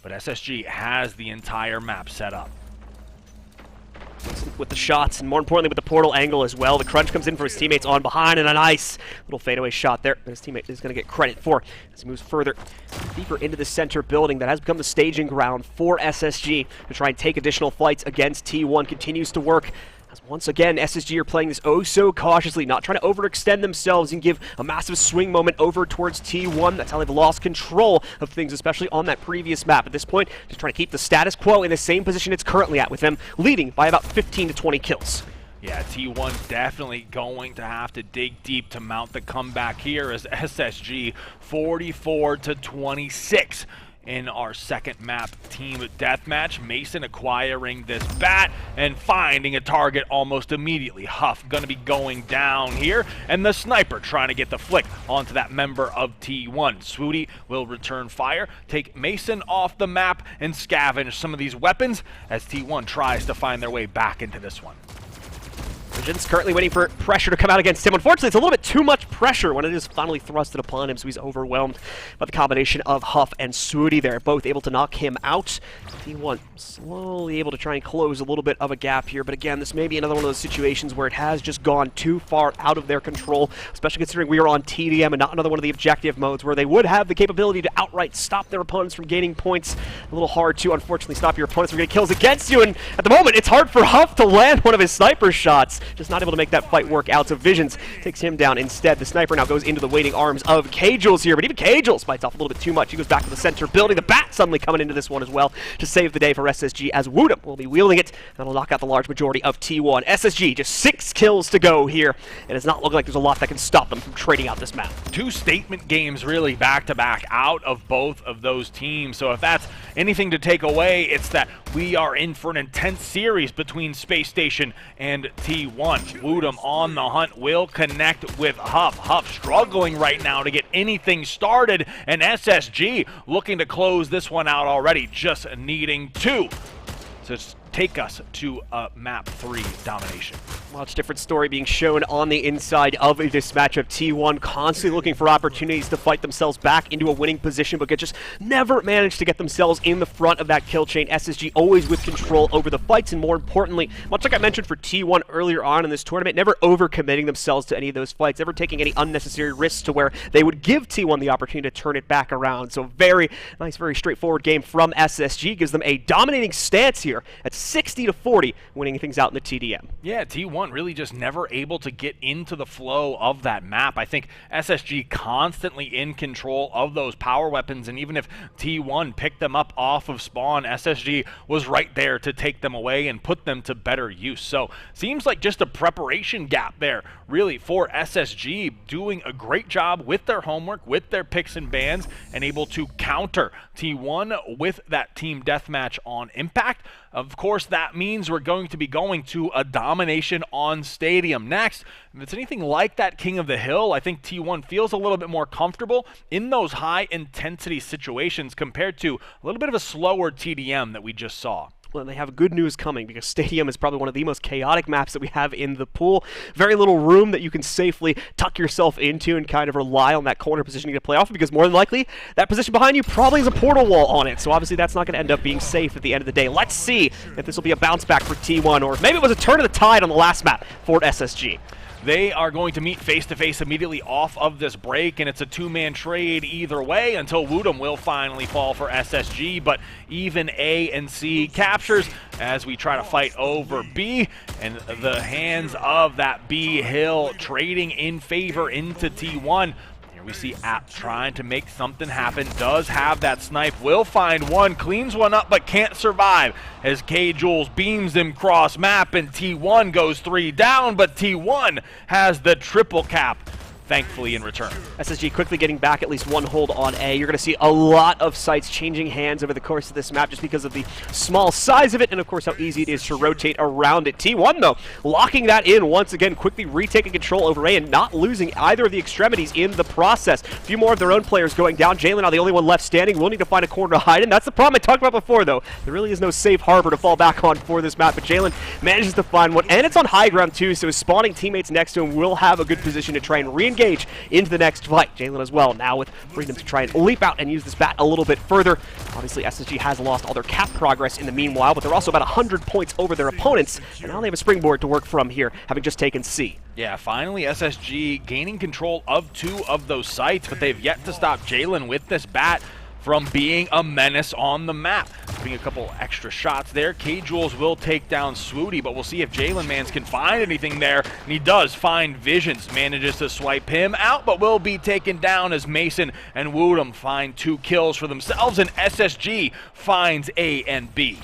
but SSG has the entire map set up.
With the shots, and more importantly with the portal angle as well. The crunch comes in for his teammates on behind, and a nice little fadeaway shot there that his teammate is going to get credit for as he moves further deeper into the center building that has become the staging ground for SSG to try and take additional fights against T1. Continues to work. As once again, SSG are playing this oh so cautiously, not trying to overextend themselves and give a massive swing moment over towards T1. That's how they've lost control of things, especially on that previous map. At this point, just trying to keep the status quo in the same position it's currently at, with them leading by about 15 to 20 kills.
Yeah, T1 definitely going to have to dig deep to mount the comeback here, as SSG 44 to 26. In our second map team deathmatch. Mason acquiring this bat and finding a target almost immediately. Huff gonna be going down here, and the sniper trying to get the flick onto that member of T1. Swooty will return fire, take Mason off the map, and scavenge some of these weapons as T1 tries to find their way back into this one.
Visions currently waiting for pressure to come out against him. Unfortunately, it's a little bit too much pressure when it is finally thrusted upon him, so he's overwhelmed by the combination of Huff and Swooty there, both able to knock him out. T1 slowly able to try and close a little bit of a gap here, but again, this may be another one of those situations where it has just gone too far out of their control, especially considering we are on TDM and not another one of the objective modes where they would have the capability to outright stop their opponents from gaining points. A little hard to, unfortunately, stop your opponents from getting kills against you, and at the moment, it's hard for Huff to land one of his sniper shots. Just not able to make that fight work out, so Visions takes him down instead. The sniper now goes into the waiting arms of K. Jules here, but even K. Jules fights off a little bit too much. He goes back to the center building. The bat suddenly coming into this one as well to save the day for SSG, as Wootum will be wielding it, and will knock out the large majority of T1. SSG, just 6 kills to go here, and it's not looking like there's a lot that can stop them from trading out this map.
2 statement games really back-to-back out of both of those teams, so if that's anything to take away, it's that we are in for an intense series between Space Station and T1. Wootum on the hunt, will connect with Huff. Huff struggling right now to get anything started, and SSG looking to close this one out already, just needing 2 to take us to map 3 domination.
Much different story being shown on the inside of this matchup. T1 constantly looking for opportunities to fight themselves back into a winning position, but just never managed to get themselves in the front of that kill chain. SSG always with control over the fights, and more importantly, much like I mentioned for T1 earlier on in this tournament, never overcommitting themselves to any of those fights, never taking any unnecessary risks to where they would give T1 the opportunity to turn it back around. So very nice, very straightforward game from SSG. Gives them a dominating stance here at 60-40, winning things out in the TDM.
Yeah, T1 really just never able to get into the flow of that map. I think SSG constantly in control of those power weapons, and even if T1 picked them up off of spawn, SSG was right there to take them away and put them to better use. So seems like just a preparation gap there really for SSG, doing a great job with their homework, with their picks and bans, and able to counter T1 with that team deathmatch on Impact. Of course, that means we're going to be going to a domination on Stadium next. If it's anything like that King of the Hill, I think T1 feels a little bit more comfortable in those high-intensity situations compared to a little bit of a slower TDM that we just saw.
Well, they have good news coming because Stadium is probably one of the most chaotic maps that we have in the pool. Very little room that you can safely tuck yourself into and kind of rely on that corner positioning to play off of, because more than likely that position behind you probably has a portal wall on it. So obviously that's not going to end up being safe at the end of the day. Let's see if this will be a bounce back for T1, or maybe it was a turn of the tide on the last map for SSG.
They are going to meet face-to-face immediately off of this break, and it's a two-man trade either way until Woodham will finally fall for SSG, but even A and C captures as we try to fight over B, and the hands of that B hill trading in favor into T1. We see App trying to make something happen, does have that snipe, will find one, cleans one up, but can't survive as K-Jules beams him cross map, and T1 goes 3 down, but T1 has the triple cap, thankfully, in return.
SSG quickly getting back at least one hold on A. You're going to see a lot of sites changing hands over the course of this map just because of the small size of it and, of course, how easy it is to rotate around it. T1, though, locking that in once again, quickly retaking control over A and not losing either of the extremities in the process. A few more of their own players going down. Jalen now the only one left standing, will need to find a corner to hide in. That's the problem I talked about before, though. There really is no safe harbor to fall back on for this map, but Jalen manages to find one, and it's on high ground, too, so his spawning teammates next to him will have a good position to try and re-engage into the next fight. Jalen as well, now with freedom to try and leap out and use this bat a little bit further. Obviously, SSG has lost all their cap progress in the meanwhile, but they're also about 100 points over their opponents, and now they have a springboard to work from here, having just taken C.
Yeah, finally SSG gaining control of 2 of those sites, but they've yet to stop Jalen with this bat from being a menace on the map. Putting a couple extra shots there. K-Jules will take down Swooty, but we'll see if Jalen Mans can find anything there. And he does find Visions, manages to swipe him out, but will be taken down as Mason and Woodham find 2 kills for themselves, and SSG finds A and B.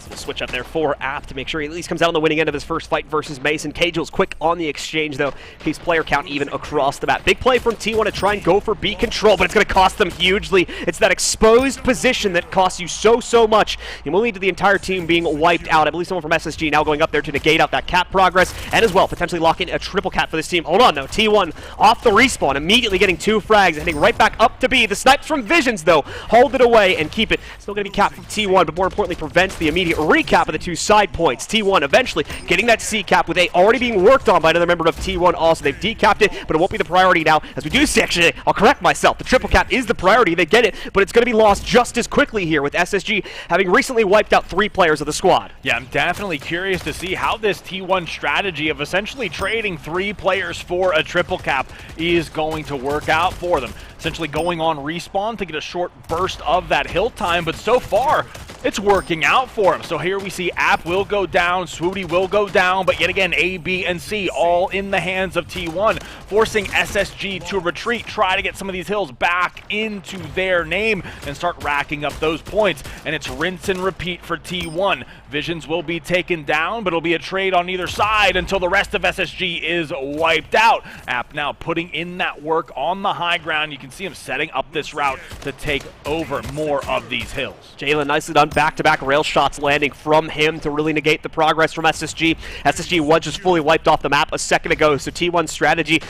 We'll switch up there for App to make sure he at least comes out on the winning end of his first fight versus Mason. K-Jules quick on the exchange, though. Keeps player count even across the map. Big play from T1 to try and go for B control, but it's going to cost them hugely. It's that exposed position that costs you so much. It will lead to the entire team being wiped out. I believe someone from SSG now going up there to negate out that cap progress, and as well, potentially lock in a triple cap for this team. Hold on, though. T1 off the respawn, immediately getting 2 frags, heading right back up to B. The snipes from Visions, though, hold it away and keep it. Still going to be capped from T1, but more importantly, prevents the immediate recap of the 2 side points. T1 eventually getting that C cap with A already being worked on by another member of T1 also. They've decapped it, but it won't be the priority now. As we do see, actually, I'll correct myself. The triple cap is the priority. They get it, but it's going to be lost just as quickly here with SSG having recently wiped out 3 players of the squad.
Yeah, I'm definitely curious to see how this T1 strategy of essentially trading 3 players for a triple cap is going to work out for them. Essentially going on respawn to get a short burst of that hill time, but so far, it's working out for him. So here we see App will go down, Swooty will go down, but yet again, A, B, and C all in the hands of T1, forcing SSG to retreat, try to get some of these hills back into their name and start racking up those points. And it's rinse and repeat for T1. Visions will be taken down, but it'll be a trade on either side until the rest of SSG is wiped out. App now putting in that work on the high ground. You can see him setting up this route to take over more of these hills.
Jalen nicely done T1, back-to-back rail shots landing from him to really negate the progress from SSG. SSG was just fully wiped off the map a second ago, so T1's strategy,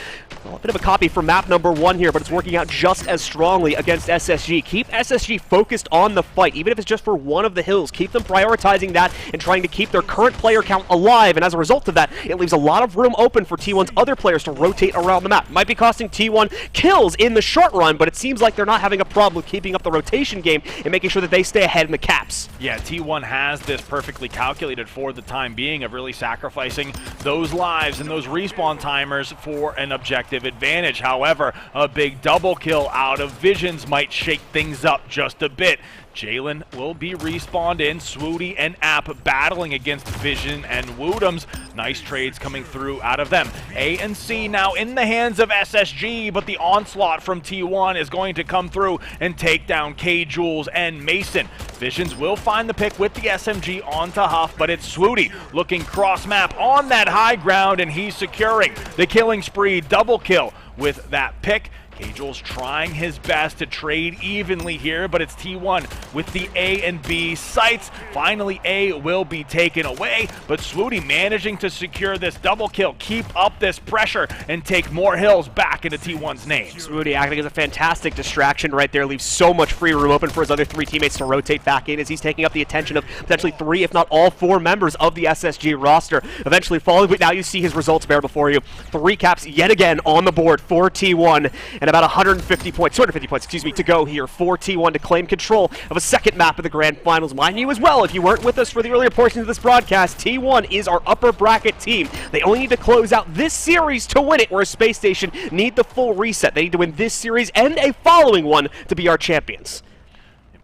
well, a bit of a copy from map number 1 here, but it's working out just as strongly against SSG. Keep SSG focused on the fight, even if it's just for one of the hills. Keep them prioritizing that and trying to keep their current player count alive, and as a result of that, it leaves a lot of room open for T1's other players to rotate around the map. Might be costing T1 kills in the short run, but it seems like they're not having a problem with keeping up the rotation game and making sure that they stay ahead in the caps.
Yeah, T1 has this perfectly calculated for the time being of really sacrificing those lives and those respawn timers for an objective advantage. However, a big double kill out of Visions might shake things up just a bit. Jalen will be respawned in. Swooty and App battling against Vision and Woodums. Nice trades coming through out of them. A and C now in the hands of SSG, but the onslaught from T1 is going to come through and take down K-Jules and Mason. Visions will find the pick with the SMG onto Huff, but it's Swooty looking cross-map on that high ground, and he's securing the killing spree. Double kill with that pick. K-Jules trying his best to trade evenly here, but it's T1 with the A and B sights. Finally, A will be taken away, but Swooty managing to secure this double kill, keep up this pressure, and take more hills back into T1's name.
Swooty acting as a fantastic distraction right there, leaves so much free room open for his other 3 teammates to rotate back in as he's taking up the attention of potentially 3, if not all 4 members of the SSG roster. Eventually falling, but now you see his results bear before you. 3 caps yet again on the board for T1, and about 250 points, to go here for T1 to claim control of a second map of the Grand Finals. Mind you as well, if you weren't with us for the earlier portions of this broadcast, T1 is our upper bracket team. They only need to close out this series to win it, whereas Space Station need the full reset. They need to win this series and a following one to be our champions.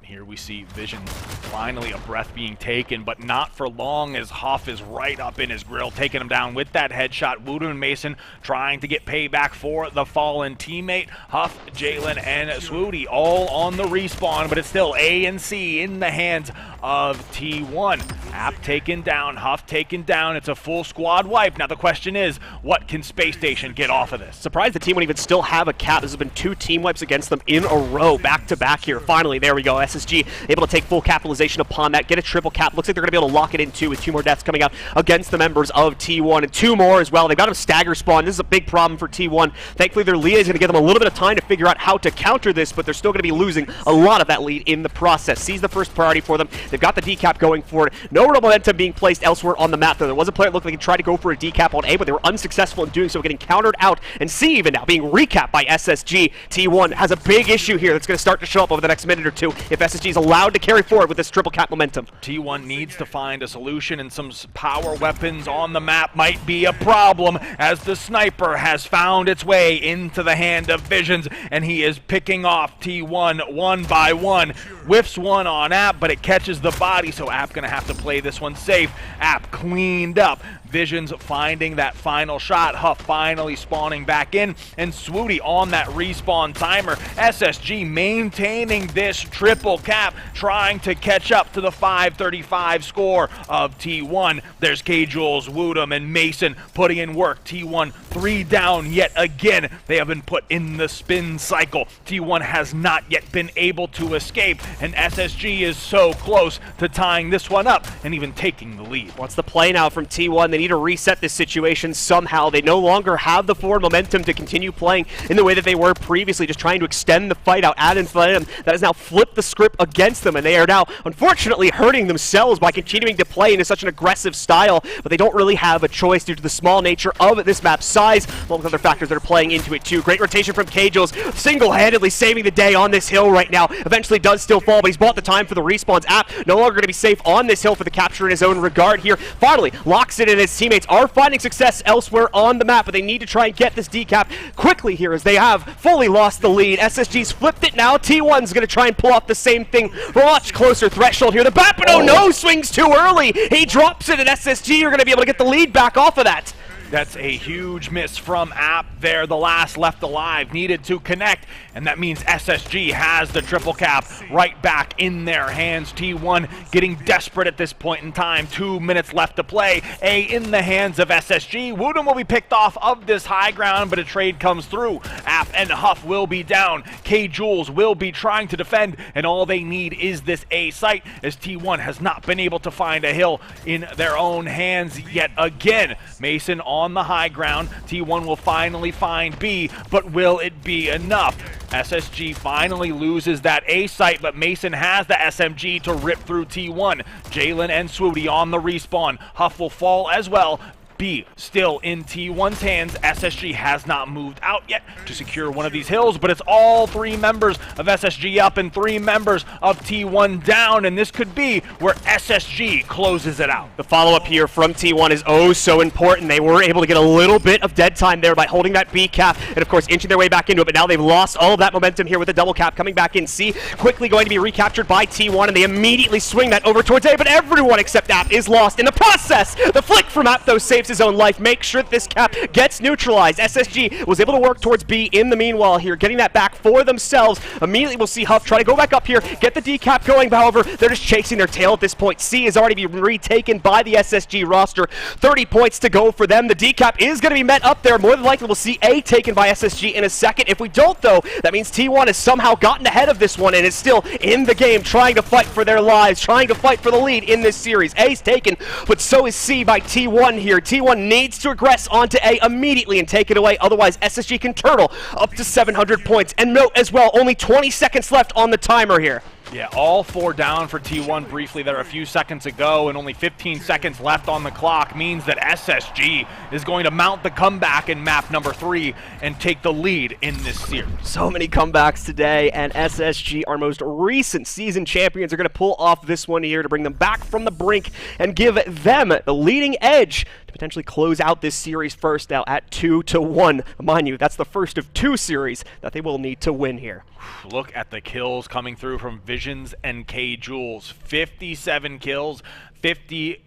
Here we see Vision, finally a breath being taken, but not for long as Huff is right up in his grill, taking him down with that headshot. Voodoo and Mason trying to get payback for the fallen teammate. Huff, Jalen, and Swooty all on the respawn, but it's still A and C in the hands of T1. App taken down, Huff taken down. It's a full squad wipe. Now the question is, what can Space Station get off of this?
Surprised the team won't even still have a cap. This has been 2 team wipes against them in a row, back to back here. Finally, there we go. SSG able to take full capitalization upon that, get a triple cap. Looks like they're going to be able to lock it in too, with 2 more deaths coming out against the members of T1, and 2 more as well. They've got a stagger spawn. This is a big problem for T1. Thankfully, their lead is going to give them a little bit of time to figure out how to counter this, but they're still going to be losing a lot of that lead in the process. C's the first priority for them. They've got the decap going for it. No real momentum being placed elsewhere on the map, though. There was a player that looked like he tried to go for a decap on A, but they were unsuccessful in doing so, getting countered out. And C even now being recapped by SSG. T1 has a big issue here that's going to start to show up over the next minute or two if SSG is allowed to carry forward with this triple cap momentum.
T1 needs to find a solution, and some power weapons on the map might be a problem, as the sniper has found its way into the hand of Visions, and he is picking off T1 one by one. Whiffs one on App, but it catches the body, so App gonna have to play this one safe. App cleaned up. Visions finding that final shot. Huff finally spawning back in, and Swooty on that respawn timer. SSG maintaining this triple cap, trying to catch up to the 535 score of T1. There's K-Jules, Woodum, and Mason putting in work. T1 3 down yet again. They have been put in the spin cycle. T1 has not yet been able to escape, and SSG is so close to tying this one up and even taking the lead.
What's the play now from T1? They need to reset this situation somehow. They no longer have the forward momentum to continue playing in the way that they were previously, just trying to extend the fight out ad infinitum. That has now flipped the script against them, and they are now unfortunately hurting themselves by continuing to play into such an aggressive style, but they don't really have a choice due to the small nature of this map's size, along with other factors that are playing into it too. Great rotation from K-Jules, single-handedly saving the day on this hill right now. Eventually does still fall, but he's bought the time for the respawns. App no longer going to be safe on this hill for the capture in his own regard here. Finally locks it in. His teammates are finding success elsewhere on the map, but they need to try and get this decap quickly here, as they have fully lost the lead. SSG's flipped it now. T1's going to try and pull off the same thing for a much closer threshold here. The Bapino no swings too early. He drops it, and SSG are going to be able to get the lead back off of that.
That's a huge miss from App there. The last left alive needed to connect, and that means SSG has the triple cap right back in their hands. T1 getting desperate at this point in time. 2 minutes left to play. A in the hands of SSG. Wooden will be picked off of this high ground, but a trade comes through. App and Huff will be down. K-Jules will be trying to defend, and all they need is this A site, as T1 has not been able to find a hill in their own hands yet again. Mason on the high ground. T1 will finally find B, but will it be enough? SSG finally loses that A site, but Mason has the SMG to rip through T1. Jalen and Swooty on the respawn. Huff will fall as well. B still in T1's hands. SSG has not moved out yet to secure one of these hills, but it's all 3 members of SSG up and 3 members of T1 down, and this could be where SSG closes it out.
The follow-up here from T1 is oh so important. They were able to get a little bit of dead time there by holding that B cap and, of course, inching their way back into it, but now they've lost all of that momentum here with the double cap coming back in. C quickly going to be recaptured by T1, and they immediately swing that over towards A, but everyone except App is lost in the process. The flick from App, though, saves his own life. Make sure that this cap gets neutralized. SSG was able to work towards B in the meanwhile here, getting that back for themselves. Immediately we'll see Huff try to go back up here, get the D cap going. However, they're just chasing their tail at this point. C has already been retaken by the SSG roster. 30 points to go for them. The D cap is going to be met up there. More than likely we'll see A taken by SSG in a second. If we don't, though, that means T1 has somehow gotten ahead of this one and is still in the game, trying to fight for their lives, trying to fight for the lead in this series. A's taken, but so is C by T1 here. T1 needs to regress onto A immediately and take it away. Otherwise, SSG can turtle up to 700 points. And note as well, only 20 seconds left on the timer here.
Yeah, all 4 down for T1 briefly there a few seconds ago, and only 15 seconds left on the clock means that SSG is going to mount the comeback in map number 3 and take the lead in this series.
So many comebacks today, and SSG, our most recent season champions, are going to pull off this one here to bring them back from the brink and give them the leading edge to potentially close out this series first now at 2-1. Mind you, that's the first of 2 series that they will need to win here.
Look at the kills coming through from Visions and K-Jules. 57 kills, 50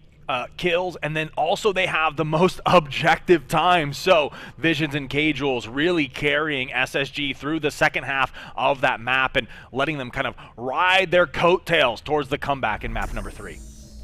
kills, and then also they have the most objective time. So Visions and K-Jules really carrying SSG through the second half of that map and letting them kind of ride their coattails towards the comeback in map number 3.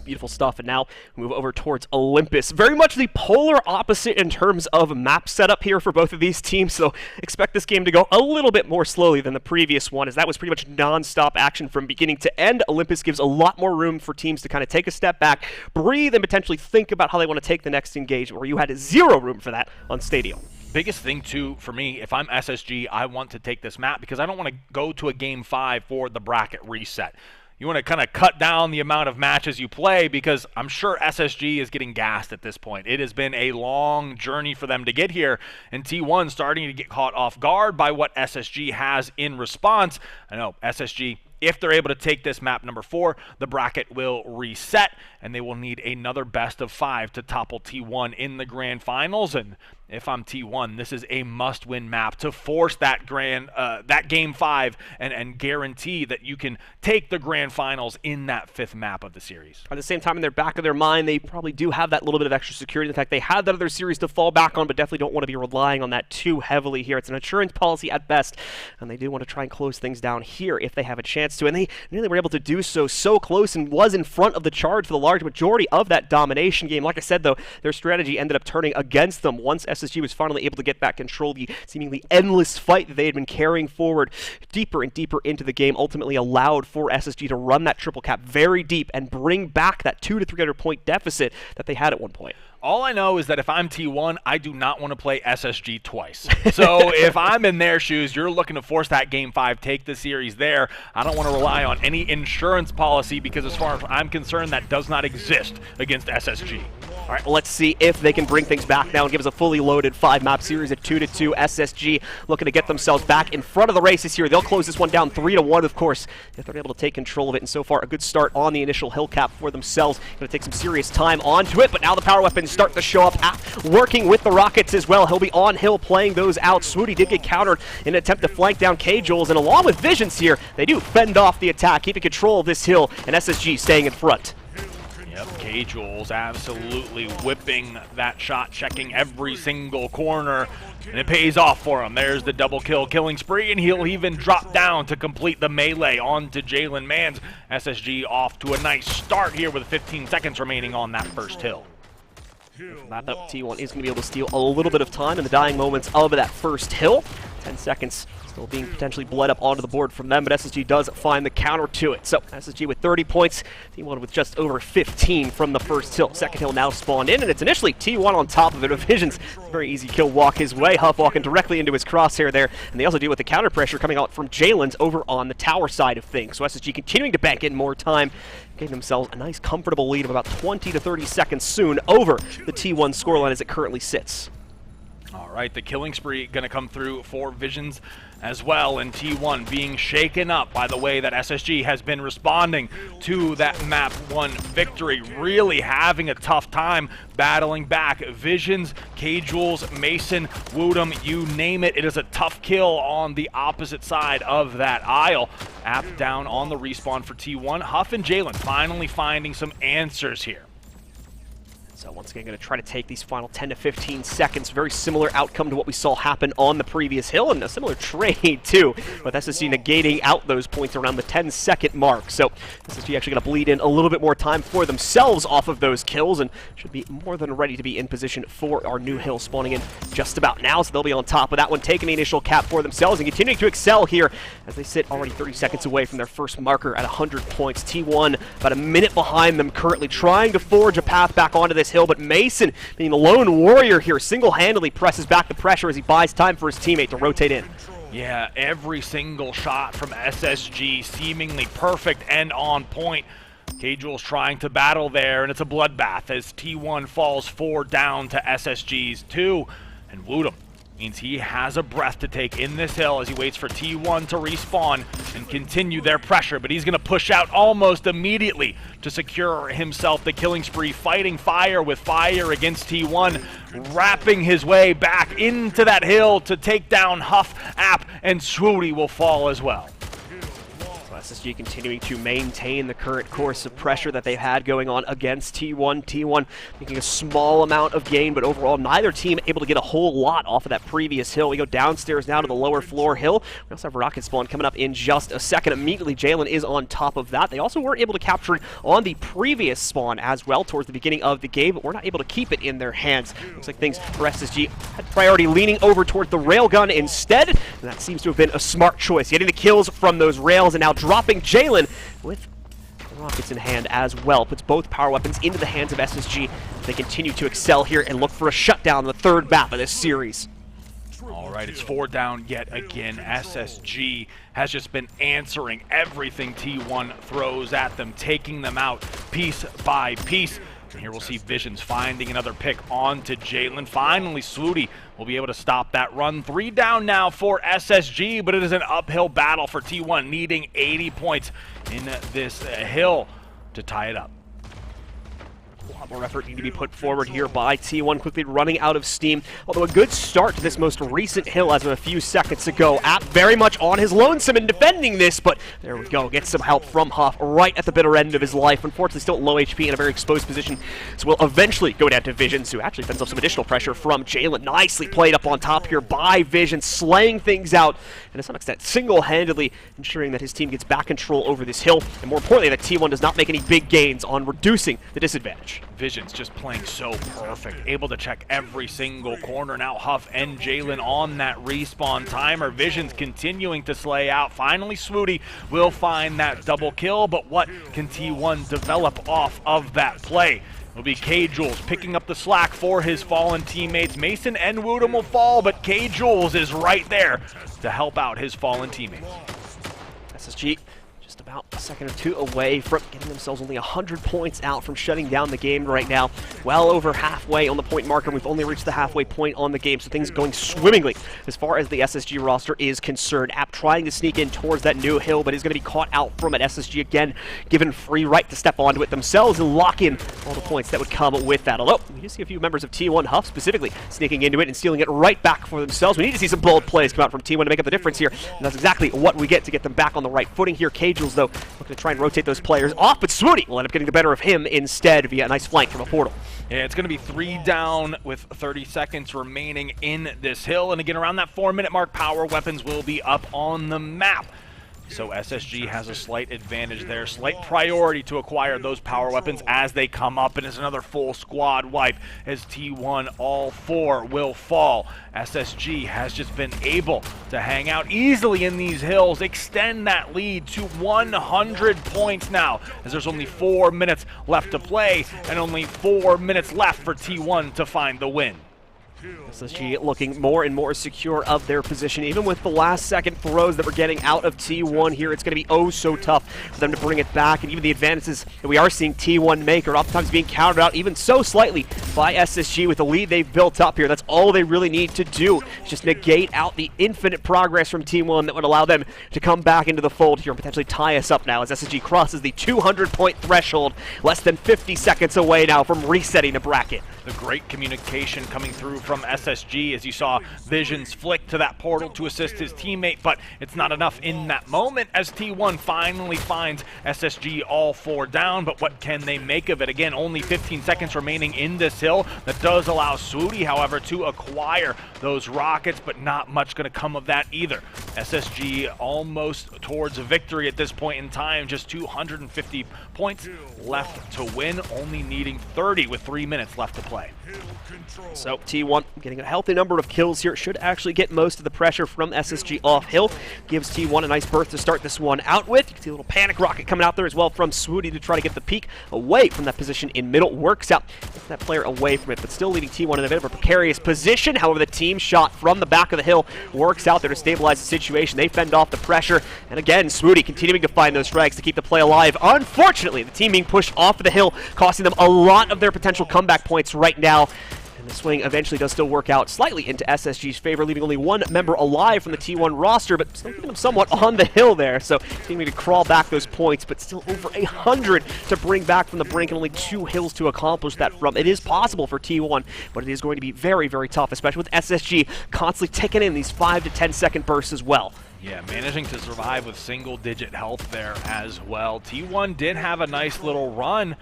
Beautiful stuff. And now we move over towards Olympus. Very much the polar opposite in terms of map setup here for both of these teams, so expect this game to go a little bit more slowly than the previous one, as that was pretty much non-stop action from beginning to end. Olympus gives a lot more room for teams to kind of take a step back, breathe, and potentially think about how they want to take the next engagement, where you had 0 room for that on Stadium.
Biggest thing, too, for me, if I'm SSG, I want to take this map because I don't want to go to a Game 5 for the bracket reset. You want to kind of cut down the amount of matches you play because I'm sure SSG is getting gassed at this point. It has been a long journey for them to get here, and T1 starting to get caught off guard by what SSG has in response. I know SSG, if they're able to take this map number 4, the bracket will reset, and they will need another best of 5 to topple T1 in the grand finals. And if I'm T1, this is a must-win map to force that Game 5 and guarantee that you can take the grand finals in that 5th map of the series.
At the same time, in their back of their mind, they probably do have that little bit of extra security. In fact, they have that other series to fall back on, but definitely don't want to be relying on that too heavily here. It's an insurance policy at best, and they do want to try and close things down here if they have a chance to, and they nearly were able to do so close and was in front of the charge for the large majority of that domination game. Like I said, though, their strategy ended up turning against them once SSG was finally able to get back control. The seemingly endless fight that they had been carrying forward deeper and deeper into the game ultimately allowed for SSG to run that triple cap very deep and bring back that 200 to 300 point deficit that they had at one point.
All I know is that if I'm T1, I do not want to play SSG twice. So if I'm in their shoes, you're looking to force that Game 5, take the series there. I don't want to rely on any insurance policy because as far as I'm concerned, that does not exist against SSG.
All right, well, let's see if they can bring things back now and give us a fully loaded 5-map series at 2-2. SSG looking to get themselves back in front of the races here. They'll close this one down 3-1, of course, if they're able to take control of it. And so far, a good start on the initial hill cap for themselves. Going to take some serious time onto it, but now the power weapons start to show up, working with the rockets as well. He'll be on hill playing those out. Swooty did get countered in an attempt to flank down K-Jules, and along with Visions here, they do fend off the attack, keeping control of this hill, and SSG staying in front.
Yep, K-Jules absolutely whipping that shot, checking every single corner, and it pays off for him. There's the double kill, killing spree, and he'll even drop down to complete the melee onto Jalen Mans. SSG off to a nice start here with 15 seconds remaining on that first hill.
Wrap up, T1 is going to be able to steal a little bit of time in the dying moments of that first hill. 10 seconds still being potentially bled up onto the board from them, but SSG does find the counter to it. So SSG with 30 points, T1 with just over 15 from the first hill. Second hill now spawned in, and it's initially T1 on top of it. Visions, very easy kill walk his way. Huff walking directly into his crosshair there, and they also deal with the counter pressure coming out from Jalen's over on the tower side of things. So SSG continuing to bank in more time, getting themselves a nice comfortable lead of about 20 to 30 seconds soon over the T1 scoreline as it currently sits.
All right, the killing spree going to come through for Visions as well, and T1 being shaken up by the way that SSG has been responding to that map 1 victory, really having a tough time battling back. Visions, K-Jules, Mason, Woodham, you name it, it is a tough kill on the opposite side of that aisle. App down on the respawn for T1. Huff and Jalen finally finding some answers here.
So once again, going to try to take these final 10 to 15 seconds. Very similar outcome to what we saw happen on the previous hill, and a similar trade too, with SSG negating out those points around the 10-second mark. So SSG actually going to bleed in a little bit more time for themselves off of those kills, and should be more than ready to be in position for our new hill spawning in just about now. So they'll be on top of that one, taking the initial cap for themselves and continuing to excel here as they sit already 30 seconds away from their first marker at 100 points. T1 about a minute behind them, currently trying to forge a path back onto this hill, but Mason, being the lone warrior here, single-handedly presses back the pressure as he buys time for his teammate to rotate in.
Yeah, every single shot from SSG seemingly perfect and on point. K-Jules trying to battle there, and it's a bloodbath as T1 falls 4 down to SSG's 2, and Woodham means he has a breath to take in this hill as he waits for T1 to respawn and continue their pressure, but he's going to push out almost immediately to secure himself the killing spree, fighting fire with fire against T1, wrapping his way back into that hill to take down Huff, App, and Swooty will fall as well.
SSG continuing to maintain the current course of pressure that they've had going on against T1. T1 making a small amount of gain, but overall neither team able to get a whole lot off of that previous hill. We go downstairs now to the lower floor hill. We also have a rocket spawn coming up in just a second. Immediately Jalen is on top of that. They also weren't able to capture it on the previous spawn as well towards the beginning of the game, but we're not able to keep it in their hands. Looks like things for SSG had priority leaning over towards the railgun instead, and that seems to have been a smart choice. Getting the kills from those rails and now dropping Jalen with the rockets in hand as well. Puts both power weapons into the hands of SSG. They continue to excel here and look for a shutdown on the third map of this series.
All right, it's 4 down yet again. SSG has just been answering everything T1 throws at them, taking them out piece by piece. And here we'll see Visions finding another pick onto Jalen. Finally, Swooty will be able to stop that run. 3 down now for SSG, but it is an uphill battle for T1, needing 80 points in this hill to tie it up. A lot more effort need to be put forward here by T1, quickly running out of steam. Although a good start to this most recent hill as of a few seconds ago. App very much on his lonesome in defending this, but there we go. Gets some help from Huff right at the bitter end of his life. Unfortunately, still at low HP in a very exposed position. So we'll eventually go down to Visions, who actually fends off some additional pressure from Jalen. Nicely played up on top here by Visions, slaying things out, and to some extent single-handedly ensuring that his team gets back control over this hill, and more importantly, that T1 does not make any big gains on reducing the disadvantage. Visions just playing so perfect, able to check every single corner. Now Huff and Jalen on that respawn timer. Visions continuing to slay out. Finally, Swooty will find that double kill, but what can T1 develop off of that play? It'll be K-Jules picking up the slack for his fallen teammates. Mason and Woodham will fall, but K-Jules is right there to help out his fallen teammates.
SSG just about a second or two away from getting themselves only 100 points out from shutting down the game right now. Well over halfway on the point marker. We've only reached the halfway point on the game, so things are going swimmingly as far as the SSG roster is concerned. App trying to sneak in towards that new hill, but is going to be caught out from it. SSG again given free right to step onto it themselves and lock in all the points that would come with that. Although we do see a few members of T1 Huff specifically sneaking into it and stealing it right back for themselves. We need to see some bold plays come out from T1 to make up the difference here, and that's exactly what we get to get them back on the right footing here. Angels, though, looking to try and rotate those players off, but Swoody will end up getting the better of him instead via a nice flank from a portal.
Yeah, it's going to be 3 down with 30 seconds remaining in this hill. And again, around that 4-minute mark, power weapons will be up on the map. So SSG has a slight advantage there, slight priority to acquire those power weapons as they come up, and it's another full squad wipe as T1 all 4 will fall. SSG has just been able to hang out easily in these hills, extend that lead to 100 points now, as there's only 4 minutes left to play and only 4 minutes left for T1 to find the win.
SSG looking more and more secure of their position, even with the last-second throws that we're getting out of T1 here. It's going to be oh so tough for them to bring it back, and even the advances that we are seeing T1 make are oftentimes being countered out even so slightly by SSG with the lead they've built up here. That's all they really need to do, just negate out the infinite progress from T1 that would allow them to come back into the fold here and potentially tie us up now as SSG crosses the 200-point threshold, less than 50 seconds away now from resetting the bracket.
The great communication coming through from SSG as you saw Visions flick to that portal to assist his teammate, but it's not enough in that moment as T1 finally finds SSG all 4 down, but what can they make of it? Again, only 15 seconds remaining in this hill. That does allow Swoody, however, to acquire those rockets, but not much going to come of that either. SSG almost towards a victory at this point in time, just 250 points left to win, only needing 30 with 3 minutes left to play.
So T1 getting a healthy number of kills here, should actually get most of the pressure from SSG off hill. Gives T1 a nice berth to start this one out with. You can see a little panic rocket coming out there as well from Swoody to try to get the peak away from that position in middle. Works out, gets that player away from it, but still leaving T1 in a bit of a precarious position. However, the team shot from the back of the hill works out there to stabilize the situation. They fend off the pressure, and again, Swoody continuing to find those strikes to keep the play alive. Unfortunately, the team being pushed off of the hill, costing them a lot of their potential comeback points right now. The swing eventually does still work out slightly into SSG's favor, leaving only 1 member alive from the T1 roster, but still keeping them somewhat on the hill there. So continuing to crawl back those points, but still over 100 to bring back from the brink and only 2 hills to accomplish that from. It is possible for T1, but it is going to be very, very tough, especially with SSG constantly ticking in these 5 to 10 second bursts as well.
Yeah, managing to survive with single-digit health there as well. T1 did have a nice little run.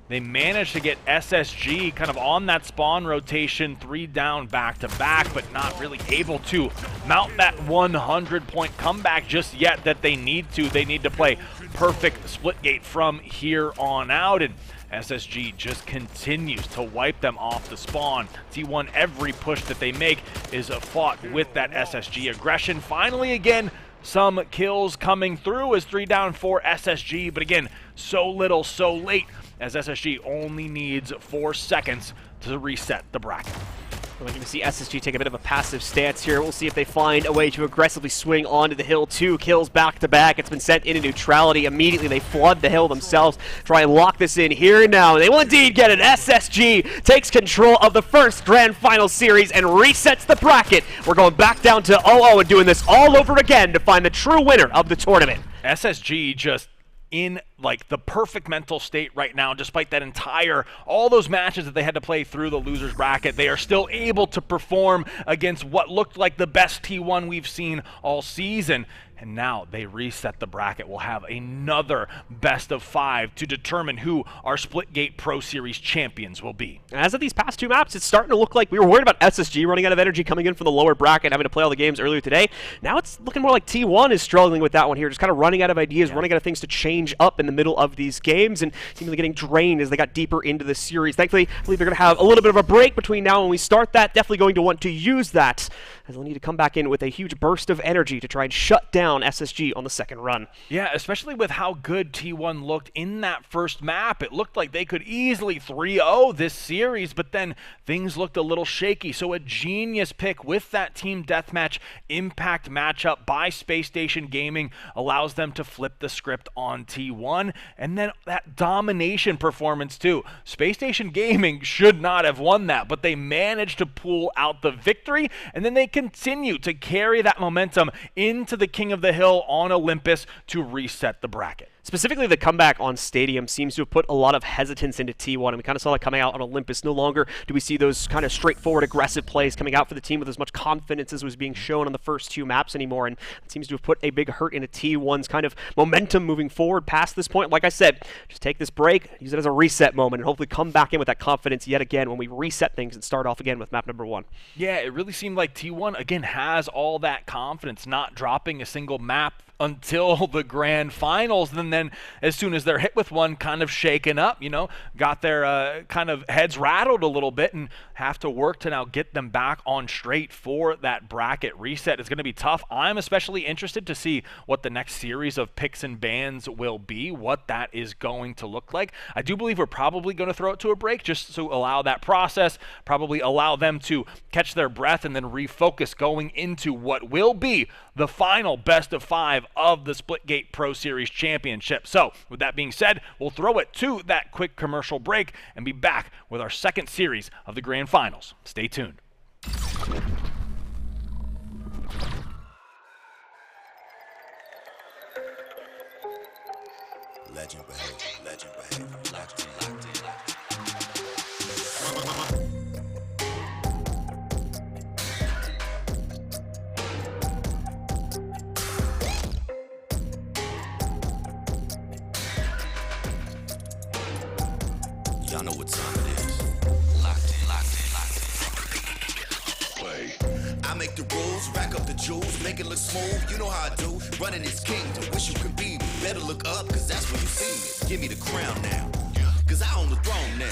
They managed to get SSG kind of on that spawn rotation, 3 down back-to-back, but not really able to mount that 100-point comeback just yet that they need to. They need to play perfect Splitgate from here on out, and SSG just continues to wipe them off the spawn. T1, every push that they make is fought with that SSG aggression. Finally, again, some kills coming through as 3 down for SSG, but again, so little, so late, as SSG only needs 4 seconds to reset the bracket.
We're going to see SSG take a bit of a passive stance here. We'll see if they find a way to aggressively swing onto the hill. 2 kills back-to-back. It's been sent into neutrality. Immediately, they flood the hill themselves. Try and lock this in here now. They will indeed get it. SSG takes control of the first Grand Final Series and resets the bracket. We're going back down to 0-0 and doing this all over again to find the true winner of the tournament.
SSG just in like the perfect mental state right now, despite that all those matches that they had to play through the losers bracket. They are still able to perform against what looked like the best T1 we've seen all season. And now they reset the bracket. We'll have another best of 5 to determine who our Splitgate Pro Series champions will be.
As of these past 2 maps, it's starting to look like we were worried about SSG running out of energy coming in from the lower bracket, having to play all the games earlier today. Now it's looking more like T1 is struggling with that one here, just kind of running out of ideas, running out of things to change up in the middle of these games, and seemingly getting drained as they got deeper into the series. Thankfully, I believe they're going to have a little bit of a break between now and when we start that. Definitely going to want to use that, as they'll need to come back in with a huge burst of energy to try and shut down SSG on the second run.
Yeah, especially with how good T1 looked in that first map. It looked like they could easily 3-0 this series, but then things looked a little shaky. So a genius pick with that team deathmatch impact matchup by Space Station Gaming allows them to flip the script on T1, and then that domination performance too. Space Station Gaming should not have won that, but they managed to pull out the victory, and then they continue to carry that momentum into the King of the Hill on Olympus to reset the bracket.
Specifically, the comeback on Stadium seems to have put a lot of hesitance into T1, and we kind of saw that coming out on Olympus. No longer do we see those kind of straightforward, aggressive plays coming out for the team with as much confidence as was being shown on the first 2 maps anymore, and it seems to have put a big hurt into T1's kind of momentum moving forward past this point. Like I said, just take this break, use it as a reset moment, and hopefully come back in with that confidence yet again when we reset things and start off again with map number 1.
Yeah, it really seemed like T1, again, has all that confidence, not dropping a single map until the grand finals, and then as soon as they're hit with one, kind of shaken up, got their kind of heads rattled a little bit and have to work to now get them back on straight for that bracket reset. It's going to be tough. I'm especially interested to see what the next series of picks and bans will be, what that is going to look like. I do believe we're probably going to throw it to a break just to allow that process, probably allow them to catch their breath and then refocus going into what will be the final best of 5 of the Splitgate Pro Series Championship. So, with that being said, we'll throw it to that quick commercial break and be back with our second series of the Grand Finals. Stay tuned.
Legend behavior, legend behavior, locked in. Y'all know what time it is. Locked in. Play. I make the rules, rack up the jewels, make it look smooth. You know how I do. Running this kingdom, wish you could be me. Better look up, cause that's where you see me. Give me the crown now, cause I own the throne now.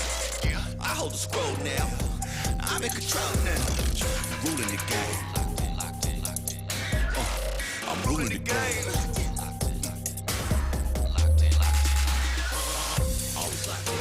I hold the scroll now. I'm in control now. Ruling the game. I'm ruling the game. Always locked in.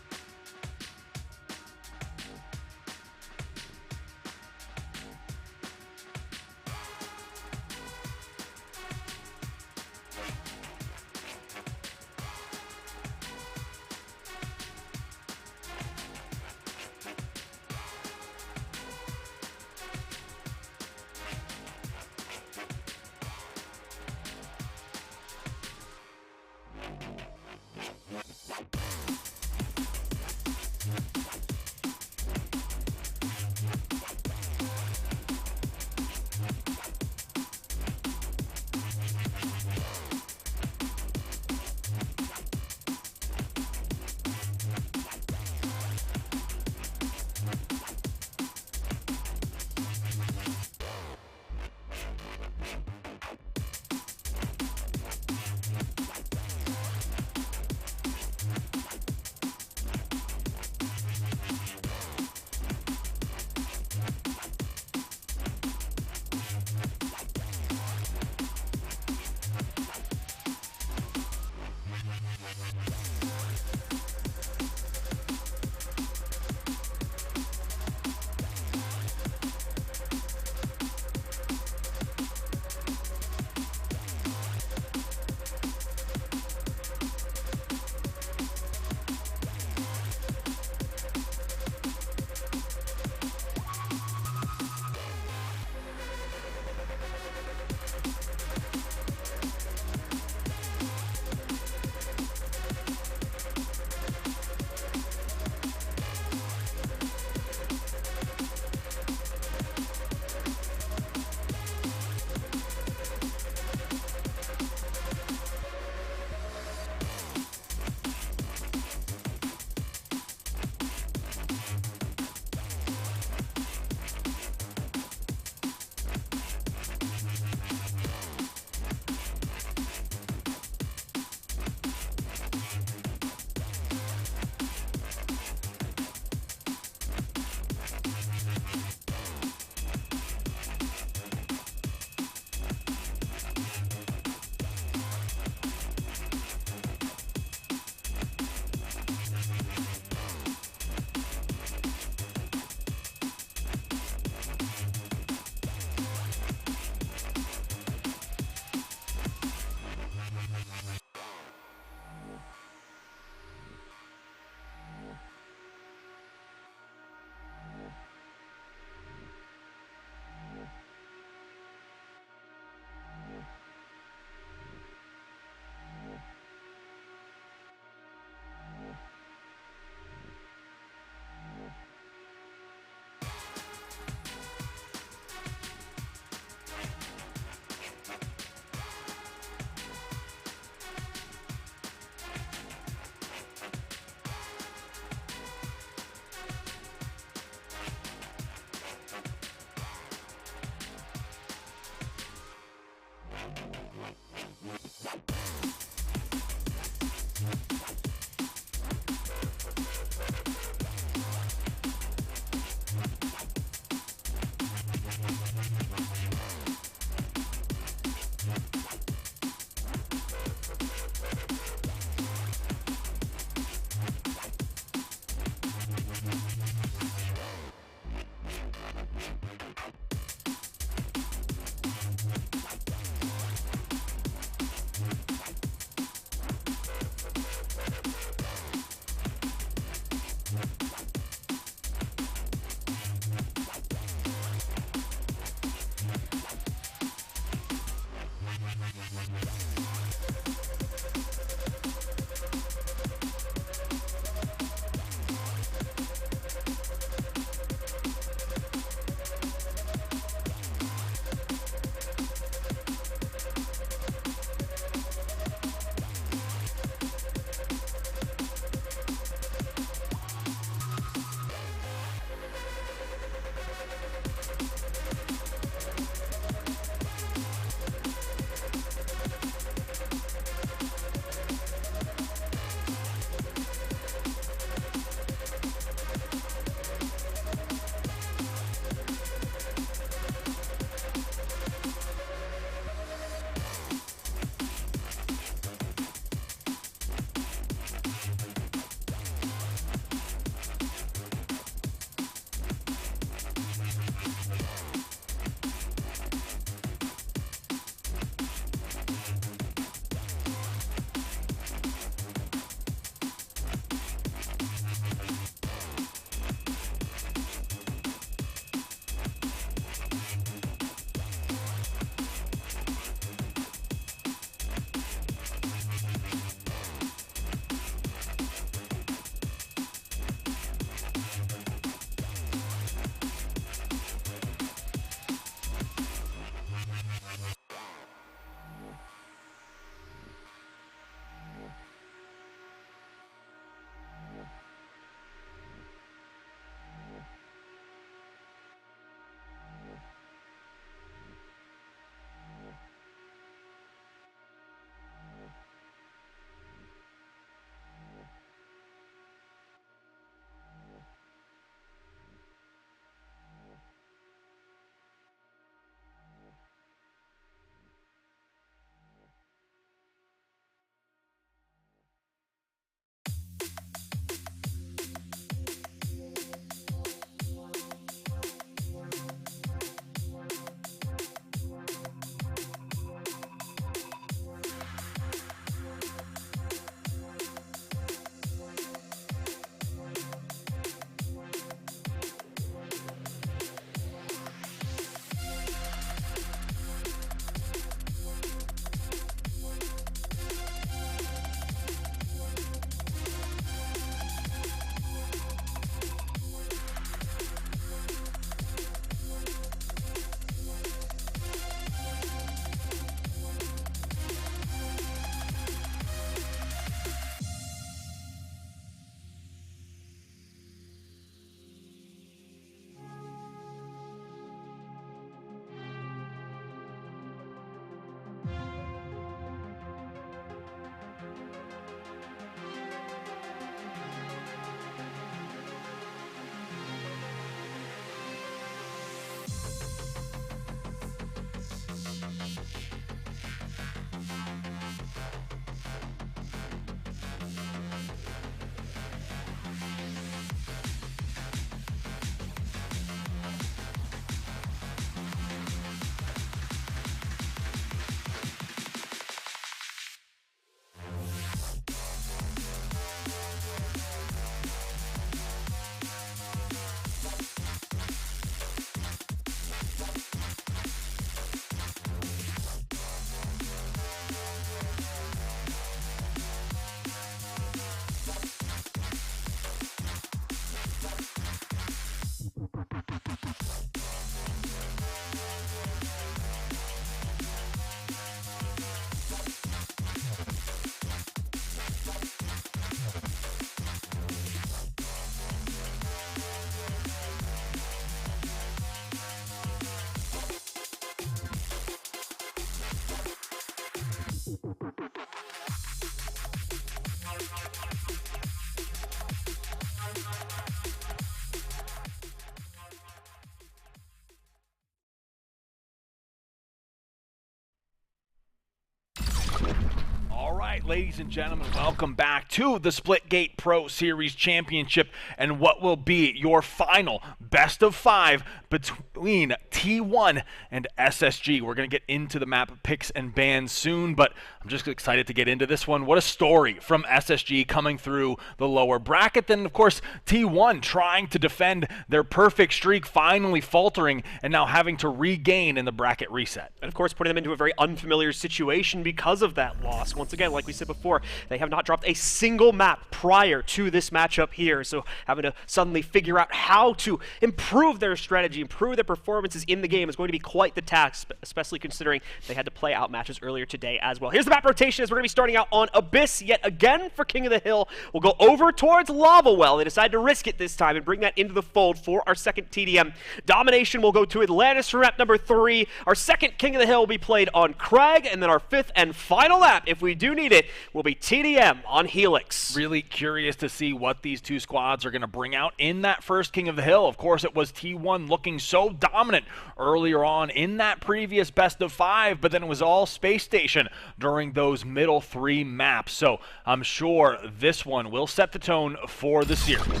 All right, ladies and gentlemen, welcome back to the Splitgate Pro Series Championship and what will be your final best of 5 between T1 and SSG. We're going to get into the map picks and bans soon, but I'm just excited to get into this one. What a story from SSG coming through the lower bracket. Then, of course, T1 trying to defend their perfect streak, finally faltering and now having to regain in the bracket reset.
And of course, putting them into a very unfamiliar situation because of that loss. Once again, like we said before, they have not dropped a single map prior to this matchup here, so having to suddenly figure out how to improve their strategy, improve their performances in the game is going to be quite the task, especially considering they had to play out matches earlier today as well. Here's the map rotation as we're going to be starting out on Abyss yet again for King of the Hill. We'll go over towards Lava Well. They decide to risk it this time and bring that into the fold for our second TDM. Domination will go to Atlantis for map number 3. Our second King of the Hill will be played on Crag, and then our fifth and final map, if we do need it, will be TDM on Helix.
Really curious to see what these two squads are going to bring out in that first King of the Hill. Of course, it was T1 looking so dominant earlier on in that previous best of 5, but then it was all Space Station during those middle 3 maps. So I'm sure this one will set the tone for the series.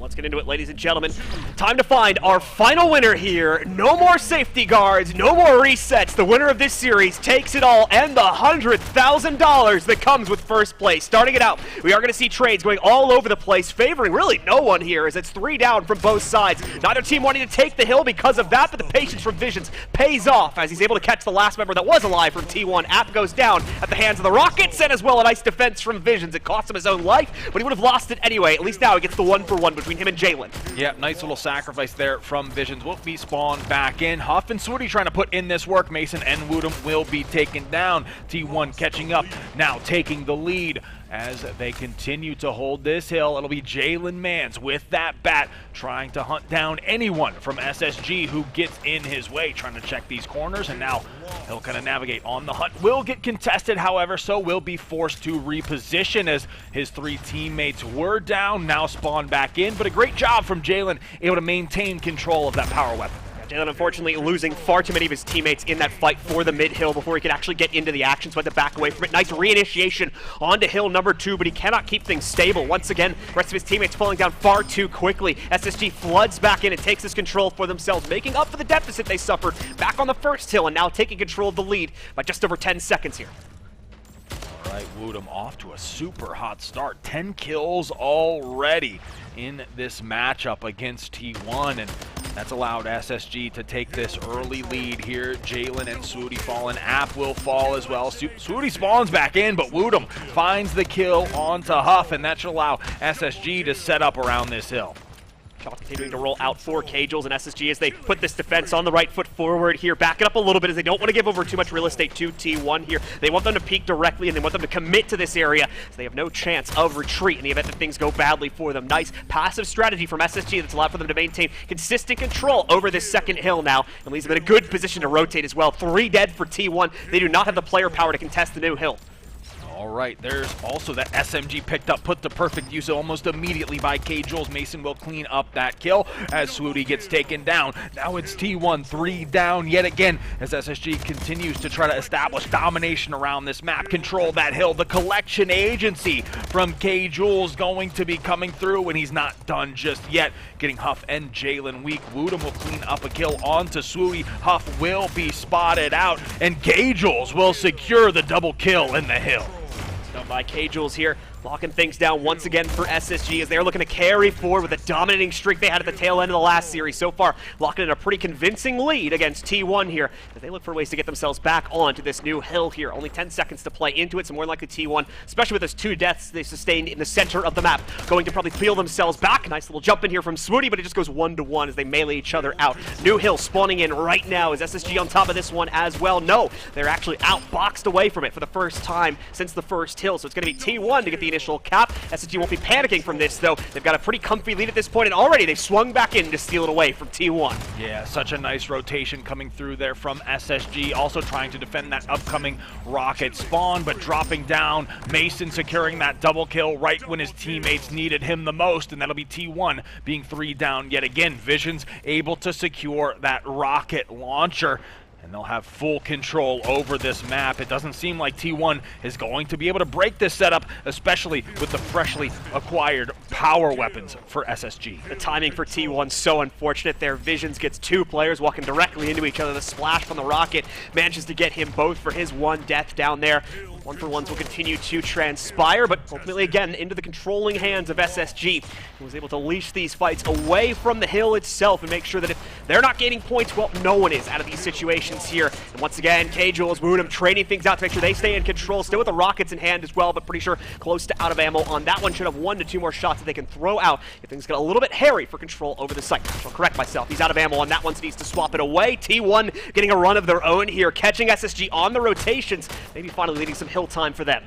Let's get into it, ladies and gentlemen. Time to find our final winner here. No more safety guards, no more resets. The winner of this series takes it all and the $100,000 that comes with first place. Starting it out, we are going to see trades going all over the place, favoring really no one here as it's 3 down from both sides. Neither team wanting to take the hill because of that, but the patience from Visions pays off as he's able to catch the last member that was alive from T1. App goes down at the hands of the Rockets, and as well a nice defense from Visions. It cost him his own life, but he would have lost it anyway. At least now he gets the 1-for-1 between him and Jalen.
Yeah, nice little sacrifice there from Visions. Will be spawned back in. Huff and Swooty trying to put in this work. Mason and Woodham will be taken down. T1 catching up, now taking the lead. As they continue to hold this hill, it'll be Jalen Mans with that bat trying to hunt down anyone from SSG who gets in his way, trying to check these corners, and now he'll kind of navigate on the hunt. Will get contested, however, so will be forced to reposition as his 3 teammates were down, now spawn back in, but a great job from Jalen, able to maintain control of that power weapon.
Jalen unfortunately losing far too many of his teammates in that fight for the mid-hill before he could actually get into the action, so had to back away from it. Nice reinitiation onto hill number 2, but he cannot keep things stable. Once again, the rest of his teammates falling down far too quickly. SSG floods back in and takes this control for themselves, making up for the deficit they suffered back on the first hill and now taking control of the lead by just over 10 seconds here.
All right, Woodham off to a super hot start. 10 kills already in this matchup against T1, and that's allowed SSG to take this early lead here. Jalen and Swooty falling. App will fall as well. Swooty spawns back in, but Woodham finds the kill onto Huff, and that should allow SSG to set up around this hill.
Shaw continuing to roll out for Cajles and SSG as they put this defense on the right foot forward here. Back it up a little bit as they don't want to give over too much real estate to T1 here. They want them to peek directly and they want them to commit to this area so they have no chance of retreat in the event that things go badly for them. Nice passive strategy from SSG that's allowed for them to maintain consistent control over this second hill now and leaves them in a good position to rotate as well. 3 dead for T1. They do not have the player power to contest the new hill.
All right, there's also that SMG picked up, put to perfect use almost immediately by K-Jules. Mason will clean up that kill as Swooty gets taken down. Now it's T1, 3 down yet again as SSG continues to try to establish domination around this map, control that hill. The collection agency from K-Jules going to be coming through, and he's not done just yet. Getting Huff and Jalen weak. Woodham will clean up a kill onto Swooty. Huff will be spotted out, and K-Jules will secure the double kill in the hill.
Done by Cajles here, locking things down once again for SSG as they're looking to carry forward with a dominating streak they had at the tail end of the last series. So far, locking in a pretty convincing lead against T1 here as they look for ways to get themselves back onto this new hill here. Only 10 seconds to play into it, so more likely T1, especially with those 2 deaths they sustained in the center of the map, going to probably peel themselves back. Nice little jump in here from Swooty, but it just goes 1-to-1 as they melee each other out. New hill spawning in right now. Is SSG on top of this one as well? No, they're actually outboxed away from it for the first time since the first hill, so it's going to be T1 to get the initial cap. SSG won't be panicking from this, though. They've got a pretty comfy lead at this point, and already they've swung back in to steal it away from T1.
Yeah, such a nice rotation coming through there from SSG, also trying to defend that upcoming rocket spawn, but dropping down. Mason securing that double kill right when his teammates needed him the most, and that'll be T1 being 3 down yet again. Vision's able to secure that rocket launcher, and they'll have full control over this map. It doesn't seem like T1 is going to be able to break this setup, especially with the freshly acquired power weapons for SSG.
The timing for T1 so unfortunate there. Visions gets 2 players walking directly into each other. The splash from the rocket manages to get him both for his 1 death down there. 1-for-1s will continue to transpire, but ultimately, again, into the controlling hands of SSG, who was able to leash these fights away from the hill itself and make sure that if they're not gaining points, well, no one is out of these situations here. And once again, K-Jules, Woodham trading things out to make sure they stay in control, still with the rockets in hand as well, but pretty sure close to out of ammo on that one. Should have 1 to 2 more shots that they can throw out if things get a little bit hairy for control over the site. I'll correct myself. He's out of ammo on that one, so he needs to swap it away. T1 getting a run of their own here, catching SSG on the rotations, maybe finally leading some hill time for them.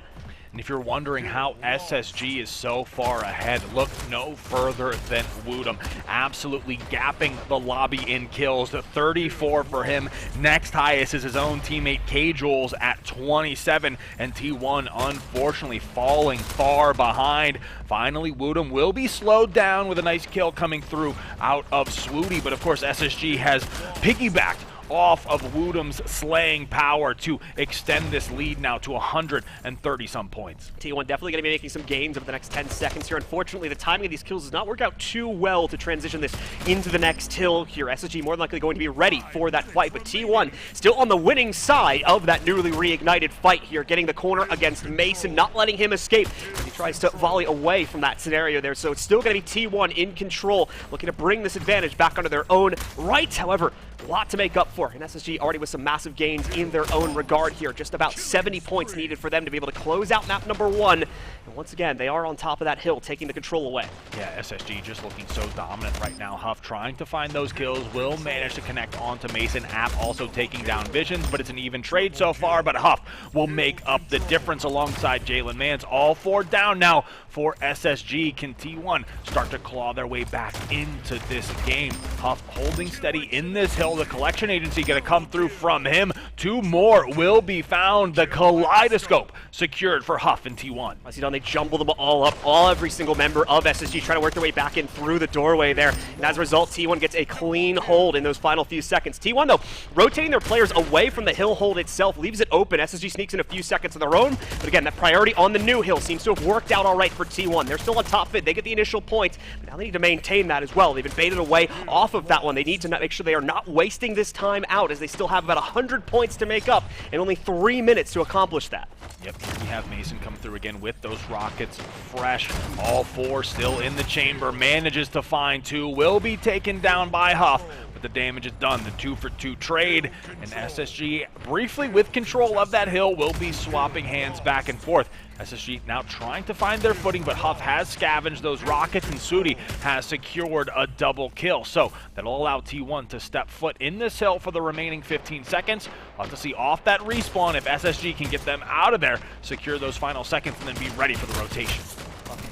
And if you're wondering how SSG is so far ahead, look no further than Woodham. Absolutely gapping the lobby in kills to 34 for him. Next highest is his own teammate K-Jules at 27, and T1 unfortunately falling far behind. Finally, Woodham will be slowed down with a nice kill coming through out of Swooty, but of course SSG has piggybacked off of Woodham's slaying power to extend this lead now to 130 some points.
T1 definitely going to be making some gains over the next 10 seconds here. Unfortunately, the timing of these kills does not work out too well to transition this into the next hill here. SSG more than likely going to be ready for that fight, but T1 still on the winning side of that newly reignited fight here, getting the corner against Mason, not letting him escape as he tries to volley away from that scenario there. So it's still going to be T1 in control, looking to bring this advantage back under their own right. However, a lot to make up for, and SSG already with some massive gains in their own regard here. Just about 70 points needed for them to be able to close out map number 1. And once again, they are on top of that hill, taking the control away.
Yeah, SSG just looking so dominant right now. Huff trying to find those kills, will manage to connect onto Mason. App also taking down Visions, but it's an even trade so far, but Huff will make up the difference alongside Jalen Mans. All 4 down now for SSG. Can T1 start to claw their way back into this game? Huff holding steady in this hill. The collection agency going to come through from him. 2 more will be found. The kaleidoscope secured for Huff and T1.
I see down, they jumble them all up. Every single member of SSG trying to work their way back in through the doorway there. And as a result, T1 gets a clean hold in those final few seconds. T1, though, rotating their players away from the hill hold itself, leaves it open. SSG sneaks in a few seconds of their own. But again, that priority on the new hill seems to have worked out all right for T1. They're still on top of it. They get the initial point, but now they need to maintain that as well. They've been baited away off of that one. They need to make sure they are not wasting this time out, as they still have about 100 points to make up and only 3 minutes to accomplish that.
Yep, we have Mason come through again with those rockets fresh. All 4 still in the chamber. Manages to find 2. Will be taken down by Huff, but the damage is done. The 2-for-2 trade, and SSG briefly with control of that hill will be swapping hands back and forth. SSG now trying to find their footing, but Huff has scavenged those rockets, and Sudi has secured a double kill. So that'll allow T1 to step foot in this hill for the remaining 15 seconds. We'll have to see off that respawn if SSG can get them out of there, secure those final seconds, and then be ready for the rotation.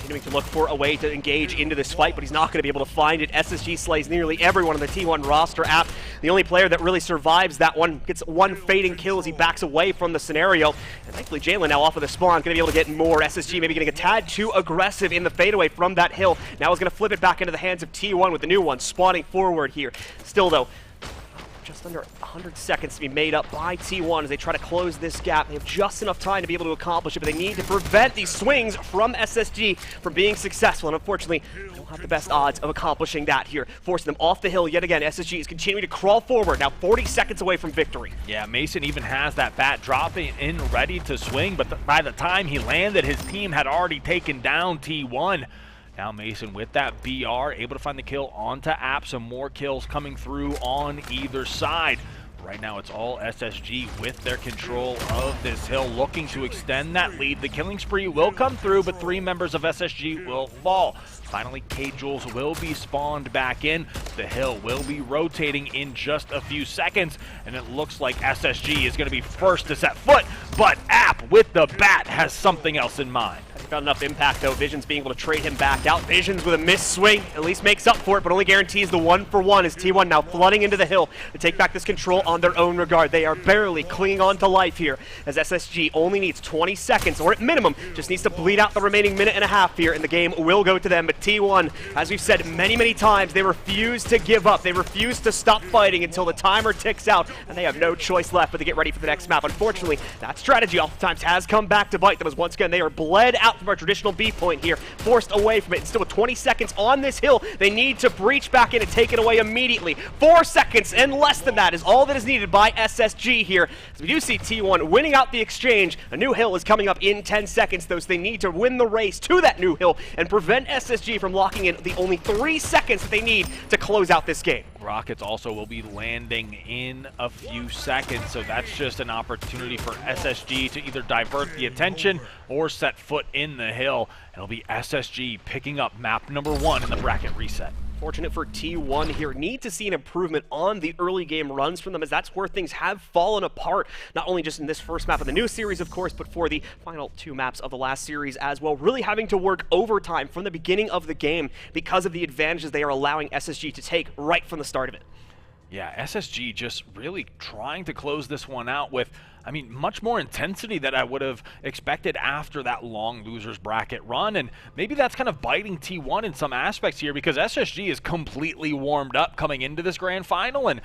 Continuing to look for a way to engage into this fight, but he's not going to be able to find it. SSG slays nearly everyone on the T1 roster. App, the only player that really survives that one, gets 1 fading kill as he backs away from the scenario. And thankfully, Jalen now off of the spawn, going to be able to get more. SSG maybe getting a tad too aggressive in the fadeaway from that hill. Now is going to flip it back into the hands of T1 with the new one, spawning forward here. Still, though, just under 100 seconds to be made up by T1 as they try to close this gap. They have just enough time to be able to accomplish it, but they need to prevent these swings from SSG from being successful, and unfortunately, they don't have the best odds of accomplishing that here, forcing them off the hill yet again. SSG is continuing to crawl forward, now 40 seconds away from victory.
Yeah, Mason even has that bat dropping in ready to swing, but by the time he landed, his team had already taken down T1. Now Mason with that BR, able to find the kill onto App. Some more kills coming through on either side. Right now it's all SSG with their control of this hill, looking to extend that lead. The killing spree will come through, but 3 members of SSG will fall. Finally, K-Jules will be spawned back in. The hill will be rotating in just a few seconds, and it looks like SSG is going to be first to set foot, but App with the bat has something else in mind.
Found enough impact, though. Vision's being able to trade him back out. Vision's with a missed swing, at least makes up for it, but only guarantees the 1-for-1 as T1 now flooding into the hill to take back this control on their own regard. They are barely clinging on to life here as SSG only needs 20 seconds, or at minimum, just needs to bleed out the remaining minute and a half here, and the game will go to them. But T1, as we've said many, many times, they refuse to give up. They refuse to stop fighting until the timer ticks out, and they have no choice left but to get ready for the next map. Unfortunately, that strategy oftentimes has come back to bite them, as once again, they are bled out from our traditional B point here, forced away from it, and still with 20 seconds on this hill, they need to breach back in and take it away immediately. 4 seconds and less than that is all that is needed by SSG here, as we do see T1 winning out the exchange. A new hill is coming up in 10 seconds, though, so they need to win the race to that new hill and prevent SSG from locking in the only 3 seconds that they need to close out this game.
Rockets also will be landing in a few seconds, so that's just an opportunity for SSG to either divert the attention or set foot in the hill. It'll be SSG picking up map number 1 in the bracket reset.
Fortunate for T1 here. Need to see an improvement on the early game runs from them, as that's where things have fallen apart, not only just in this first map of the new series, of course, but for the final 2 maps of the last series as well. Really having to work overtime from the beginning of the game because of the advantages they are allowing SSG to take right from the start of it.
Yeah, SSG just really trying to close this one out with, I mean, much more intensity that I would have expected after that long losers bracket run, and maybe that's kind of biting T1 in some aspects here, because SSG is completely warmed up coming into this grand final, and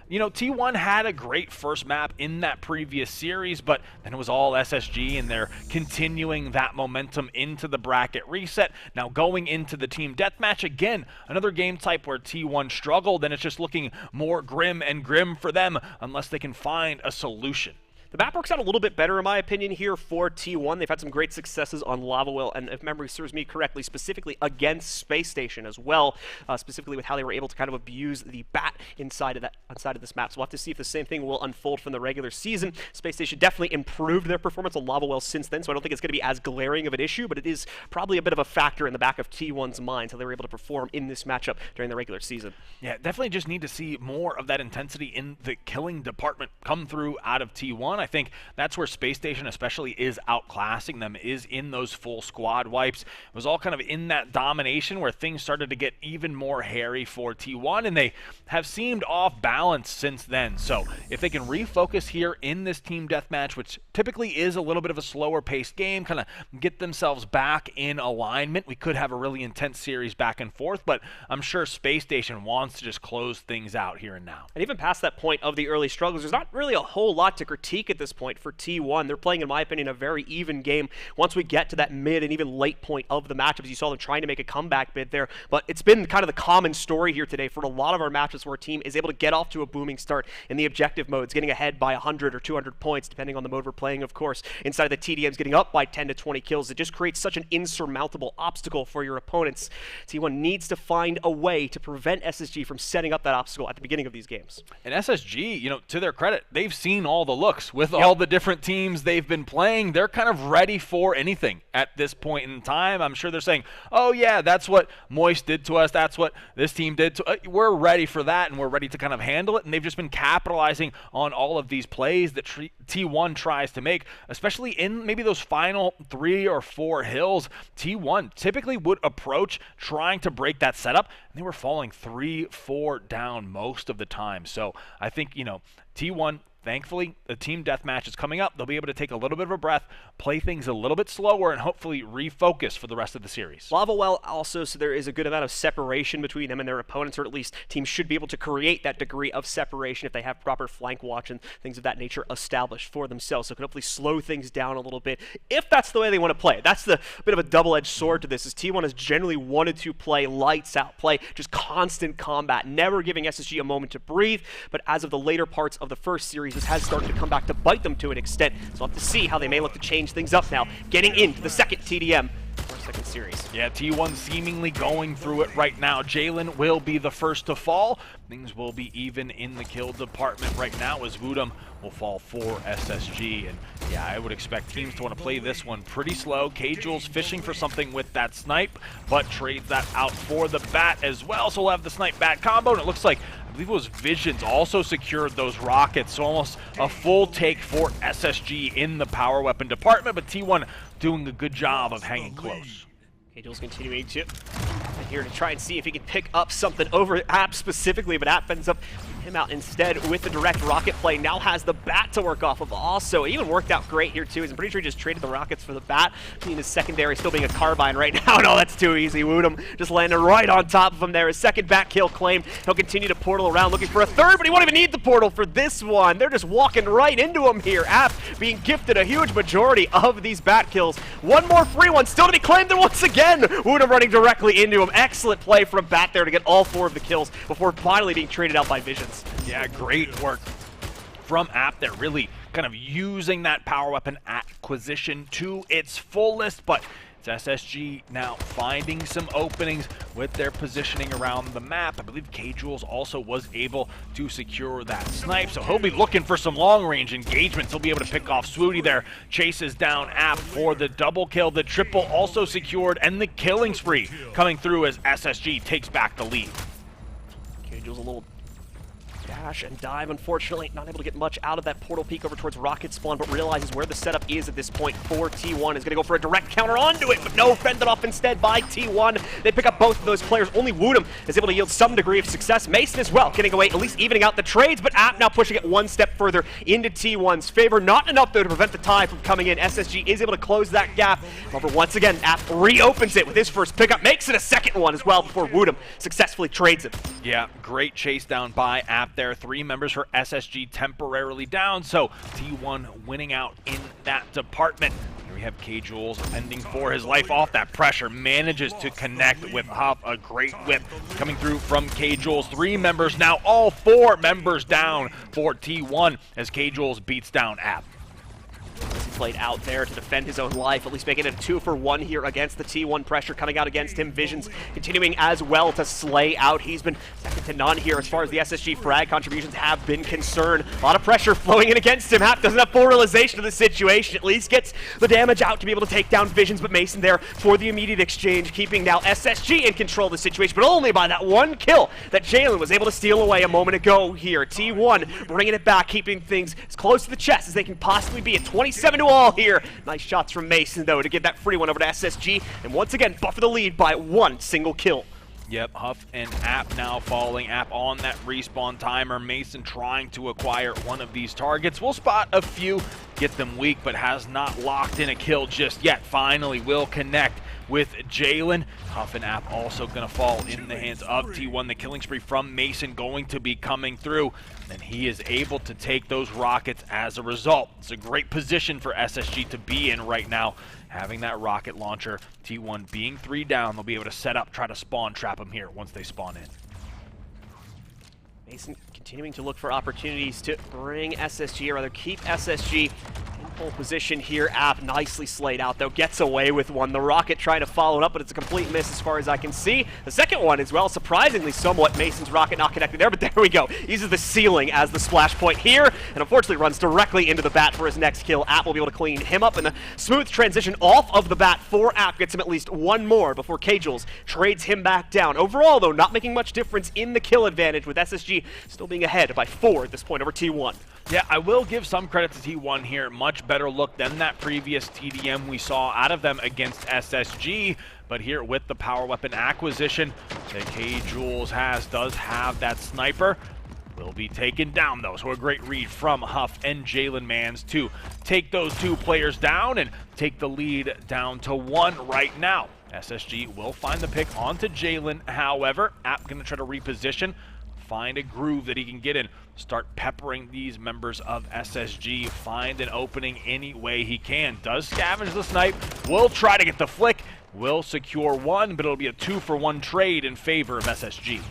you know, T1 had a great first map in that previous series, but then it was all SSG, and they're continuing that momentum into the bracket reset. Now going into the team deathmatch, again, another game type where T1 struggled, and it's just looking more grim and grim for them unless they can find a solution.
The map works out a little bit better, in my opinion, here for T1. They've had some great successes on Lava Well, and if memory serves me correctly, specifically against Space Station as well, specifically with how they were able to kind of abuse the bat inside of this map. So we'll have to see if the same thing will unfold from the regular season. Space Station definitely improved their performance on Lava Well since then, so I don't think it's going to be as glaring of an issue, but it is probably a bit of a factor in the back of T1's mind, how they were able to perform in this matchup during the regular season.
Yeah, definitely just need to see more of that intensity in the killing department come through out of T1. I think that's where Space Station especially is outclassing them, is in those full squad wipes. It was all kind of in that domination where things started to get even more hairy for T1, and they have seemed off balance since then. So if they can refocus here in this team deathmatch, which typically is a little bit of a slower paced game, kind of get themselves back in alignment, we could have a really intense series back and forth, but I'm sure Space Station wants to just close things out here and now.
And even past that point of the early struggles, there's not really a whole lot to critique at this point for T1. They're playing, in my opinion, a very even game once we get to that mid and even late point of the matchups. You saw them trying to make a comeback bid there, but it's been kind of the common story here today for a lot of our matches where a team is able to get off to a booming start in the objective modes, getting ahead by 100 or 200 points, depending on the mode we're playing, of course. Inside of the TDMs, getting up by 10 to 20 kills. It just creates such an insurmountable obstacle for your opponents. T1 needs to find a way to prevent SSG from setting up that obstacle at the beginning of these games.
And SSG, you know, to their credit, they've seen all the looks with all the different teams they've been playing. They're kind of ready for anything at this point in time. I'm sure they're saying, oh yeah, that's what Moist did to us, that's what this team did to us. We're ready for that, and we're ready to kind of handle it, and they've just been capitalizing on all of these plays that T1 tries to make, especially in maybe those final 3 or 4 hills. T1 typically would approach trying to break that setup, and they were falling 3-4 down most of the time. So I think, you know, T1, thankfully, the team deathmatch is coming up. They'll be able to take a little bit of a breath, play things a little bit slower, and hopefully refocus for the rest of the series.
Lava Well also, so there is a good amount of separation between them and their opponents, or at least teams should be able to create that degree of separation if they have proper flank watch and things of that nature established for themselves. So it can hopefully slow things down a little bit if that's the way they want to play. That's the bit of a double-edged sword to this, is T1 has generally wanted to play lights out, play just constant combat, never giving SSG a moment to breathe. But as of the later parts of the first series, this has started to come back to bite them to an extent. So we'll have to see how they may look to change things up now, getting into the second TDM. Second series.
Yeah, T1 seemingly going through it right now. Jalen will be the first to fall. Things will be even in the kill department right now as Woodham will fall for SSG. And yeah, I would expect teams to want to play this one pretty slow. K-Jules fishing for something with that snipe, but trades that out for the bat as well. So we'll have the snipe bat combo, and it looks like, I believe it was Visions, also secured those rockets. So almost a full take for SSG in the power weapon department, but T1 doing a good job of hanging close.
Angel's continuing to here to try and see if he can pick up something over App specifically, but App ends up him out instead with the direct rocket play. Now has the bat to work off of also. It even worked out great here too. I'm pretty sure he just traded the rockets for the bat. Seeing his secondary still being a carbine right now. No, that's too easy. Woodham just landed right on top of him there. His second bat kill claimed. He'll continue to portal around looking for a third, but he won't even need the portal for this one. They're just walking right into him here. App being gifted a huge majority of these bat kills. One more free one still to be claimed, and once again, Woodham running directly into him. Excellent play from Bat there to get all 4 of the kills before finally being traded out by Visions.
Yeah, great work from App there, really kind of using that power weapon acquisition to its fullest, but it's SSG now finding some openings with their positioning around the map. I believe K-Jules also was able to secure that snipe, so he'll be looking for some long-range engagements. He'll be able to pick off Swooty there, chases down App for the double kill. The triple also secured, and the killing spree coming through as SSG takes back the lead.
K-Jules a little dash and dive, unfortunately not able to get much out of that portal peek over towards rocket spawn, but realizes where the setup is at this point for T1. Is going to go for a direct counter onto it, but no, fended off instead by T1. They pick up both of those players. Only Woodham is able to yield some degree of success. Mason as well, getting away, at least evening out the trades, but App now pushing it one step further into T1's favor. Not enough, though, to prevent the tie from coming in. SSG is able to close that gap. However, once again, App reopens it with his first pickup, makes it a second one as well before Woodham successfully trades it.
Yeah, great chase down by App there. 3 members for SSG temporarily down, so T1 winning out in that department. Here we have K-Jules fending for his life off that pressure, manages to connect with Huff. A great whip coming through from K-Jules. 3 members now, all 4 members down for T1 as K-Jules beats down App.
Played out there to defend his own life, at least making it a 2-for-1 here against the T1 pressure coming out against him. Visions continuing as well to slay out. He's been second to none here as far as the SSG frag contributions have been concerned. A lot of pressure flowing in against him. Hap doesn't have full realization of the situation. At least gets the damage out to be able to take down Visions, but Mason there for the immediate exchange, keeping now SSG in control of the situation, but only by that one kill that Jalen was able to steal away a moment ago here. T1 bringing it back, keeping things as close to the chest as they can possibly be at 27-all here. Nice shots from Mason, though, to get that free one over to SSG, and once again, buffer the lead by 1 single kill.
Yep, Huff and App now following App on that respawn timer. Mason trying to acquire one of these targets. We'll spot a few, get them weak, but has not locked in a kill just yet. Finally will connect with Jalen. Huff and App also going to fall in the hands of T1. The killing spree from Mason going to be coming through, and he is able to take those rockets as a result. It's a great position for SSG to be in right now, having that rocket launcher. T1 being 3 down, they'll be able to set up, try to spawn trap them here once they spawn in.
Mason continuing to look for opportunities to bring SSG, or rather keep SSG in pole position here. App nicely slayed out, though, gets away with one. The rocket trying to follow it up, but it's a complete miss as far as I can see. The second one as well, surprisingly somewhat. Mason's rocket not connected there, but there we go. Uses the ceiling as the splash point here, and unfortunately runs directly into the bat for his next kill. App will be able to clean him up, and the smooth transition off of the bat for App gets him at least one more before K-Jules trades him back down. Overall, though, not making much difference in the kill advantage, with SSG still being ahead by 4 at this point over T1.
Yeah, I will give some credit to T1 here. Much better look than that previous TDM we saw out of them against SSG. But here with the power weapon acquisition that K-Jules does have that sniper. Will be taken down, though. So a great read from Huff and Jalen Mans to take those 2 players down and take the lead down to 1 right now. SSG will find the pick onto Jalen. However, App going to try to reposition, find a groove that he can get in, start peppering these members of SSG, find an opening any way he can. Does scavenge the snipe, will try to get the flick, will secure 1, but it'll be a 2-for-1 trade in favor of SSG.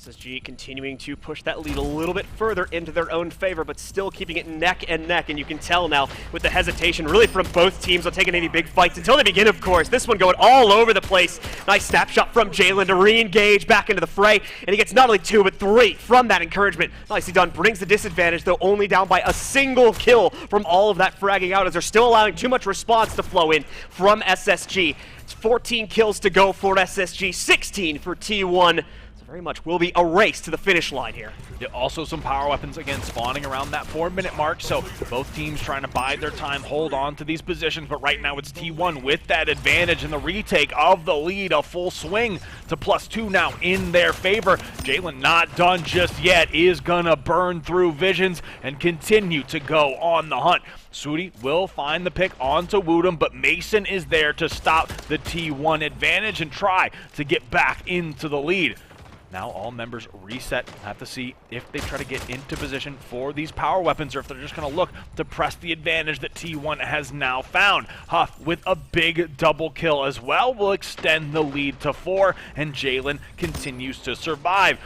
SSG continuing to push that lead a little bit further into their own favor, but still keeping it neck and neck, and you can tell now with the hesitation really from both teams on taking any big fights until they begin, of course. This one going all over the place. Nice snapshot from Jalen to re-engage back into the fray, and he gets not only 2 but 3 from that encouragement. Nicely done. Brings the disadvantage, though, only down by a single kill from all of that fragging out, as they're still allowing too much response to flow in from SSG. It's 14 kills to go for SSG, 16 for T1. very much will be a race to the finish line here.
Yeah, also some power weapons again spawning around that 4-minute mark, so both teams trying to bide their time, hold on to these positions, but right now it's T1 with that advantage in the retake of the lead, a full swing to +2 now in their favor. Jalen not done just yet, is gonna burn through visions and continue to go on the hunt. Sudi will find the pick onto Woodham, but Mason is there to stop the T1 advantage and try to get back into the lead. Now all members reset, have to see if they try to get into position for these power weapons or if they're just going to look to press the advantage that T1 has now found. Huff with a big double kill as well will extend the lead to 4, and Jalen continues to survive.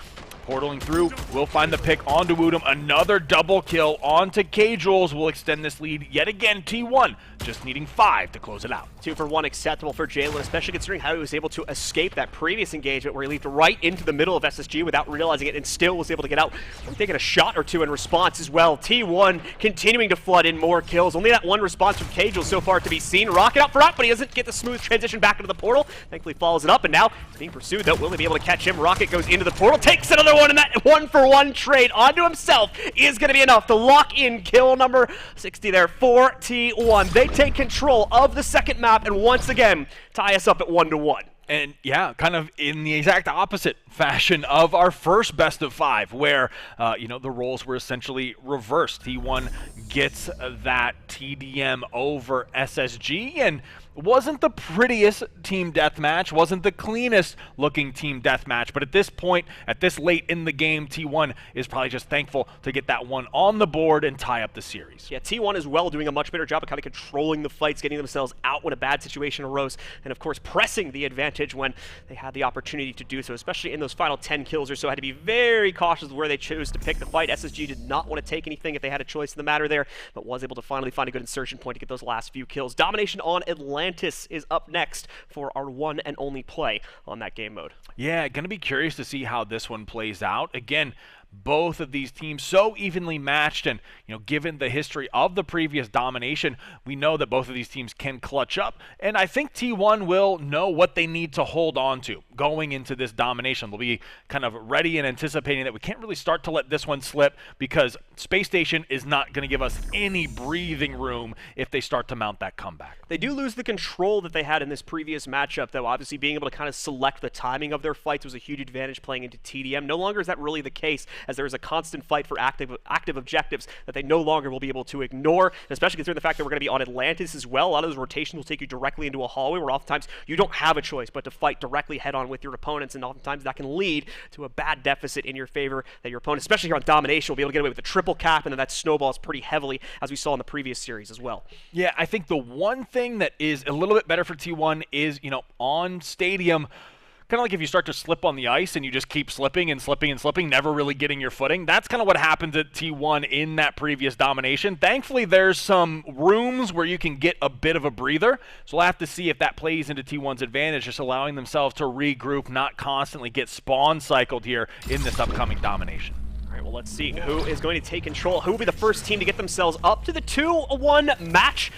Portaling through, will find the pick onto Woodham. Another double kill onto K-Jules will extend this lead yet again. T1 just needing 5 to close it out.
2 for 1 acceptable for Jalen, especially considering how he was able to escape that previous engagement where he leaped right into the middle of SSG without realizing it and still was able to get out. I'm taking a shot or 2 in response as well. T1 continuing to flood in more kills. Only that 1 response from K-Jules so far to be seen. Rocket out front, but he doesn't get the smooth transition back into the portal. Thankfully follows it up, and now he's being pursued though. Will they be able to catch him? Rocket goes into the portal, takes another one, and that 1-for-1 trade onto himself is going to be enough to lock in kill number 60 there for T1. They take control of the second map and once again tie us up at 1-1.
And yeah, kind of in the exact opposite fashion of our first best of 5, where the roles were essentially reversed. T1 gets that TDM over SSG, and wasn't the prettiest team deathmatch, wasn't the cleanest looking team deathmatch, but at this point, at this late in the game, T1 is probably just thankful to get that one on the board and tie up the series.
Yeah, T1 as well doing a much better job of kind of controlling the fights, getting themselves out when a bad situation arose, and of course pressing the advantage when they had the opportunity to do so, especially in those final 10 kills or so. Had to be very cautious with where they chose to pick the fight. SSG did not want to take anything if they had a choice in the matter there, but was able to finally find a good insertion point to get those last few kills. Domination on Atlantis is up next for our one and only play on that game mode.
Yeah, gonna be curious to see how this one plays out. Again, both of these teams so evenly matched, and given the history of the previous domination, we know that both of these teams can clutch up, and I think T1 will know what they need to hold on to going into this domination. They'll be kind of ready and anticipating that we can't really start to let this one slip, because Space Station is not going to give us any breathing room if they start to mount that comeback.
They do lose the control that they had in this previous matchup, though. Obviously being able to kind of select the timing of their fights was a huge advantage playing into TDM. No longer is that really the case, as there is a constant fight for active objectives that they no longer will be able to ignore, especially considering the fact that we're going to be on Atlantis as well. A lot of those rotations will take you directly into a hallway where oftentimes you don't have a choice but to fight directly head-on with your opponents, and oftentimes that can lead to a bad deficit in your favor that your opponent, especially here on Domination, will be able to get away with the triple cap, and then that snowballs pretty heavily, as we saw in the previous series as well.
Yeah, I think the one thing that is a little bit better for T1 is, on Stadium, kind of like if you start to slip on the ice and you just keep slipping and slipping and slipping, never really getting your footing. That's kind of what happened at T1 in that previous domination. Thankfully, there's some rooms where you can get a bit of a breather, so we'll have to see if that plays into T1's advantage, just allowing themselves to regroup, not constantly get spawn cycled here in this upcoming domination.
All right, well, let's see who is going to take control. Who will be the first team to get themselves up to the 2-1 match,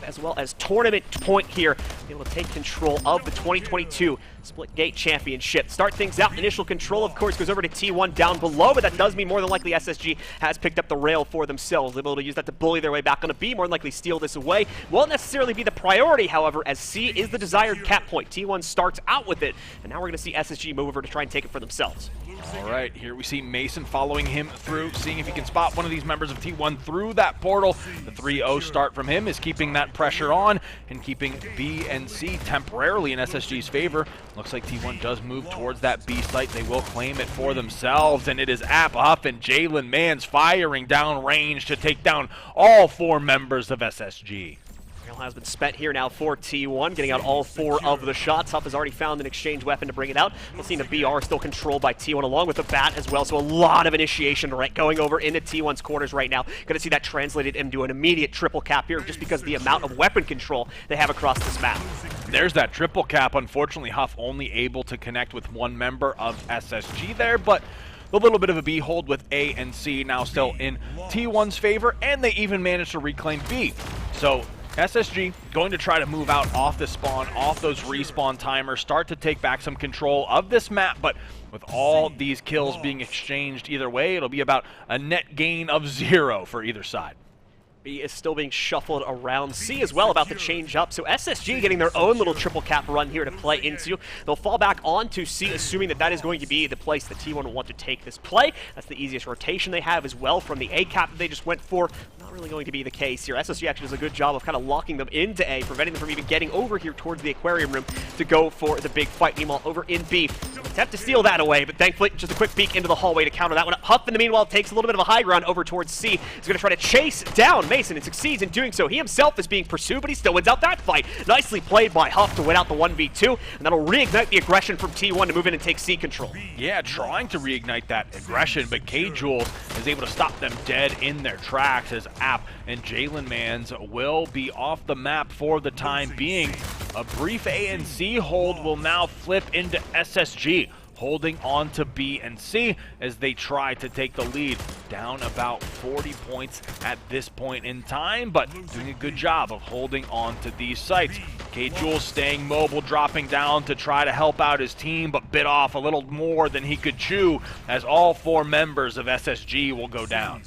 as well as tournament point here, be able to take control of the 2022 Splitgate Championship. Start things out. Initial control, of course, goes over to T1 down below, but that does mean more than likely SSG has picked up the rail for themselves. They'll be able to use that to bully their way back on a B, more than likely steal this away. Won't necessarily be the priority, however, as C is the desired cap point. T1 starts out with it, and now we're going to see SSG move over to try and take it for themselves.
All right, here we see Mason following him through, seeing if he can spot one of these members of T1 through that portal. The 3-0 start from him is keeping that pressure on and keeping B and C temporarily in SSG's favor. Looks like T1 does move towards that B site. They will claim it for themselves, and it is App Huff and Jalen Mans firing down range to take down all 4 members of SSG.
Has been spent here now for T1, getting out all 4 of the shots. Huff has already found an exchange weapon to bring it out. We'll see the BR still controlled by T1 along with the bat as well, so a lot of initiation right going over into T1's corners right now. Going to see that translated into an immediate triple cap here just because of the amount of weapon control they have across this map.
There's that triple cap. Unfortunately, Huff only able to connect with one member of SSG there, but a little bit of a B hold with A and C now still in T1's favor, and they even managed to reclaim B. So SSG going to try to move out off the spawn, off those respawn timers, start to take back some control of this map, but with all these kills being exchanged either way, it'll be about a net gain of 0 for either side.
B is still being shuffled around. C as well about to change up. So SSG getting their own little triple cap run here to play into. They'll fall back onto C, assuming that that is going to be the place that T1 will want to take this play. That's the easiest rotation they have as well from the A cap that they just went for. Not really going to be the case here. SSG actually does a good job of kind of locking them into A, preventing them from even getting over here towards the aquarium room to go for the big fight. Meanwhile, over in B, attempt to steal that away, but thankfully just a quick peek into the hallway to counter that one up. Huff in the meanwhile takes a little bit of a high ground over towards C. He's going to try to chase down Mason and succeeds in doing so. He himself is being pursued, but he still wins out that fight. Nicely played by Huff to win out the 1v2, and that'll reignite the aggression from T1 to move in and take C control.
Yeah, trying to reignite that aggression, but K-Jules is able to stop them dead in their tracks as App and Jalen Mans will be off the map for the time being. A brief A and C hold will now flip into SSG, holding on to B and C as they try to take the lead. Down about 40 points at this point in time, but doing a good job of holding on to these sites. K-Jules staying mobile, dropping down to try to help out his team, but bit off a little more than he could chew as all 4 members of SSG will go down.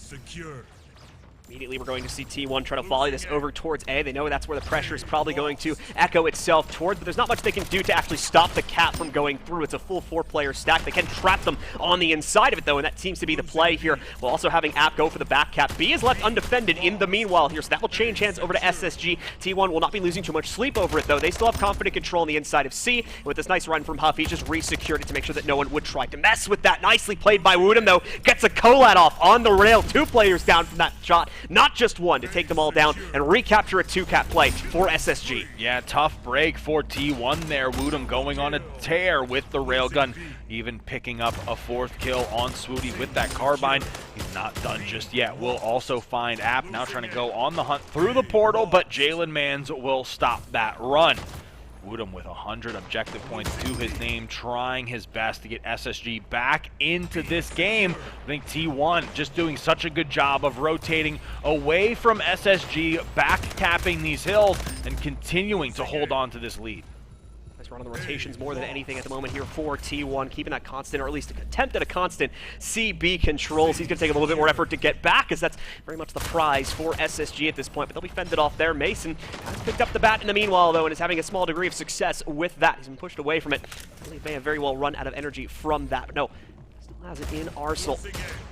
Immediately we're going to see T1 try to volley this over towards A. They know that's where the pressure is probably going to echo itself towards, but there's not much they can do to actually stop the cap from going through. It's a full 4-player stack. They can trap them on the inside of it though, and that seems to be the play here, while also having App go for the back cap. B is left undefended in the meanwhile here, so that will change hands over to SSG. T1 will not be losing too much sleep over it though. They still have confident control on the inside of C, and with this nice run from Huff, he just re-secured it to make sure that no one would try to mess with that. Nicely played by Woodham though, gets a collat off on the rail. 2 players down from that shot, not just one, to take them all down and recapture a 2-cap play for SSG.
Yeah, tough break for T1 there. Woodham going on a tear with the railgun, even picking up a 4th kill on Swooty with that carbine. He's not done just yet. We'll also find App now trying to go on the hunt through the portal, but Jalen Mans will stop that run. Woodham with 100 objective points to his name, trying his best to get SSG back into this game. I think T1 just doing such a good job of rotating away from SSG, back capping these hills, and continuing to hold on to this lead.
Nice run on the rotations more than anything at the moment here for T1, keeping that constant, or at least an attempt at a constant CB controls. He's going to take a little bit more effort to get back, as that's very much the prize for SSG at this point, but they'll be fended off there. Mason has picked up the bat in the meanwhile, though, and is having a small degree of success with that. He's been pushed away from it. I believe may have very well run out of energy from that, but no, still has it in arsenal.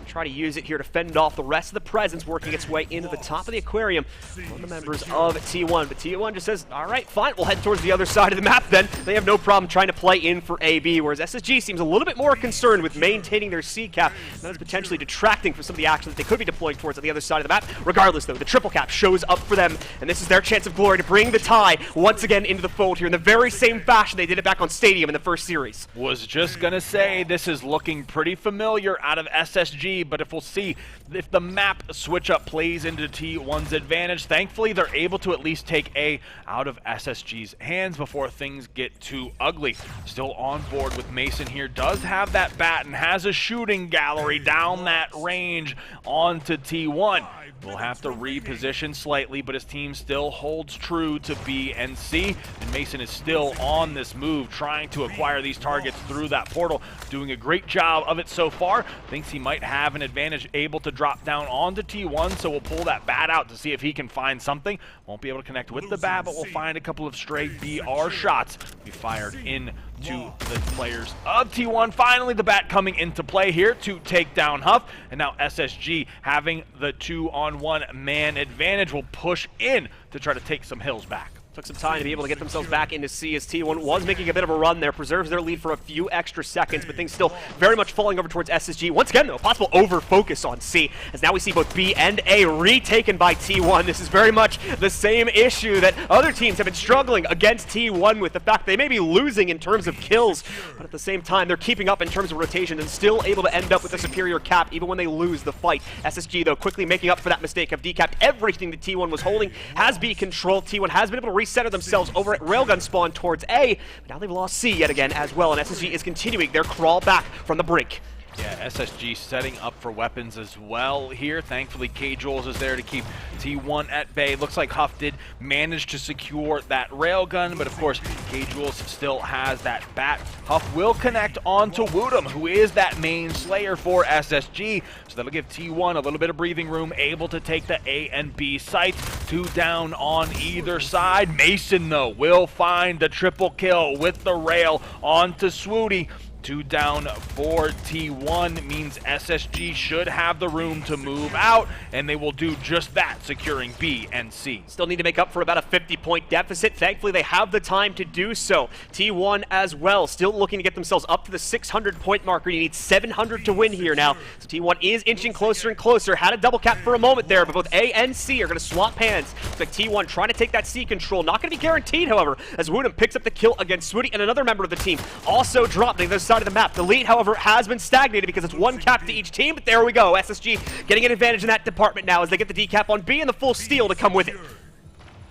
Try to use it here to fend off the rest of the presence, working its way into the top of the aquarium on the members of T1. But T1 just says, all right, fine, we'll head towards the other side of the map then. They have no problem trying to play in for AB, whereas SSG seems a little bit more concerned with maintaining their C cap. And that is potentially detracting from some of the actions that they could be deploying towards on the other side of the map. Regardless, though, the triple cap shows up for them, and this is their chance of glory to bring the tie once again into the fold here in the very same fashion they did it back on Stadium in the first series.
Was just going to say, this is looking pretty familiar out of SSG, but if we'll see if the map switch-up plays into T1's advantage. Thankfully, they're able to at least take A out of SSG's hands before things get too ugly. Still on board with Mason here, does have that bat and has a shooting gallery down that range onto T1. Will have to reposition slightly, but his team still holds true to B and C, and Mason is still on this move, trying to acquire these targets through that portal, doing a great job of it so far. Thinks he might have an advantage, able to drop down onto T1, so we'll pull that bat out to see if he can find something. Won't be able to connect with the bat, but we'll find a couple of stray BR shots be fired in to the players of T1. Finally, the bat coming into play here to take down Huff, and now SSG having the 2-on-1 man advantage will push in to try to take some hills back.
Took some time to be able to get themselves back into C as T1 was making a bit of a run there, preserves their lead for a few extra seconds, but things still very much falling over towards SSG. Once again, though, possible over-focus on C, as now we see both B and A retaken by T1. This is very much the same issue that other teams have been struggling against T1 with, the fact they may be losing in terms of kills, but at the same time, they're keeping up in terms of rotation and still able to end up with a superior cap even when they lose the fight. SSG, though, quickly making up for that mistake, have decapped everything that T1 was holding, has B controlled. T1 has been able to recenter themselves over at railgun spawn towards A, but now they've lost C yet again as well, and SSG is continuing their crawl back from the brink.
Yeah, SSG setting up for weapons as well here. Thankfully, K-Jules is there to keep T1 at bay. Looks like Huff did manage to secure that railgun, but of course, K-Jules still has that bat. Huff will connect onto Woodham, who is that main slayer for SSG, so that'll give T1 a little bit of breathing room, able to take the A and B sites. 2 down on either side. Mason, though, will find the triple kill with the rail onto Swooty. 2 down for T1 means SSG should have the room to move out, and they will do just that, securing B and C.
Still need to make up for about a 50-point deficit. Thankfully, they have the time to do so. T1 as well, still looking to get themselves up to the 600-point marker. You need 700 to win here now. So T1 is inching closer and closer. Had a double cap for a moment there, but both A and C are going to swap hands. Looks like T1 trying to take that C control. Not going to be guaranteed, however, as Woodham picks up the kill against Swooty, and another member of the team also dropping the side of the map. The lead, however, has been stagnated because it's 1 cap to each team, but there we go. SSG getting an advantage in that department now as they get the decap on B and the full steal to come with it.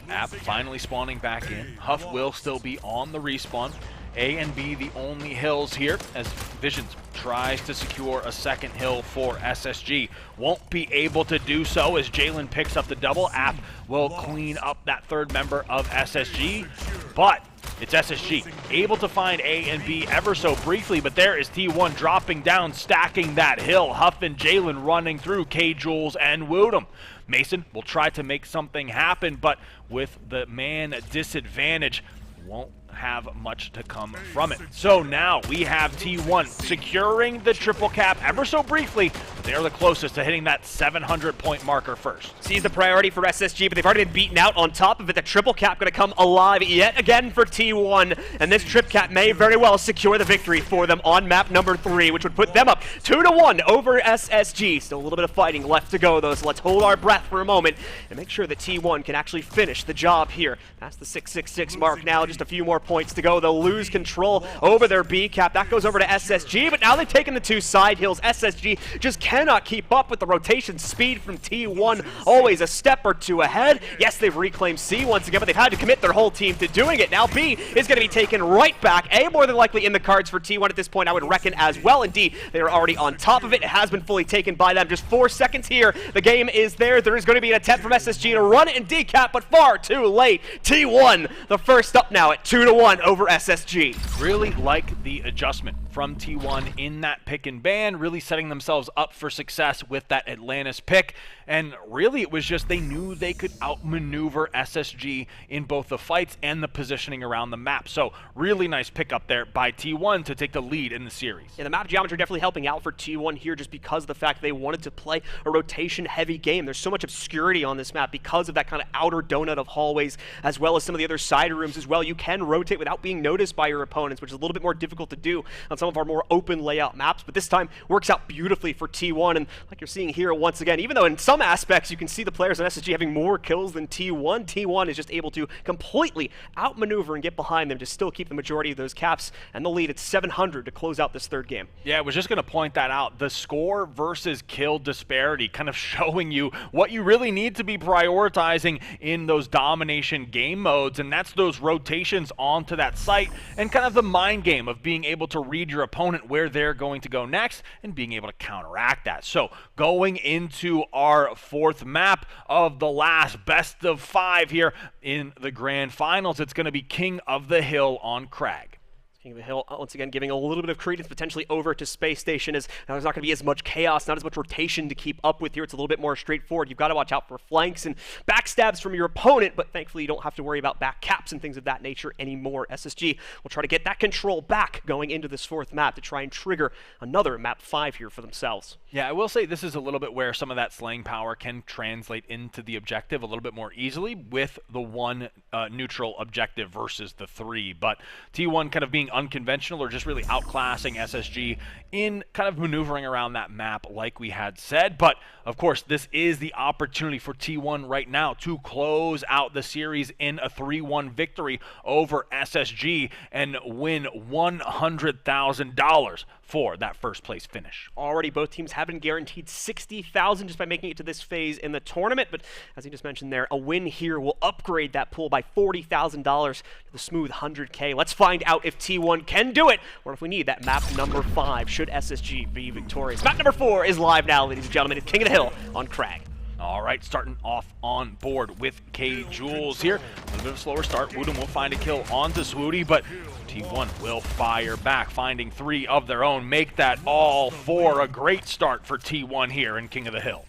App finally spawning back in. Huff will still be on the respawn. A and B the only hills here as Visions tries to secure a second hill for SSG. Won't be able to do so as Jalen picks up the double. App will clean up that third member of SSG, but it's SSG, able to find A and B ever so briefly, but there is T1 dropping down, stacking that hill. Huff and Jalen running through K-Jules and Woodham. Mason will try to make something happen, but with the man disadvantage, won't have much to come from it. So now we have T1 securing the triple cap ever so briefly, but they're the closest to hitting that 700-point marker first.
Sees the priority for SSG, but they've already been beaten out. On top of it, the triple cap going to come alive yet again for T1, and this trip cap may very well secure the victory for them on map number 3, which would put them up 2-1 over SSG. Still a little bit of fighting left to go, though, so let's hold our breath for a moment and make sure that T1 can actually finish the job here. That's the 666 mark now, just a few more points to go. They'll lose control over their B cap. That goes over to SSG, but now they've taken the 2 side hills. SSG just cannot keep up with the rotation speed from T1, always a step or 2 ahead. Yes, they've reclaimed C once again, but they've had to commit their whole team to doing it. Now B is going to be taken right back. A more than likely in the cards for T1 at this point, I would reckon as well. Indeed, they are already on top of it. It has been fully taken by them. Just 4 seconds here. The game is there. There is going to be an attempt from SSG to run it and decap, but far too late. T1, the first up now at 2-1 over SSG.
Really like the adjustment from T1 in that pick and ban, really setting themselves up for success with that Atlantis pick. And really it was just they knew they could outmaneuver SSG in both the fights and the positioning around the map. So really nice pick up there by T1 to take the lead in the series.
Yeah, the map geometry definitely helping out for T1 here just because of the fact they wanted to play a rotation heavy game. There's so much obscurity on this map because of that kind of outer donut of hallways as well as some of the other side rooms as well. You can rotate without being noticed by your opponents, which is a little bit more difficult to do on some of our more open layout maps, but this time works out beautifully for T1. And like you're seeing here once again, even though in some aspects you can see the players on SSG having more kills than T1, T1 is just able to completely outmaneuver and get behind them to still keep the majority of those caps and the lead at 700 to close out this third game.
Yeah, I was just going to point that out. The score versus kill disparity kind of showing you what you really need to be prioritizing in those domination game modes, and that's those rotations onto that site and kind of the mind game of being able to read your opponent where they're going to go next and being able to counteract that. So going into our fourth map of the last best of 5 here in the grand finals, it's going to be King of the Hill on Crag.
King of the Hill, once again, giving a little bit of credence potentially over to Space Station as now there's not going to be as much chaos, not as much rotation to keep up with here. It's a little bit more straightforward. You've got to watch out for flanks and backstabs from your opponent, but thankfully you don't have to worry about back caps and things of that nature anymore. SSG will try to get that control back going into this fourth map to try and trigger another map 5 here for themselves.
Yeah, I will say this is a little bit where some of that slaying power can translate into the objective a little bit more easily with the 1 neutral objective versus the 3, but T1 kind of being unconventional or just really outclassing SSG in kind of maneuvering around that map like we had said. But of course this is the opportunity for T1 right now to close out the series in a 3-1 victory over SSG and win $100,000 for that first place finish.
Already both teams have been guaranteed $60,000 just by making it to this phase in the tournament, but as you just mentioned there, a win here will upgrade that pool by $40,000 to the smooth $100K. Let's find out if T1 T1 can do it, or if we need that map number 5, should SSG be victorious. Map number 4 is live now, ladies and gentlemen. It's King of the Hill on Crag.
All right, starting off on board with K-Jules here. A little bit of a slower start. Woodham will find a kill onto Swooty, but T1 will fire back, finding 3 of their own. Make that all 4. A great start for T1 here in King of the Hill.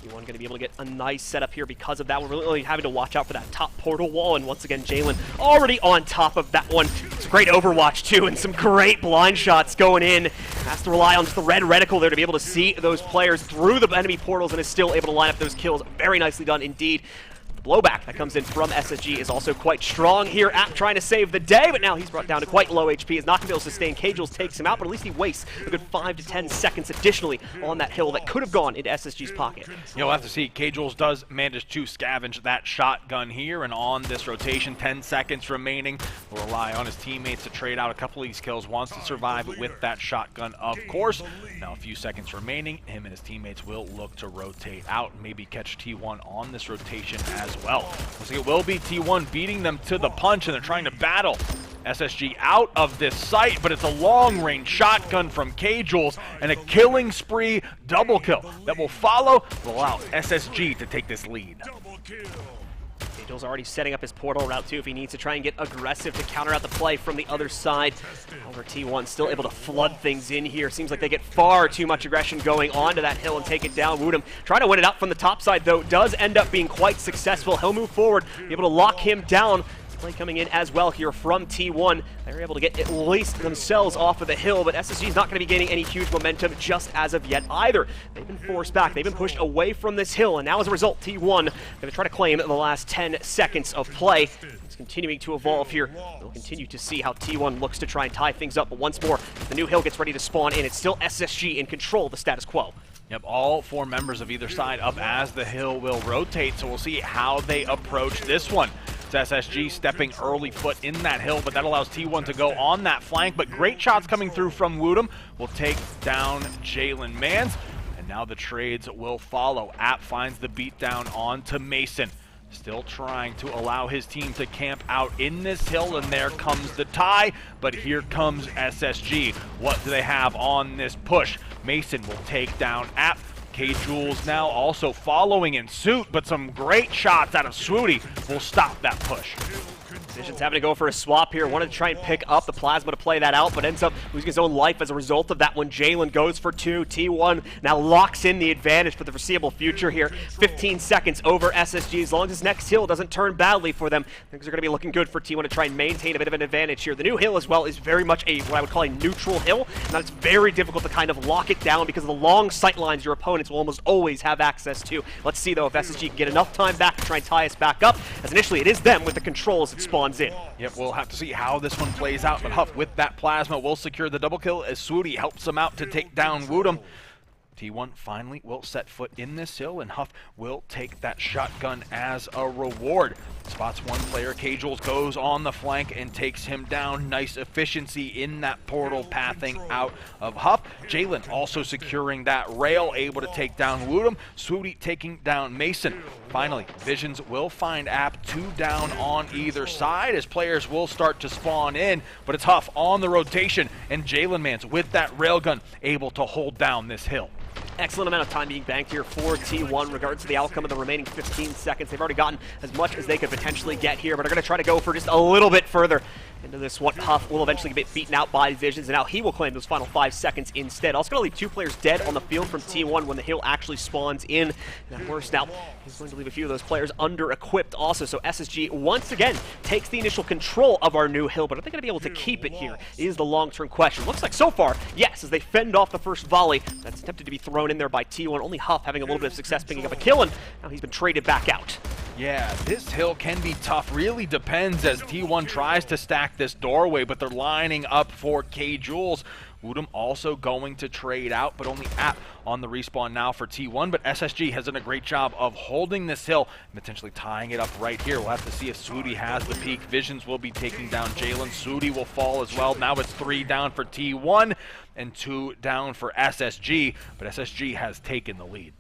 T1 going to be able to get a nice setup here because of that. We're really having to watch out for that top portal wall, and once again, Jalen already on top of that one. It's a great overwatch, too, and some great blind shots going in. Has to rely on just the red reticle there to be able to see those players through the enemy portals and is still able to line up those kills. Very nicely done indeed. Blowback that comes in from SSG is also quite strong here. App trying to save the day, but now he's brought down to quite low HP. Is not going to be able to sustain. K-Jules takes him out, but at least he wastes a good 5 to 10 seconds additionally on that hill that could have gone into SSG's pocket.
You'll have to see. K-Jules does manage to scavenge that shotgun here, and on this rotation, 10 seconds remaining. Will rely on his teammates to trade out a couple of these kills. Wants to survive with that shotgun, of course. Now a few seconds remaining. Him and his teammates will look to rotate out, maybe catch T1 on this rotation as well. Looks like it will be T1 beating them to the punch, and they're trying to battle SSG out of this site, but it's a long-range shotgun from K-Jules and a killing spree double kill that will follow, will allow SSG to take this lead.
K-Jules already setting up his portal route too if he needs to try and get aggressive to counter out the play from the other side. However, T1 still able to flood things in here. Seems like they get far too much aggression going onto that hill and take it down. Woodham trying to win it out from the top side though, does end up being quite successful. He'll move forward, be able to lock him down. Play coming in as well here from T1. They're able to get at least themselves off of the hill, but SSG is not going to be gaining any huge momentum just as of yet either. They've been forced back. They've been pushed away from this hill, and now as a result, T1 going to try to claim the last 10 seconds of play. It's continuing to evolve here. We'll continue to see how T1 looks to try and tie things up, but once more, if the new hill gets ready to spawn in, it's still SSG in control of the status quo.
Yep, all 4 members of either side up as the hill will rotate, so we'll see how they approach this one. It's SSG stepping early foot in that hill, but that allows T1 to go on that flank, but great shots coming through from Woodham will take down Jalen Mans, and now the trades will follow. App finds the beatdown onto Mason. Still trying to allow his team to camp out in this hill, and there comes the tie, but here comes SSG. What do they have on this push? Mason will take down App. K-Jules now also following in suit, but some great shots out of Swooty will stop that push.
Vision's having to go for a swap here. Wanted to try and pick up the plasma to play that out, but ends up losing his own life as a result of that one. Jalen goes for 2. T1 now locks in the advantage for the foreseeable future here. 15 seconds over SSG. As long as this next hill doesn't turn badly for them, things are going to be looking good for T1 to try and maintain a bit of an advantage here. The new hill as well is very much a what I would call a neutral hill. Now it's very difficult to kind of lock it down because of the long sight lines your opponents will almost always have access to. Let's see though if SSG can get enough time back to try and tie us back up, as initially it is them with the controls that spawns in.
Yep, we'll have to see how this one plays out, but Huff with that plasma will secure the double kill as Swooty helps him out to take down Woodham. T1 finally will set foot in this hill, and Huff will take that shotgun as a reward. Spots one player, K-Jules goes on the flank and takes him down. Nice efficiency in that portal pathing out of Huff. Jalen also securing that rail, able to take down Woodham. Swooty taking down Mason. Finally, Visions will find App 2 down on either side as players will start to spawn in, but it's Huff on the rotation, and Jalen Mans with that railgun able to hold down this hill.
Excellent amount of time being banked here for T1 regards to the outcome of the remaining 15 seconds. They've already gotten as much as they could potentially get here, but are going to try to go for just a little bit further into this one. Huff will eventually get beaten out by Visions, and now he will claim those final 5 seconds instead. Also going to leave 2 players dead on the field from T1 when the hill actually spawns in. And of course now he's going to leave a few of those players under-equipped also, so SSG once again takes the initial control of our new hill, but are they going to be able to keep it here is the long-term question. Looks like so far, yes, as they fend off the first volley that's attempted to be thrown in there by T1. Only Huff having a little bit of success picking up a kill, and now he's been traded back out.
Yeah, this hill can be tough. Really depends as T1 tries to stack this doorway, but they're lining up for K-Jules. Woodham also going to trade out, but only App on the respawn now for T1. But SSG has done a great job of holding this hill and potentially tying it up right here. We'll have to see if Swooty has the peak. Visions will be taking down Jalen. Swooty will fall as well. Now it's 3 down for T1 and 2 down for SSG, but SSG has taken the lead.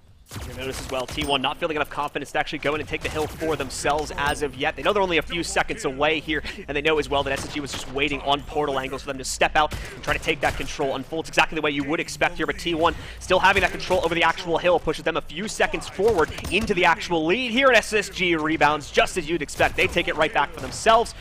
You'll notice as well, T1 not feeling enough confidence to actually go in and take the hill for themselves as of yet. They know they're only a few seconds away here, and they know as well that SSG was just waiting on portal angles for them to step out and try to take that control. Unfolds exactly the way you would expect here, but T1 still having that control over the actual hill pushes them a few seconds forward into the actual lead here, and SSG rebounds just as you'd expect. They take it right back for themselves.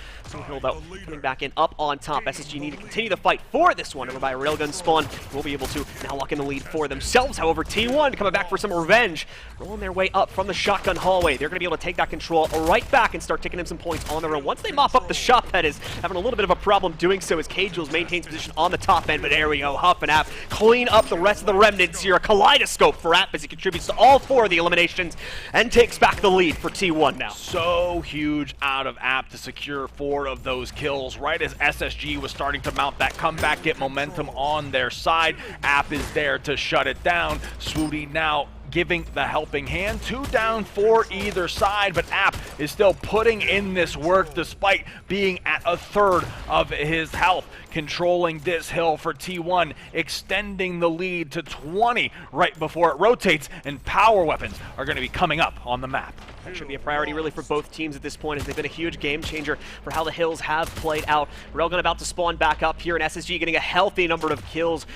Hill, though, coming back in up on top. SSG need to continue the fight for this one over by a railgun spawn. Will be able to now lock in the lead for themselves. However, T1 coming back for some revenge, rolling their way up from the shotgun hallway. They're going to be able to take that control right back and start taking them some points on their own. Once they mop up the shop, that is having a little bit of a problem doing so as K-Jules maintains position on the top end. But there we go, Huff and App clean up the rest of the remnants here. A kaleidoscope for App as he contributes to all 4 of the eliminations and takes back the lead for T1 now.
So huge out of App to secure 4 of those kills right as SSG was starting to mount that comeback, get momentum on their side. App is there to shut it down. Swooty now giving the helping hand. 2 down for either side, but App is still putting in this work despite being at a third of his health. Controlling this hill for T1, extending the lead to 20 right before it rotates, and power weapons are going to be coming up on the map.
That should be a priority really for both teams at this point, as they've been a huge game changer for how the hills have played out. Railgun about to spawn back up here, and SSG getting a healthy number of kills.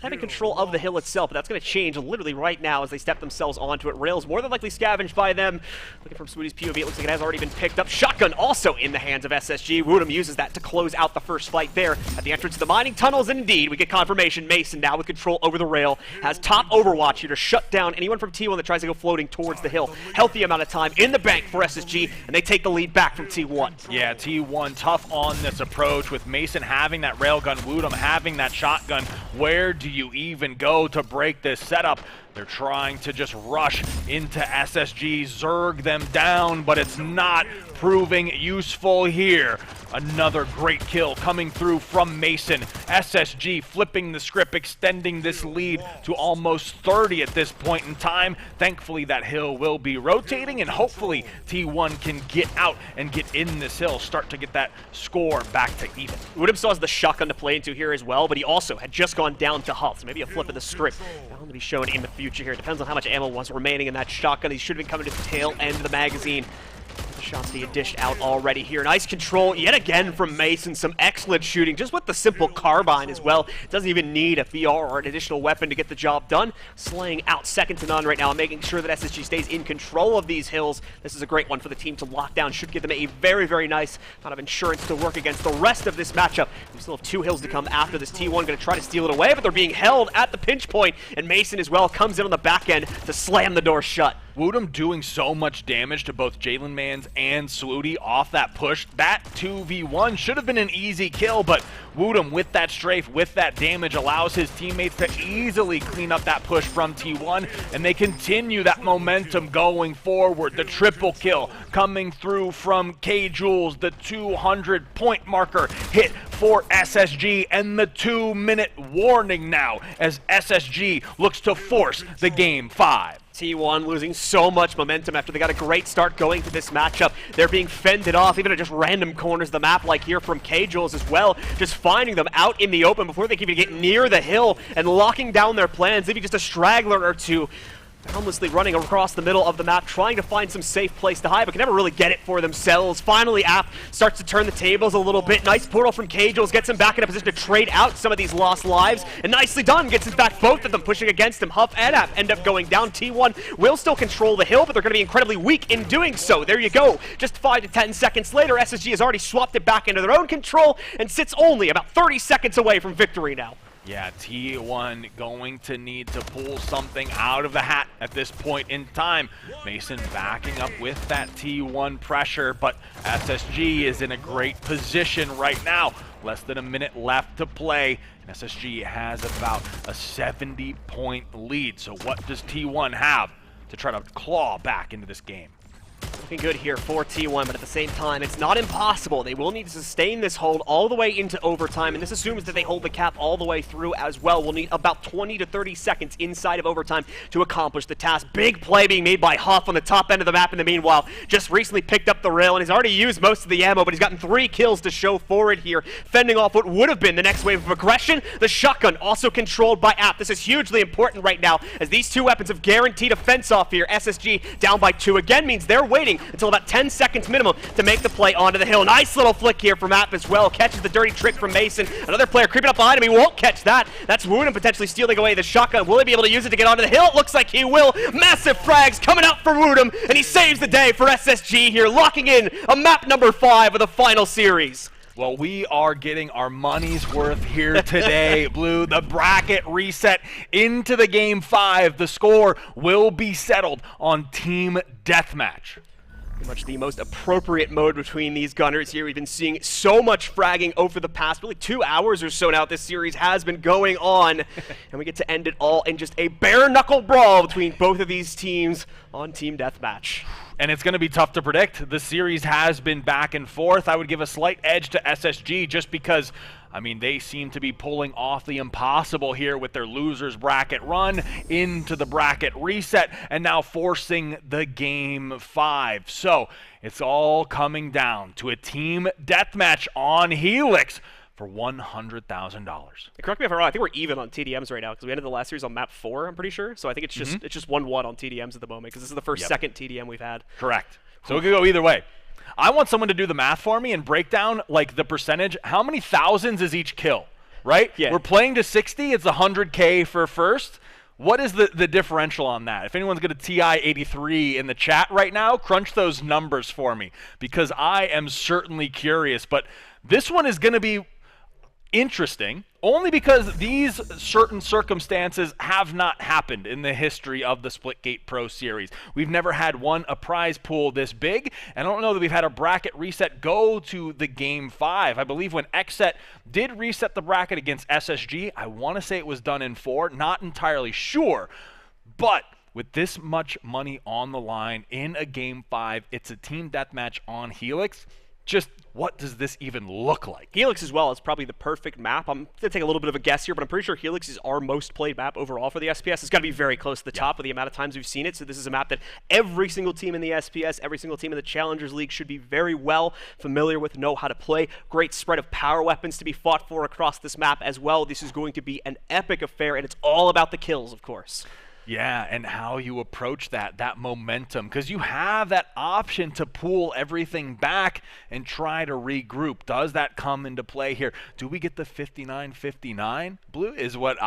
Having control of the hill itself, but that's going to change literally right now as they step themselves onto it. Rails more than likely scavenged by them. Looking from Swooty's POV, it looks like it has already been picked up. Shotgun also in the hands of SSG. Woodham uses that to close out the first fight there at the entrance to the mining tunnels, and indeed, we get confirmation. Mason now with control over the rail has top overwatch here to shut down anyone from T1 that tries to go floating towards the hill. Healthy amount of time in the bank for SSG, and they take the lead back from T1.
Yeah, T1 tough on this approach with Mason having that railgun, Woodham having that shotgun. Where do you even go to break this setup? They're trying to just rush into SSG, zerg them down, but it's not proving useful here. Another great kill coming through from Mason. SSG flipping the script, extending this lead to almost 30 at this point in time. Thankfully, that hill will be rotating, and hopefully T1 can get out and get in this hill, start to get that score back to even.
Woodham still has the shotgun to play into here as well, but he also had just gone down to Huff, so maybe a flip of the script. Bound to be shown in the future here. Depends on how much ammo was remaining in that shotgun. He should have been coming to the tail end of the magazine. The shots that he had dished out already here. Nice control yet again from Mason. Some excellent shooting just with the simple carbine as well. Doesn't even need a VR or an additional weapon to get the job done. Slaying out second to none right now, making sure that SSG stays in control of these hills. This is a great one for the team to lock down. Should give them a very, very nice amount of insurance to work against the rest of this matchup. We still have 2 hills to come after this. T1 going to try to steal it away, but they're being held at the pinch point, and Mason as well comes in on the back end to slam the door shut.
Woodham doing so much damage to both Jalen Mans and Swooty off that push. That 2v1 should have been an easy kill, but Woodham with that strafe, with that damage, allows his teammates to easily clean up that push from T1, and they continue that momentum going forward. The triple kill coming through from K-Jules, the 200-point marker hit for SSG, and the 2-minute warning now as SSG looks to force the game 5.
T1 losing so much momentum after they got a great start going to this matchup. They're being fended off, even at just random corners of the map, like here from K-Jules as well. Just finding them out in the open before they can even get near the hill and locking down their plans. Maybe just a straggler or two. Boundlessly running across the middle of the map, trying to find some safe place to hide, but can never really get it for themselves. Finally, App starts to turn the tables a little bit. Nice portal from K-Jules, gets him back in a position to trade out some of these lost lives, and nicely done, gets his back, both of them pushing against him. Huff and App end up going down. T1 will still control the hill, but they're going to be incredibly weak in doing so. There you go. Just 5 to 10 seconds later, SSG has already swapped it back into their own control and sits only about 30 seconds away from victory now.
Yeah, T1 going to need to pull something out of the hat at this point in time. Mason backing up with that T1 pressure, but SSG is in a great position right now. Less than a minute left to play, and SSG has about a 70-point lead. So what does T1 have to try to claw back into this game?
Looking good here for T1, but at the same time, it's not impossible. They will need to sustain this hold all the way into overtime, and this assumes that they hold the cap all the way through as well. We'll need about 20 to 30 seconds inside of overtime to accomplish the task. Big play being made by Huff on the top end of the map in the meanwhile. Just recently picked up the rail, and he's already used most of the ammo, but he's gotten 3 kills to show for it here, fending off what would have been the next wave of aggression. The shotgun also controlled by App. This is hugely important right now, as these 2 weapons have guaranteed a fence off here. SSG down by 2 again means they're waiting until about 10 seconds minimum to make the play onto the hill. Nice little flick here from App as well. Catches the dirty trick from Mason. Another player creeping up behind him. He won't catch that. That's Woonham potentially stealing away the shotgun. Will he be able to use it to get onto the hill? It looks like he will. Massive frags coming out for Woonham, and he saves the day for SSG here, locking in a map number 5 of the final series.
Well, we are getting our money's worth here today, Blue. The bracket reset into the Game 5. The score will be settled on Team Deathmatch.
Pretty much the most appropriate mode between these gunners here. We've been seeing so much fragging over the past really 2 hours or so now. This series has been going on, and we get to end it all in just a bare-knuckle brawl between both of these teams on Team Deathmatch.
And it's going to be tough to predict. The series has been back and forth. I would give a slight edge to SSG just because, I mean, they seem to be pulling off the impossible here with their losers bracket run into the bracket reset and now forcing the Game 5. So it's all coming down to a team deathmatch on Helix for $100,000.
Correct me if I'm wrong, I think we're even on TDMs right now because we ended the last series on map 4, I'm pretty sure. So I think it's just it's just 1-1 on TDMs at the moment because this is the first second TDM we've had.
Correct. So it could go either way. I want someone to do the math for me and break down like the percentage. How many thousands is each kill, right?
Yeah.
We're playing to 60. It's 100K for first. What is the differential on that? If anyone's got a TI-83 in the chat right now, crunch those numbers for me because I am certainly curious. But this one is going to be interesting only because these certain circumstances have not happened in the history of the Splitgate Pro Series. We've never had a prize pool this big, and I don't know that we've had a bracket reset go to the Game 5. I believe when XSET did reset the bracket against SSG, I want to say it was done in 4, not entirely sure, but with this much money on the line in a Game 5, it's a team deathmatch on Helix. Just what does this even look like?
Helix as well is probably the perfect map. I'm going to take a little bit of a guess here, but I'm pretty sure Helix is our most played map overall for the SPS. It's got to be very close to the top with the amount of times we've seen it. So this is a map that every single team in the SPS, every single team in the Challengers League should be very well familiar with, know how to play. Great spread of power weapons to be fought for across this map as well. This is going to be an epic affair, and it's all about the kills, of course.
Yeah, and how you approach that momentum, because you have that option to pull everything back and try to regroup. Does that come into play here? Do we get the 59-59? Blue is what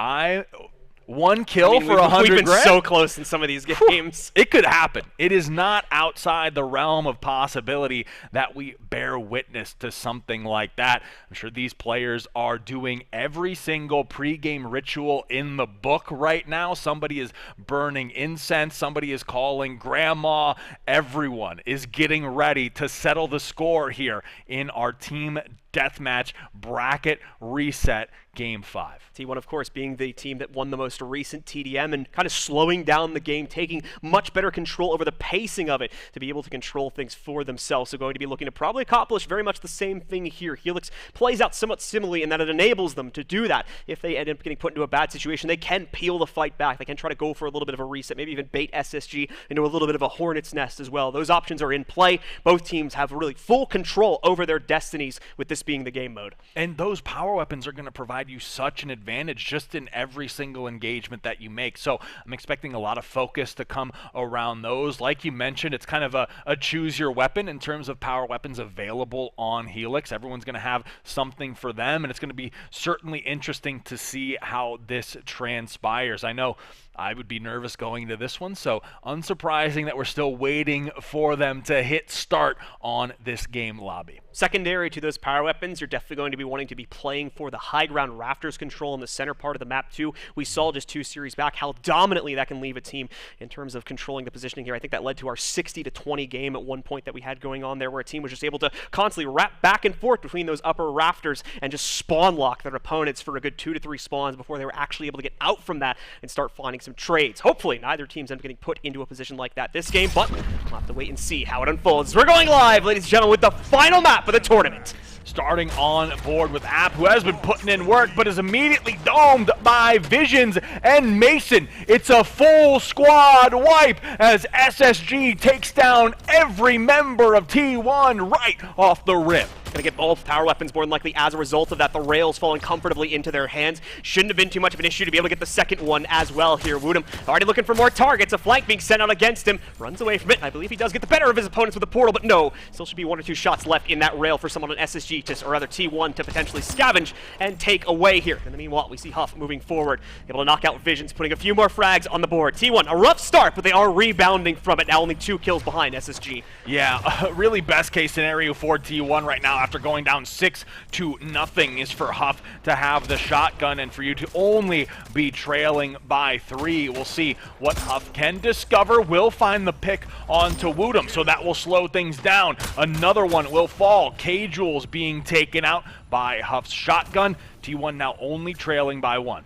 one kill for 100
We've been
grand?
so close in some of these games.
It could happen. It is not outside the realm of possibility that we bear witness to something like that. I'm sure these players are doing every single pregame ritual in the book right now. Somebody is burning incense. Somebody is calling grandma. Everyone is getting ready to settle the score here in our team deathmatch bracket reset Game 5.
T1, of course, being the team that won the most recent TDM and kind of slowing down the game, taking much better control over the pacing of it to be able to control things for themselves. So going to be looking to probably accomplish very much the same thing here. Helix plays out somewhat similarly in that it enables them to do that. If they end up getting put into a bad situation, they can peel the fight back. They can try to go for a little bit of a reset, maybe even bait SSG into a little bit of a hornet's nest as well. Those options are in play. Both teams have really full control over their destinies with this being the game mode.
And those power weapons are going to provide you such an advantage just in every single engagement that you make. So I'm expecting a lot of focus to come around those. Like you mentioned, it's kind of a choose your weapon in terms of power weapons available on Helix. Everyone's going to have something for them, and it's going to be certainly interesting to see how this transpires. I know I would be nervous going into this one, so unsurprising that we're still waiting for them to hit start on this game lobby.
Secondary to those power weapons weapons, you're definitely going to be wanting to be playing for the high ground rafters control in the center part of the map too. We saw just 2 series back how dominantly that can leave a team in terms of controlling the positioning here. I think that led to our 60-20 game at one point that we had going on there, where a team was just able to constantly wrap back and forth between those upper rafters and just spawn lock their opponents for a good 2 to 3 spawns before they were actually able to get out from that and start finding some trades. Hopefully neither team's end up getting put into a position like that this game, but we'll have to wait and see how it unfolds. We're going live, ladies and gentlemen, with the final map of the tournament.
Starting on board with App, who has been putting in work, but is immediately domed by Visions and Mason. It's a full squad wipe as SSG takes down every member of T1 right off the rip.
Gonna get both power weapons more than likely as a result of that. The rails falling comfortably into their hands. Shouldn't have been too much of an issue to be able to get the second one as well here. Woodham already looking for more targets. A flank being sent out against him. Runs away from it. I believe he does get the better of his opponents with the portal, but no. Still should be 1 or 2 shots left in that rail for someone on SSG to, or rather T1 to potentially scavenge and take away here. In the meanwhile, we see Huff moving forward, able to knock out Visions, putting a few more frags on the board. T1, a rough start, but they are rebounding from it. Now only 2 kills behind SSG.
Yeah, really best case scenario for T1 right now after going down 6-0 is for Huff to have the shotgun and for you to only be trailing by 3. We'll see what Huff can discover. Will find the pick onto Woodham, so that will slow things down. Another one will fall. K-Jules being taken out by Huff's shotgun. T1 now only trailing by 1.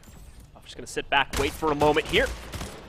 Huff just going to sit back, wait for a moment here.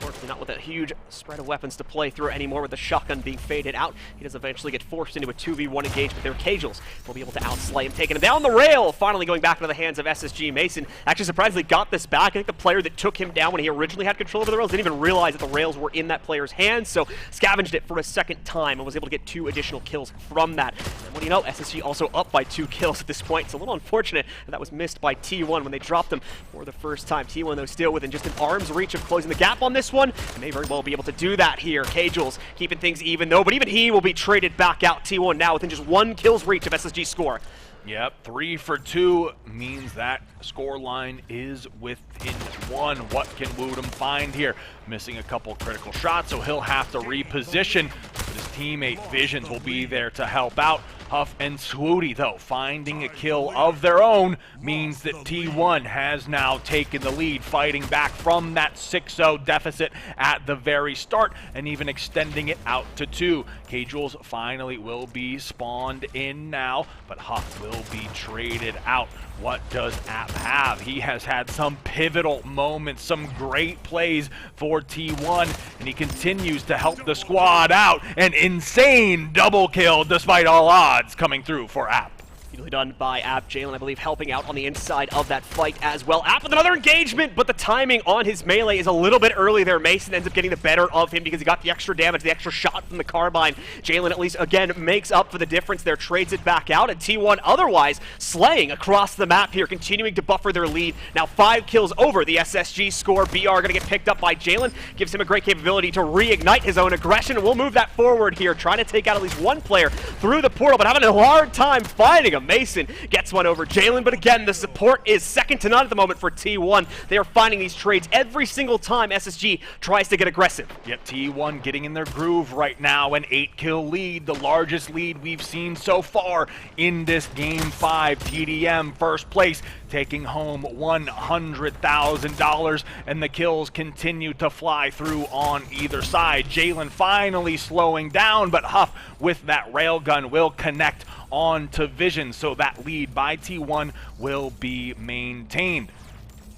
Unfortunately, not with a huge spread of weapons to play through anymore, with the shotgun being faded out. He does eventually get forced into a 2v1 engagement there. K-Jules will be able to outslay him, taking him down the rail, finally going back into the hands of SSG. Mason actually surprisingly got this back. I think the player that took him down when he originally had control over the rails didn't even realize that the rails were in that player's hands, so scavenged it for a second time and was able to get 2 additional kills from that. And what do you know, SSG also up by 2 kills at this point. It's a little unfortunate that was missed by T1 when they dropped him for the first time. T1, though, still within just an arm's reach of closing the gap on this one. And may very well be able to do that here. K-Jules keeping things even, though, but even he will be traded back out. T1 now within just 1 kill's reach of SSG score.
Yep, 3 for 2 means that score line is within 1. What can Woodham find here? Missing a couple critical shots, so he'll have to reposition. But his teammate Visions will be there to help out. Huff and Swooty, though, finding a kill of their own means that T1 has now taken the lead, fighting back from that 6-0 deficit at the very start and even extending it out to 2. K-Jules finally will be spawned in now, but Huff will be traded out. What does App have? He has had some pivotal moments, some great plays for T1, and he continues to help the squad out. An insane double kill despite all odds coming through for App.
Beautifully done by App. Jalen, I believe, helping out on the inside of that fight as well. App with another engagement, but the timing on his melee is a little bit early there. Mason ends up getting the better of him because he got the extra damage, the extra shot from the carbine. Jalen, at least, again, makes up for the difference there, trades it back out, and T1 otherwise slaying across the map here, continuing to buffer their lead. Now 5 kills over the SSG score. BR going to get picked up by Jalen, gives him a great capability to reignite his own aggression, and we'll move that forward here, trying to take out at least 1 player through the portal, but having a hard time finding him. Mason gets one over Jalen, but again, the support is second to none at the moment for T1. They are finding these trades every single time SSG tries to get aggressive.
Yep, T1 getting in their groove right now, an 8-kill lead, the largest lead we've seen so far in this Game 5. TDM first place, taking home $100,000, and the kills continue to fly through on either side. Jalen finally slowing down, but Huff with that railgun will connect on to Vision, so that lead by T1 will be maintained.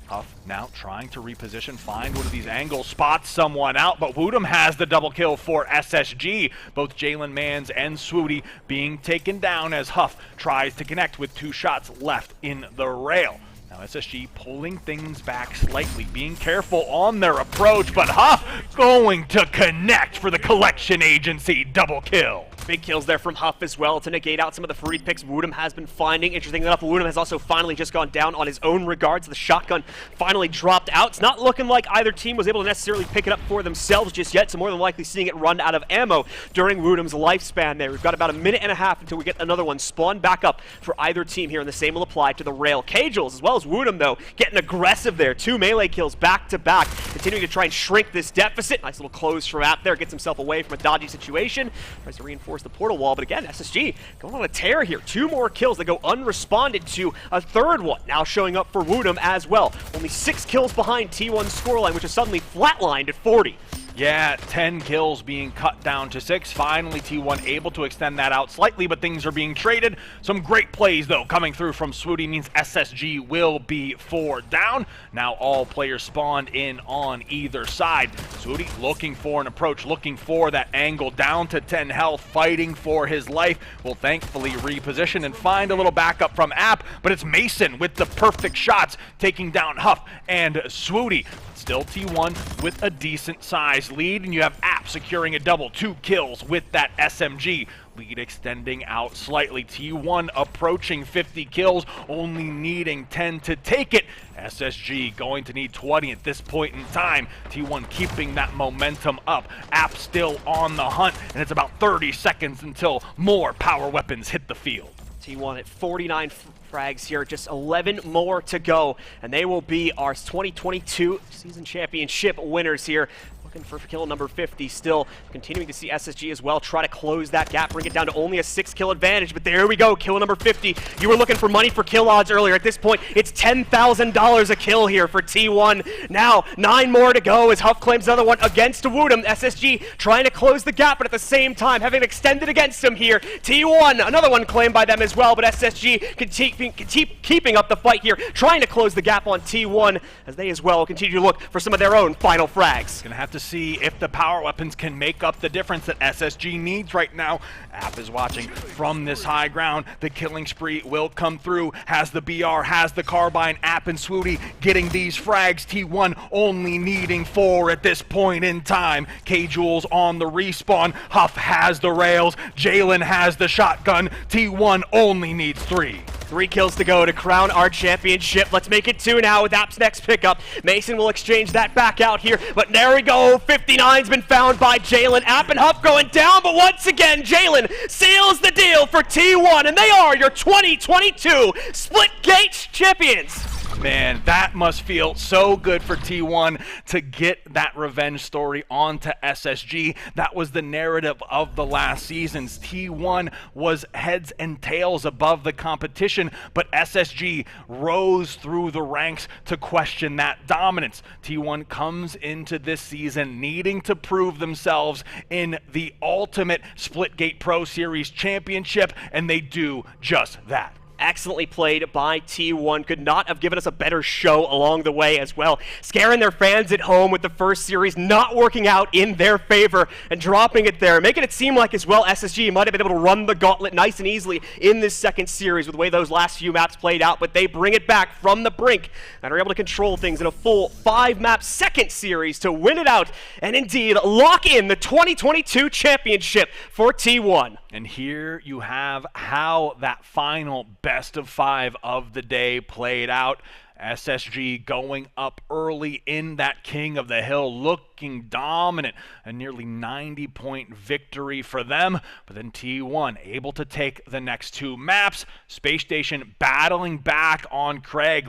Huff now trying to reposition, find one of these angles, spots someone out, but Woodham has the double kill for SSG. Both Jalen Mans and Swooty being taken down as Huff tries to connect with 2 shots left in the rail. Now SSG pulling things back slightly, being careful on their approach, but Huff going to connect for the collection agency double kill.
Big kills there from Huff as well to negate out some of the free picks Woodham has been finding. Interesting enough, Woodham has also finally just gone down on his own regards. The shotgun finally dropped out. It's not looking like either team was able to necessarily pick it up for themselves just yet, so more than likely seeing it run out of ammo during Woodham's lifespan there. We've got about a minute and a half until we get another one spawned back up for either team here, and the same will apply to the rail. K-Jules, as well as Woodham, though, getting aggressive there. 2 melee kills back to back, continuing to try and shrink this deficit. Nice little close from App there, gets himself away from a dodgy situation. Tries to reinforce reinforce the portal wall, but again, SSG going on a tear here. 2 more kills that go unresponded to. A third one now showing up for Woodham as well. Only 6 kills behind T1's scoreline, which is suddenly flatlined at 40.
Yeah, 10 kills being cut down to 6. Finally, T1 able to extend that out slightly, but things are being traded. Some great plays, though, coming through from Swooty means SSG will be 4 down. Now all players spawned in on either side. Swooty looking for an approach, looking for that angle, down to 10 health, fighting for his life. Will thankfully reposition and find a little backup from App, but it's Mason with the perfect shots, taking down Huff and Swooty. Still T1 with a decent size lead, and you have App securing a double, 2 kills with that SMG. Lead extending out slightly. T1 approaching 50 kills, only needing 10 to take it. SSG going to need 20 at this point in time. T1 keeping that momentum up. App still on the hunt, and it's about 30 seconds until more power weapons hit the field.
T1 at 49 frags here, just 11 more to go, and they will be our 2022 season championship winners here. Looking for kill number 50 still. Continuing to see SSG as well try to close that gap, bring it down to only a 6 kill advantage, but there we go, kill number 50. You were looking for money for kill odds earlier. At this point, it's $10,000 a kill here for T1. Now, 9 more to go as Huff claims another one against Woodham. SSG trying to close the gap, but at the same time, having it extended against him here. T1, another one claimed by them as well, but SSG can keep keeping up the fight here, trying to close the gap on T1 as they as well continue to look for some of their own final frags.
Gonna have to see if the power weapons can make up the difference that SSG needs right now. App is watching from this high ground. The killing spree will come through. Has the BR, has the carbine. App and Swooty getting these frags. T1 only needing 4 at this point in time. K-Jules on the respawn. Huff has the rails. Jalen has the shotgun. T1 only needs 3.
3 kills to go to crown our championship. Let's make it 2 now with App's next pickup. Mason will exchange that back out here, but there we go. 59's been found by Jalen. App and Huff going down, but once again, Jalen seals the deal for T1, and they are your 2022 Splitgate champions.
Man, that must feel so good for T1 to get that revenge story onto SSG. That was the narrative of the last seasons. T1 was heads and tails above the competition, but SSG rose through the ranks to question that dominance. T1 comes into this season needing to prove themselves in the ultimate Splitgate Pro Series championship, and they do just that.
Excellently played by T1. Could not have given us a better show along the way as well. Scaring their fans at home with the first series not working out in their favor and dropping it there. Making it seem like as well SSG might have been able to run the gauntlet nice and easily in this second series with the way those last few maps played out, but they bring it back from the brink and are able to control things in a full 5-map second series to win it out and indeed lock in the 2022 championship for T1.
And here you have how that final best of 5 of the day played out. SSG going up early in that King of the Hill, looking dominant. A nearly 90-point victory for them. But then T1 able to take the next 2 maps. Space Station battling back on Craig.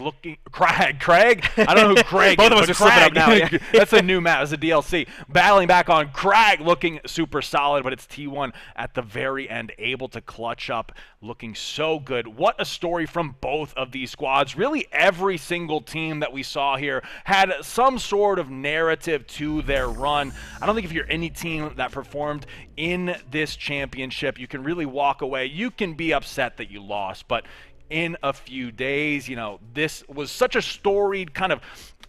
Craig? I don't know who Craig
Both
is.
of us are slipping up now. Yeah.
That's a new map. It's a DLC. Battling back on Craig, looking super solid. But it's T1 at the very end, able to clutch up, looking so good. What a story from both of these squads. Really every single team that we saw here had some sort of narrative to their run. I don't think if you're any team that performed in this championship, you can really walk away. You can be upset that you lost, but in a few days, you know, this was such a storied kind of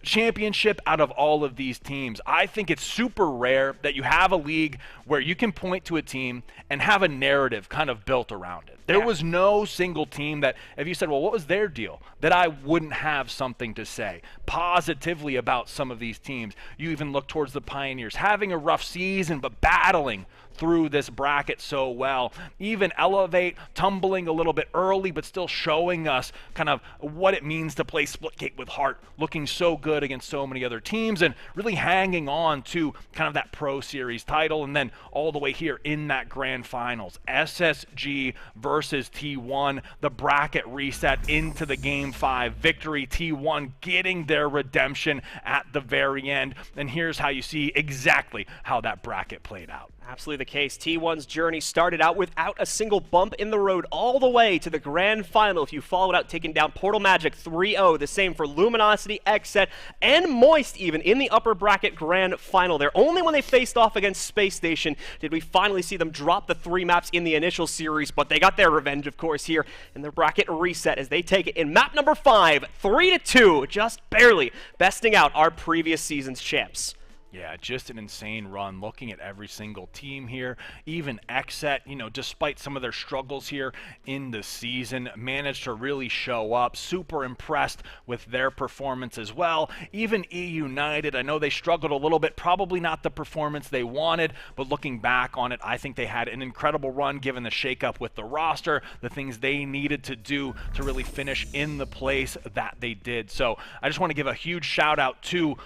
championship out of all of these teams. I think it's super rare that you have a league where you can point to a team and have a narrative kind of built around it. There was no single team that, if you said, well, what was their deal, that I wouldn't have something to say positively about some of these teams. You even look towards the Pioneers, having a rough season, but battling through this bracket so well. Even Elevate tumbling a little bit early, but still showing us kind of what it means to play Splitgate with heart, looking so good against so many other teams and really hanging on to kind of that Pro Series title, and then all the way here in that grand finals. SSG versus T1, the bracket reset into the Game 5 victory. T1 getting their redemption at the very end. And here's how you see exactly how that bracket played out.
Absolutely the case. T1's journey started out without a single bump in the road all the way to the grand final. If you followed out, taking down Portal Magic 3-0. The same for Luminosity, Xset, and Moist even in the upper bracket grand final. There only when they faced off against Space Station did we finally see them drop the 3 maps in the initial series, but they got their revenge, of course, here in their bracket reset as they take it in map number 5, 3-2, just barely besting out our previous season's champs.
Yeah, just an insane run. Looking at every single team here, even Xset, despite some of their struggles here in the season, managed to really show up. Super impressed with their performance as well. Even E United, I know they struggled a little bit, probably not the performance they wanted, but looking back on it, I think they had an incredible run given the shakeup with the roster, the things they needed to do to really finish in the place that they did. So I just want to give a huge shout out to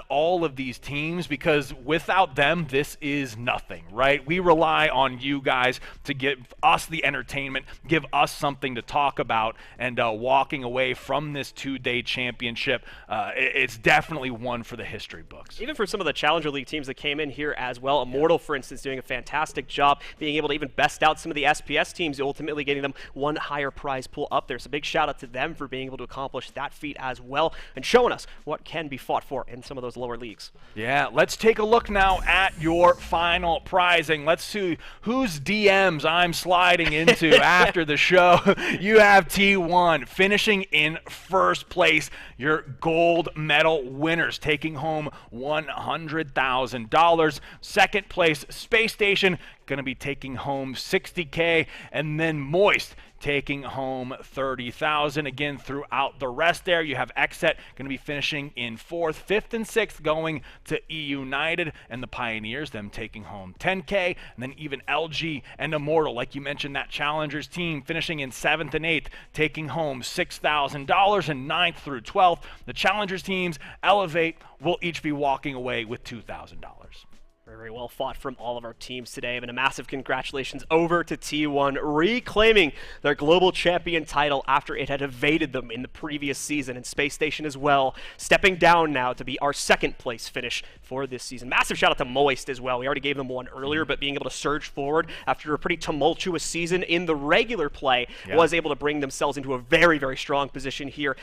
all of these teams, because without them, this is nothing, right? We rely on you guys to give us the entertainment, give us something to talk about, and walking away from this 2-day championship, it's definitely one for the history books.
Even for some of the Challenger League teams that came in here as well, Immortal, for instance, doing a fantastic job being able to even best out some of the SPS teams, ultimately getting them one higher prize pool up there. So big shout out to them for being able to accomplish that feat as well and showing us what can be fought for in some of those lower leagues.
Yeah, let's take a look now at your final prizing. Let's see whose DMs I'm sliding into after the show. You have T1 finishing in first place, your gold medal winners, taking home $100,000. Second place, Space Station, going to be taking home $60K, and then Moist taking home $30,000. Again, throughout the rest there, you have Xset going to be finishing in 4th, 5th, and 6th, going to E United, and the Pioneers, them taking home $10K, and then even LG and Immortal, like you mentioned, that Challengers team finishing in 7th and 8th, taking home $6,000, and 9th through 12th. The Challengers teams, Elevate, will each be walking away with $2,000.
Very well fought from all of our teams today, and a massive congratulations over to T1, reclaiming their global champion title after it had evaded them in the previous season, and Space Station as well, stepping down now to be our 2nd place finish for this season. Massive shout out to Moist as well. We already gave them one earlier, but being able to surge forward after a pretty tumultuous season in the regular play was able to bring themselves into a very, very strong position here,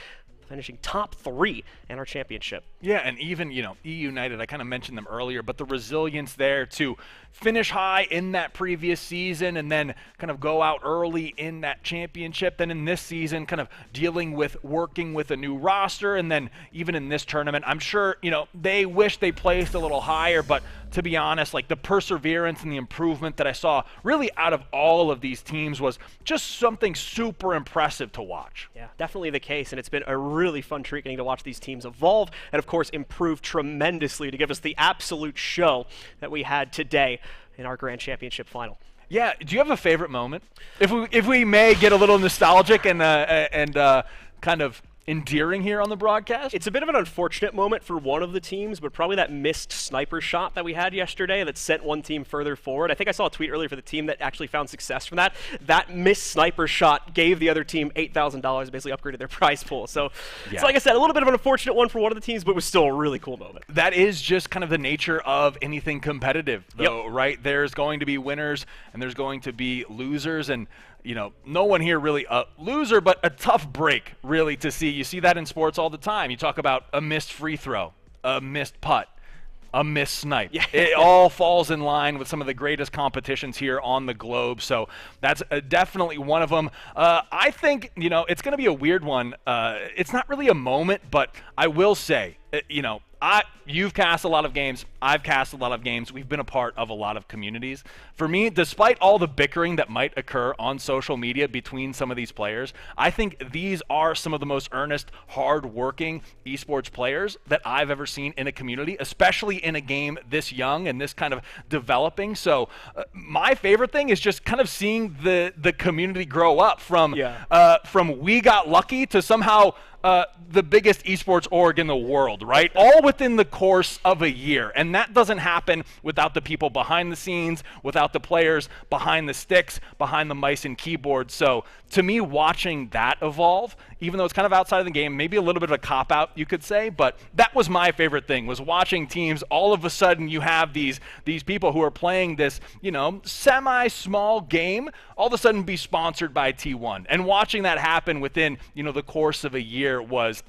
finishing top 3 in our championship.
Yeah, and even, E United, I kind of mentioned them earlier, but the resilience there to finish high in that previous season and then kind of go out early in that championship. Then in this season, kind of working with a new roster, and then even in this tournament, I'm sure, they wish they placed a little higher, but to be honest, like the perseverance and the improvement that I saw really out of all of these teams was just something super impressive to watch.
Yeah, definitely the case, and it's been a really fun treat getting to watch these teams evolve and, of course, improve tremendously to give us the absolute show that we had today in our Grand Championship final.
Yeah, do you have a favorite moment? If we may get a little nostalgic and kind of endearing here on the broadcast?
It's a bit of an unfortunate moment for one of the teams, but probably that missed sniper shot that we had yesterday that sent one team further forward. I think I saw a tweet earlier for the team that actually found success from that. That missed sniper shot gave the other team $8,000, basically upgraded their prize pool. So,
yeah.
So like I said, a little bit of an unfortunate one for one of the teams, but it was still a really cool moment.
That is just kind of the nature of anything competitive, though, right? There's going to be winners and there's going to be losers, and no one here really a loser, but a tough break really to see. You see that in sports all the time. You talk about a missed free throw, a missed putt, a missed snipe. Yeah. It all falls in line with some of the greatest competitions here on the globe. So that's definitely one of them. I think, it's going to be a weird one. It's not really a moment, but I will say, you've cast a lot of games. I've cast a lot of games. We've been a part of a lot of communities. For me, despite all the bickering that might occur on social media between some of these players, I think these are some of the most earnest, hard-working esports players that I've ever seen in a community, especially in a game this young and this kind of developing. So my favorite thing is just kind of seeing the community grow up from we got lucky to somehow the biggest esports org in the world, right? All within the course of a year. And that doesn't happen without the people behind the scenes, without the players behind the sticks, behind the mice and keyboards. So to me, watching that evolve, even though it's kind of outside of the game, maybe a little bit of a cop-out, you could say, but that was my favorite thing, was watching teams. All of a sudden, you have these people who are playing this, semi-small game, all of a sudden be sponsored by T1. And watching that happen within, the course of a year was,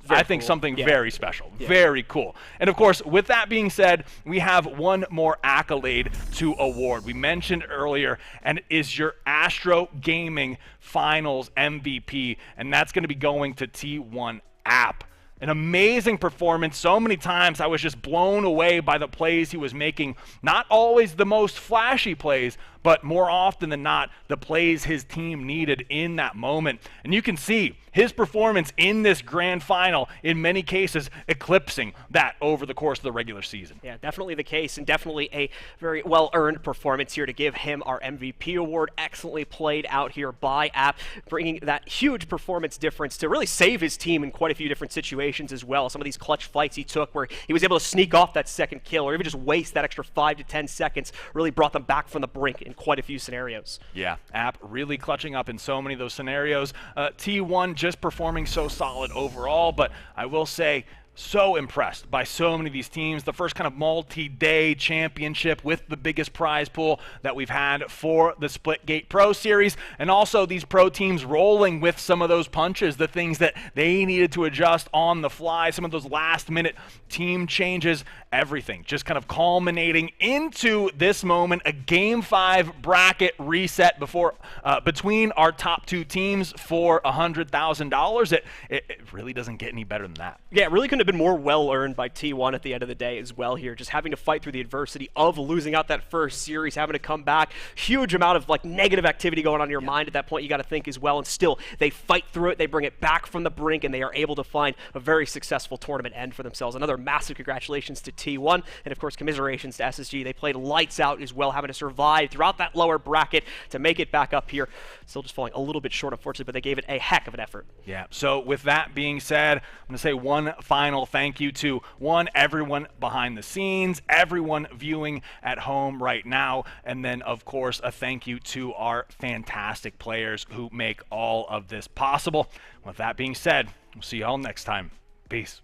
I think,
cool.
something very special, very cool. And of course, with that being said, we have one more accolade to award. We mentioned earlier, and it is your Astro Gaming Finals MVP, and that's going to be going to T1 App. An amazing performance. So many times I was just blown away by the plays he was making. Not always the most flashy plays, but more often than not, the plays his team needed in that moment. And you can see his performance in this grand final, in many cases, eclipsing that over the course of the regular season.
Yeah, definitely the case, and definitely a very well-earned performance here to give him our MVP award. Excellently played out here by App, bringing that huge performance difference to really save his team in quite a few different situations as well. Some of these clutch fights he took where he was able to sneak off that second kill or even just waste that extra 5 to 10 seconds really brought them back from the brink in quite a few scenarios.
Yeah, App really clutching up in so many of those scenarios. T1 just performing so solid overall, but I will say, so impressed by so many of these teams. The first kind of multi-day championship with the biggest prize pool that we've had for the Splitgate Pro Series, and also these pro teams rolling with some of those punches, the things that they needed to adjust on the fly, some of those last-minute team changes, everything just kind of culminating into this moment, a Game 5 bracket reset between our top two teams for $100,000. It really doesn't get any better than that.
Yeah, it really couldn't have been more well-earned by T1 at the end of the day as well here. Just having to fight through the adversity of losing out that first series, having to come back. Huge amount of negative activity going on in your mind at that point, you got to think as well. And still, they fight through it. They bring it back from the brink, and they are able to find a very successful tournament end for themselves. Another massive congratulations to T1, and of course, commiserations to SSG. They played lights out as well, having to survive throughout that lower bracket to make it back up here. Still just falling a little bit short, unfortunately, but they gave it a heck of an effort.
Yeah, so with that being said, I'm going to say one final thank you to everyone behind the scenes, everyone viewing at home right now, and then of course a thank you to our fantastic players who make all of this possible. With that being said, we'll see you all next time. Peace.